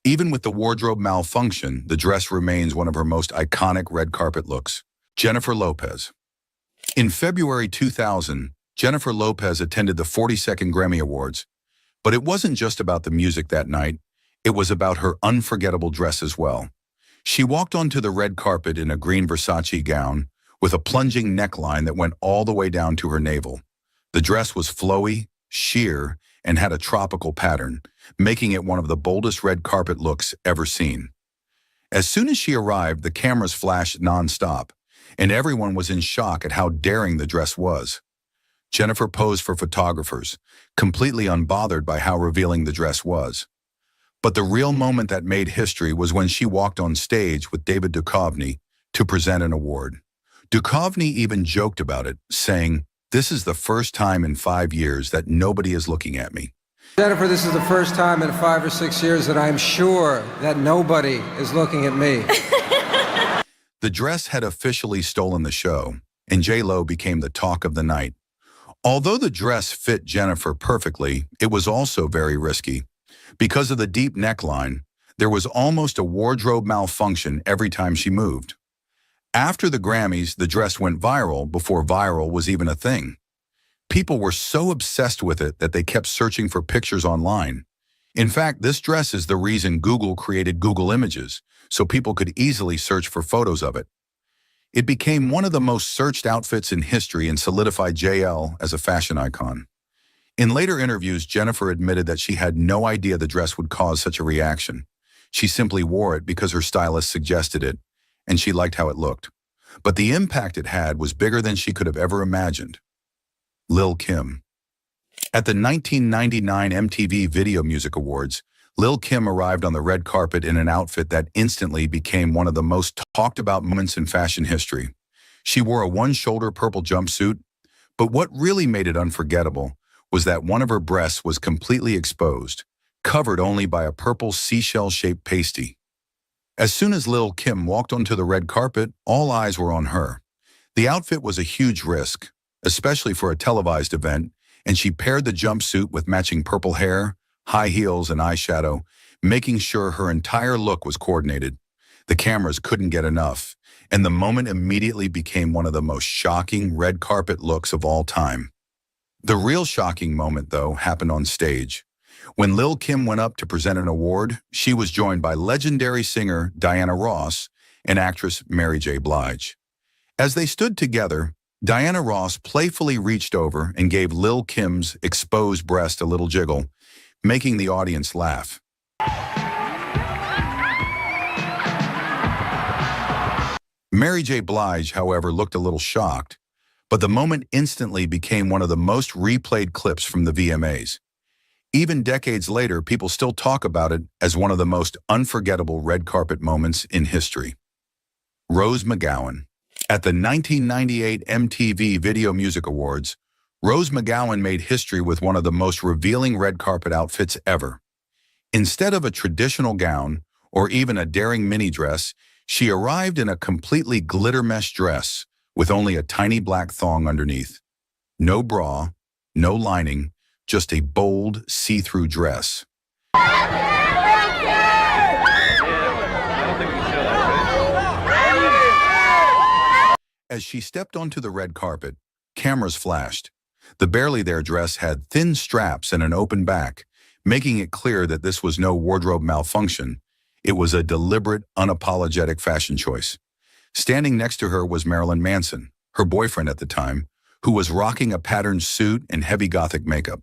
Even with the wardrobe malfunction, the dress remains one of her most iconic red carpet looks. Jennifer Lopez. In February 2000, Jennifer Lopez attended the 42nd Grammy Awards. But it wasn't just about the music that night. It was about her unforgettable dress as well. She walked onto the red carpet in a green Versace gown with a plunging neckline that went all the way down to her navel. The dress was flowy, sheer, and had a tropical pattern, making it one of the boldest red carpet looks ever seen. As soon as she arrived, the cameras flashed nonstop, and everyone was in shock at how daring the dress was. Jennifer posed for photographers, completely unbothered by how revealing the dress was. But the real moment that made history was when she walked on stage with David Duchovny to present an award. Duchovny even joked about it, saying, "This is the first time in 5 years that nobody is looking at me." Jennifer, this is the first time in 5 or 6 years that I'm sure that nobody is looking at me. The dress had officially stolen the show, and J.Lo became the talk of the night. Although the dress fit Jennifer perfectly, it was also very risky. Because of the deep neckline, there was almost a wardrobe malfunction every time she moved. After the Grammys, the dress went viral before viral was even a thing. People were so obsessed with it that they kept searching for pictures online. In fact, this dress is the reason Google created Google Images, so people could easily search for photos of it. It became one of the most searched outfits in history and solidified JL as a fashion icon. In later interviews, Jennifer admitted that she had no idea the dress would cause such a reaction. She simply wore it because her stylist suggested it, and she liked how it looked. But the impact it had was bigger than she could have ever imagined. Lil Kim. At the 1999 MTV Video Music Awards, Lil Kim arrived on the red carpet in an outfit that instantly became one of the most talked about moments in fashion history. She wore a one-shoulder purple jumpsuit, but what really made it unforgettable was that one of her breasts was completely exposed, covered only by a purple seashell-shaped pasty. As soon as Lil Kim walked onto the red carpet, all eyes were on her. The outfit was a huge risk, especially for a televised event, and she paired the jumpsuit with matching purple hair, high heels, and eyeshadow, making sure her entire look was coordinated. The cameras couldn't get enough, and the moment immediately became one of the most shocking red carpet looks of all time. The real shocking moment, though, happened on stage. When Lil Kim went up to present an award, she was joined by legendary singer Diana Ross and actress Mary J. Blige. As they stood together, Diana Ross playfully reached over and gave Lil Kim's exposed breast a little jiggle, making the audience laugh. Mary J. Blige, however, looked a little shocked, but the moment instantly became one of the most replayed clips from the VMAs. Even decades later, people still talk about it as one of the most unforgettable red carpet moments in history. Rose McGowan. At the 1998 MTV Video Music Awards, Rose McGowan made history with one of the most revealing red carpet outfits ever. Instead of a traditional gown or even a daring mini dress, she arrived in a completely glitter mesh dress with only a tiny black thong underneath. No bra, no lining, just a bold, see-through dress. As she stepped onto the red carpet, cameras flashed. The barely there dress had thin straps and an open back, making it clear that this was no wardrobe malfunction. It was a deliberate, unapologetic fashion choice. Standing next to her was Marilyn Manson, her boyfriend at the time, who was rocking a patterned suit and heavy gothic makeup.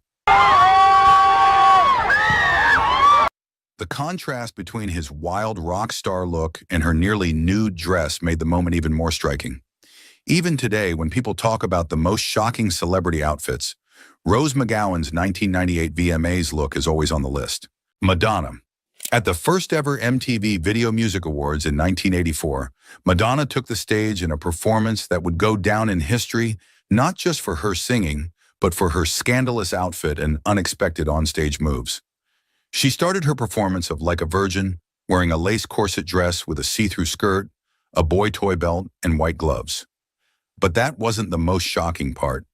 The contrast between his wild rock star look and her nearly nude dress made the moment even more striking. Even today, when people talk about the most shocking celebrity outfits, Rose McGowan's 1998 VMAs look is always on the list. Madonna. At the first ever MTV Video Music Awards in 1984, Madonna took the stage in a performance that would go down in history not just for her singing, but for her scandalous outfit and unexpected onstage moves. She started her performance of Like a Virgin, wearing a lace corset dress with a see-through skirt, a boy toy belt, and white gloves. But that wasn't the most shocking part.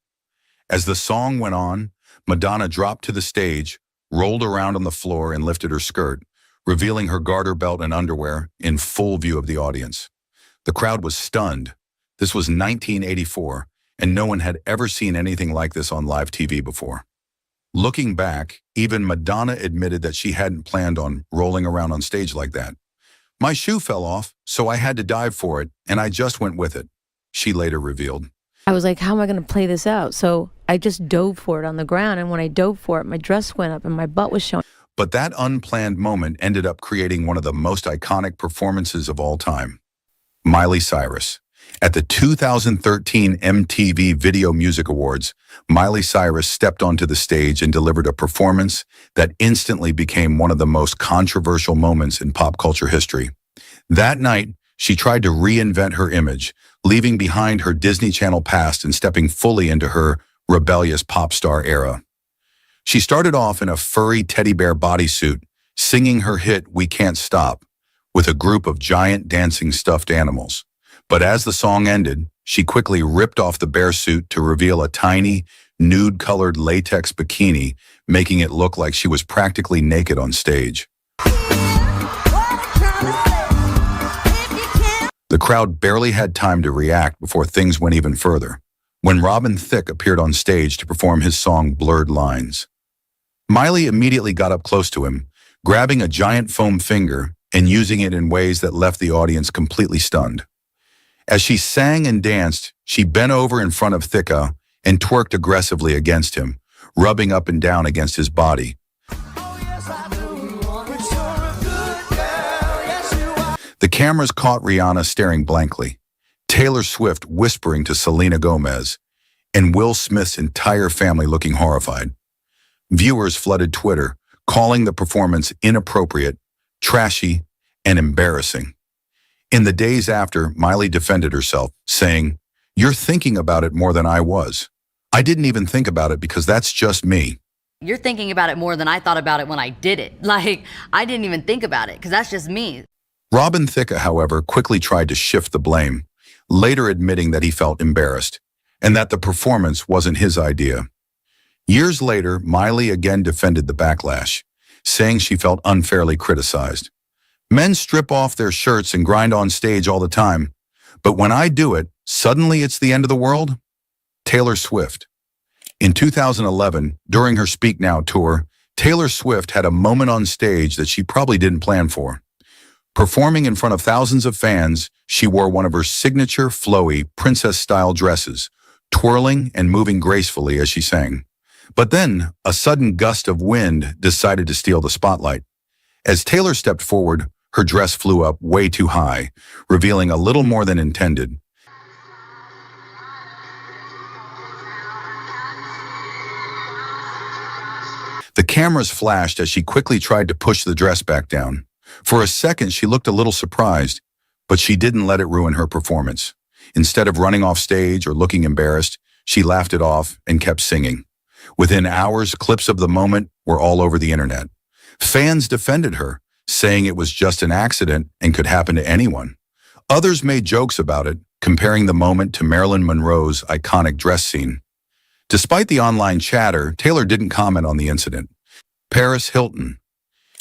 As the song went on, Madonna dropped to the stage, rolled around on the floor, and lifted her skirt, revealing her garter belt and underwear in full view of the audience. The crowd was stunned. This was 1984, and no one had ever seen anything like this on live TV before. Looking back, even Madonna admitted that she hadn't planned on rolling around on stage like that. "My shoe fell off, so I had to dive for it, and I just went with it," she later revealed. I was like, how am I going to play this out? So I just dove for it on the ground, and when I dove for it, my dress went up and my butt was showing. But that unplanned moment ended up creating one of the most iconic performances of all time. Miley Cyrus. At the 2013 MTV Video Music Awards, Miley Cyrus stepped onto the stage and delivered a performance that instantly became one of the most controversial moments in pop culture history. That night, she tried to reinvent her image, leaving behind her Disney Channel past and stepping fully into her rebellious pop star era. She started off in a furry teddy bear bodysuit, singing her hit "We Can't Stop" with a group of giant dancing stuffed animals. But as the song ended, she quickly ripped off the bear suit to reveal a tiny, nude-colored latex bikini, making it look like she was practically naked on stage. The crowd barely had time to react before things went even further, when Robin Thicke appeared on stage to perform his song "Blurred Lines." Miley immediately got up close to him, grabbing a giant foam finger and using it in ways that left the audience completely stunned. As she sang and danced, she bent over in front of Thicke and twerked aggressively against him, rubbing up and down against his body. The cameras caught Rihanna staring blankly, Taylor Swift whispering to Selena Gomez, and Will Smith's entire family looking horrified. Viewers flooded Twitter, calling the performance inappropriate, trashy, and embarrassing. In the days after, Miley defended herself, saying, "You're thinking about it more than I was. I didn't even think about it because that's just me." You're thinking about it more than I thought about it when I did it. Like, I didn't even think about it because that's just me. Robin Thicke, however, quickly tried to shift the blame, later admitting that he felt embarrassed and that the performance wasn't his idea. Years later, Miley again defended the backlash, saying she felt unfairly criticized. "Men strip off their shirts and grind on stage all the time, but when I do it, suddenly it's the end of the world?" Taylor Swift. In 2011, during her Speak Now tour, Taylor Swift had a moment on stage that she probably didn't plan for. Performing in front of thousands of fans, she wore one of her signature flowy, princess-style dresses, twirling and moving gracefully as she sang. But then, a sudden gust of wind decided to steal the spotlight. As Taylor stepped forward, her dress flew up way too high, revealing a little more than intended. The cameras flashed as she quickly tried to push the dress back down. For a second, she looked a little surprised, but she didn't let it ruin her performance. Instead of running off stage or looking embarrassed, she laughed it off and kept singing. Within hours, clips of the moment were all over the internet. Fans defended her, saying it was just an accident and could happen to anyone. Others made jokes about it, comparing the moment to Marilyn Monroe's iconic dress scene. Despite the online chatter, Taylor didn't comment on the incident. Paris Hilton.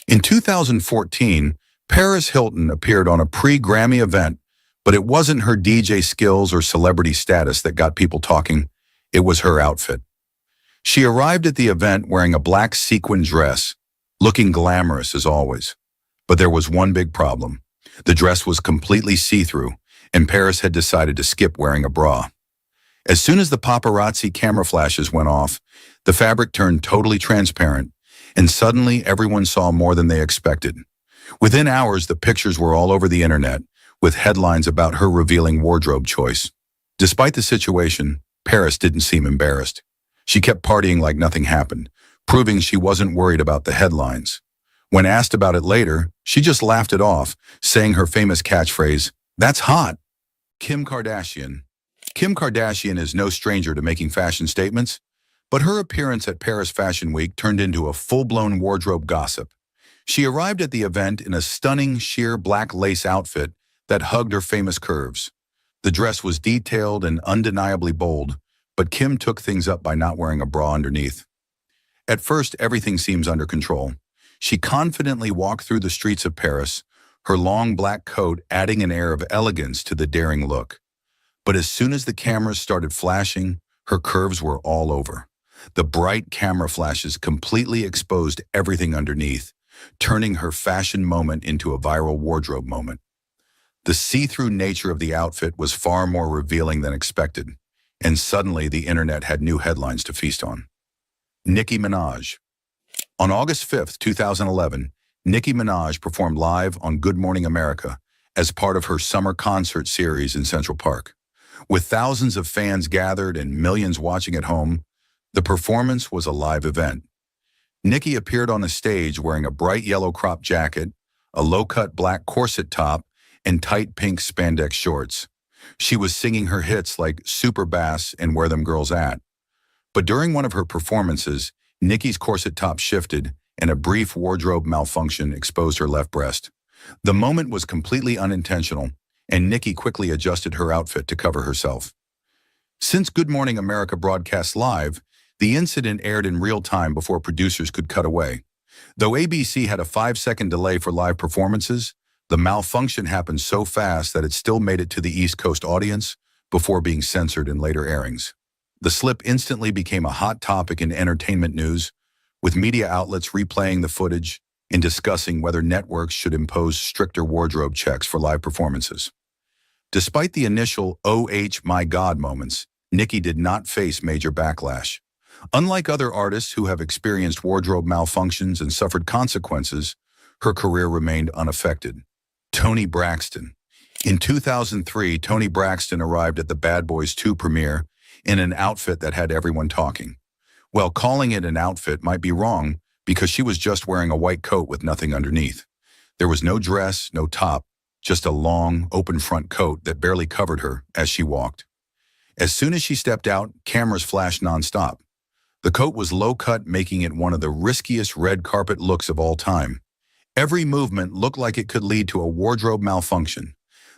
In 2014, Paris Hilton appeared on a pre-Grammy event, but it wasn't her DJ skills or celebrity status that got people talking. It was her outfit. She arrived at the event wearing a black sequin dress, looking glamorous as always. But there was one big problem. The dress was completely see-through, and Paris had decided to skip wearing a bra. As soon as the paparazzi camera flashes went off, the fabric turned totally transparent, and suddenly everyone saw more than they expected. Within hours, the pictures were all over the internet, with headlines about her revealing wardrobe choice. Despite the situation, Paris didn't seem embarrassed. She kept partying like nothing happened, proving she wasn't worried about the headlines. When asked about it later, she just laughed it off, saying her famous catchphrase, "That's hot." Kim Kardashian. Kim Kardashian is no stranger to making fashion statements, but her appearance at Paris Fashion Week turned into a full-blown wardrobe gossip. She arrived at the event in a stunning sheer black lace outfit that hugged her famous curves. The dress was detailed and undeniably bold, but Kim took things up by not wearing a bra underneath. At first, everything seems under control. She confidently walked through the streets of Paris, her long black coat adding an air of elegance to the daring look. But as soon as the cameras started flashing, her curves were all over. The bright camera flashes completely exposed everything underneath, turning her fashion moment into a viral wardrobe moment. The see-through nature of the outfit was far more revealing than expected, and suddenly the internet had new headlines to feast on. Nicki Minaj. On August 5, 2011, Nicki Minaj performed live on Good Morning America as part of her summer concert series in Central Park. With thousands of fans gathered and millions watching at home, the performance was a live event. Nicki appeared on the stage wearing a bright yellow crop jacket, a low-cut black corset top, and tight pink spandex shorts. She was singing her hits like Super Bass and Where Them Girls At. But during one of her performances, Nicki's corset top shifted and a brief wardrobe malfunction exposed her left breast. The moment was completely unintentional, and Nicki quickly adjusted her outfit to cover herself. Since Good Morning America broadcast live, the incident aired in real time before producers could cut away. Though ABC had a 5-second delay for live performances, the malfunction happened so fast that it still made it to the East Coast audience before being censored in later airings. The slip instantly became a hot topic in entertainment news, with media outlets replaying the footage and discussing whether networks should impose stricter wardrobe checks for live performances. Despite the initial "oh my God" moments, Nicki did not face major backlash. Unlike other artists who have experienced wardrobe malfunctions and suffered consequences, her career remained unaffected. Toni Braxton. In 2003, Toni Braxton arrived at the Bad Boys 2 premiere in an outfit that had everyone talking. Well, calling it an outfit might be wrong because she was just wearing a white coat with nothing underneath. There was no dress, no top, just a long, open front coat that barely covered her as she walked. As soon as she stepped out, cameras flashed nonstop. The coat was low-cut, making it one of the riskiest red carpet looks of all time. Every movement looked like it could lead to a wardrobe malfunction.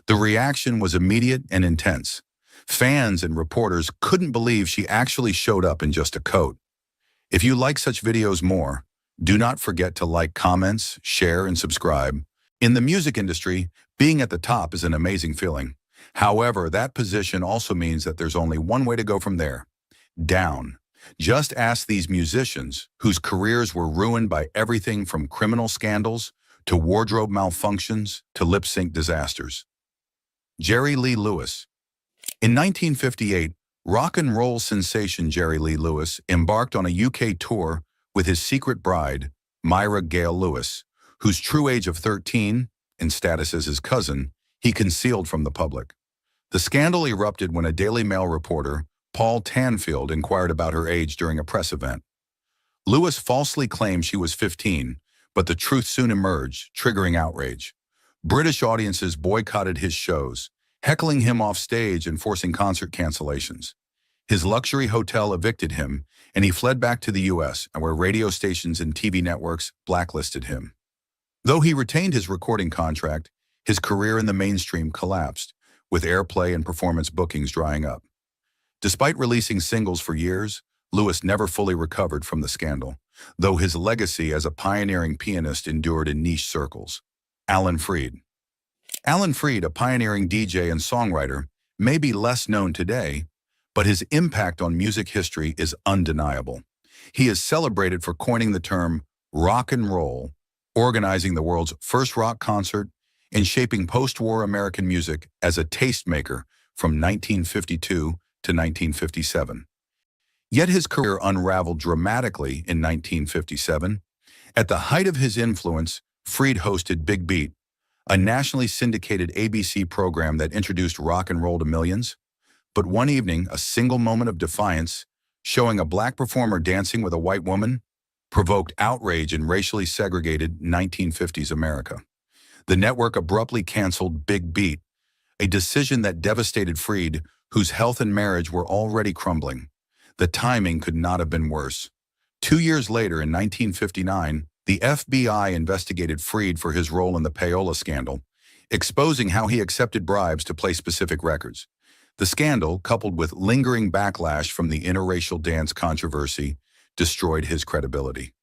The reaction was immediate and intense. Fans and reporters couldn't believe she actually showed up in just a coat. If you like such videos more, do not forget to like, comments, share, and subscribe. In the music industry, being at the top is an amazing feeling. However, that position also means that there's only one way to go from there: down. Just ask these musicians, whose careers were ruined by everything from criminal scandals to wardrobe malfunctions to lip-sync disasters. Jerry Lee Lewis. In 1958, rock and roll sensation Jerry Lee Lewis embarked on a UK tour with his secret bride, Myra Gale Lewis, whose true age of 13 and status as his cousin he concealed from the public. The scandal erupted when a Daily Mail reporter, Paul Tanfield, inquired about her age during a press event. Lewis falsely claimed she was 15, but the truth soon emerged, triggering outrage. British audiences boycotted his shows, heckling him off stage and forcing concert cancellations. His luxury hotel evicted him, and he fled back to the US, where radio stations and TV networks blacklisted him. Though he retained his recording contract, his career in the mainstream collapsed, with airplay and performance bookings drying up. Despite releasing singles for years, Lewis never fully recovered from the scandal, though his legacy as a pioneering pianist endured in niche circles. Alan Freed. Alan Freed, a pioneering DJ and songwriter, may be less known today, but his impact on music history is undeniable. He is celebrated for coining the term rock and roll, organizing the world's first rock concert, and shaping post-war American music as a tastemaker from 1952 to 1957. Yet his career unraveled dramatically in 1957. At the height of his influence, Freed hosted Big Beat, a nationally syndicated ABC program that introduced rock and roll to millions. But one evening, a single moment of defiance, showing a black performer dancing with a white woman, provoked outrage in racially segregated 1950s America. The network abruptly canceled Big Beat, a decision that devastated Freed, whose health and marriage were already crumbling. The timing could not have been worse. 2 years later, in 1959, the FBI investigated Freed for his role in the payola scandal, exposing how he accepted bribes to play specific records. The scandal, coupled with lingering backlash from the interracial dance controversy, destroyed his credibility.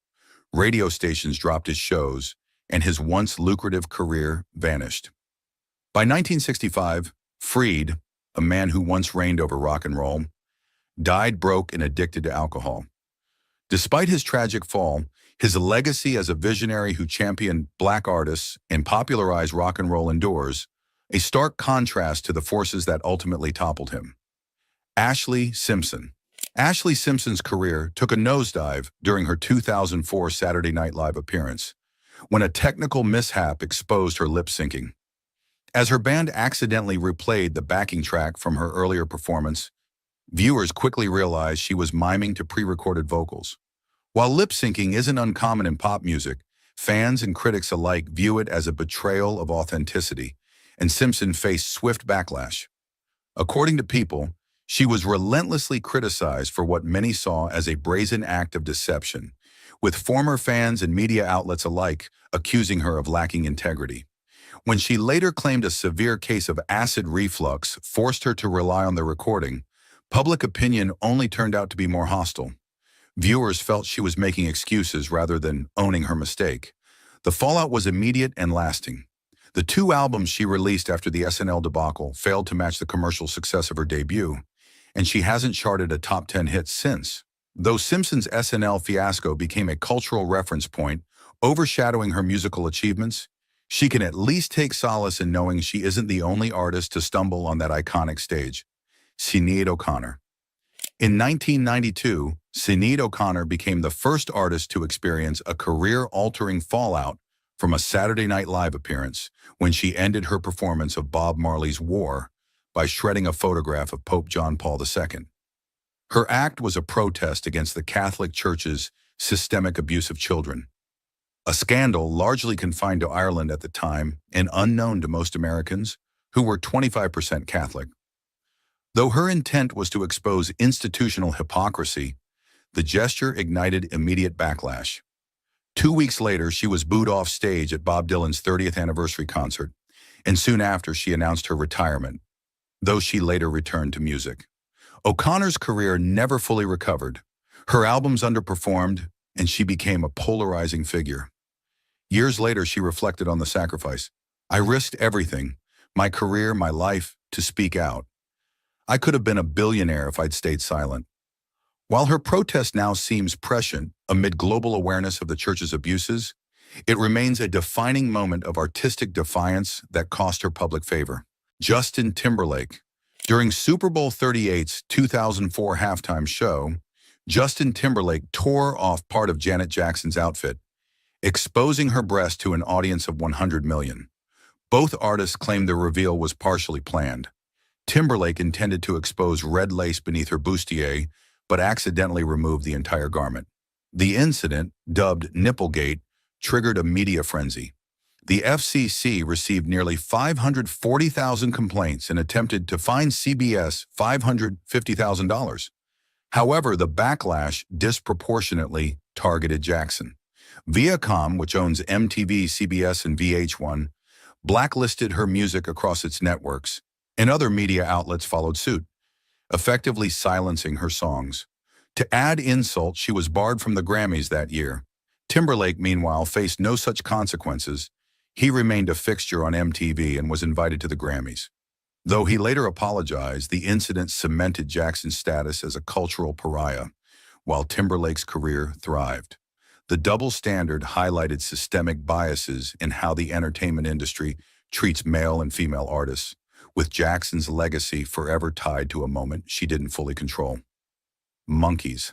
Radio stations dropped his shows, and his once lucrative career vanished. By 1965, Freed, a man who once reigned over rock and roll, died broke and addicted to alcohol. Despite his tragic fall, his legacy as a visionary who championed black artists and popularized rock and roll endures, a stark contrast to the forces that ultimately toppled him. Ashlee Simpson. Ashlee Simpson's career took a nosedive during her 2004 Saturday Night Live appearance, when a technical mishap exposed her lip-syncing. As her band accidentally replayed the backing track from her earlier performance, viewers quickly realized she was miming to pre-recorded vocals. While lip-syncing isn't uncommon in pop music, fans and critics alike view it as a betrayal of authenticity, and Simpson faced swift backlash. According to People, she was relentlessly criticized for what many saw as a brazen act of deception, with former fans and media outlets alike accusing her of lacking integrity. When she later claimed a severe case of acid reflux forced her to rely on the recording, public opinion only turned out to be more hostile. Viewers felt she was making excuses rather than owning her mistake. The fallout was immediate and lasting. The 2 albums she released after the SNL debacle failed to match the commercial success of her debut, and she hasn't charted a top 10 hit since. Though Simpson's SNL fiasco became a cultural reference point, overshadowing her musical achievements, she can at least take solace in knowing she isn't the only artist to stumble on that iconic stage. Sinead O'Connor. In 1992, Sinead O'Connor became the first artist to experience a career-altering fallout from a Saturday Night Live appearance when she ended her performance of Bob Marley's War by shredding a photograph of Pope John Paul II. Her act was a protest against the Catholic Church's systemic abuse of children, a scandal largely confined to Ireland at the time and unknown to most Americans, who were 25% Catholic. Though her intent was to expose institutional hypocrisy, the gesture ignited immediate backlash. 2 weeks later, she was booed off stage at Bob Dylan's 30th anniversary concert, and soon after she announced her retirement, though she later returned to music. O'Connor's career never fully recovered. Her albums underperformed, and she became a polarizing figure. Years later, she reflected on the sacrifice. "I risked everything, my career, my life, to speak out. I could have been a billionaire if I'd stayed silent." While her protest now seems prescient amid global awareness of the church's abuses, it remains a defining moment of artistic defiance that cost her public favor. Justin Timberlake. During Super Bowl 38's 2004 halftime show, Justin Timberlake tore off part of Janet Jackson's outfit, exposing her breast to an audience of 100 million. Both artists claimed the reveal was partially planned. Timberlake intended to expose red lace beneath her bustier, but accidentally removed the entire garment. The incident, dubbed Nipplegate, triggered a media frenzy. The FCC received nearly 540,000 complaints and attempted to fine CBS $550,000. However, the backlash disproportionately targeted Jackson. Viacom, which owns MTV, CBS, and VH1, blacklisted her music across its networks, and other media outlets followed suit, effectively silencing her songs. To add insult, she was barred from the Grammys that year. Timberlake, meanwhile, faced no such consequences. He remained a fixture on MTV and was invited to the Grammys. Though he later apologized, the incident cemented Jackson's status as a cultural pariah, while Timberlake's career thrived. The double standard highlighted systemic biases in how the entertainment industry treats male and female artists, with Jackson's legacy forever tied to a moment she didn't fully control. Monkees.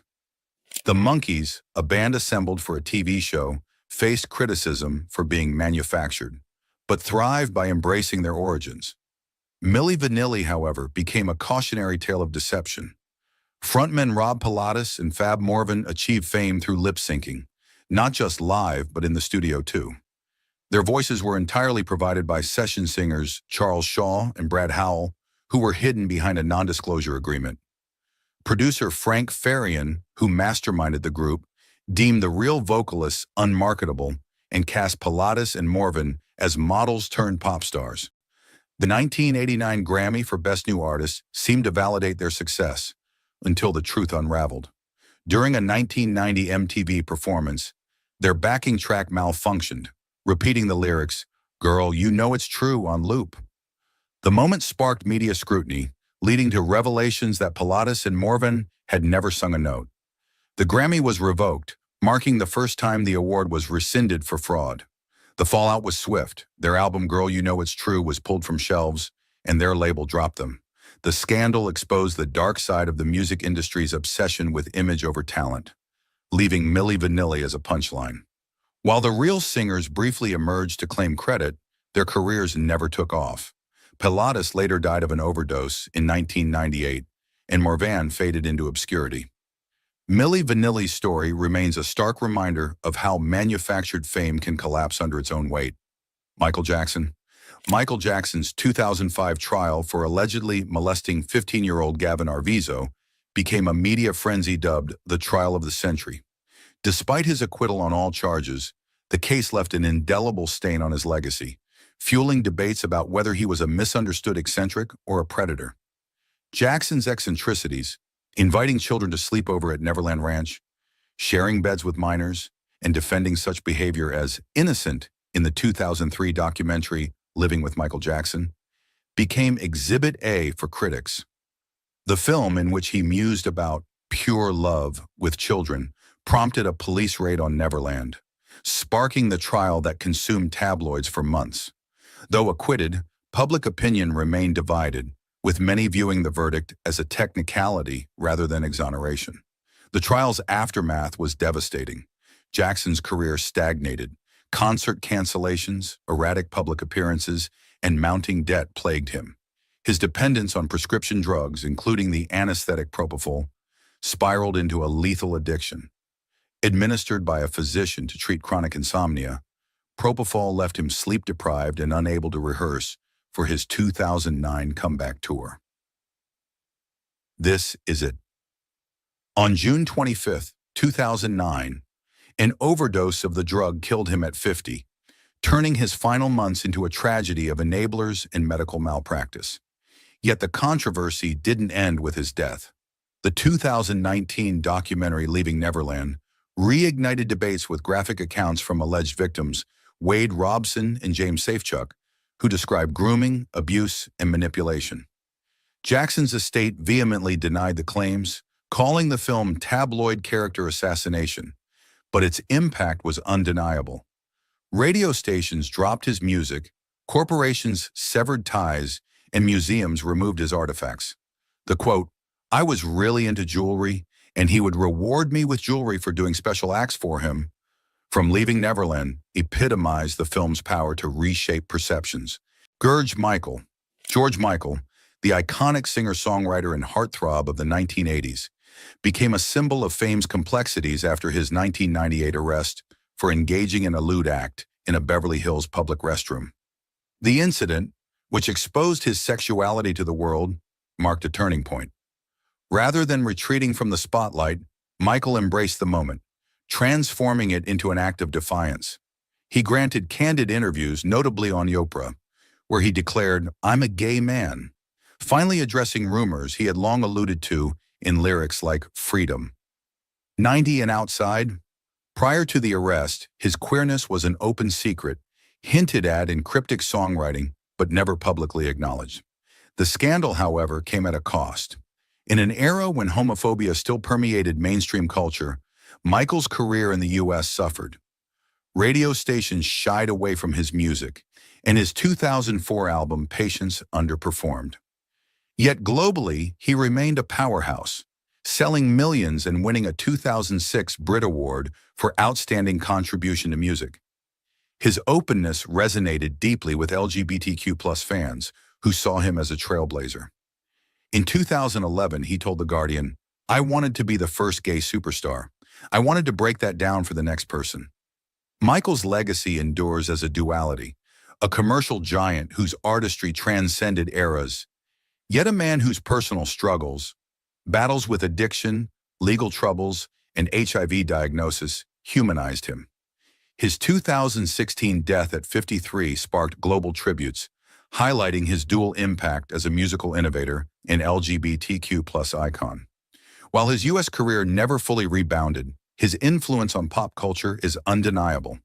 The Monkees, a band assembled for a TV show, faced criticism for being manufactured, but thrived by embracing their origins. Milli Vanilli, however, became a cautionary tale of deception. Frontmen Rob Pilatus and Fab Morvan achieved fame through lip-syncing, not just live, but in the studio too. Their voices were entirely provided by session singers Charles Shaw and Brad Howell, who were hidden behind a non-disclosure agreement. Producer Frank Farian, who masterminded the group, deemed the real vocalists unmarketable and cast Pilatus and Morvan as models turned pop stars. The 1989 Grammy for Best New Artist seemed to validate their success, until the truth unraveled. During a 1990 MTV performance, their backing track malfunctioned, repeating the lyrics, "Girl, you know it's true," on loop. The moment sparked media scrutiny, leading to revelations that Pilatus and Morvan had never sung a note. The Grammy was revoked, marking the first time the award was rescinded for fraud. The fallout was swift. Their album Girl You Know It's True was pulled from shelves, and their label dropped them. The scandal exposed the dark side of the music industry's obsession with image over talent, leaving Milli Vanilli as a punchline. While the real singers briefly emerged to claim credit, their careers never took off. Pilatus later died of an overdose in 1998, and Morvan faded into obscurity. Milli Vanilli's story remains a stark reminder of how manufactured fame can collapse under its own weight. Michael Jackson. Michael Jackson's 2005 trial for allegedly molesting 15-year-old Gavin Arvizo became a media frenzy dubbed the trial of the century. Despite his acquittal on all charges, the case left an indelible stain on his legacy, fueling debates about whether he was a misunderstood eccentric or a predator. Jackson's eccentricities, inviting children to sleep over at Neverland Ranch, sharing beds with minors, and defending such behavior as innocent in the 2003 documentary Living with Michael Jackson, became Exhibit A for critics. The film, in which he mused about pure love with children, prompted a police raid on Neverland, sparking the trial that consumed tabloids for months. Though acquitted, public opinion remained divided, with many viewing the verdict as a technicality rather than exoneration. The trial's aftermath was devastating. Jackson's career stagnated. Concert cancellations, erratic public appearances, and mounting debt plagued him. His dependence on prescription drugs, including the anesthetic propofol, spiraled into a lethal addiction. Administered by a physician to treat chronic insomnia, propofol left him sleep-deprived and unable to rehearse for his 2009 comeback tour. This is it. On June 25, 2009, an overdose of the drug killed him at 50, turning his final months into a tragedy of enablers and medical malpractice. Yet the controversy didn't end with his death. The 2019 documentary Leaving Neverland reignited debates with graphic accounts from alleged victims Wade Robson and James Safechuck, who described grooming, abuse, and manipulation. Jackson's estate vehemently denied the claims, calling the film tabloid character assassination, but its impact was undeniable. Radio stations dropped his music, corporations severed ties, and museums removed his artifacts. The quote, "I was really into jewelry, and he would reward me with jewelry for doing special acts for him," from Leaving Neverland epitomized the film's power to reshape perceptions. George Michael, the iconic singer-songwriter and heartthrob of the 1980s, became a symbol of fame's complexities after his 1998 arrest for engaging in a lewd act in a Beverly Hills public restroom. The incident, which exposed his sexuality to the world, marked a turning point. Rather than retreating from the spotlight, Michael embraced the moment, transforming it into an act of defiance. He granted candid interviews, notably on Oprah, where he declared, "I'm a gay man," finally addressing rumors he had long alluded to in lyrics like Freedom. 90 and outside. Prior to the arrest, his queerness was an open secret, hinted at in cryptic songwriting, but never publicly acknowledged. The scandal, however, came at a cost. In an era when homophobia still permeated mainstream culture, Michael's career in the U.S. suffered. Radio stations shied away from his music, and his 2004 album, Patience, underperformed. Yet globally, he remained a powerhouse, selling millions and winning a 2006 Brit Award for Outstanding Contribution to Music. His openness resonated deeply with LGBTQ+ fans who saw him as a trailblazer. In 2011, he told The Guardian, "I wanted to be the first gay superstar. I wanted to break that down for the next person." Michael's legacy endures as a duality, a commercial giant whose artistry transcended eras, yet a man whose personal struggles, battles with addiction, legal troubles, and HIV diagnosis humanized him. His 2016 death at 53 sparked global tributes, highlighting his dual impact as a musical innovator and LGBTQ+ icon. While his U.S. career never fully rebounded, his influence on pop culture is undeniable.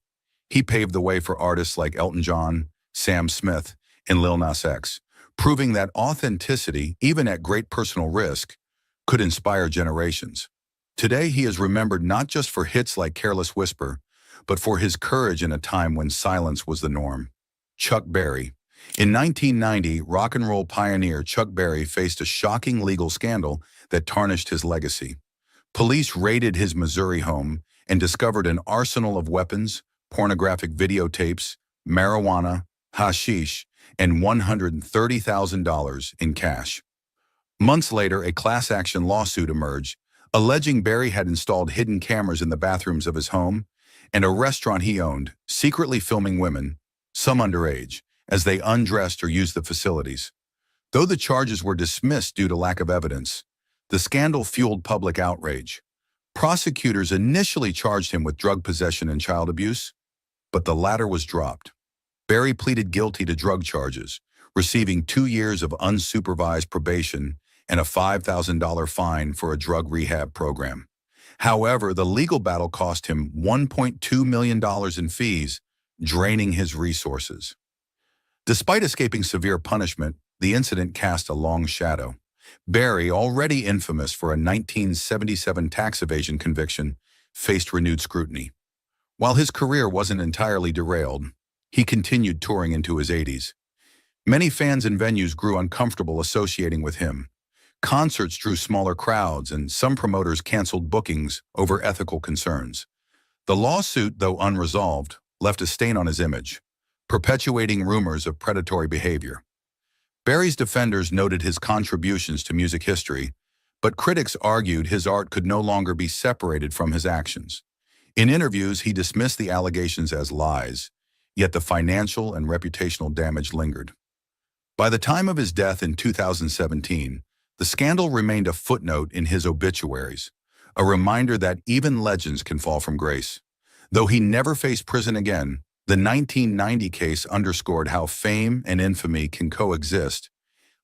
He paved the way for artists like Elton John, Sam Smith, and Lil Nas X, proving that authenticity, even at great personal risk, could inspire generations. Today, he is remembered not just for hits like Careless Whisper, but for his courage in a time when silence was the norm. Chuck Berry. In 1990, rock and roll pioneer Chuck Berry faced a shocking legal scandal that tarnished his legacy. Police raided his Missouri home and discovered an arsenal of weapons, pornographic videotapes, marijuana, hashish, and $130,000 in cash. Months later, a class action lawsuit emerged, alleging Berry had installed hidden cameras in the bathrooms of his home and a restaurant he owned, secretly filming women, some underage, as they undressed or used the facilities. Though the charges were dismissed due to lack of evidence, the scandal fueled public outrage. Prosecutors initially charged him with drug possession and child abuse, but the latter was dropped. Berry pleaded guilty to drug charges, receiving 2 years of unsupervised probation and a $5,000 fine for a drug rehab program. However, the legal battle cost him $1.2 million in fees, draining his resources. Despite escaping severe punishment, the incident cast a long shadow. Berry, already infamous for a 1977 tax evasion conviction, faced renewed scrutiny. While his career wasn't entirely derailed, he continued touring into his 80s. Many fans and venues grew uncomfortable associating with him. Concerts drew smaller crowds, and some promoters canceled bookings over ethical concerns. The lawsuit, though unresolved, left a stain on his image, perpetuating rumors of predatory behavior. Berry's defenders noted his contributions to music history, but critics argued his art could no longer be separated from his actions. In interviews, he dismissed the allegations as lies, yet the financial and reputational damage lingered. By the time of his death in 2017, the scandal remained a footnote in his obituaries, a reminder that even legends can fall from grace. Though he never faced prison again, the 1990 case underscored how fame and infamy can coexist,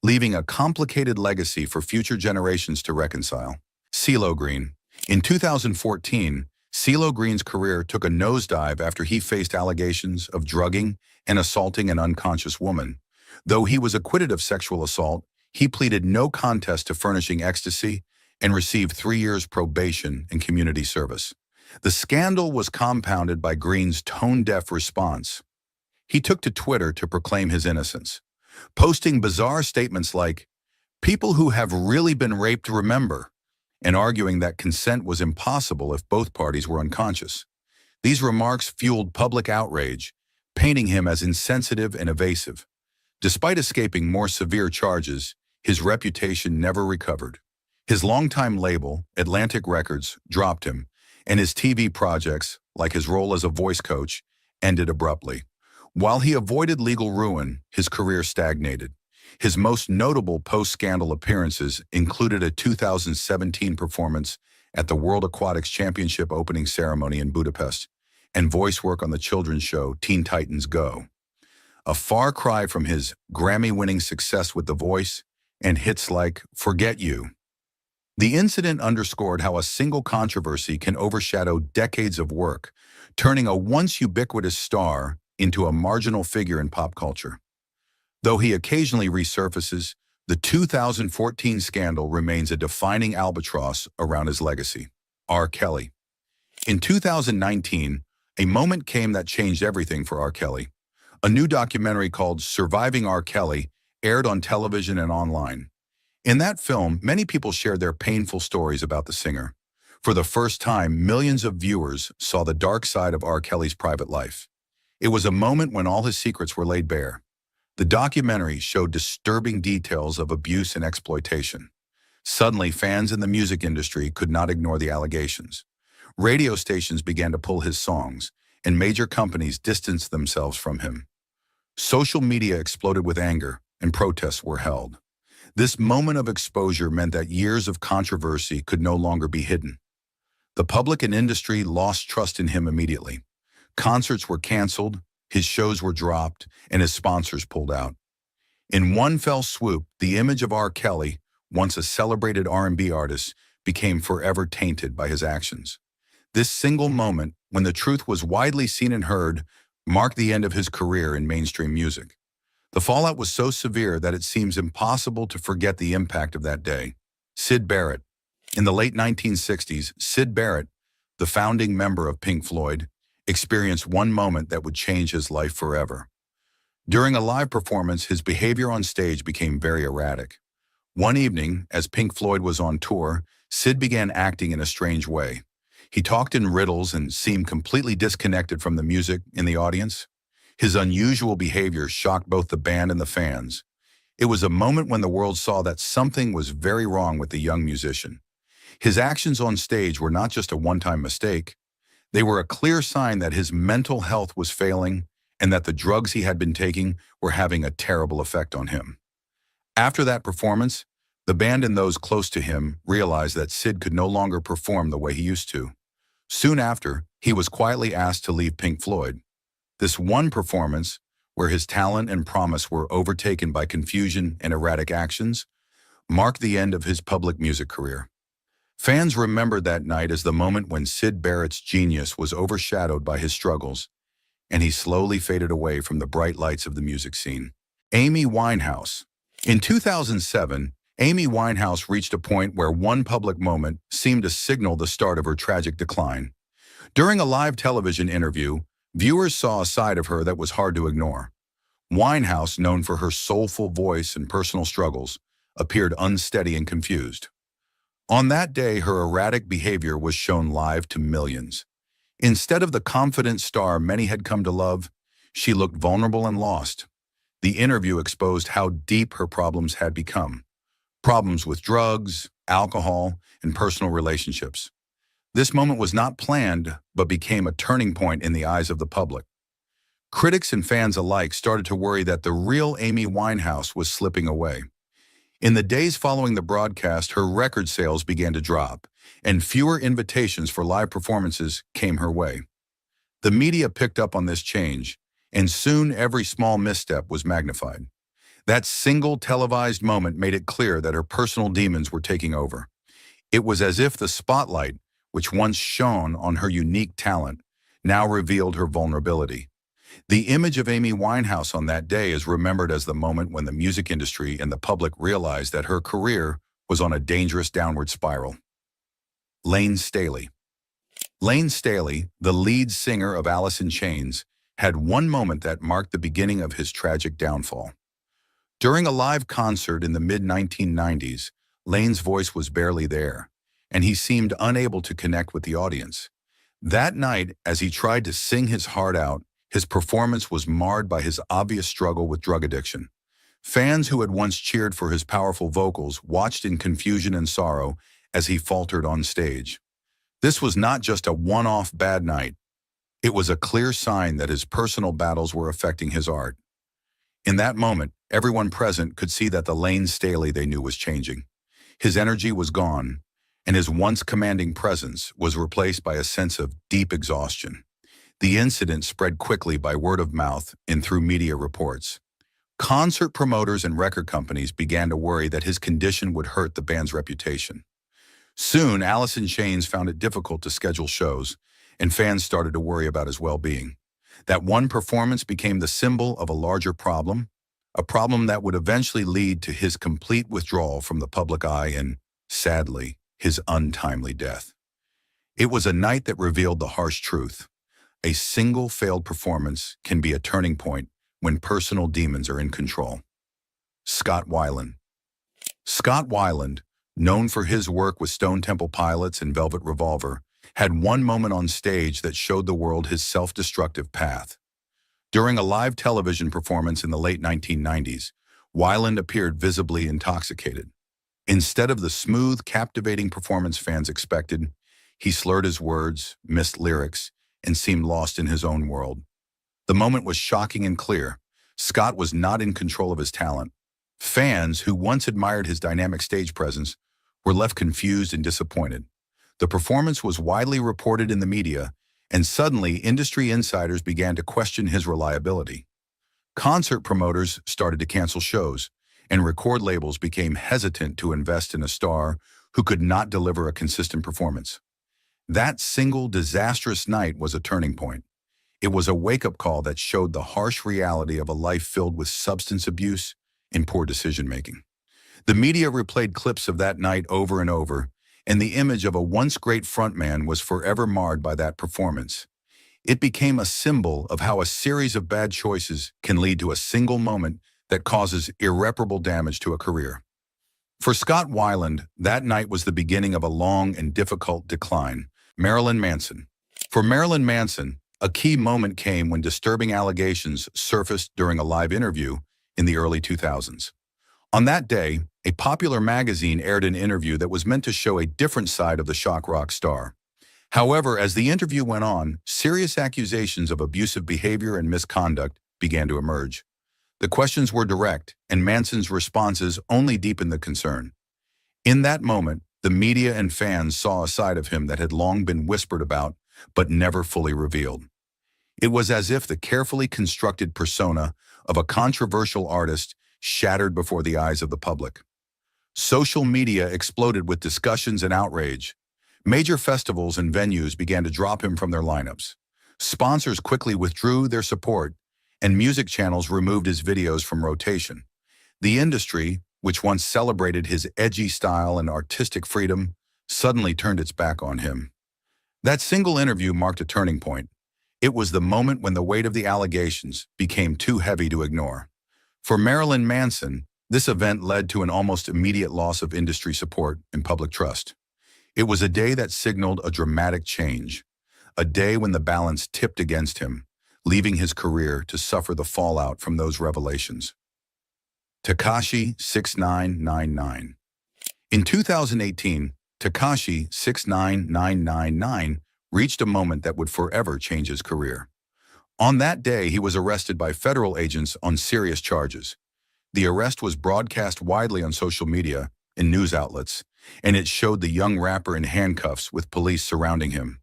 leaving a complicated legacy for future generations to reconcile. CeeLo Green. In 2014, CeeLo Green's career took a nosedive after he faced allegations of drugging and assaulting an unconscious woman. Though he was acquitted of sexual assault, he pleaded no contest to furnishing ecstasy and received 3 years probation and community service. The scandal was compounded by Green's tone-deaf response. He took to Twitter to proclaim his innocence, posting bizarre statements like, "People who have really been raped remember," and arguing that consent was impossible if both parties were unconscious. These remarks fueled public outrage, painting him as insensitive and evasive. Despite escaping more severe charges, his reputation never recovered. His longtime label, Atlantic Records, dropped him, and his TV projects, like his role as a voice coach, ended abruptly. While he avoided legal ruin, his career stagnated. His most notable post-scandal appearances included a 2017 performance at the World Aquatics Championship opening ceremony in Budapest and voice work on the children's show Teen Titans Go. A far cry from his Grammy-winning success with The Voice and hits like Forget You. The incident underscored how a single controversy can overshadow decades of work, turning a once ubiquitous star into a marginal figure in pop culture. Though he occasionally resurfaces, the 2014 scandal remains a defining albatross around his legacy. R. Kelly. In 2019, a moment came that changed everything for R. Kelly. A new documentary called Surviving R. Kelly aired on television and online. In that film, many people shared their painful stories about the singer. For the first time, millions of viewers saw the dark side of R. Kelly's private life. It was a moment when all his secrets were laid bare. The documentary showed disturbing details of abuse and exploitation. Suddenly, fans in the music industry could not ignore the allegations. Radio stations began to pull his songs, and major companies distanced themselves from him. Social media exploded with anger, and protests were held. This moment of exposure meant that years of controversy could no longer be hidden. The public and industry lost trust in him immediately. Concerts were canceled, his shows were dropped, and his sponsors pulled out. In one fell swoop, the image of R. Kelly, once a celebrated R&B artist, became forever tainted by his actions. This single moment, when the truth was widely seen and heard, marked the end of his career in mainstream music. The fallout was so severe that it seems impossible to forget the impact of that day. Syd Barrett. In the late 1960s, Syd Barrett, the founding member of Pink Floyd, experienced one moment that would change his life forever. During a live performance, his behavior on stage became very erratic. One evening, as Pink Floyd was on tour, Syd began acting in a strange way. He talked in riddles and seemed completely disconnected from the music in the audience. His unusual behavior shocked both the band and the fans. It was a moment when the world saw that something was very wrong with the young musician. His actions on stage were not just a one-time mistake. They were a clear sign that his mental health was failing and that the drugs he had been taking were having a terrible effect on him. After that performance, the band and those close to him realized that Syd could no longer perform the way he used to. Soon after, he was quietly asked to leave Pink Floyd. This one performance, where his talent and promise were overtaken by confusion and erratic actions, marked the end of his public music career. Fans remembered that night as the moment when Syd Barrett's genius was overshadowed by his struggles, and he slowly faded away from the bright lights of the music scene. Amy Winehouse. In 2007, Amy Winehouse reached a point where one public moment seemed to signal the start of her tragic decline. During a live television interview, viewers saw a side of her that was hard to ignore. Winehouse, known for her soulful voice and personal struggles, appeared unsteady and confused. On that day, her erratic behavior was shown live to millions. Instead of the confident star many had come to love, she looked vulnerable and lost. The interview exposed how deep her problems had become. Problems with drugs, alcohol, and personal relationships. This moment was not planned, but became a turning point in the eyes of the public. Critics and fans alike started to worry that the real Amy Winehouse was slipping away. In the days following the broadcast, her record sales began to drop, and fewer invitations for live performances came her way. The media picked up on this change, and soon every small misstep was magnified. That single televised moment made it clear that her personal demons were taking over. It was as if the spotlight, which once shone on her unique talent, now revealed her vulnerability. The image of Amy Winehouse on that day is remembered as the moment when the music industry and the public realized that her career was on a dangerous downward spiral. Layne Staley. Layne Staley, the lead singer of Alice in Chains, had one moment that marked the beginning of his tragic downfall. During a live concert in the mid-1990s, Layne's voice was barely there, and he seemed unable to connect with the audience. That night, as he tried to sing his heart out, his performance was marred by his obvious struggle with drug addiction. Fans who had once cheered for his powerful vocals watched in confusion and sorrow as he faltered on stage. This was not just a one-off bad night. It was a clear sign that his personal battles were affecting his art. In that moment, everyone present could see that the Layne Staley they knew was changing. His energy was gone, and his once commanding presence was replaced by a sense of deep exhaustion. The incident spread quickly by word of mouth and through media reports. Concert promoters and record companies began to worry that his condition would hurt the band's reputation. Soon, Alice in Chains found it difficult to schedule shows, and fans started to worry about his well-being. That one performance became the symbol of a larger problem, a problem that would eventually lead to his complete withdrawal from the public eye and, sadly, his untimely death. It was a night that revealed the harsh truth. A single failed performance can be a turning point when personal demons are in control. Scott Weiland. Scott Weiland, known for his work with Stone Temple Pilots and Velvet Revolver, had one moment on stage that showed the world his self-destructive path. During a live television performance in the late 1990s, Weiland appeared visibly intoxicated. Instead of the smooth, captivating performance fans expected, he slurred his words, missed lyrics, and seemed lost in his own world. The moment was shocking and clear. Scott was not in control of his talent. Fans, who once admired his dynamic stage presence, were left confused and disappointed. The performance was widely reported in the media, and suddenly industry insiders began to question his reliability. Concert promoters started to cancel shows, and record labels became hesitant to invest in a star who could not deliver a consistent performance. That single disastrous night was a turning point. It was a wake-up call that showed the harsh reality of a life filled with substance abuse and poor decision-making. The media replayed clips of that night over and over, and the image of a once great frontman was forever marred by that performance. It became a symbol of how a series of bad choices can lead to a single moment that causes irreparable damage to a career. For Scott Weiland, that night was the beginning of a long and difficult decline. Marilyn Manson. For Marilyn Manson, a key moment came when disturbing allegations surfaced during a live interview in the early 2000s. On that day, a popular magazine aired an interview that was meant to show a different side of the shock rock star. However, as the interview went on, serious accusations of abusive behavior and misconduct began to emerge. The questions were direct, and Manson's responses only deepened the concern. In that moment, the media and fans saw a side of him that had long been whispered about, but never fully revealed. It was as if the carefully constructed persona of a controversial artist shattered before the eyes of the public. Social media exploded with discussions and outrage. Major festivals and venues began to drop him from their lineups. Sponsors quickly withdrew their support, and music channels removed his videos from rotation. The industry, which once celebrated his edgy style and artistic freedom, suddenly turned its back on him. That single interview marked a turning point. It was the moment when the weight of the allegations became too heavy to ignore. For Marilyn Manson, this event led to an almost immediate loss of industry support and public trust. It was a day that signaled a dramatic change, a day when the balance tipped against him, leaving his career to suffer the fallout from those revelations. Tekashi 6999. In 2018, Tekashi 69999 reached a moment that would forever change his career. On that day, he was arrested by federal agents on serious charges. The arrest was broadcast widely on social media and news outlets, and it showed the young rapper in handcuffs with police surrounding him.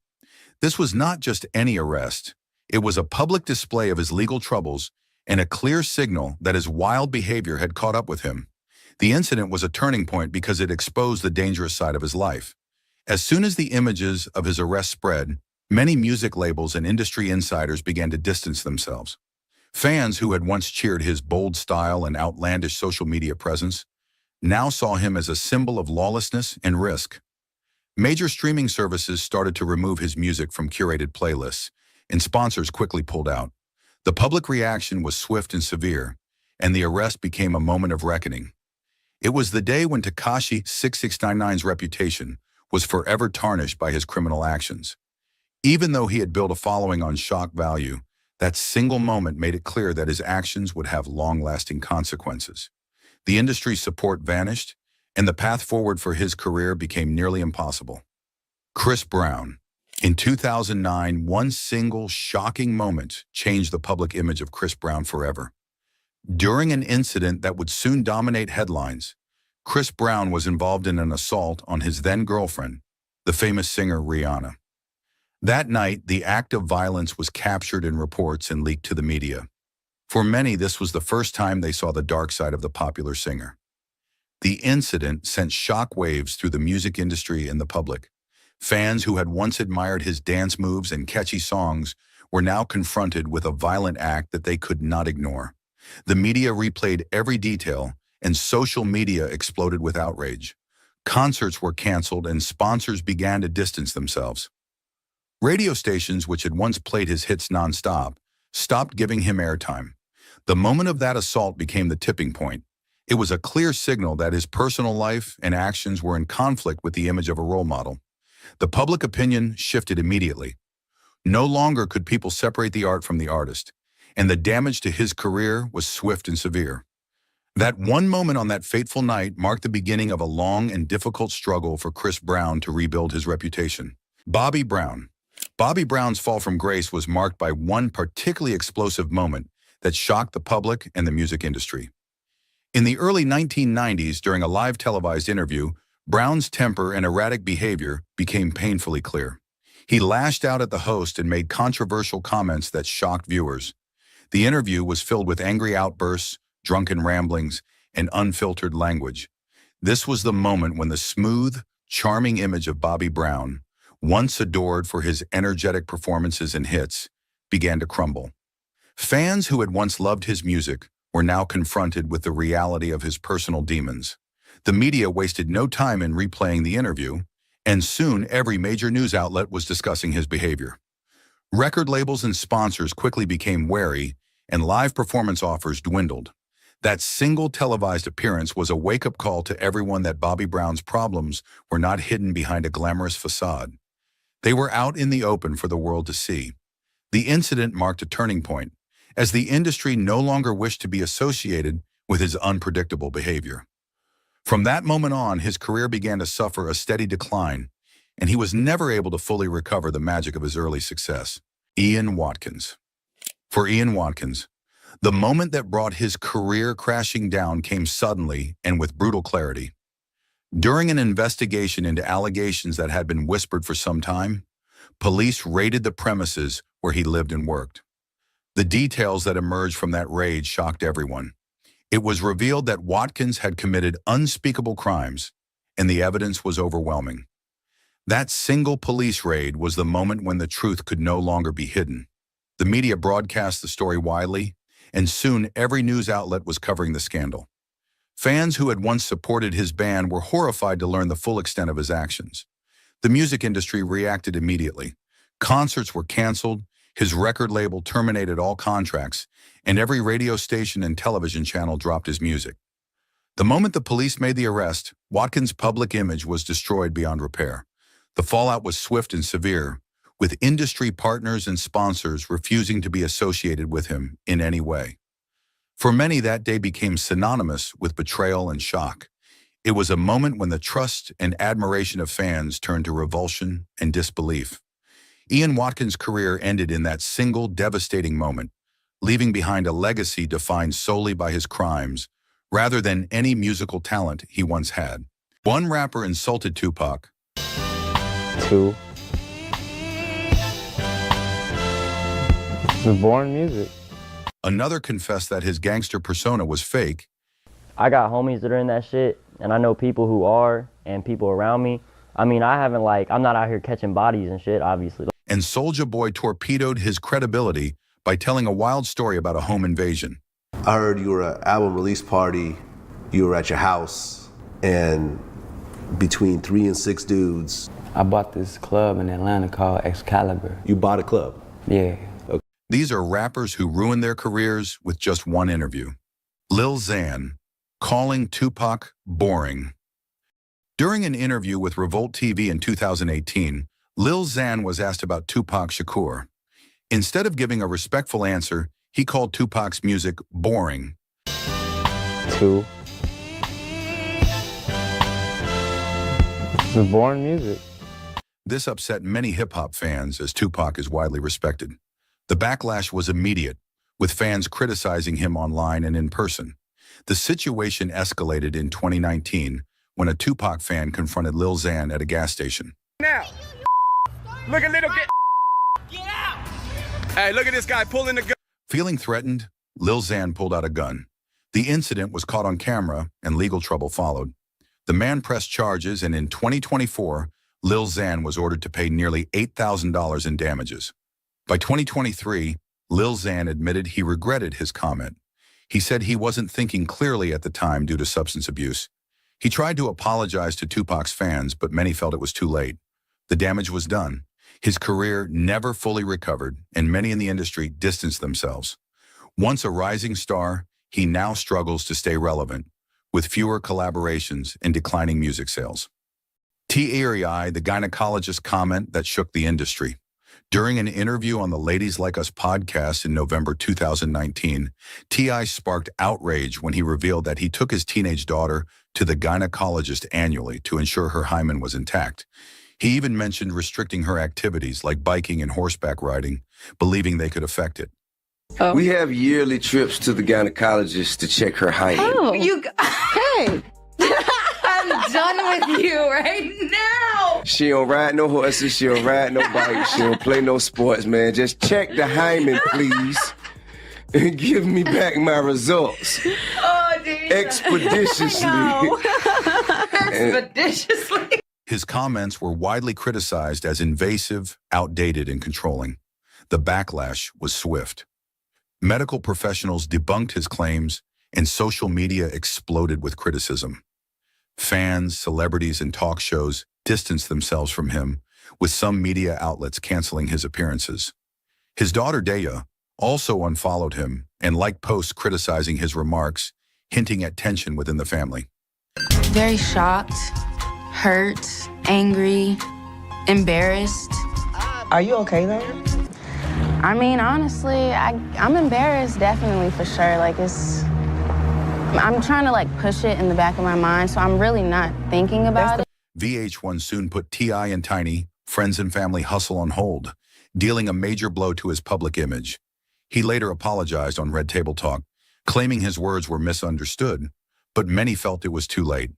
This was not just any arrest. It was a public display of his legal troubles and a clear signal that his wild behavior had caught up with him. The incident was a turning point because it exposed the dangerous side of his life. As soon as the images of his arrest spread, many music labels and industry insiders began to distance themselves. Fans who had once cheered his bold style and outlandish social media presence now saw him as a symbol of lawlessness and risk. Major streaming services started to remove his music from curated playlists, and sponsors quickly pulled out. The public reaction was swift and severe, and the arrest became a moment of reckoning. It was the day when Tekashi 6699's reputation was forever tarnished by his criminal actions. Even though he had built a following on shock value, that single moment made it clear that his actions would have long-lasting consequences. The industry's support vanished, and the path forward for his career became nearly impossible. Chris Brown. In 2009, one single shocking moment changed the public image of Chris Brown forever. During an incident that would soon dominate headlines, Chris Brown was involved in an assault on his then-girlfriend, the famous singer Rihanna. That night, the act of violence was captured in reports and leaked to the media. For many, this was the first time they saw the dark side of the popular singer. The incident sent shockwaves through the music industry and the public. Fans who had once admired his dance moves and catchy songs were now confronted with a violent act that they could not ignore. The media replayed every detail, and social media exploded with outrage. Concerts were canceled and sponsors began to distance themselves. Radio stations, which had once played his hits nonstop, stopped giving him airtime. The moment of that assault became the tipping point. It was a clear signal that his personal life and actions were in conflict with the image of a role model. The public opinion shifted immediately. No longer could people separate the art from the artist, and the damage to his career was swift and severe. That one moment on that fateful night marked the beginning of a long and difficult struggle for Chris Brown to rebuild his reputation. Bobby Brown. Bobby Brown's fall from grace was marked by one particularly explosive moment that shocked the public and the music industry. In the early 1990s, during a live televised interview, Brown's temper and erratic behavior became painfully clear. He lashed out at the host and made controversial comments that shocked viewers. The interview was filled with angry outbursts, drunken ramblings, and unfiltered language. This was the moment when the smooth, charming image of Bobby Brown, once adored for his energetic performances and hits, began to crumble. Fans who had once loved his music were now confronted with the reality of his personal demons. The media wasted no time in replaying the interview, and soon every major news outlet was discussing his behavior. Record labels and sponsors quickly became wary, and live performance offers dwindled. That single televised appearance was a wake-up call to everyone that Bobby Brown's problems were not hidden behind a glamorous facade. They were out in the open for the world to see. The incident marked a turning point, as the industry no longer wished to be associated with his unpredictable behavior. From that moment on, his career began to suffer a steady decline, and he was never able to fully recover the magic of his early success. Ian Watkins. For Ian Watkins, the moment that brought his career crashing down came suddenly and with brutal clarity. During an investigation into allegations that had been whispered for some time, police raided the premises where he lived and worked. The details that emerged from that raid shocked everyone. It was revealed that Watkins had committed unspeakable crimes, and the evidence was overwhelming. That single police raid was the moment when the truth could no longer be hidden. The media broadcast the story widely, and soon every news outlet was covering the scandal. Fans who had once supported his band were horrified to learn the full extent of his actions. The music industry reacted immediately. Concerts were canceled, his record label terminated all contracts, and every radio station and television channel dropped his music. The moment the police made the arrest, Watkins' public image was destroyed beyond repair. The fallout was swift and severe, with industry partners and sponsors refusing to be associated with him in any way. For many, that day became synonymous with betrayal and shock. It was a moment when the trust and admiration of fans turned to revulsion and disbelief. Ian Watkins' career ended in that single devastating moment, leaving behind a legacy defined solely by his crimes, rather than any musical talent he once had. One rapper insulted Tupac. 2. The boring music. Another confessed that his gangster persona was fake. I got homies that are in that shit, and I know people who are, and people around me. I mean, I'm not out here catching bodies and shit, obviously. And Soulja Boy torpedoed his credibility by telling a wild story about a home invasion. I heard you were at an album release party, you were at your house, and between 3 and 6 dudes. I bought this club in Atlanta called Excalibur. You bought a club? Yeah. Okay. These are rappers who ruined their careers with just one interview. Lil Xan, calling Tupac boring. During an interview with Revolt TV in 2018, Lil Xan was asked about Tupac Shakur. Instead of giving a respectful answer, he called Tupac's music boring. 2. The boring music. This upset many hip-hop fans, as Tupac is widely respected. The backlash was immediate, with fans criticizing him online and in person. The situation escalated in 2019 when a Tupac fan confronted Lil Xan at a gas station. Now, look at little get out! Hey, look at this guy pulling the gun. Feeling threatened, Lil Xan pulled out a gun. The incident was caught on camera and legal trouble followed. The man pressed charges, and in 2024, Lil Xan was ordered to pay nearly $8,000 in damages. By 2023, Lil Xan admitted he regretted his comment. He said he wasn't thinking clearly at the time due to substance abuse. He tried to apologize to Tupac's fans, but many felt it was too late. The damage was done. His career never fully recovered, and many in the industry distanced themselves. Once a rising star, he now struggles to stay relevant, with fewer collaborations and declining music sales. T.I., the gynecologist comment that shook the industry. During an interview on the Ladies Like Us podcast in November 2019, T.I. sparked outrage when he revealed that he took his teenage daughter to the gynecologist annually to ensure her hymen was intact. He even mentioned restricting her activities like biking and horseback riding, believing they could affect it. Oh. We have yearly trips to the gynecologist to check her hymen. Oh, hey, I'm done with you right now. She don't ride no horses, she don't ride no bikes, she don't play no sports, man. Just check the hymen, please, and give me back my results. Oh, dude. Expeditiously. Expeditiously. His comments were widely criticized as invasive, outdated, and controlling. The backlash was swift. Medical professionals debunked his claims, and social media exploded with criticism. Fans, celebrities, and talk shows distanced themselves from him, with some media outlets canceling his appearances. His daughter Daya also unfollowed him and liked posts criticizing his remarks, hinting at tension within the family. Very shocked, hurt, angry, embarrassed. Are you okay though? I mean, honestly, I'm embarrassed, definitely, for sure. Like, I'm trying to, like, push it in the back of my mind, so I'm really not thinking about it. VH1 soon put T.I. and Tiny, friends and family hustle on hold, dealing a major blow to his public image. He later apologized on Red Table Talk, claiming his words were misunderstood, but many felt it was too late.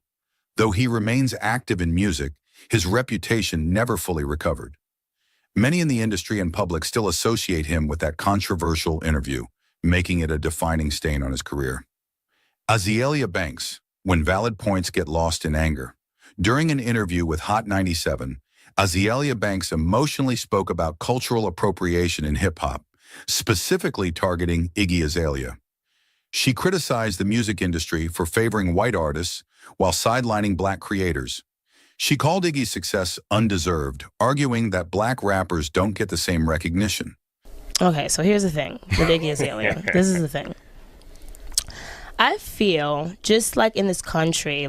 Though he remains active in music, his reputation never fully recovered. Many in the industry and public still associate him with that controversial interview, making it a defining stain on his career. Azealia Banks, when valid points get lost in anger. During an interview with Hot 97, Azealia Banks emotionally spoke about cultural appropriation in hip-hop, specifically targeting Iggy Azalea. She criticized the music industry for favoring white artists while sidelining black creators. She called Iggy's success undeserved, arguing that black rappers don't get the same recognition. Okay, so here's the thing with Iggy Azalea. This is the thing. I feel just like in this country,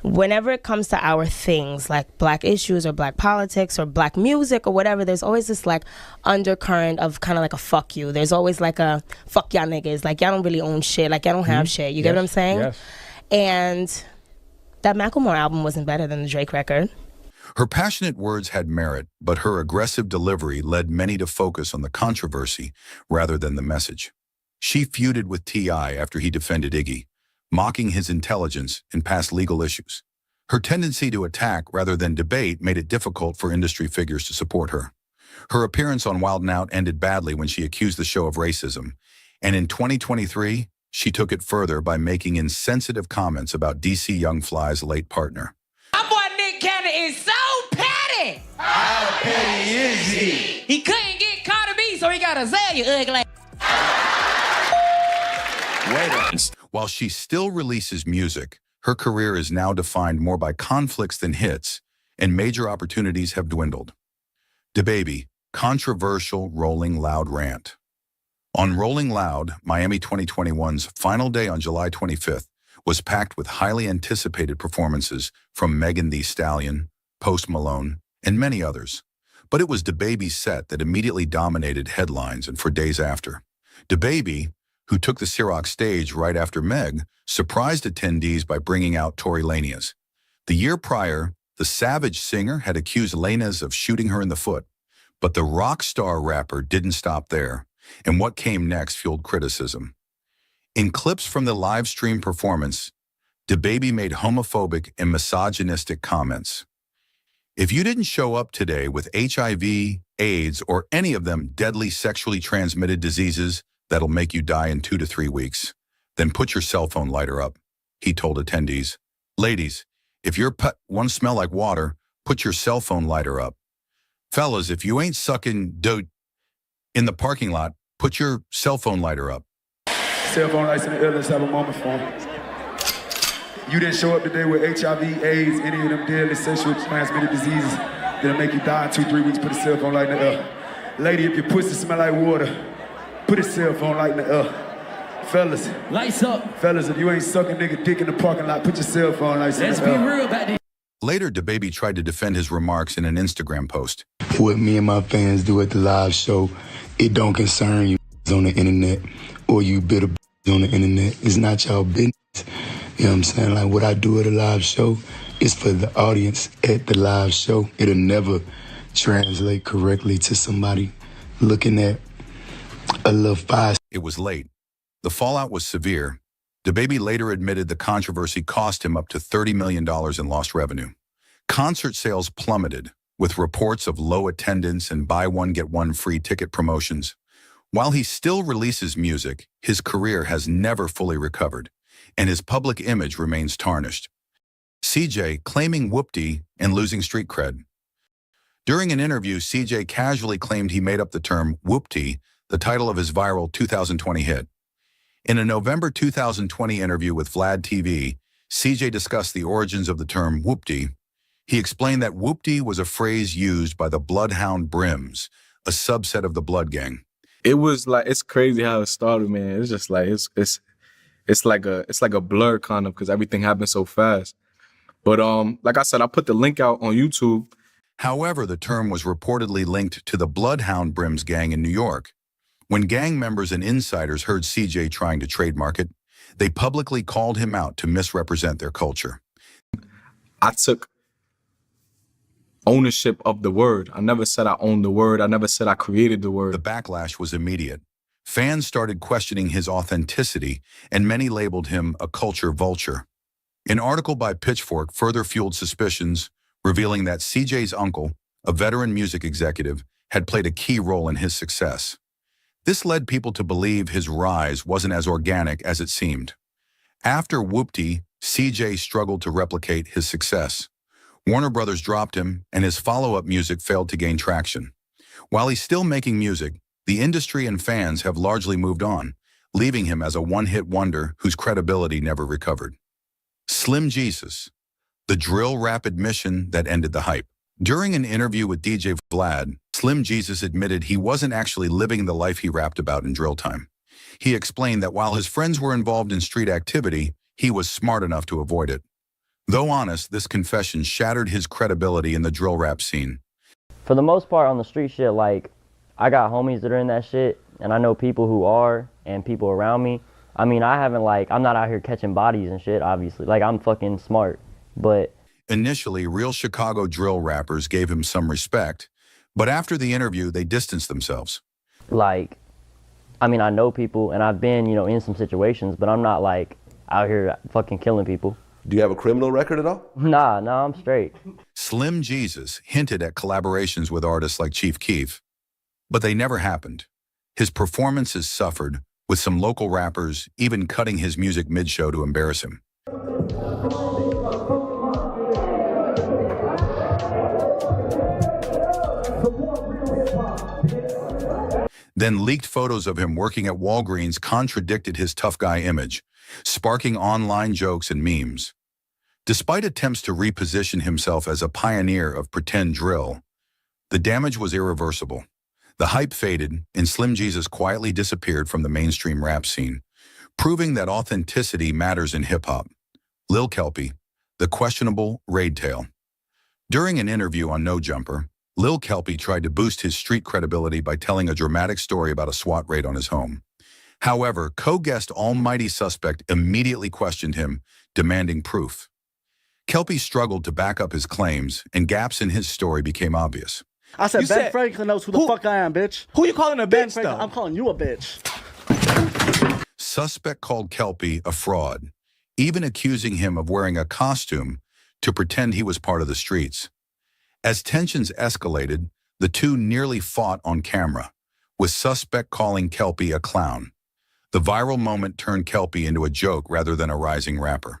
whenever it comes to our things like black issues or black politics or black music or whatever, there's always this like undercurrent of kind of like a fuck you. There's always like a fuck y'all niggas, like y'all don't really own shit, like y'all don't have shit. You get what I'm saying? Yes. And that Macklemore album wasn't better than the Drake record. Her passionate words had merit, but her aggressive delivery led many to focus on the controversy rather than the message. She feuded with T.I. after he defended Iggy, mocking his intelligence and past legal issues. Her tendency to attack rather than debate made it difficult for industry figures to support her. Her appearance on Wild 'N Out ended badly when she accused the show of racism, and in 2023, she took it further by making insensitive comments about DC Young Fly's late partner. My boy Nick Cannon is so petty! How petty is he? He couldn't get Cardi B, so he got Azalea ugly. While she still releases music, her career is now defined more by conflicts than hits, and major opportunities have dwindled. DaBaby, controversial Rolling Loud rant. On Rolling Loud, Miami 2021's final day on July 25th was packed with highly anticipated performances from Megan Thee Stallion, Post Malone, and many others. But it was DaBaby's set that immediately dominated headlines and for days after. DaBaby, who took the Ciroc stage right after Meg, surprised attendees by bringing out Tory Lanez. The year prior, the Savage singer had accused Lanez of shooting her in the foot, but the rock star rapper didn't stop there, and what came next fueled criticism. In clips from the live stream performance, DaBaby made homophobic and misogynistic comments. If you didn't show up today with HIV, AIDS, or any of them deadly sexually transmitted diseases that'll make you die in 2 to 3 weeks, then put your cell phone lighter up, he told attendees. Ladies, if your pet won't smell like water, put your cell phone lighter up. Fellas, if you ain't sucking dope in the parking lot, put your cell phone lighter up. Cell phone lights in the air, let's have a moment for him. You didn't show up today with HIV, AIDS, any of them deadly sexually transmitted diseases that'll make you die in 2 to 3 weeks, put a cell phone light in the air. Lady, if your pussy smell like water, put a cell phone light in the air. Fellas. Lights up. Fellas, if you ain't sucking nigga dick in the parking lot, put your cell phone lights in the air. Let's be real about this. Later, DaBaby tried to defend his remarks in an Instagram post. What me and my fans do at the live show, it don't concern you on the internet or you bitter on the internet. It's not y'all business. You know what I'm saying? Like what I do at a live show is for the audience at the live show. It'll never translate correctly to somebody looking at a little fire. It was late. The fallout was severe. DaBaby later admitted the controversy cost him up to $30 million in lost revenue. Concert sales plummeted, with reports of low attendance and buy one get one free ticket promotions. While he still releases music, his career has never fully recovered, and his public image remains tarnished. CJ claiming whoopty and losing street cred. During an interview, CJ casually claimed he made up the term whoopty, the title of his viral 2020 hit. In a November 2020 interview with Vlad TV, CJ discussed the origins of the term whoopty. He explained that whoopty was a phrase used by the Bloodhound Brims, a subset of the Blood Gang. It was like, it's crazy how it started, man. It's just like, it's like a blur kind of, because everything happened so fast. But like I said, I put the link out on YouTube. However, the term was reportedly linked to the Bloodhound Brims gang in New York. When gang members and insiders heard CJ trying to trademark it, they publicly called him out to misrepresent their culture. I took ownership of the word. I never said I owned the word. I never said I created the word. The backlash was immediate. Fans started questioning his authenticity, and many labeled him a culture vulture. An article by Pitchfork further fueled suspicions, revealing that CJ's uncle, a veteran music executive, had played a key role in his success. This led people to believe his rise wasn't as organic as it seemed. After Whoopty, CJ struggled to replicate his success. Warner Brothers dropped him, and his follow-up music failed to gain traction. While he's still making music, the industry and fans have largely moved on, leaving him as a one-hit wonder whose credibility never recovered. Slim Jesus, the drill rap admission that ended the hype. During an interview with DJ Vlad, Slim Jesus admitted he wasn't actually living the life he rapped about in drill time. He explained that while his friends were involved in street activity, he was smart enough to avoid it. Though honest, this confession shattered his credibility in the drill rap scene. For the most part on the street shit, like, I got homies that are in that shit, and I know people who are, and people around me. I mean, I'm not out here catching bodies and shit, obviously. Like, I'm fucking smart, but... Initially, real Chicago drill rappers gave him some respect, but after the interview, they distanced themselves. Like, I mean, I know people, and I've been, in some situations, but I'm not, like, out here fucking killing people. Do you have a criminal record at all? Nah, I'm straight. Slim Jesus hinted at collaborations with artists like Chief Keef, but they never happened. His performances suffered, with some local rappers even cutting his music mid-show to embarrass him. Then leaked photos of him working at Walgreens contradicted his tough guy image, sparking online jokes and memes. Despite attempts to reposition himself as a pioneer of pretend drill, the damage was irreversible. The hype faded, and Slim Jesus quietly disappeared from the mainstream rap scene, proving that authenticity matters in hip-hop. Lil Kelpie, the questionable raid tale. During an interview on No Jumper, Lil Kelpie tried to boost his street credibility by telling a dramatic story about a SWAT raid on his home. However, co-guest Almighty Suspect immediately questioned him, demanding proof. Kelpie struggled to back up his claims, and gaps in his story became obvious. I said Ben Franklin knows who the fuck I am, bitch. Who you calling a bitch, though? I'm calling you a bitch. Suspect called Kelpie a fraud, even accusing him of wearing a costume to pretend he was part of the streets. As tensions escalated, the two nearly fought on camera, with Suspect calling Kelpie a clown. The viral moment turned Kelpie into a joke rather than a rising rapper.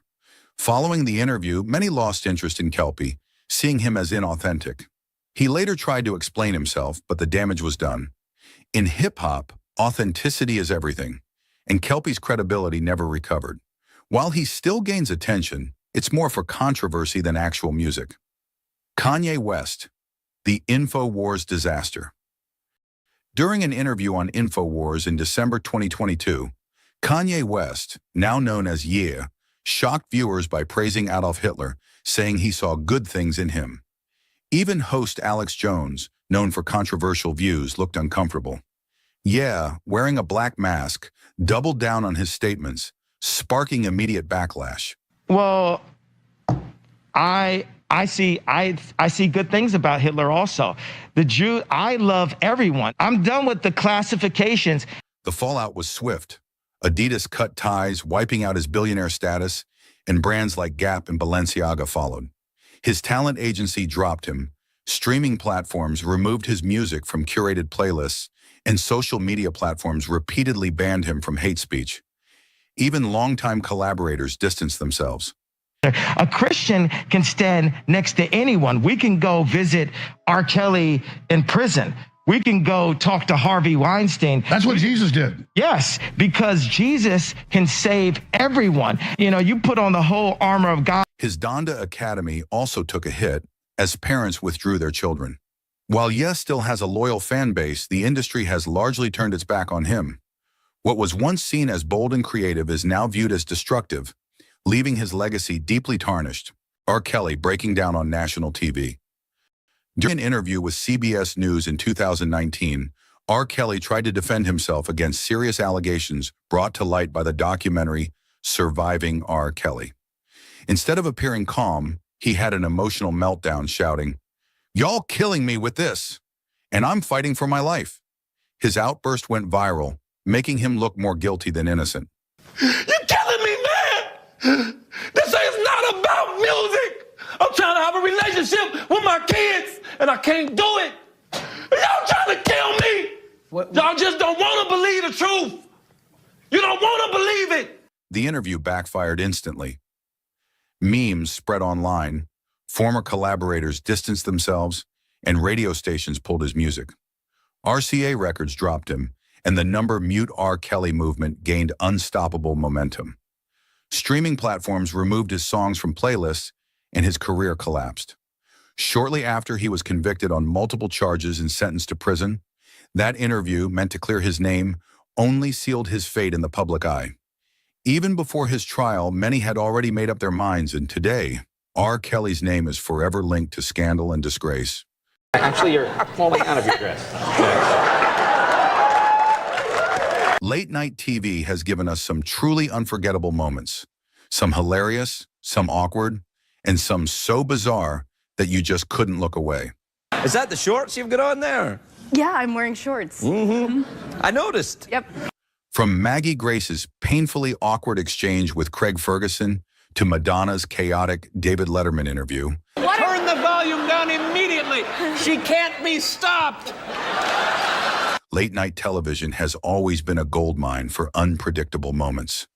Following the interview, many lost interest in Kelpie, seeing him as inauthentic. He later tried to explain himself, but the damage was done. In hip-hop, authenticity is everything, and Kelpie's credibility never recovered. While he still gains attention, it's more for controversy than actual music. Kanye West, the InfoWars disaster. During an interview on InfoWars in December 2022, Kanye West, now known as Ye, shocked viewers by praising Adolf Hitler, saying he saw good things in him. Even host Alex Jones, known for controversial views, looked uncomfortable. Ye, wearing a black mask, doubled down on his statements, sparking immediate backlash. Well, I see good things about Hitler also. I love everyone. I'm done with the classifications. The fallout was swift. Adidas cut ties, wiping out his billionaire status, and brands like Gap and Balenciaga followed. His talent agency dropped him, streaming platforms removed his music from curated playlists, and social media platforms repeatedly banned him from hate speech. Even longtime collaborators distanced themselves. A Christian can stand next to anyone. We can go visit R. Kelly in prison. We can go talk to Harvey Weinstein. That's what Jesus did. Yes, because Jesus can save everyone. You know, you put on the whole armor of God. His Donda Academy also took a hit as parents withdrew their children. While Yes still has a loyal fan base, the industry has largely turned its back on him. What was once seen as bold and creative is now viewed as destructive, leaving his legacy deeply tarnished. R. Kelly breaking down on national TV. During an interview with CBS News in 2019, R. Kelly tried to defend himself against serious allegations brought to light by the documentary Surviving R. Kelly. Instead of appearing calm, he had an emotional meltdown shouting, "Y'all killing me with this, and I'm fighting for my life." His outburst went viral, making him look more guilty than innocent. You're killing me, man! This is not about music! I'm trying to have a relationship with my kids, and I can't do it! Y'all trying to kill me! Y'all just don't want to believe the truth! You don't want to believe it! The interview backfired instantly. Memes spread online, former collaborators distanced themselves, and radio stations pulled his music. RCA Records dropped him, and the Mute R. Kelly movement gained unstoppable momentum. Streaming platforms removed his songs from playlists, and his career collapsed. Shortly after he was convicted on multiple charges and sentenced to prison, that interview, meant to clear his name, only sealed his fate in the public eye. Even before his trial, many had already made up their minds, and today, R. Kelly's name is forever linked to scandal and disgrace. Actually, you're falling out of your dress. Late-night TV has given us some truly unforgettable moments. Some hilarious, some awkward, and some so bizarre that you just couldn't look away. Is that the shorts you've got on there? Yeah, I'm wearing shorts. I noticed. Yep. From Maggie Grace's painfully awkward exchange with Craig Ferguson to Madonna's chaotic David Letterman interview. Turn the volume down immediately! She can't be stopped! Late-night television has always been a goldmine for unpredictable moments.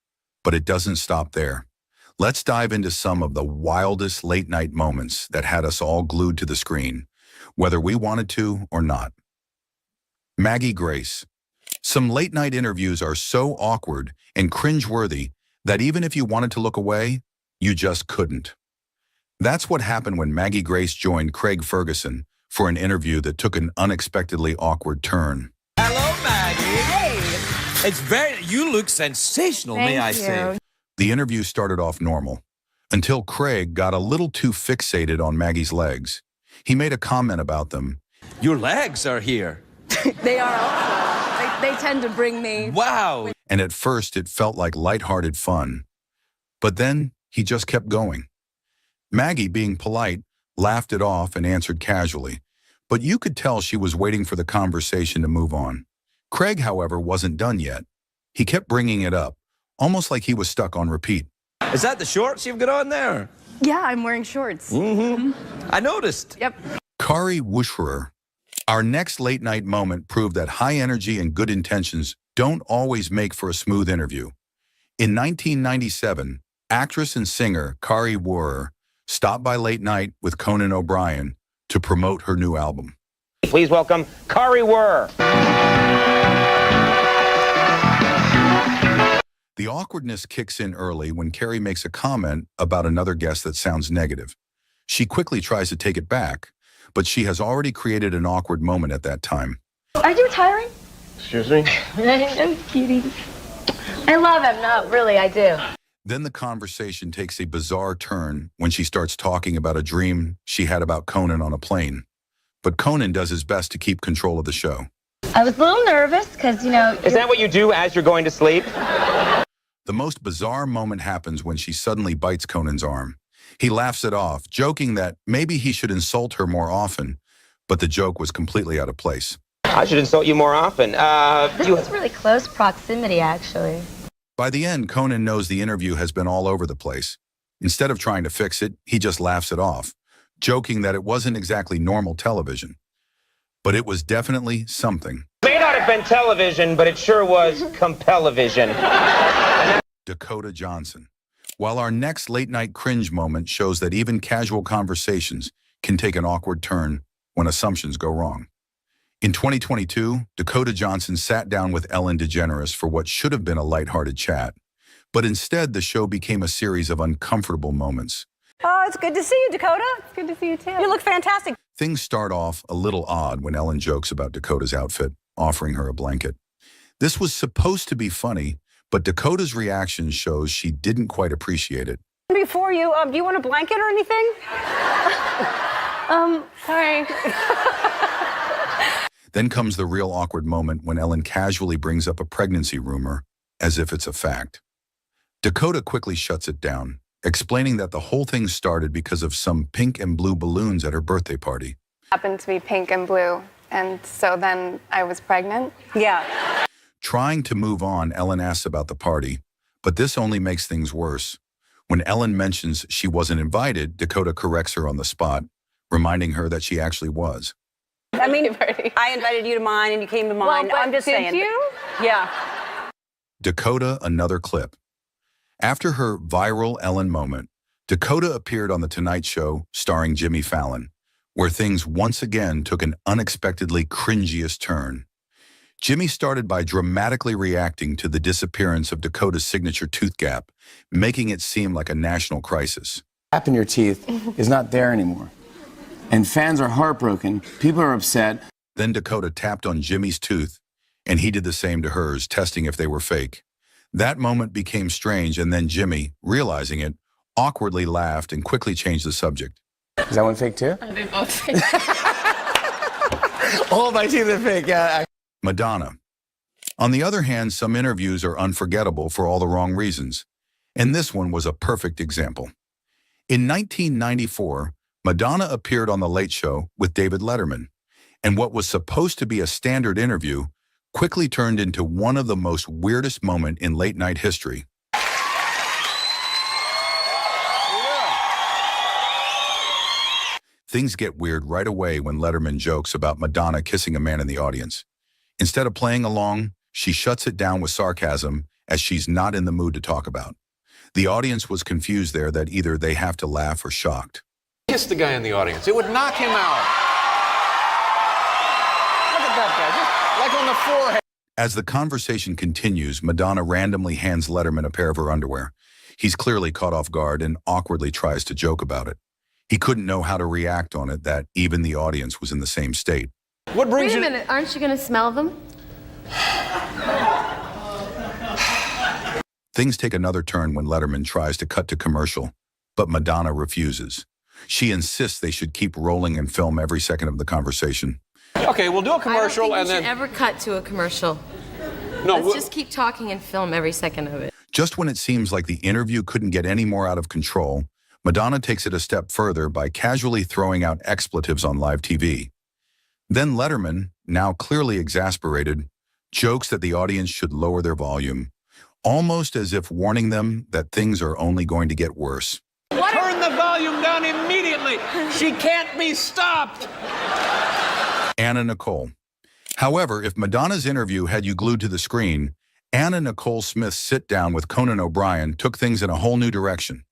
But it doesn't stop there. Let's dive into some of the wildest late-night moments that had us all glued to the screen, whether we wanted to or not. Maggie Grace. Some late-night interviews are so awkward and cringe-worthy that even if you wanted to look away, you just couldn't. That's what happened when Maggie Grace joined Craig Ferguson for an interview that took an unexpectedly awkward turn. Hello, Maggie. Hey. You look sensational, may I say. The interview started off normal, until Craig got a little too fixated on Maggie's legs. He made a comment about them. Your legs are here. They are also. They tend to bring me. Wow. And at first it felt like lighthearted fun. But then he just kept going. Maggie, being polite, laughed it off and answered casually. But you could tell she was waiting for the conversation to move on. Craig, however, wasn't done yet. He kept bringing it up, almost like he was stuck on repeat. Is that the shorts you've got on there? Yeah, I'm wearing shorts. I noticed. Yep. Kari Wucherer. Our next late-night moment proved that high energy and good intentions don't always make for a smooth interview. In 1997, actress and singer Kari Wucherer stopped by Late Night with Conan O'Brien to promote her new album. Please welcome Kari Wucherer. The awkwardness kicks in early when Kari makes a comment about another guest that sounds negative. She quickly tries to take it back, but she has already created an awkward moment at that time. Are you retiring? Excuse me? I'm kidding. I love him. No, really, I do. Then the conversation takes a bizarre turn when she starts talking about a dream she had about Conan on a plane. But Conan does his best to keep control of the show. I was a little nervous because, Is that what you do as you're going to sleep? The most bizarre moment happens when she suddenly bites Conan's arm. He laughs it off, joking that maybe he should insult her more often, but the joke was completely out of place. I should insult you more often. This was really close proximity, actually. By the end, Conan knows the interview has been all over the place. Instead of trying to fix it, he just laughs it off, joking that it wasn't exactly normal television. But it was definitely something. May not have been television, but it sure was compel-a-vision. Dakota Johnson. While our next late-night cringe moment shows that even casual conversations can take an awkward turn when assumptions go wrong. In 2022, Dakota Johnson sat down with Ellen DeGeneres for what should have been a lighthearted chat, but instead the show became a series of uncomfortable moments. Oh, it's good to see you, Dakota. It's good to see you, too. You look fantastic. Things start off a little odd when Ellen jokes about Dakota's outfit, offering her a blanket. This was supposed to be funny, but Dakota's reaction shows she didn't quite appreciate it. Before you, do you want a blanket or anything? Sorry. Then comes the real awkward moment when Ellen casually brings up a pregnancy rumor as if it's a fact. Dakota quickly shuts it down, explaining that the whole thing started because of some pink and blue balloons at her birthday party. Happened to be pink and blue, and so then I was pregnant. Yeah. Trying to move on, Ellen asks about the party, but this only makes things worse. When Ellen mentions she wasn't invited, Dakota corrects her on the spot, reminding her that she actually was. I mean, I invited you to mine and you came to mine. Well, I'm just saying. Did you? Yeah. Dakota, another clip. After her viral Ellen moment, Dakota appeared on The Tonight Show starring Jimmy Fallon, where things once again took an unexpectedly cringiest turn. Jimmy started by dramatically reacting to the disappearance of Dakota's signature tooth gap, making it seem like a national crisis. Gap in your teeth is not there anymore. And fans are heartbroken. People are upset. Then Dakota tapped on Jimmy's tooth, and he did the same to hers, testing if they were fake. That moment became strange, and then Jimmy, realizing it, awkwardly laughed and quickly changed the subject. Is that one fake too? Are they both fake? All my teeth are fake, yeah. Madonna. On the other hand, some interviews are unforgettable for all the wrong reasons, and this one was a perfect example. In 1994, Madonna appeared on The Late Show with David Letterman, and what was supposed to be a standard interview quickly turned into one of the most weirdest moments in late-night history. Things get weird right away when Letterman jokes about Madonna kissing a man in the audience. Instead of playing along, she shuts it down with sarcasm as she's not in the mood to talk about. The audience was confused there that either they have to laugh or shocked. Kiss the guy in the audience. It would knock him out. Look at that guy, just like on the forehead. As the conversation continues, Madonna randomly hands Letterman a pair of her underwear. He's clearly caught off guard and awkwardly tries to joke about it. He couldn't know how to react on it, that even the audience was in the same state. What brings Wait a minute, aren't you going to smell them? Things take another turn when Letterman tries to cut to commercial, but Madonna refuses. She insists they should keep rolling and film every second of the conversation. Okay, we'll do a commercial I don't think and then... we should ever cut to a commercial. No, Let's just keep talking and film every second of it. Just when it seems like the interview couldn't get any more out of control, Madonna takes it a step further by casually throwing out expletives on live TV. Then Letterman, now clearly exasperated, jokes that the audience should lower their volume, almost as if warning them that things are only going to get worse. Turn the volume down immediately. She can't be stopped. Anna Nicole. However, if Madonna's interview had you glued to the screen, Anna Nicole Smith's sit-down with Conan O'Brien took things in a whole new direction.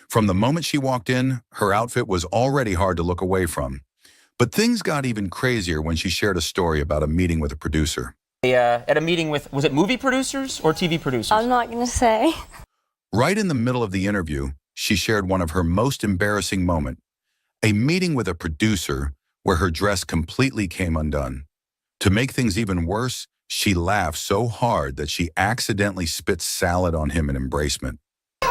From the moment she walked in, her outfit was already hard to look away from. But things got even crazier when she shared a story about a meeting with a producer. At a meeting with, was it movie producers or TV producers? I'm not going to say. Right in the middle of the interview, she shared one of her most embarrassing moments, a meeting with a producer where her dress completely came undone. To make things even worse, she laughed so hard that she accidentally spit salad on him in embracement.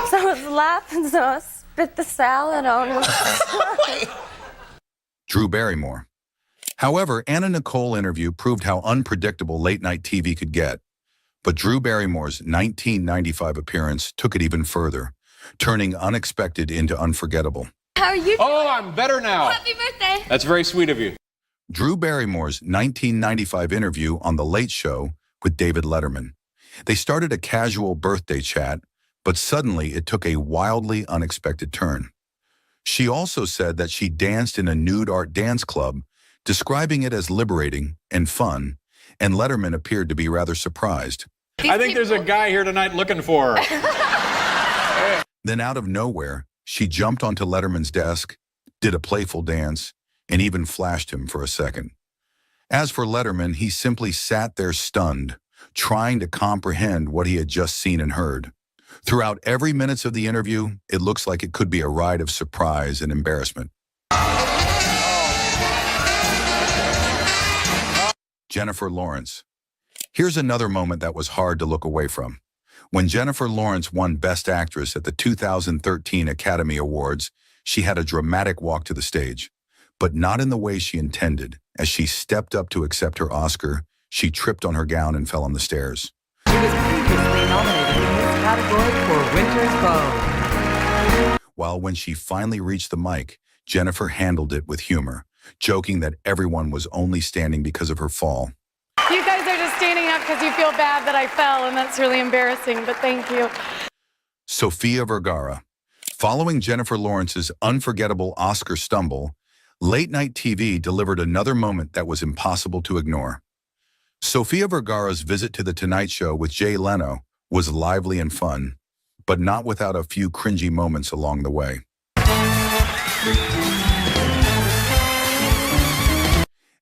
So I was laughing, so I spit the salad on him. Drew Barrymore. However, Anna Nicole interview proved how unpredictable late-night TV could get. But Drew Barrymore's 1995 appearance took it even further, turning unexpected into unforgettable. How are you doing? Oh, I'm better now. Happy birthday. That's very sweet of you. Drew Barrymore's 1995 interview on The Late Show with David Letterman. They started a casual birthday chat, but suddenly it took a wildly unexpected turn. She also said that she danced in a nude art dance club, describing it as liberating and fun, and Letterman appeared to be rather surprised. I think there's a guy here tonight looking for her. Then out of nowhere, she jumped onto Letterman's desk, did a playful dance, and even flashed him for a second. As for Letterman, he simply sat there stunned, trying to comprehend what he had just seen and heard. Throughout every minute of the interview, it looks like it could be a ride of surprise and embarrassment. Jennifer Lawrence. Here's another moment that was hard to look away from. When Jennifer Lawrence won Best Actress at the 2013 Academy Awards, she had a dramatic walk to the stage, but not in the way she intended. As she stepped up to accept her Oscar, she tripped on her gown and fell on the stairs. She was previously nominated in this category for Winter's Vogue. While when she finally reached the mic, Jennifer handled it with humor, joking that everyone was only standing because of her fall. You guys are just standing up because you feel bad that I fell, and that's really embarrassing, but thank you. Sofia Vergara. Following Jennifer Lawrence's unforgettable Oscar stumble, late-night TV delivered another moment that was impossible to ignore. Sofia Vergara's visit to The Tonight Show with Jay Leno was lively and fun, but not without a few cringy moments along the way.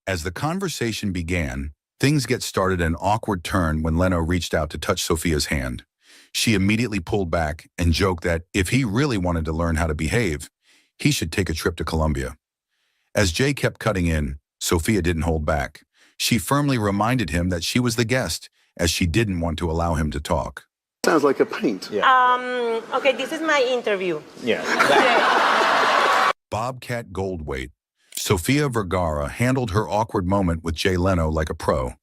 As the conversation began, things get started an awkward turn when Leno reached out to touch Sofia's hand. She immediately pulled back and joked that if he really wanted to learn how to behave, he should take a trip to Colombia. As Jay kept cutting in, Sofia didn't hold back. She firmly reminded him that she was the guest, as she didn't want to allow him to talk. Sounds like a paint. Yeah. Okay, this is my interview. Yeah. Bobcat Goldthwait. Sofia Vergara handled her awkward moment with Jay Leno like a pro.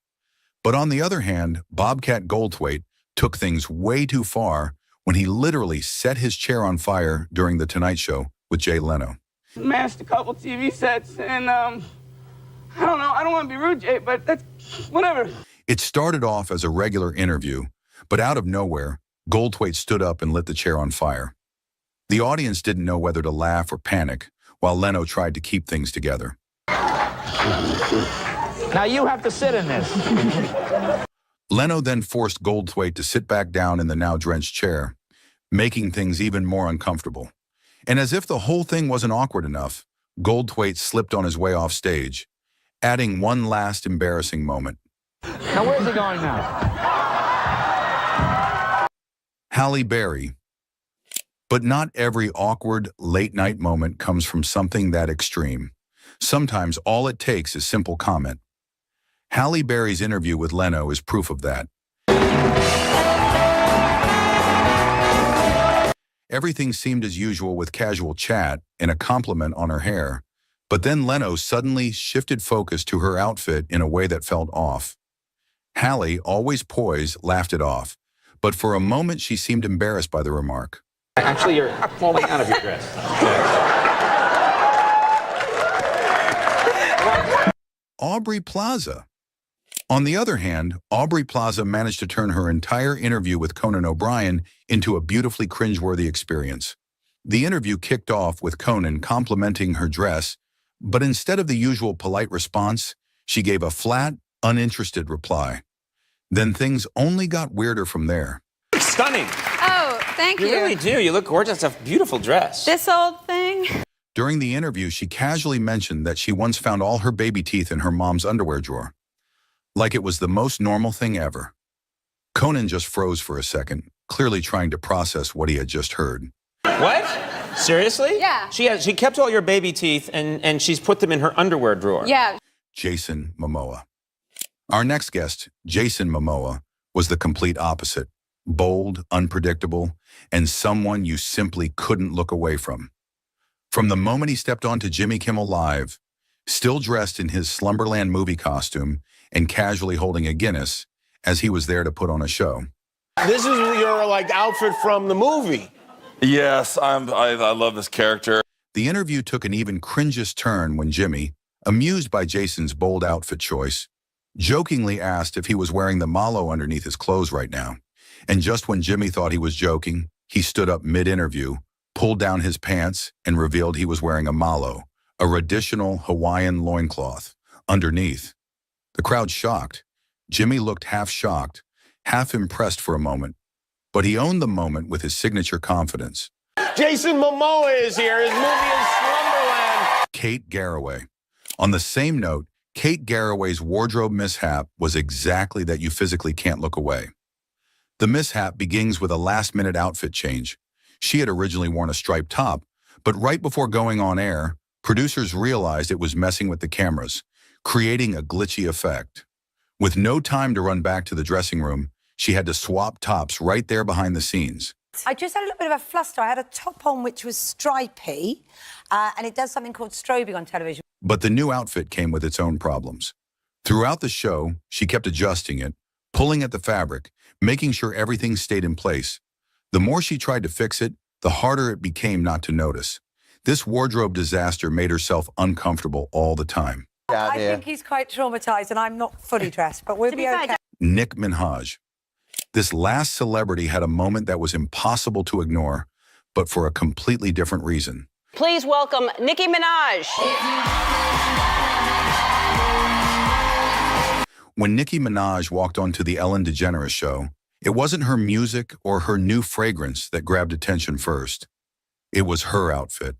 But on the other hand, Bobcat Goldthwait took things way too far when he literally set his chair on fire during The Tonight Show with Jay Leno. Smashed a couple TV sets, and I don't know, I don't want to be rude, Jay, but that's whatever. It started off as a regular interview, but out of nowhere, Goldthwait stood up and lit the chair on fire. The audience didn't know whether to laugh or panic, while Leno tried to keep things together. Now you have to sit in this. Leno then forced Goldthwait to sit back down in the now drenched chair, making things even more uncomfortable. And as if the whole thing wasn't awkward enough, Goldthwait slipped on his way off stage, adding one last embarrassing moment. Now where's he going now? Halle Berry. But not every awkward late-night moment comes from something that extreme. Sometimes all it takes is simple comment. Halle Berry's interview with Leno is proof of that. Everything seemed as usual with casual chat and a compliment on her hair, but then Leno suddenly shifted focus to her outfit in a way that felt off. Halle, always poised, laughed it off, but for a moment she seemed embarrassed by the remark. Actually, you're falling out of your dress. Aubrey Plaza. On the other hand, Aubrey Plaza managed to turn her entire interview with Conan O'Brien into a beautifully cringeworthy experience. The interview kicked off with Conan complimenting her dress, but instead of the usual polite response, she gave a flat, uninterested reply. Then things only got weirder from there. Stunning. Oh, thank you. You really do. You look gorgeous. It's a beautiful dress. This old thing? During the interview, she casually mentioned that she once found all her baby teeth in her mom's underwear drawer. Like it was the most normal thing ever. Conan just froze for a second, clearly trying to process what he had just heard. What? Seriously? Yeah. She kept all your baby teeth and she's put them in her underwear drawer. Yeah. Jason Momoa. Our next guest, Jason Momoa, was the complete opposite. Bold, unpredictable, and someone you simply couldn't look away from. From the moment he stepped onto Jimmy Kimmel Live, still dressed in his Slumberland movie costume and casually holding a Guinness, as he was there to put on a show. This is your outfit from the movie. Yes, I love this character. The interview took an even cringiest turn when Jimmy, amused by Jason's bold outfit choice, jokingly asked if he was wearing the malo underneath his clothes right now. And just when Jimmy thought he was joking, he stood up mid-interview, pulled down his pants, and revealed he was wearing a malo, a traditional Hawaiian loincloth, underneath. The crowd shocked. Jimmy looked half shocked, half impressed for a moment, but he owned the moment with his signature confidence, Jason Momoa is here. His movie is Slumberland. Kate Garraway. On the same note, Kate Garraway's wardrobe mishap was exactly that. You physically can't look away. The mishap begins with a last-minute outfit change. She had originally worn a striped top, but right before going on air, producers realized it was messing with the cameras, creating a glitchy effect. With no time to run back to the dressing room, she had to swap tops right there behind the scenes. I just had a little bit of a fluster. I had a top on which was stripy, and it does something called strobing on television. But the new outfit came with its own problems. Throughout the show, she kept adjusting it, pulling at the fabric, making sure everything stayed in place. The more she tried to fix it, the harder it became not to notice. This wardrobe disaster made herself uncomfortable all the time. I think he's quite traumatized, and I'm not fully dressed, but we'll be okay. Nick Minaj. This last celebrity had a moment that was impossible to ignore, but for a completely different reason. Please welcome Nicki Minaj. When Nicki Minaj walked onto the Ellen DeGeneres show, it wasn't her music or her new fragrance that grabbed attention first. It was her outfit.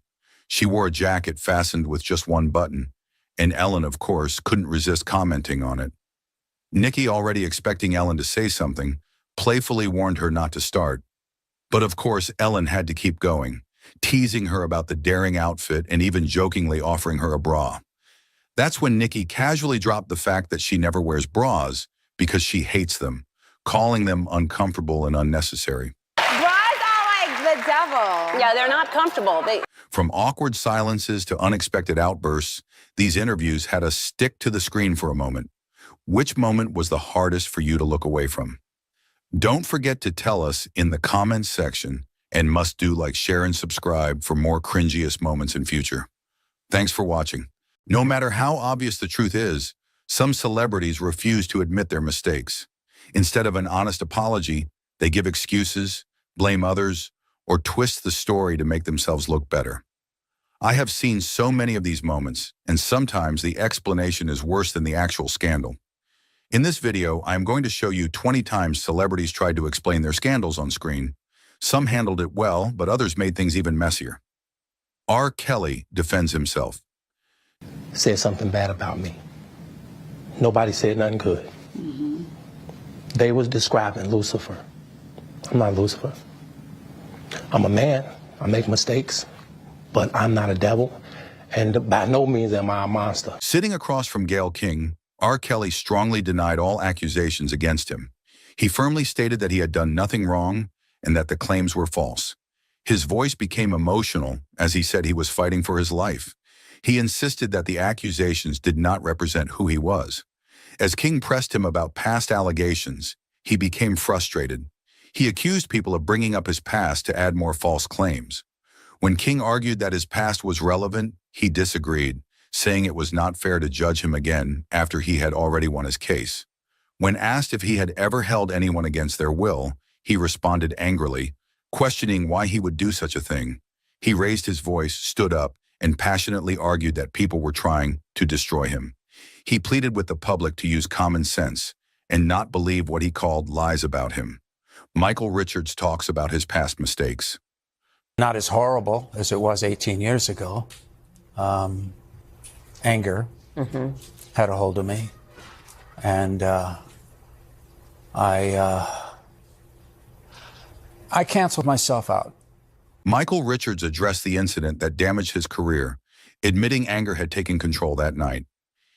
She wore a jacket fastened with just one button, and Ellen, of course, couldn't resist commenting on it. Nicki, already expecting Ellen to say something, playfully warned her not to start. But of course, Ellen had to keep going, teasing her about the daring outfit and even jokingly offering her a bra. That's when Nicki casually dropped the fact that she never wears bras because she hates them, calling them uncomfortable and unnecessary. Bras are like the devil. Yeah, they're not comfortable. From awkward silences to unexpected outbursts, these interviews had us stick to the screen for a moment. Which moment was the hardest for you to look away from? Don't forget to tell us in the comments section, and must do like share and subscribe for more cringiest moments in future. Thanks for watching. No matter how obvious the truth is, some celebrities refuse to admit their mistakes. Instead of an honest apology, they give excuses, blame others, or twist the story to make themselves look better. I have seen so many of these moments, and sometimes the explanation is worse than the actual scandal. In this video, I am going to show you 20 times celebrities tried to explain their scandals on screen. Some handled it well, but others made things even messier. R. Kelly defends himself. Said something bad about me. Nobody said nothing good. They was describing Lucifer. I'm not Lucifer. I'm a man. I make mistakes, but I'm not a devil, and by no means am I a monster. Sitting across from Gayle King, R. Kelly strongly denied all accusations against him. He firmly stated that he had done nothing wrong and that the claims were false. His voice became emotional as he said he was fighting for his life. He insisted that the accusations did not represent who he was. As King pressed him about past allegations, he became frustrated. He accused people of bringing up his past to add more false claims. When King argued that his past was relevant, he disagreed, saying it was not fair to judge him again after he had already won his case. When asked if he had ever held anyone against their will, he responded angrily, questioning why he would do such a thing. He raised his voice, stood up, and passionately argued that people were trying to destroy him. He pleaded with the public to use common sense and not believe what he called lies about him. Michael Richards talks about his past mistakes. Not as horrible as it was 18 years ago. Anger had a hold of me. And I canceled myself out. Michael Richards addressed the incident that damaged his career, admitting anger had taken control that night.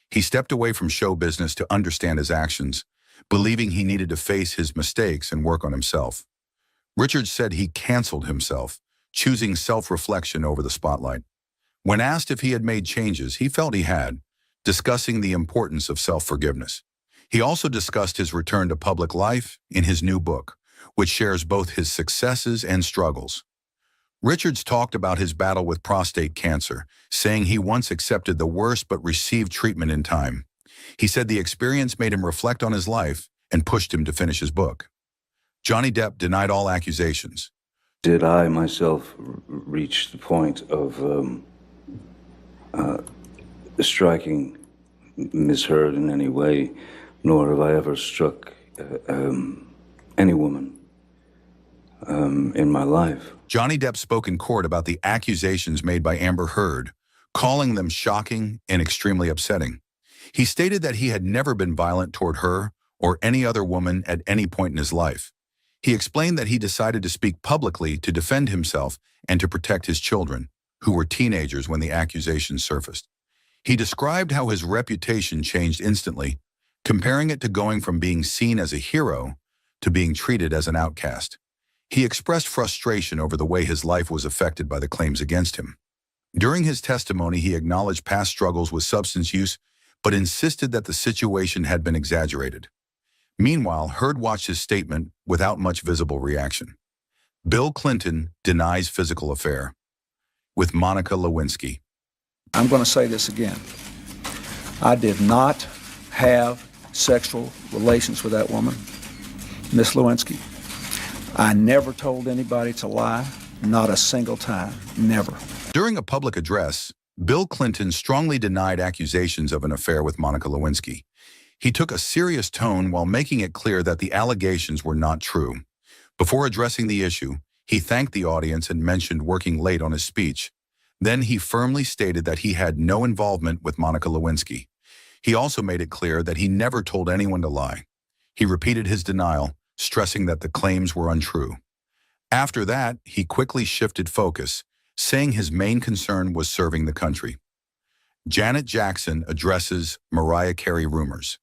He stepped away from show business to understand his actions, believing he needed to face his mistakes and work on himself. Richards said he canceled himself, choosing self-reflection over the spotlight. When asked if he had made changes, he felt he had, discussing the importance of self-forgiveness. He also discussed his return to public life in his new book, which shares both his successes and struggles. Richards talked about his battle with prostate cancer, saying he once accepted the worst but received treatment in time. He said the experience made him reflect on his life and pushed him to finish his book. Johnny Depp denied all accusations. Did I myself reach the point of striking Miss Heard in any way, nor have I ever struck any woman. in my life. Johnny Depp spoke in court about the accusations made by Amber Heard, calling them shocking and extremely upsetting. He stated that he had never been violent toward her or any other woman at any point in his life. He explained that he decided to speak publicly to defend himself and to protect his children, who were teenagers when the accusations surfaced. He described how his reputation changed instantly, comparing it to going from being seen as a hero to being treated as an outcast. He expressed frustration over the way his life was affected by the claims against him. During his testimony, he acknowledged past struggles with substance use, but insisted that the situation had been exaggerated. Meanwhile, Heard watched his statement without much visible reaction. Bill Clinton denies physical affair with Monica Lewinsky. I'm going to say this again. I did not have sexual relations with that woman, Miss Lewinsky. I never told anybody to lie, not a single time, never. During a public address, Bill Clinton strongly denied accusations of an affair with Monica Lewinsky. He took a serious tone while making it clear that the allegations were not true. Before addressing the issue, he thanked the audience and mentioned working late on his speech. Then he firmly stated that he had no involvement with Monica Lewinsky. He also made it clear that he never told anyone to lie. He repeated his denial, stressing that the claims were untrue. After that, he quickly shifted focus, saying his main concern was serving the country. Janet Jackson addresses Mariah Carey rumors.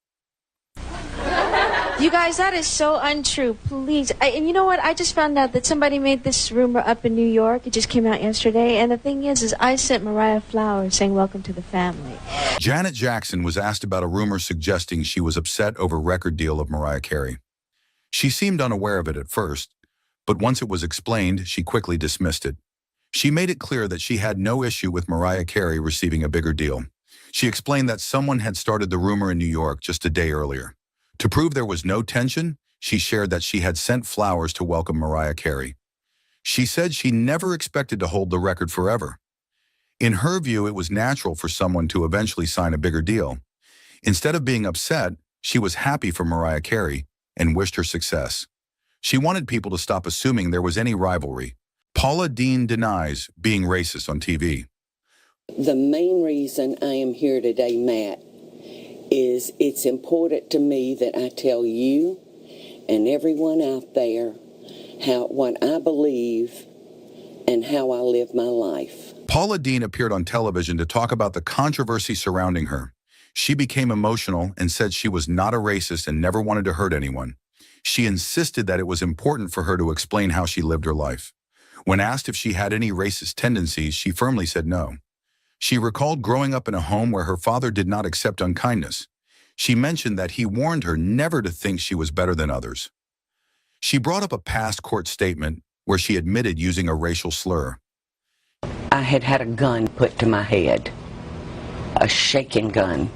You guys, that is so untrue. Please. And you know what? I just found out that somebody made this rumor up in New York. It just came out yesterday. And the thing is I sent Mariah flowers saying welcome to the family. Janet Jackson was asked about a rumor suggesting she was upset over record deal of Mariah Carey. She seemed unaware of it at first, but once it was explained, she quickly dismissed it. She made it clear that she had no issue with Mariah Carey receiving a bigger deal. She explained that someone had started the rumor in New York just a day earlier. To prove there was no tension, she shared that she had sent flowers to welcome Mariah Carey. She said she never expected to hold the record forever. In her view, it was natural for someone to eventually sign a bigger deal. Instead of being upset, she was happy for Mariah Carey and wished her success. She wanted people to stop assuming there was any rivalry. Paula Deen denies being racist on TV. The main reason I am here today, Matt, is it's important to me that I tell you and everyone out there what I believe and how I live my life. Paula Deen appeared on television to talk about the controversy surrounding her. She became emotional and said she was not a racist and never wanted to hurt anyone. She insisted that it was important for her to explain how she lived her life. When asked if she had any racist tendencies, she firmly said no. She recalled growing up in a home where her father did not accept unkindness. She mentioned that he warned her never to think she was better than others. She brought up a past court statement where she admitted using a racial slur. I had had a gun put to my head, a shaking gun,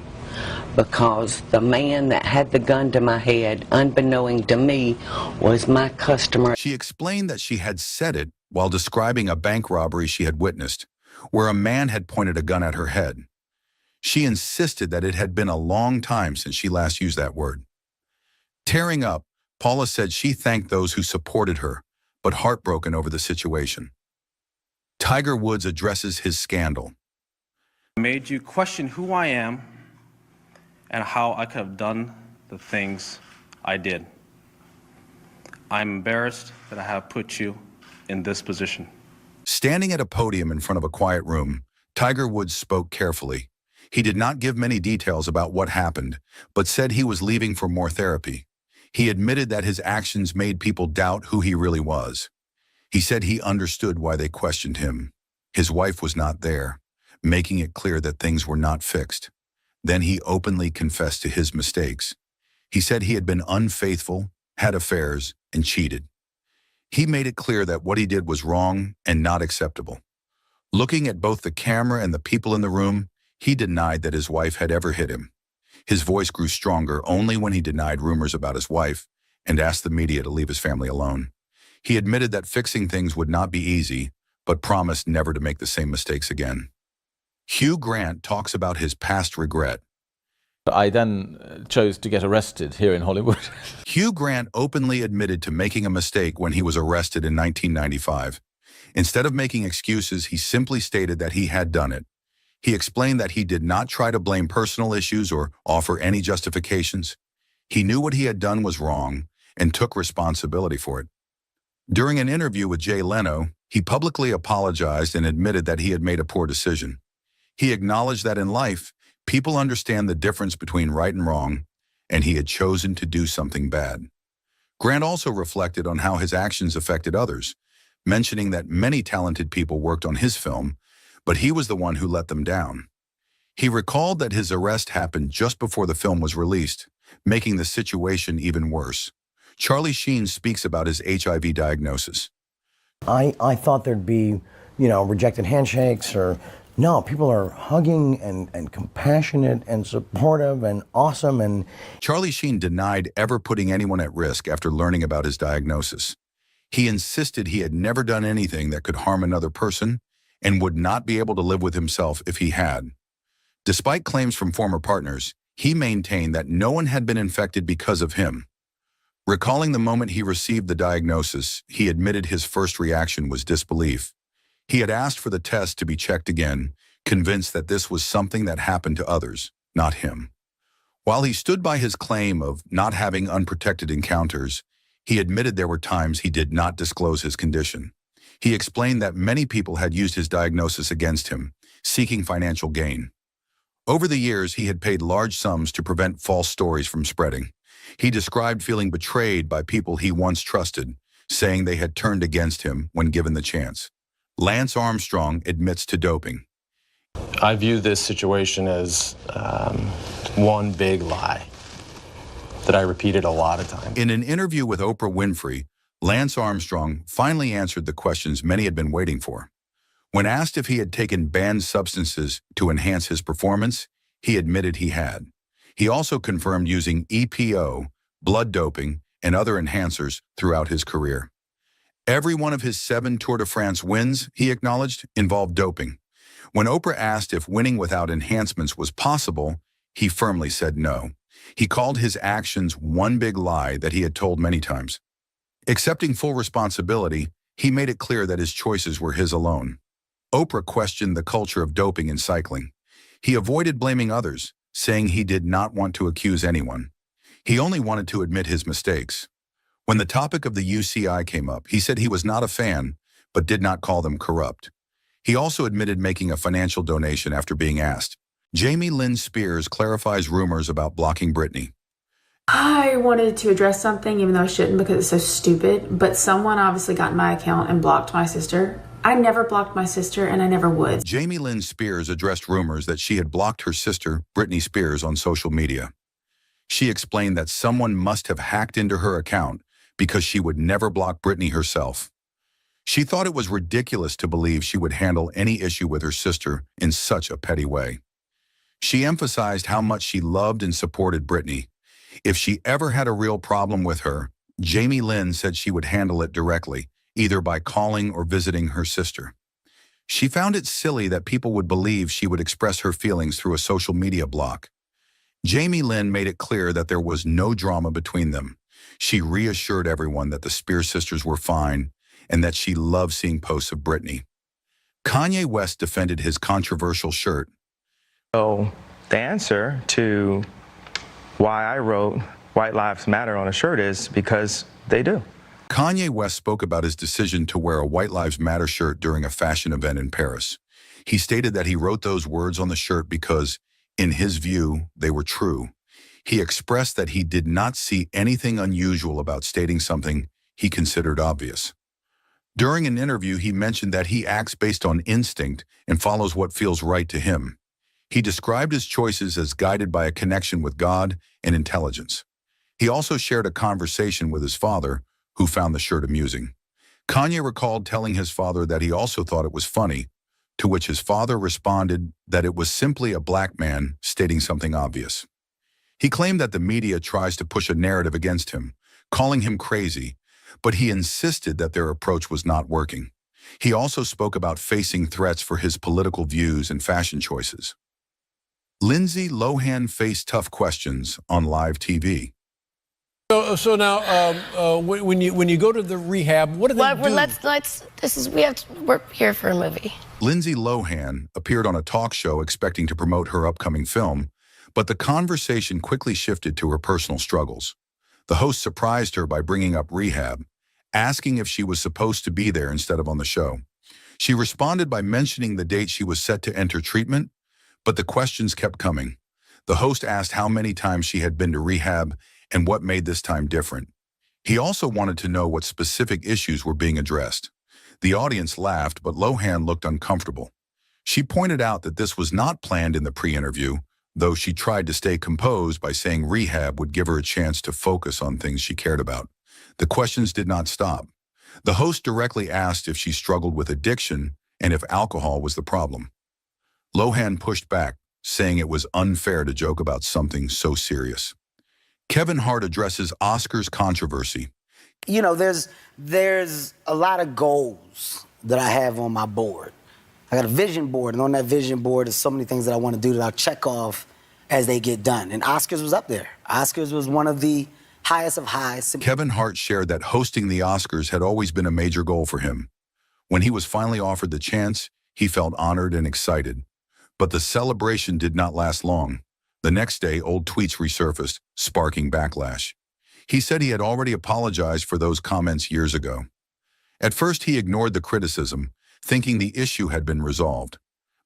because the man that had the gun to my head, unbeknown to me, was my customer. She explained that she had said it while describing a bank robbery she had witnessed, where a man had pointed a gun at her head. She insisted that it had been a long time since she last used that word. Tearing up, Paula said she thanked those who supported her, but heartbroken over the situation. Tiger Woods addresses his scandal. Made you question who I am and how I could have done the things I did. I'm embarrassed that I have put you in this position. Standing at a podium in front of a quiet room, Tiger Woods spoke carefully. He did not give many details about what happened, but said he was leaving for more therapy. He admitted that his actions made people doubt who he really was. He said he understood why they questioned him. His wife was not there, making it clear that things were not fixed. Then he openly confessed to his mistakes. He said he had been unfaithful, had affairs, and cheated. He made it clear that what he did was wrong and not acceptable. Looking at both the camera and the people in the room, he denied that his wife had ever hit him. His voice grew stronger only when he denied rumors about his wife and asked the media to leave his family alone. He admitted that fixing things would not be easy, but promised never to make the same mistakes again. Hugh Grant talks about his past regret. I then chose to get arrested here in Hollywood. Hugh Grant openly admitted to making a mistake when he was arrested in 1995. Instead of making excuses, he simply stated that he had done it. He explained that he did not try to blame personal issues or offer any justifications. He knew what he had done was wrong and took responsibility for it. During an interview with Jay Leno, he publicly apologized and admitted that he had made a poor decision. He acknowledged that in life, people understand the difference between right and wrong, and he had chosen to do something bad. Grant also reflected on how his actions affected others, mentioning that many talented people worked on his film, but he was the one who let them down. He recalled that his arrest happened just before the film was released, making the situation even worse. Charlie Sheen speaks about his HIV diagnosis. I thought there'd be, rejected handshakes or no, people are hugging and compassionate and supportive and awesome. And Charlie Sheen denied ever putting anyone at risk after learning about his diagnosis. He insisted he had never done anything that could harm another person and would not be able to live with himself if he had. Despite claims from former partners, he maintained that no one had been infected because of him. Recalling the moment he received the diagnosis, he admitted his first reaction was disbelief. He had asked for the test to be checked again, convinced that this was something that happened to others, not him. While he stood by his claim of not having unprotected encounters, he admitted there were times he did not disclose his condition. He explained that many people had used his diagnosis against him, seeking financial gain. Over the years, he had paid large sums to prevent false stories from spreading. He described feeling betrayed by people he once trusted, saying they had turned against him when given the chance. Lance Armstrong admits to doping. I view this situation as one big lie that I repeated a lot of times. In an interview with Oprah Winfrey, Lance Armstrong finally answered the questions many had been waiting for. When asked if he had taken banned substances to enhance his performance, he admitted he had. He also confirmed using EPO, blood doping, and other enhancers throughout his career. Every one of his 7 Tour de France wins, he acknowledged, involved doping. When Oprah asked if winning without enhancements was possible, he firmly said no. He called his actions one big lie that he had told many times. Accepting full responsibility, he made it clear that his choices were his alone. Oprah questioned the culture of doping in cycling. He avoided blaming others, saying he did not want to accuse anyone. He only wanted to admit his mistakes. When the topic of the UCI came up, he said he was not a fan, but did not call them corrupt. He also admitted making a financial donation after being asked. Jamie Lynn Spears clarifies rumors about blocking Britney. I wanted to address something, even though I shouldn't because it's so stupid, but someone obviously got in my account and blocked my sister. I never blocked my sister, and I never would. Jamie Lynn Spears addressed rumors that she had blocked her sister, Britney Spears, on social media. She explained that someone must have hacked into her account because she would never block Britney herself. She thought it was ridiculous to believe she would handle any issue with her sister in such a petty way. She emphasized how much she loved and supported Britney. If she ever had a real problem with her, Jamie Lynn said she would handle it directly, either by calling or visiting her sister. She found it silly that people would believe she would express her feelings through a social media block. Jamie Lynn made it clear that there was no drama between them. She reassured everyone that the Spears sisters were fine and that she loved seeing posts of Britney. Kanye West defended his controversial shirt. So the answer to why I wrote White Lives Matter on a shirt is because they do. Kanye West spoke about his decision to wear a White Lives Matter shirt during a fashion event in Paris. He stated that he wrote those words on the shirt because, in his view, they were true. He expressed that he did not see anything unusual about stating something he considered obvious. During an interview, he mentioned that he acts based on instinct and follows what feels right to him. He described his choices as guided by a connection with God and intelligence. He also shared a conversation with his father, who found the shirt amusing. Kanye recalled telling his father that he also thought it was funny, to which his father responded that it was simply a black man stating something obvious. He claimed that the media tries to push a narrative against him, calling him crazy, but he insisted that their approach was not working. He also spoke about facing threats for his political views and fashion choices. Lindsay Lohan faced tough questions on live TV. So now, when you go to the rehab, what do they do? We're here for a movie. Lindsay Lohan appeared on a talk show expecting to promote her upcoming film, but the conversation quickly shifted to her personal struggles. The host surprised her by bringing up rehab, asking if she was supposed to be there instead of on the show. She responded by mentioning the date she was set to enter treatment, but the questions kept coming. The host asked how many times she had been to rehab and what made this time different. He also wanted to know what specific issues were being addressed. The audience laughed, but Lohan looked uncomfortable. She pointed out that this was not planned in the pre-interview, though she tried to stay composed by saying rehab would give her a chance to focus on things she cared about. The questions did not stop. The host directly asked if she struggled with addiction and if alcohol was the problem. Lohan pushed back, saying it was unfair to joke about something so serious. Kevin Hart addresses Oscars controversy. You know, there's a lot of goals that I have on my board. I got a vision board, and on that vision board is so many things that I want to do that I'll check off as they get done. And Oscars was up there. Oscars was one of the highest of highs. Kevin Hart shared that hosting the Oscars had always been a major goal for him. When he was finally offered the chance, he felt honored and excited. But the celebration did not last long. The next day, old tweets resurfaced, sparking backlash. He said he had already apologized for those comments years ago. At first, he ignored the criticism, thinking the issue had been resolved.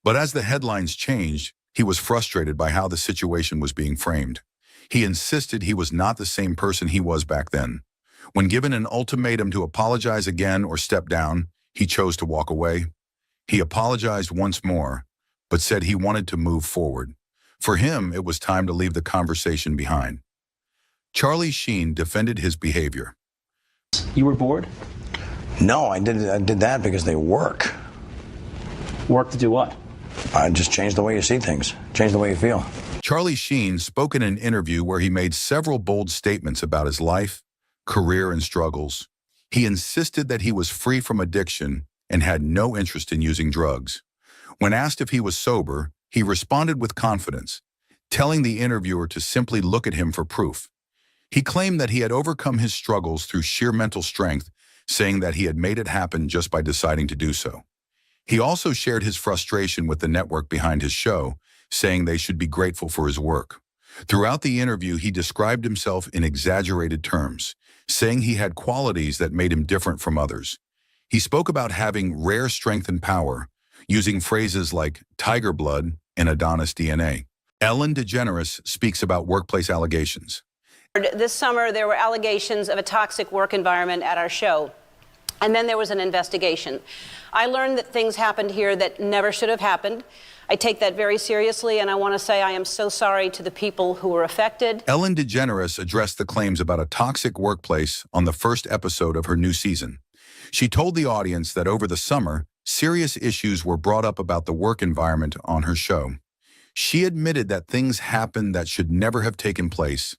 But as the headlines changed, he was frustrated by how the situation was being framed. He insisted he was not the same person he was back then. When given an ultimatum to apologize again or step down, he chose to walk away. He apologized once more, but said he wanted to move forward. For him, it was time to leave the conversation behind. Charlie Sheen defended his behavior. You were bored? No, I did that because they work. Work to do what? I just change the way you see things, change the way you feel. Charlie Sheen spoke in an interview where he made several bold statements about his life, career, and struggles. He insisted that he was free from addiction and had no interest in using drugs. When asked if he was sober, he responded with confidence, telling the interviewer to simply look at him for proof. He claimed that he had overcome his struggles through sheer mental strength, saying that he had made it happen just by deciding to do so. He also shared his frustration with the network behind his show, saying they should be grateful for his work. Throughout the interview, he described himself in exaggerated terms, saying he had qualities that made him different from others. He spoke about having rare strength and power, using phrases like tiger blood and Adonis DNA. Ellen DeGeneres speaks about workplace allegations. This summer, there were allegations of a toxic work environment at our show, and then there was an investigation. I learned that things happened here that never should have happened. I take that very seriously, and I want to say I am so sorry to the people who were affected. Ellen DeGeneres addressed the claims about a toxic workplace on the first episode of her new season. She told the audience that over the summer, serious issues were brought up about the work environment on her show. She admitted that things happened that should never have taken place.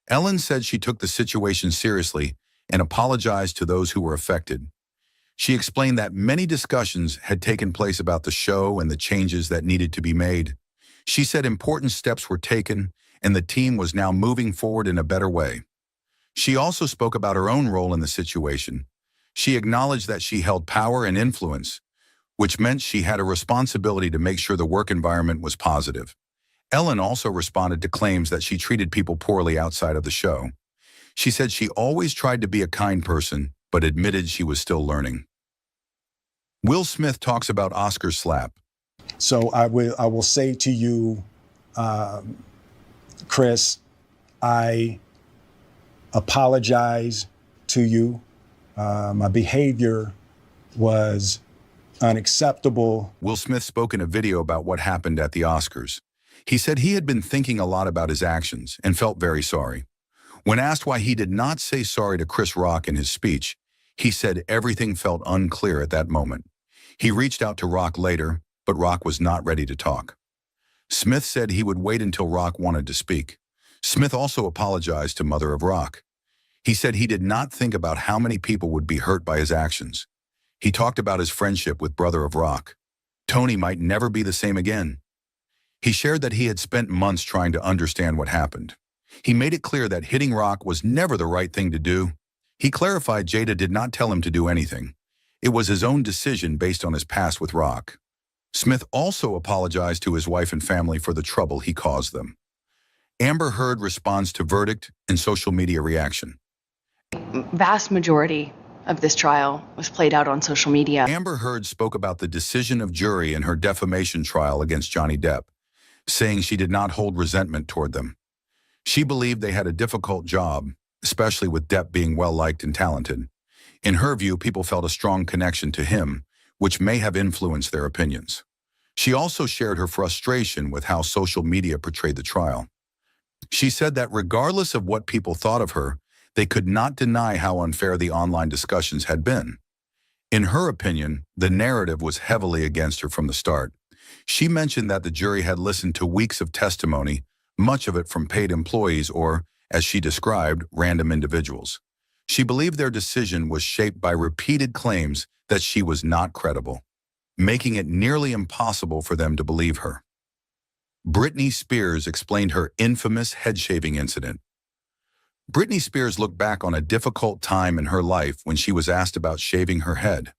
Ellen said she took the situation seriously and apologized to those who were affected. She explained that many discussions had taken place about the show and the changes that needed to be made. She said important steps were taken and the team was now moving forward in a better way. She also spoke about her own role in the situation. She acknowledged that she held power and influence, which meant she had a responsibility to make sure the work environment was positive. Ellen also responded to claims that she treated people poorly outside of the show. She said she always tried to be a kind person, but admitted she was still learning. Will Smith talks about Oscar slap. So I will say to you, Chris, I apologize to you. My behavior was unacceptable. Will Smith spoke in a video about what happened at the Oscars. He said he had been thinking a lot about his actions and felt very sorry. When asked why he did not say sorry to Chris Rock in his speech, he said everything felt unclear at that moment. He reached out to Rock later, but Rock was not ready to talk. Smith said he would wait until Rock wanted to speak. Smith also apologized to Mother of Rock. He said he did not think about how many people would be hurt by his actions. He talked about his friendship with Brother of Rock. Tony might never be the same again. He shared that he had spent months trying to understand what happened. He made it clear that hitting Rock was never the right thing to do. He clarified Jada did not tell him to do anything. It was his own decision based on his past with Rock. Smith also apologized to his wife and family for the trouble he caused them. Amber Heard responds to verdict and social media reaction. Vast majority of this trial was played out on social media. Amber Heard spoke about the decision of jury in her defamation trial against Johnny Depp, saying she did not hold resentment toward them. She believed they had a difficult job, especially with Depp being well-liked and talented. In her view, people felt a strong connection to him, which may have influenced their opinions. She also shared her frustration with how social media portrayed the trial. She said that regardless of what people thought of her, they could not deny how unfair the online discussions had been. In her opinion, the narrative was heavily against her from the start. She mentioned that the jury had listened to weeks of testimony, much of it from paid employees or, as she described, random individuals. She believed their decision was shaped by repeated claims that she was not credible, making it nearly impossible for them to believe her. Britney Spears explained her infamous head-shaving incident. Britney Spears looked back on a difficult time in her life when she was asked about shaving her head.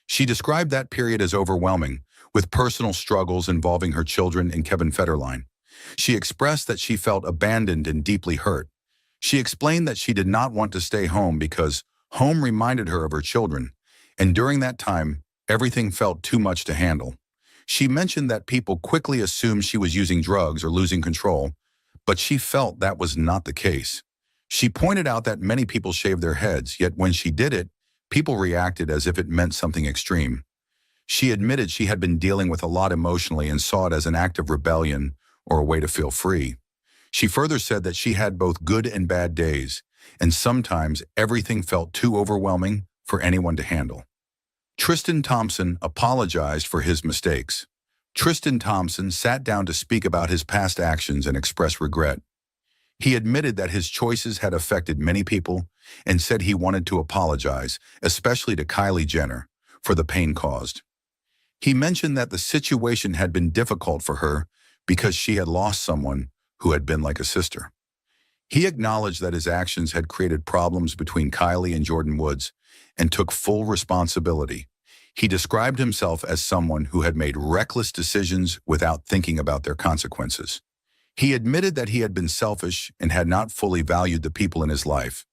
She described that period as overwhelming, with personal struggles involving her children and Kevin Federline. She expressed that she felt abandoned and deeply hurt. She explained that she did not want to stay home because home reminded her of her children, and during that time, everything felt too much to handle. She mentioned that people quickly assumed she was using drugs or losing control, but she felt that was not the case. She pointed out that many people shaved their heads, yet when she did it, people reacted as if it meant something extreme. She admitted she had been dealing with a lot emotionally and saw it as an act of rebellion or a way to feel free. She further said that she had both good and bad days, and sometimes everything felt too overwhelming for anyone to handle. Tristan Thompson apologized for his mistakes. Tristan Thompson sat down to speak about his past actions and express regret. He admitted that his choices had affected many people and said he wanted to apologize, especially to Kylie Jenner, for the pain caused. He mentioned that the situation had been difficult for her because she had lost someone who had been like a sister. He acknowledged that his actions had created problems between Kylie and Jordan Woods and took full responsibility. He described himself as someone who had made reckless decisions without thinking about their consequences. He admitted that he had been selfish and had not fully valued the people in his life.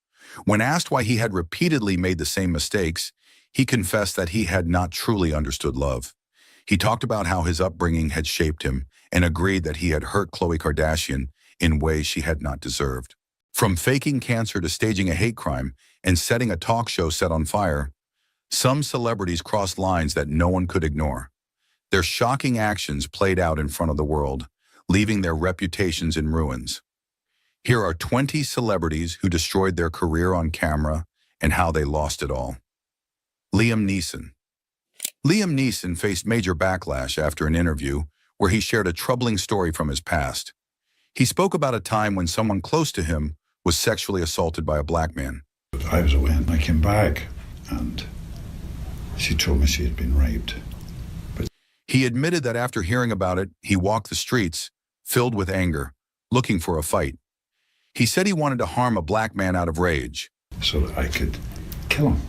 When asked why he had repeatedly made the same mistakes, he confessed that he had not truly understood love. He talked about how his upbringing had shaped him and agreed that he had hurt Khloe Kardashian in ways she had not deserved. From faking cancer to staging a hate crime and setting a talk show set on fire, some celebrities crossed lines that no one could ignore. Their shocking actions played out in front of the world, leaving their reputations in ruins. Here are 20 celebrities who destroyed their career on camera and how they lost it all. Liam Neeson. Liam Neeson faced major backlash after an interview where he shared a troubling story from his past. He spoke about a time when someone close to him was sexually assaulted by a black man. I was away and I came back and she told me she had been raped. He admitted that after hearing about it, he walked the streets, filled with anger, looking for a fight. He said he wanted to harm a black man out of rage. So that I could kill him.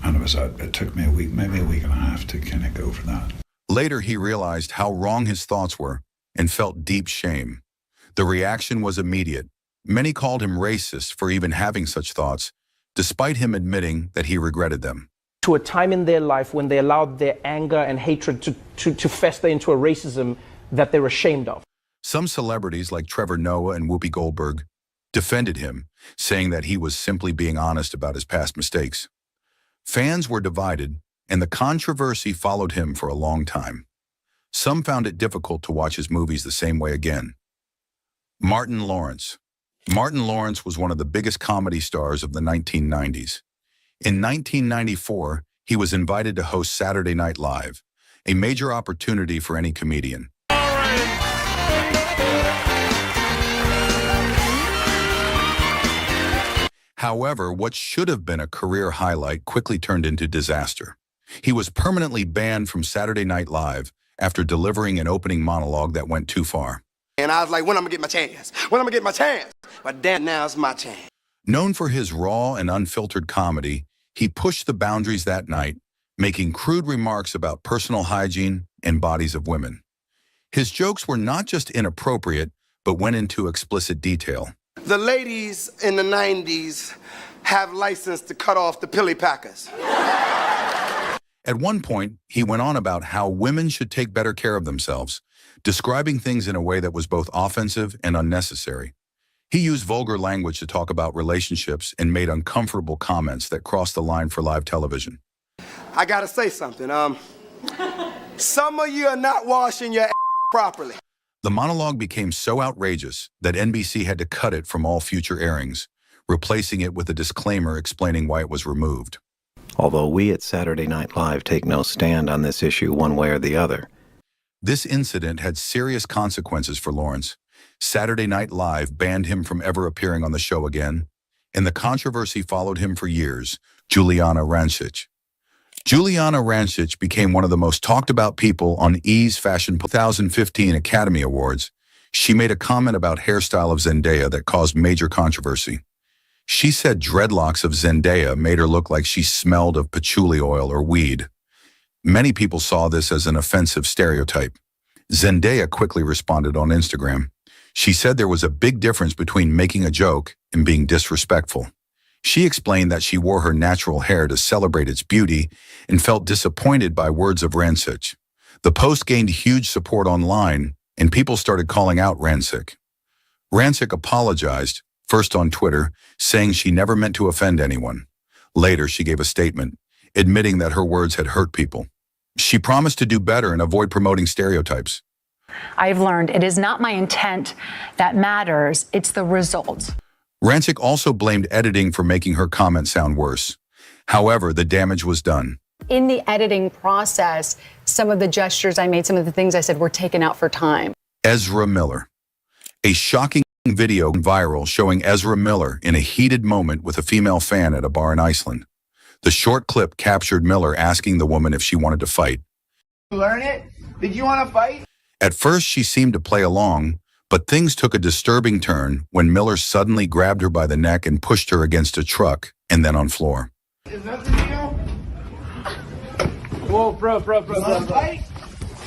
And it took me a week, maybe a week and a half to kind of go for that. Later, he realized how wrong his thoughts were and felt deep shame. The reaction was immediate. Many called him racist for even having such thoughts, despite him admitting that he regretted them. To a time in their life when they allowed their anger and hatred to fester into a racism that they're ashamed of. Some celebrities like Trevor Noah and Whoopi Goldberg defended him, saying that he was simply being honest about his past mistakes. Fans were divided, and the controversy followed him for a long time. Some found it difficult to watch his movies the same way again. Martin Lawrence. Martin Lawrence was one of the biggest comedy stars of the 1990s. In 1994, he was invited to host Saturday Night Live, a major opportunity for any comedian. However, what should have been a career highlight quickly turned into disaster. He was permanently banned from Saturday Night Live after delivering an opening monologue that went too far. And I was like, when I'm gonna get my chance? When I'm gonna get my chance? But damn, now's my chance. Known for his raw and unfiltered comedy, he pushed the boundaries that night, making crude remarks about personal hygiene and bodies of women. His jokes were not just inappropriate, but went into explicit detail. The ladies in the 90s have license to cut off the pilly packers. At one point, he went on about how women should take better care of themselves, describing things in a way that was both offensive and unnecessary. He used vulgar language to talk about relationships and made uncomfortable comments that crossed the line for live television. I gotta say something. Some of you are not washing your properly. The monologue became so outrageous that NBC had to cut it from all future airings, replacing it with a disclaimer explaining why it was removed. Although we at Saturday Night Live take no stand on this issue one way or the other. This incident had serious consequences for Lawrence. Saturday Night Live banned him from ever appearing on the show again, and the controversy followed him for years. Giuliana Rancic. Giuliana Rancic became one of the most talked about people on E's Fashion 2015 Academy Awards. She made a comment about hairstyle of Zendaya that caused major controversy. She said dreadlocks of Zendaya made her look like she smelled of patchouli oil or weed. Many people saw this as an offensive stereotype. Zendaya quickly responded on Instagram. She said there was a big difference between making a joke and being disrespectful. She explained that she wore her natural hair to celebrate its beauty and felt disappointed by words of Rancic. The post gained huge support online, and people started calling out Rancic. Rancic apologized, first on Twitter, saying she never meant to offend anyone. Later, she gave a statement, admitting that her words had hurt people. She promised to do better and avoid promoting stereotypes. I've learned it is not my intent that matters, it's the result. Rancic also blamed editing for making her comment sound worse. However, the damage was done. In the editing process, some of the gestures I made, some of the things I said were taken out for time. Ezra Miller. A shocking video went viral showing Ezra Miller in a heated moment with a female fan at a bar in Iceland. The short clip captured Miller asking the woman if she wanted to fight. Learn it? Did you want to fight? At first, she seemed to play along, but things took a disturbing turn when Miller suddenly grabbed her by the neck and pushed her against a truck and then on floor. Is that the deal? Whoa, bro. You want to fight?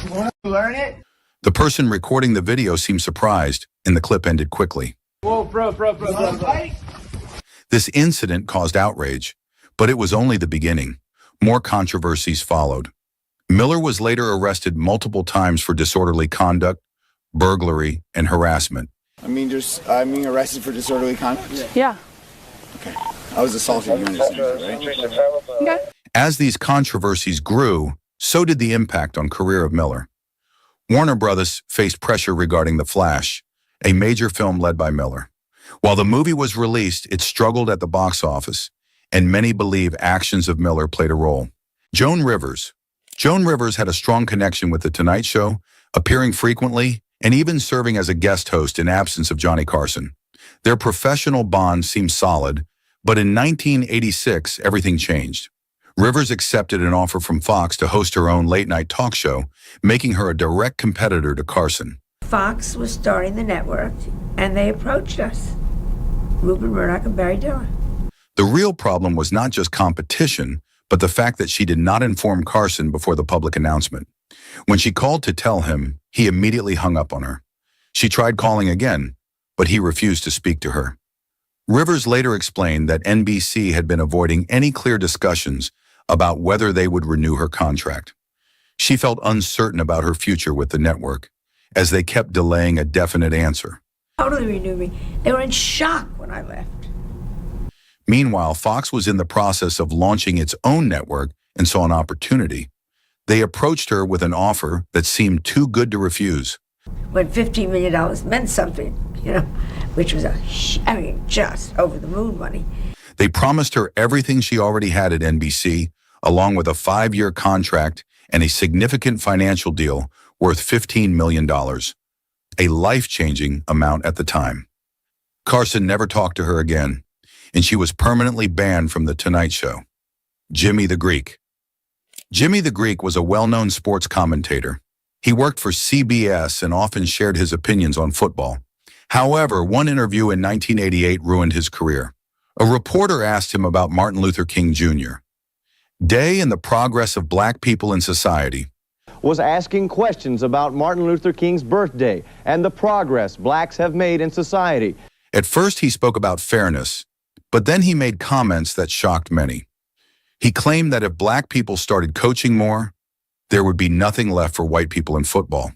You want to learn it? The person recording the video seemed surprised, and the clip ended quickly. Whoa, bro. You want to fight? This incident caused outrage, but it was only the beginning. More controversies followed. Miller was later arrested multiple times for disorderly conduct, burglary, and harassment. Arrested for disorderly conduct? Yeah. Okay. I was assaulting you in this right? Okay. As these controversies grew, so did the impact on career of Miller. Warner Brothers faced pressure regarding The Flash, a major film led by Miller. While the movie was released, it struggled at the box office, and many believe actions of Miller played a role. Joan Rivers had a strong connection with The Tonight Show, appearing frequently and even serving as a guest host in absence of Johnny Carson. Their professional bond seemed solid, but in 1986, everything changed. Rivers accepted an offer from Fox to host her own late-night talk show, making her a direct competitor to Carson. Fox was starting the network, and they approached us, Rupert Murdoch and Barry Diller. The real problem was not just competition, but the fact that she did not inform Carson before the public announcement. When she called to tell him, he immediately hung up on her. She tried calling again, but he refused to speak to her. Rivers later explained that NBC had been avoiding any clear discussions about whether they would renew her contract. She felt uncertain about her future with the network, as they kept delaying a definite answer. Totally renewed me. They were in shock when I left. Meanwhile, Fox was in the process of launching its own network and saw an opportunity. They approached her with an offer that seemed too good to refuse. When $15 million meant something, which was just over the moon money. They promised her everything she already had at NBC, along with a 5-year contract and a significant financial deal worth $15 million, a life-changing amount at the time. Carson never talked to her again, and she was permanently banned from The Tonight Show. Jimmy the Greek. Jimmy the Greek was a well-known sports commentator. He worked for CBS and often shared his opinions on football. However, one interview in 1988 ruined his career. A reporter asked him about Martin Luther King Jr. Day and the progress of black people in society. Was asking questions about Martin Luther King's birthday and the progress blacks have made in society. At first, he spoke about fairness, but then he made comments that shocked many. He claimed that if black people started coaching more, there would be nothing left for white people in football.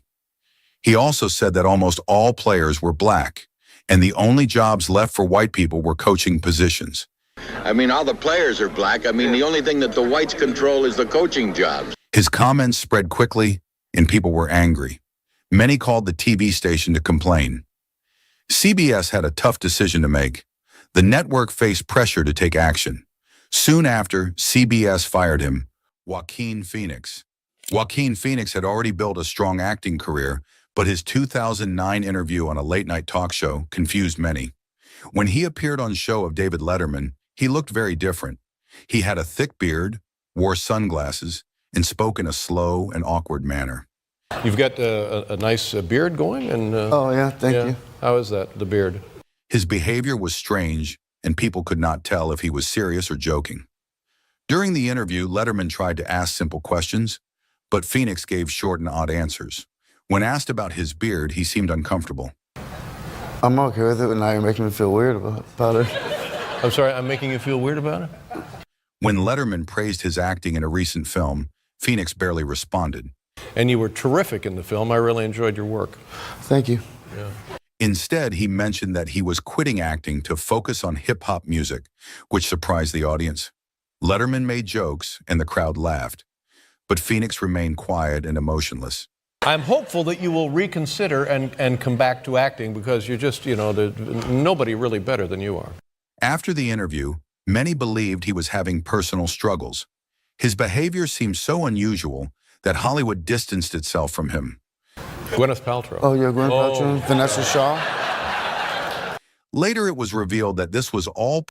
He also said that almost all players were black, and the only jobs left for white people were coaching positions. I mean, all the players are black. I mean, the only thing that the whites control is the coaching jobs. His comments spread quickly, and people were angry. Many called the TV station to complain. CBS had a tough decision to make. The network faced pressure to take action. Soon after, CBS fired him, Joaquin Phoenix. Joaquin Phoenix had already built a strong acting career, but his 2009 interview on a late-night talk show confused many. When he appeared on show of David Letterman, he looked very different. He had a thick beard, wore sunglasses, and spoke in a slow and awkward manner. You've got a nice beard going, and Oh, yeah, thank you. How is that, the beard? His behavior was strange, and people could not tell if he was serious or joking. During the interview, Letterman tried to ask simple questions, but Phoenix gave short and odd answers. When asked about his beard, he seemed uncomfortable. I'm okay with it, but now you're making me feel weird about it. I'm sorry, I'm making you feel weird about it? When Letterman praised his acting in a recent film, Phoenix barely responded. And you were terrific in the film. I really enjoyed your work. Thank you. Yeah. Instead, he mentioned that he was quitting acting to focus on hip-hop music, which surprised the audience. Letterman made jokes, and the crowd laughed. But Phoenix remained quiet and emotionless. I'm hopeful that you will reconsider and come back to acting, because you're just, nobody really better than you are. After the interview, many believed he was having personal struggles. His behavior seemed so unusual that Hollywood distanced itself from him. Gwyneth Paltrow. Oh, yeah, Gwyneth Paltrow, Vanessa Shaw. Later, it was revealed that this was all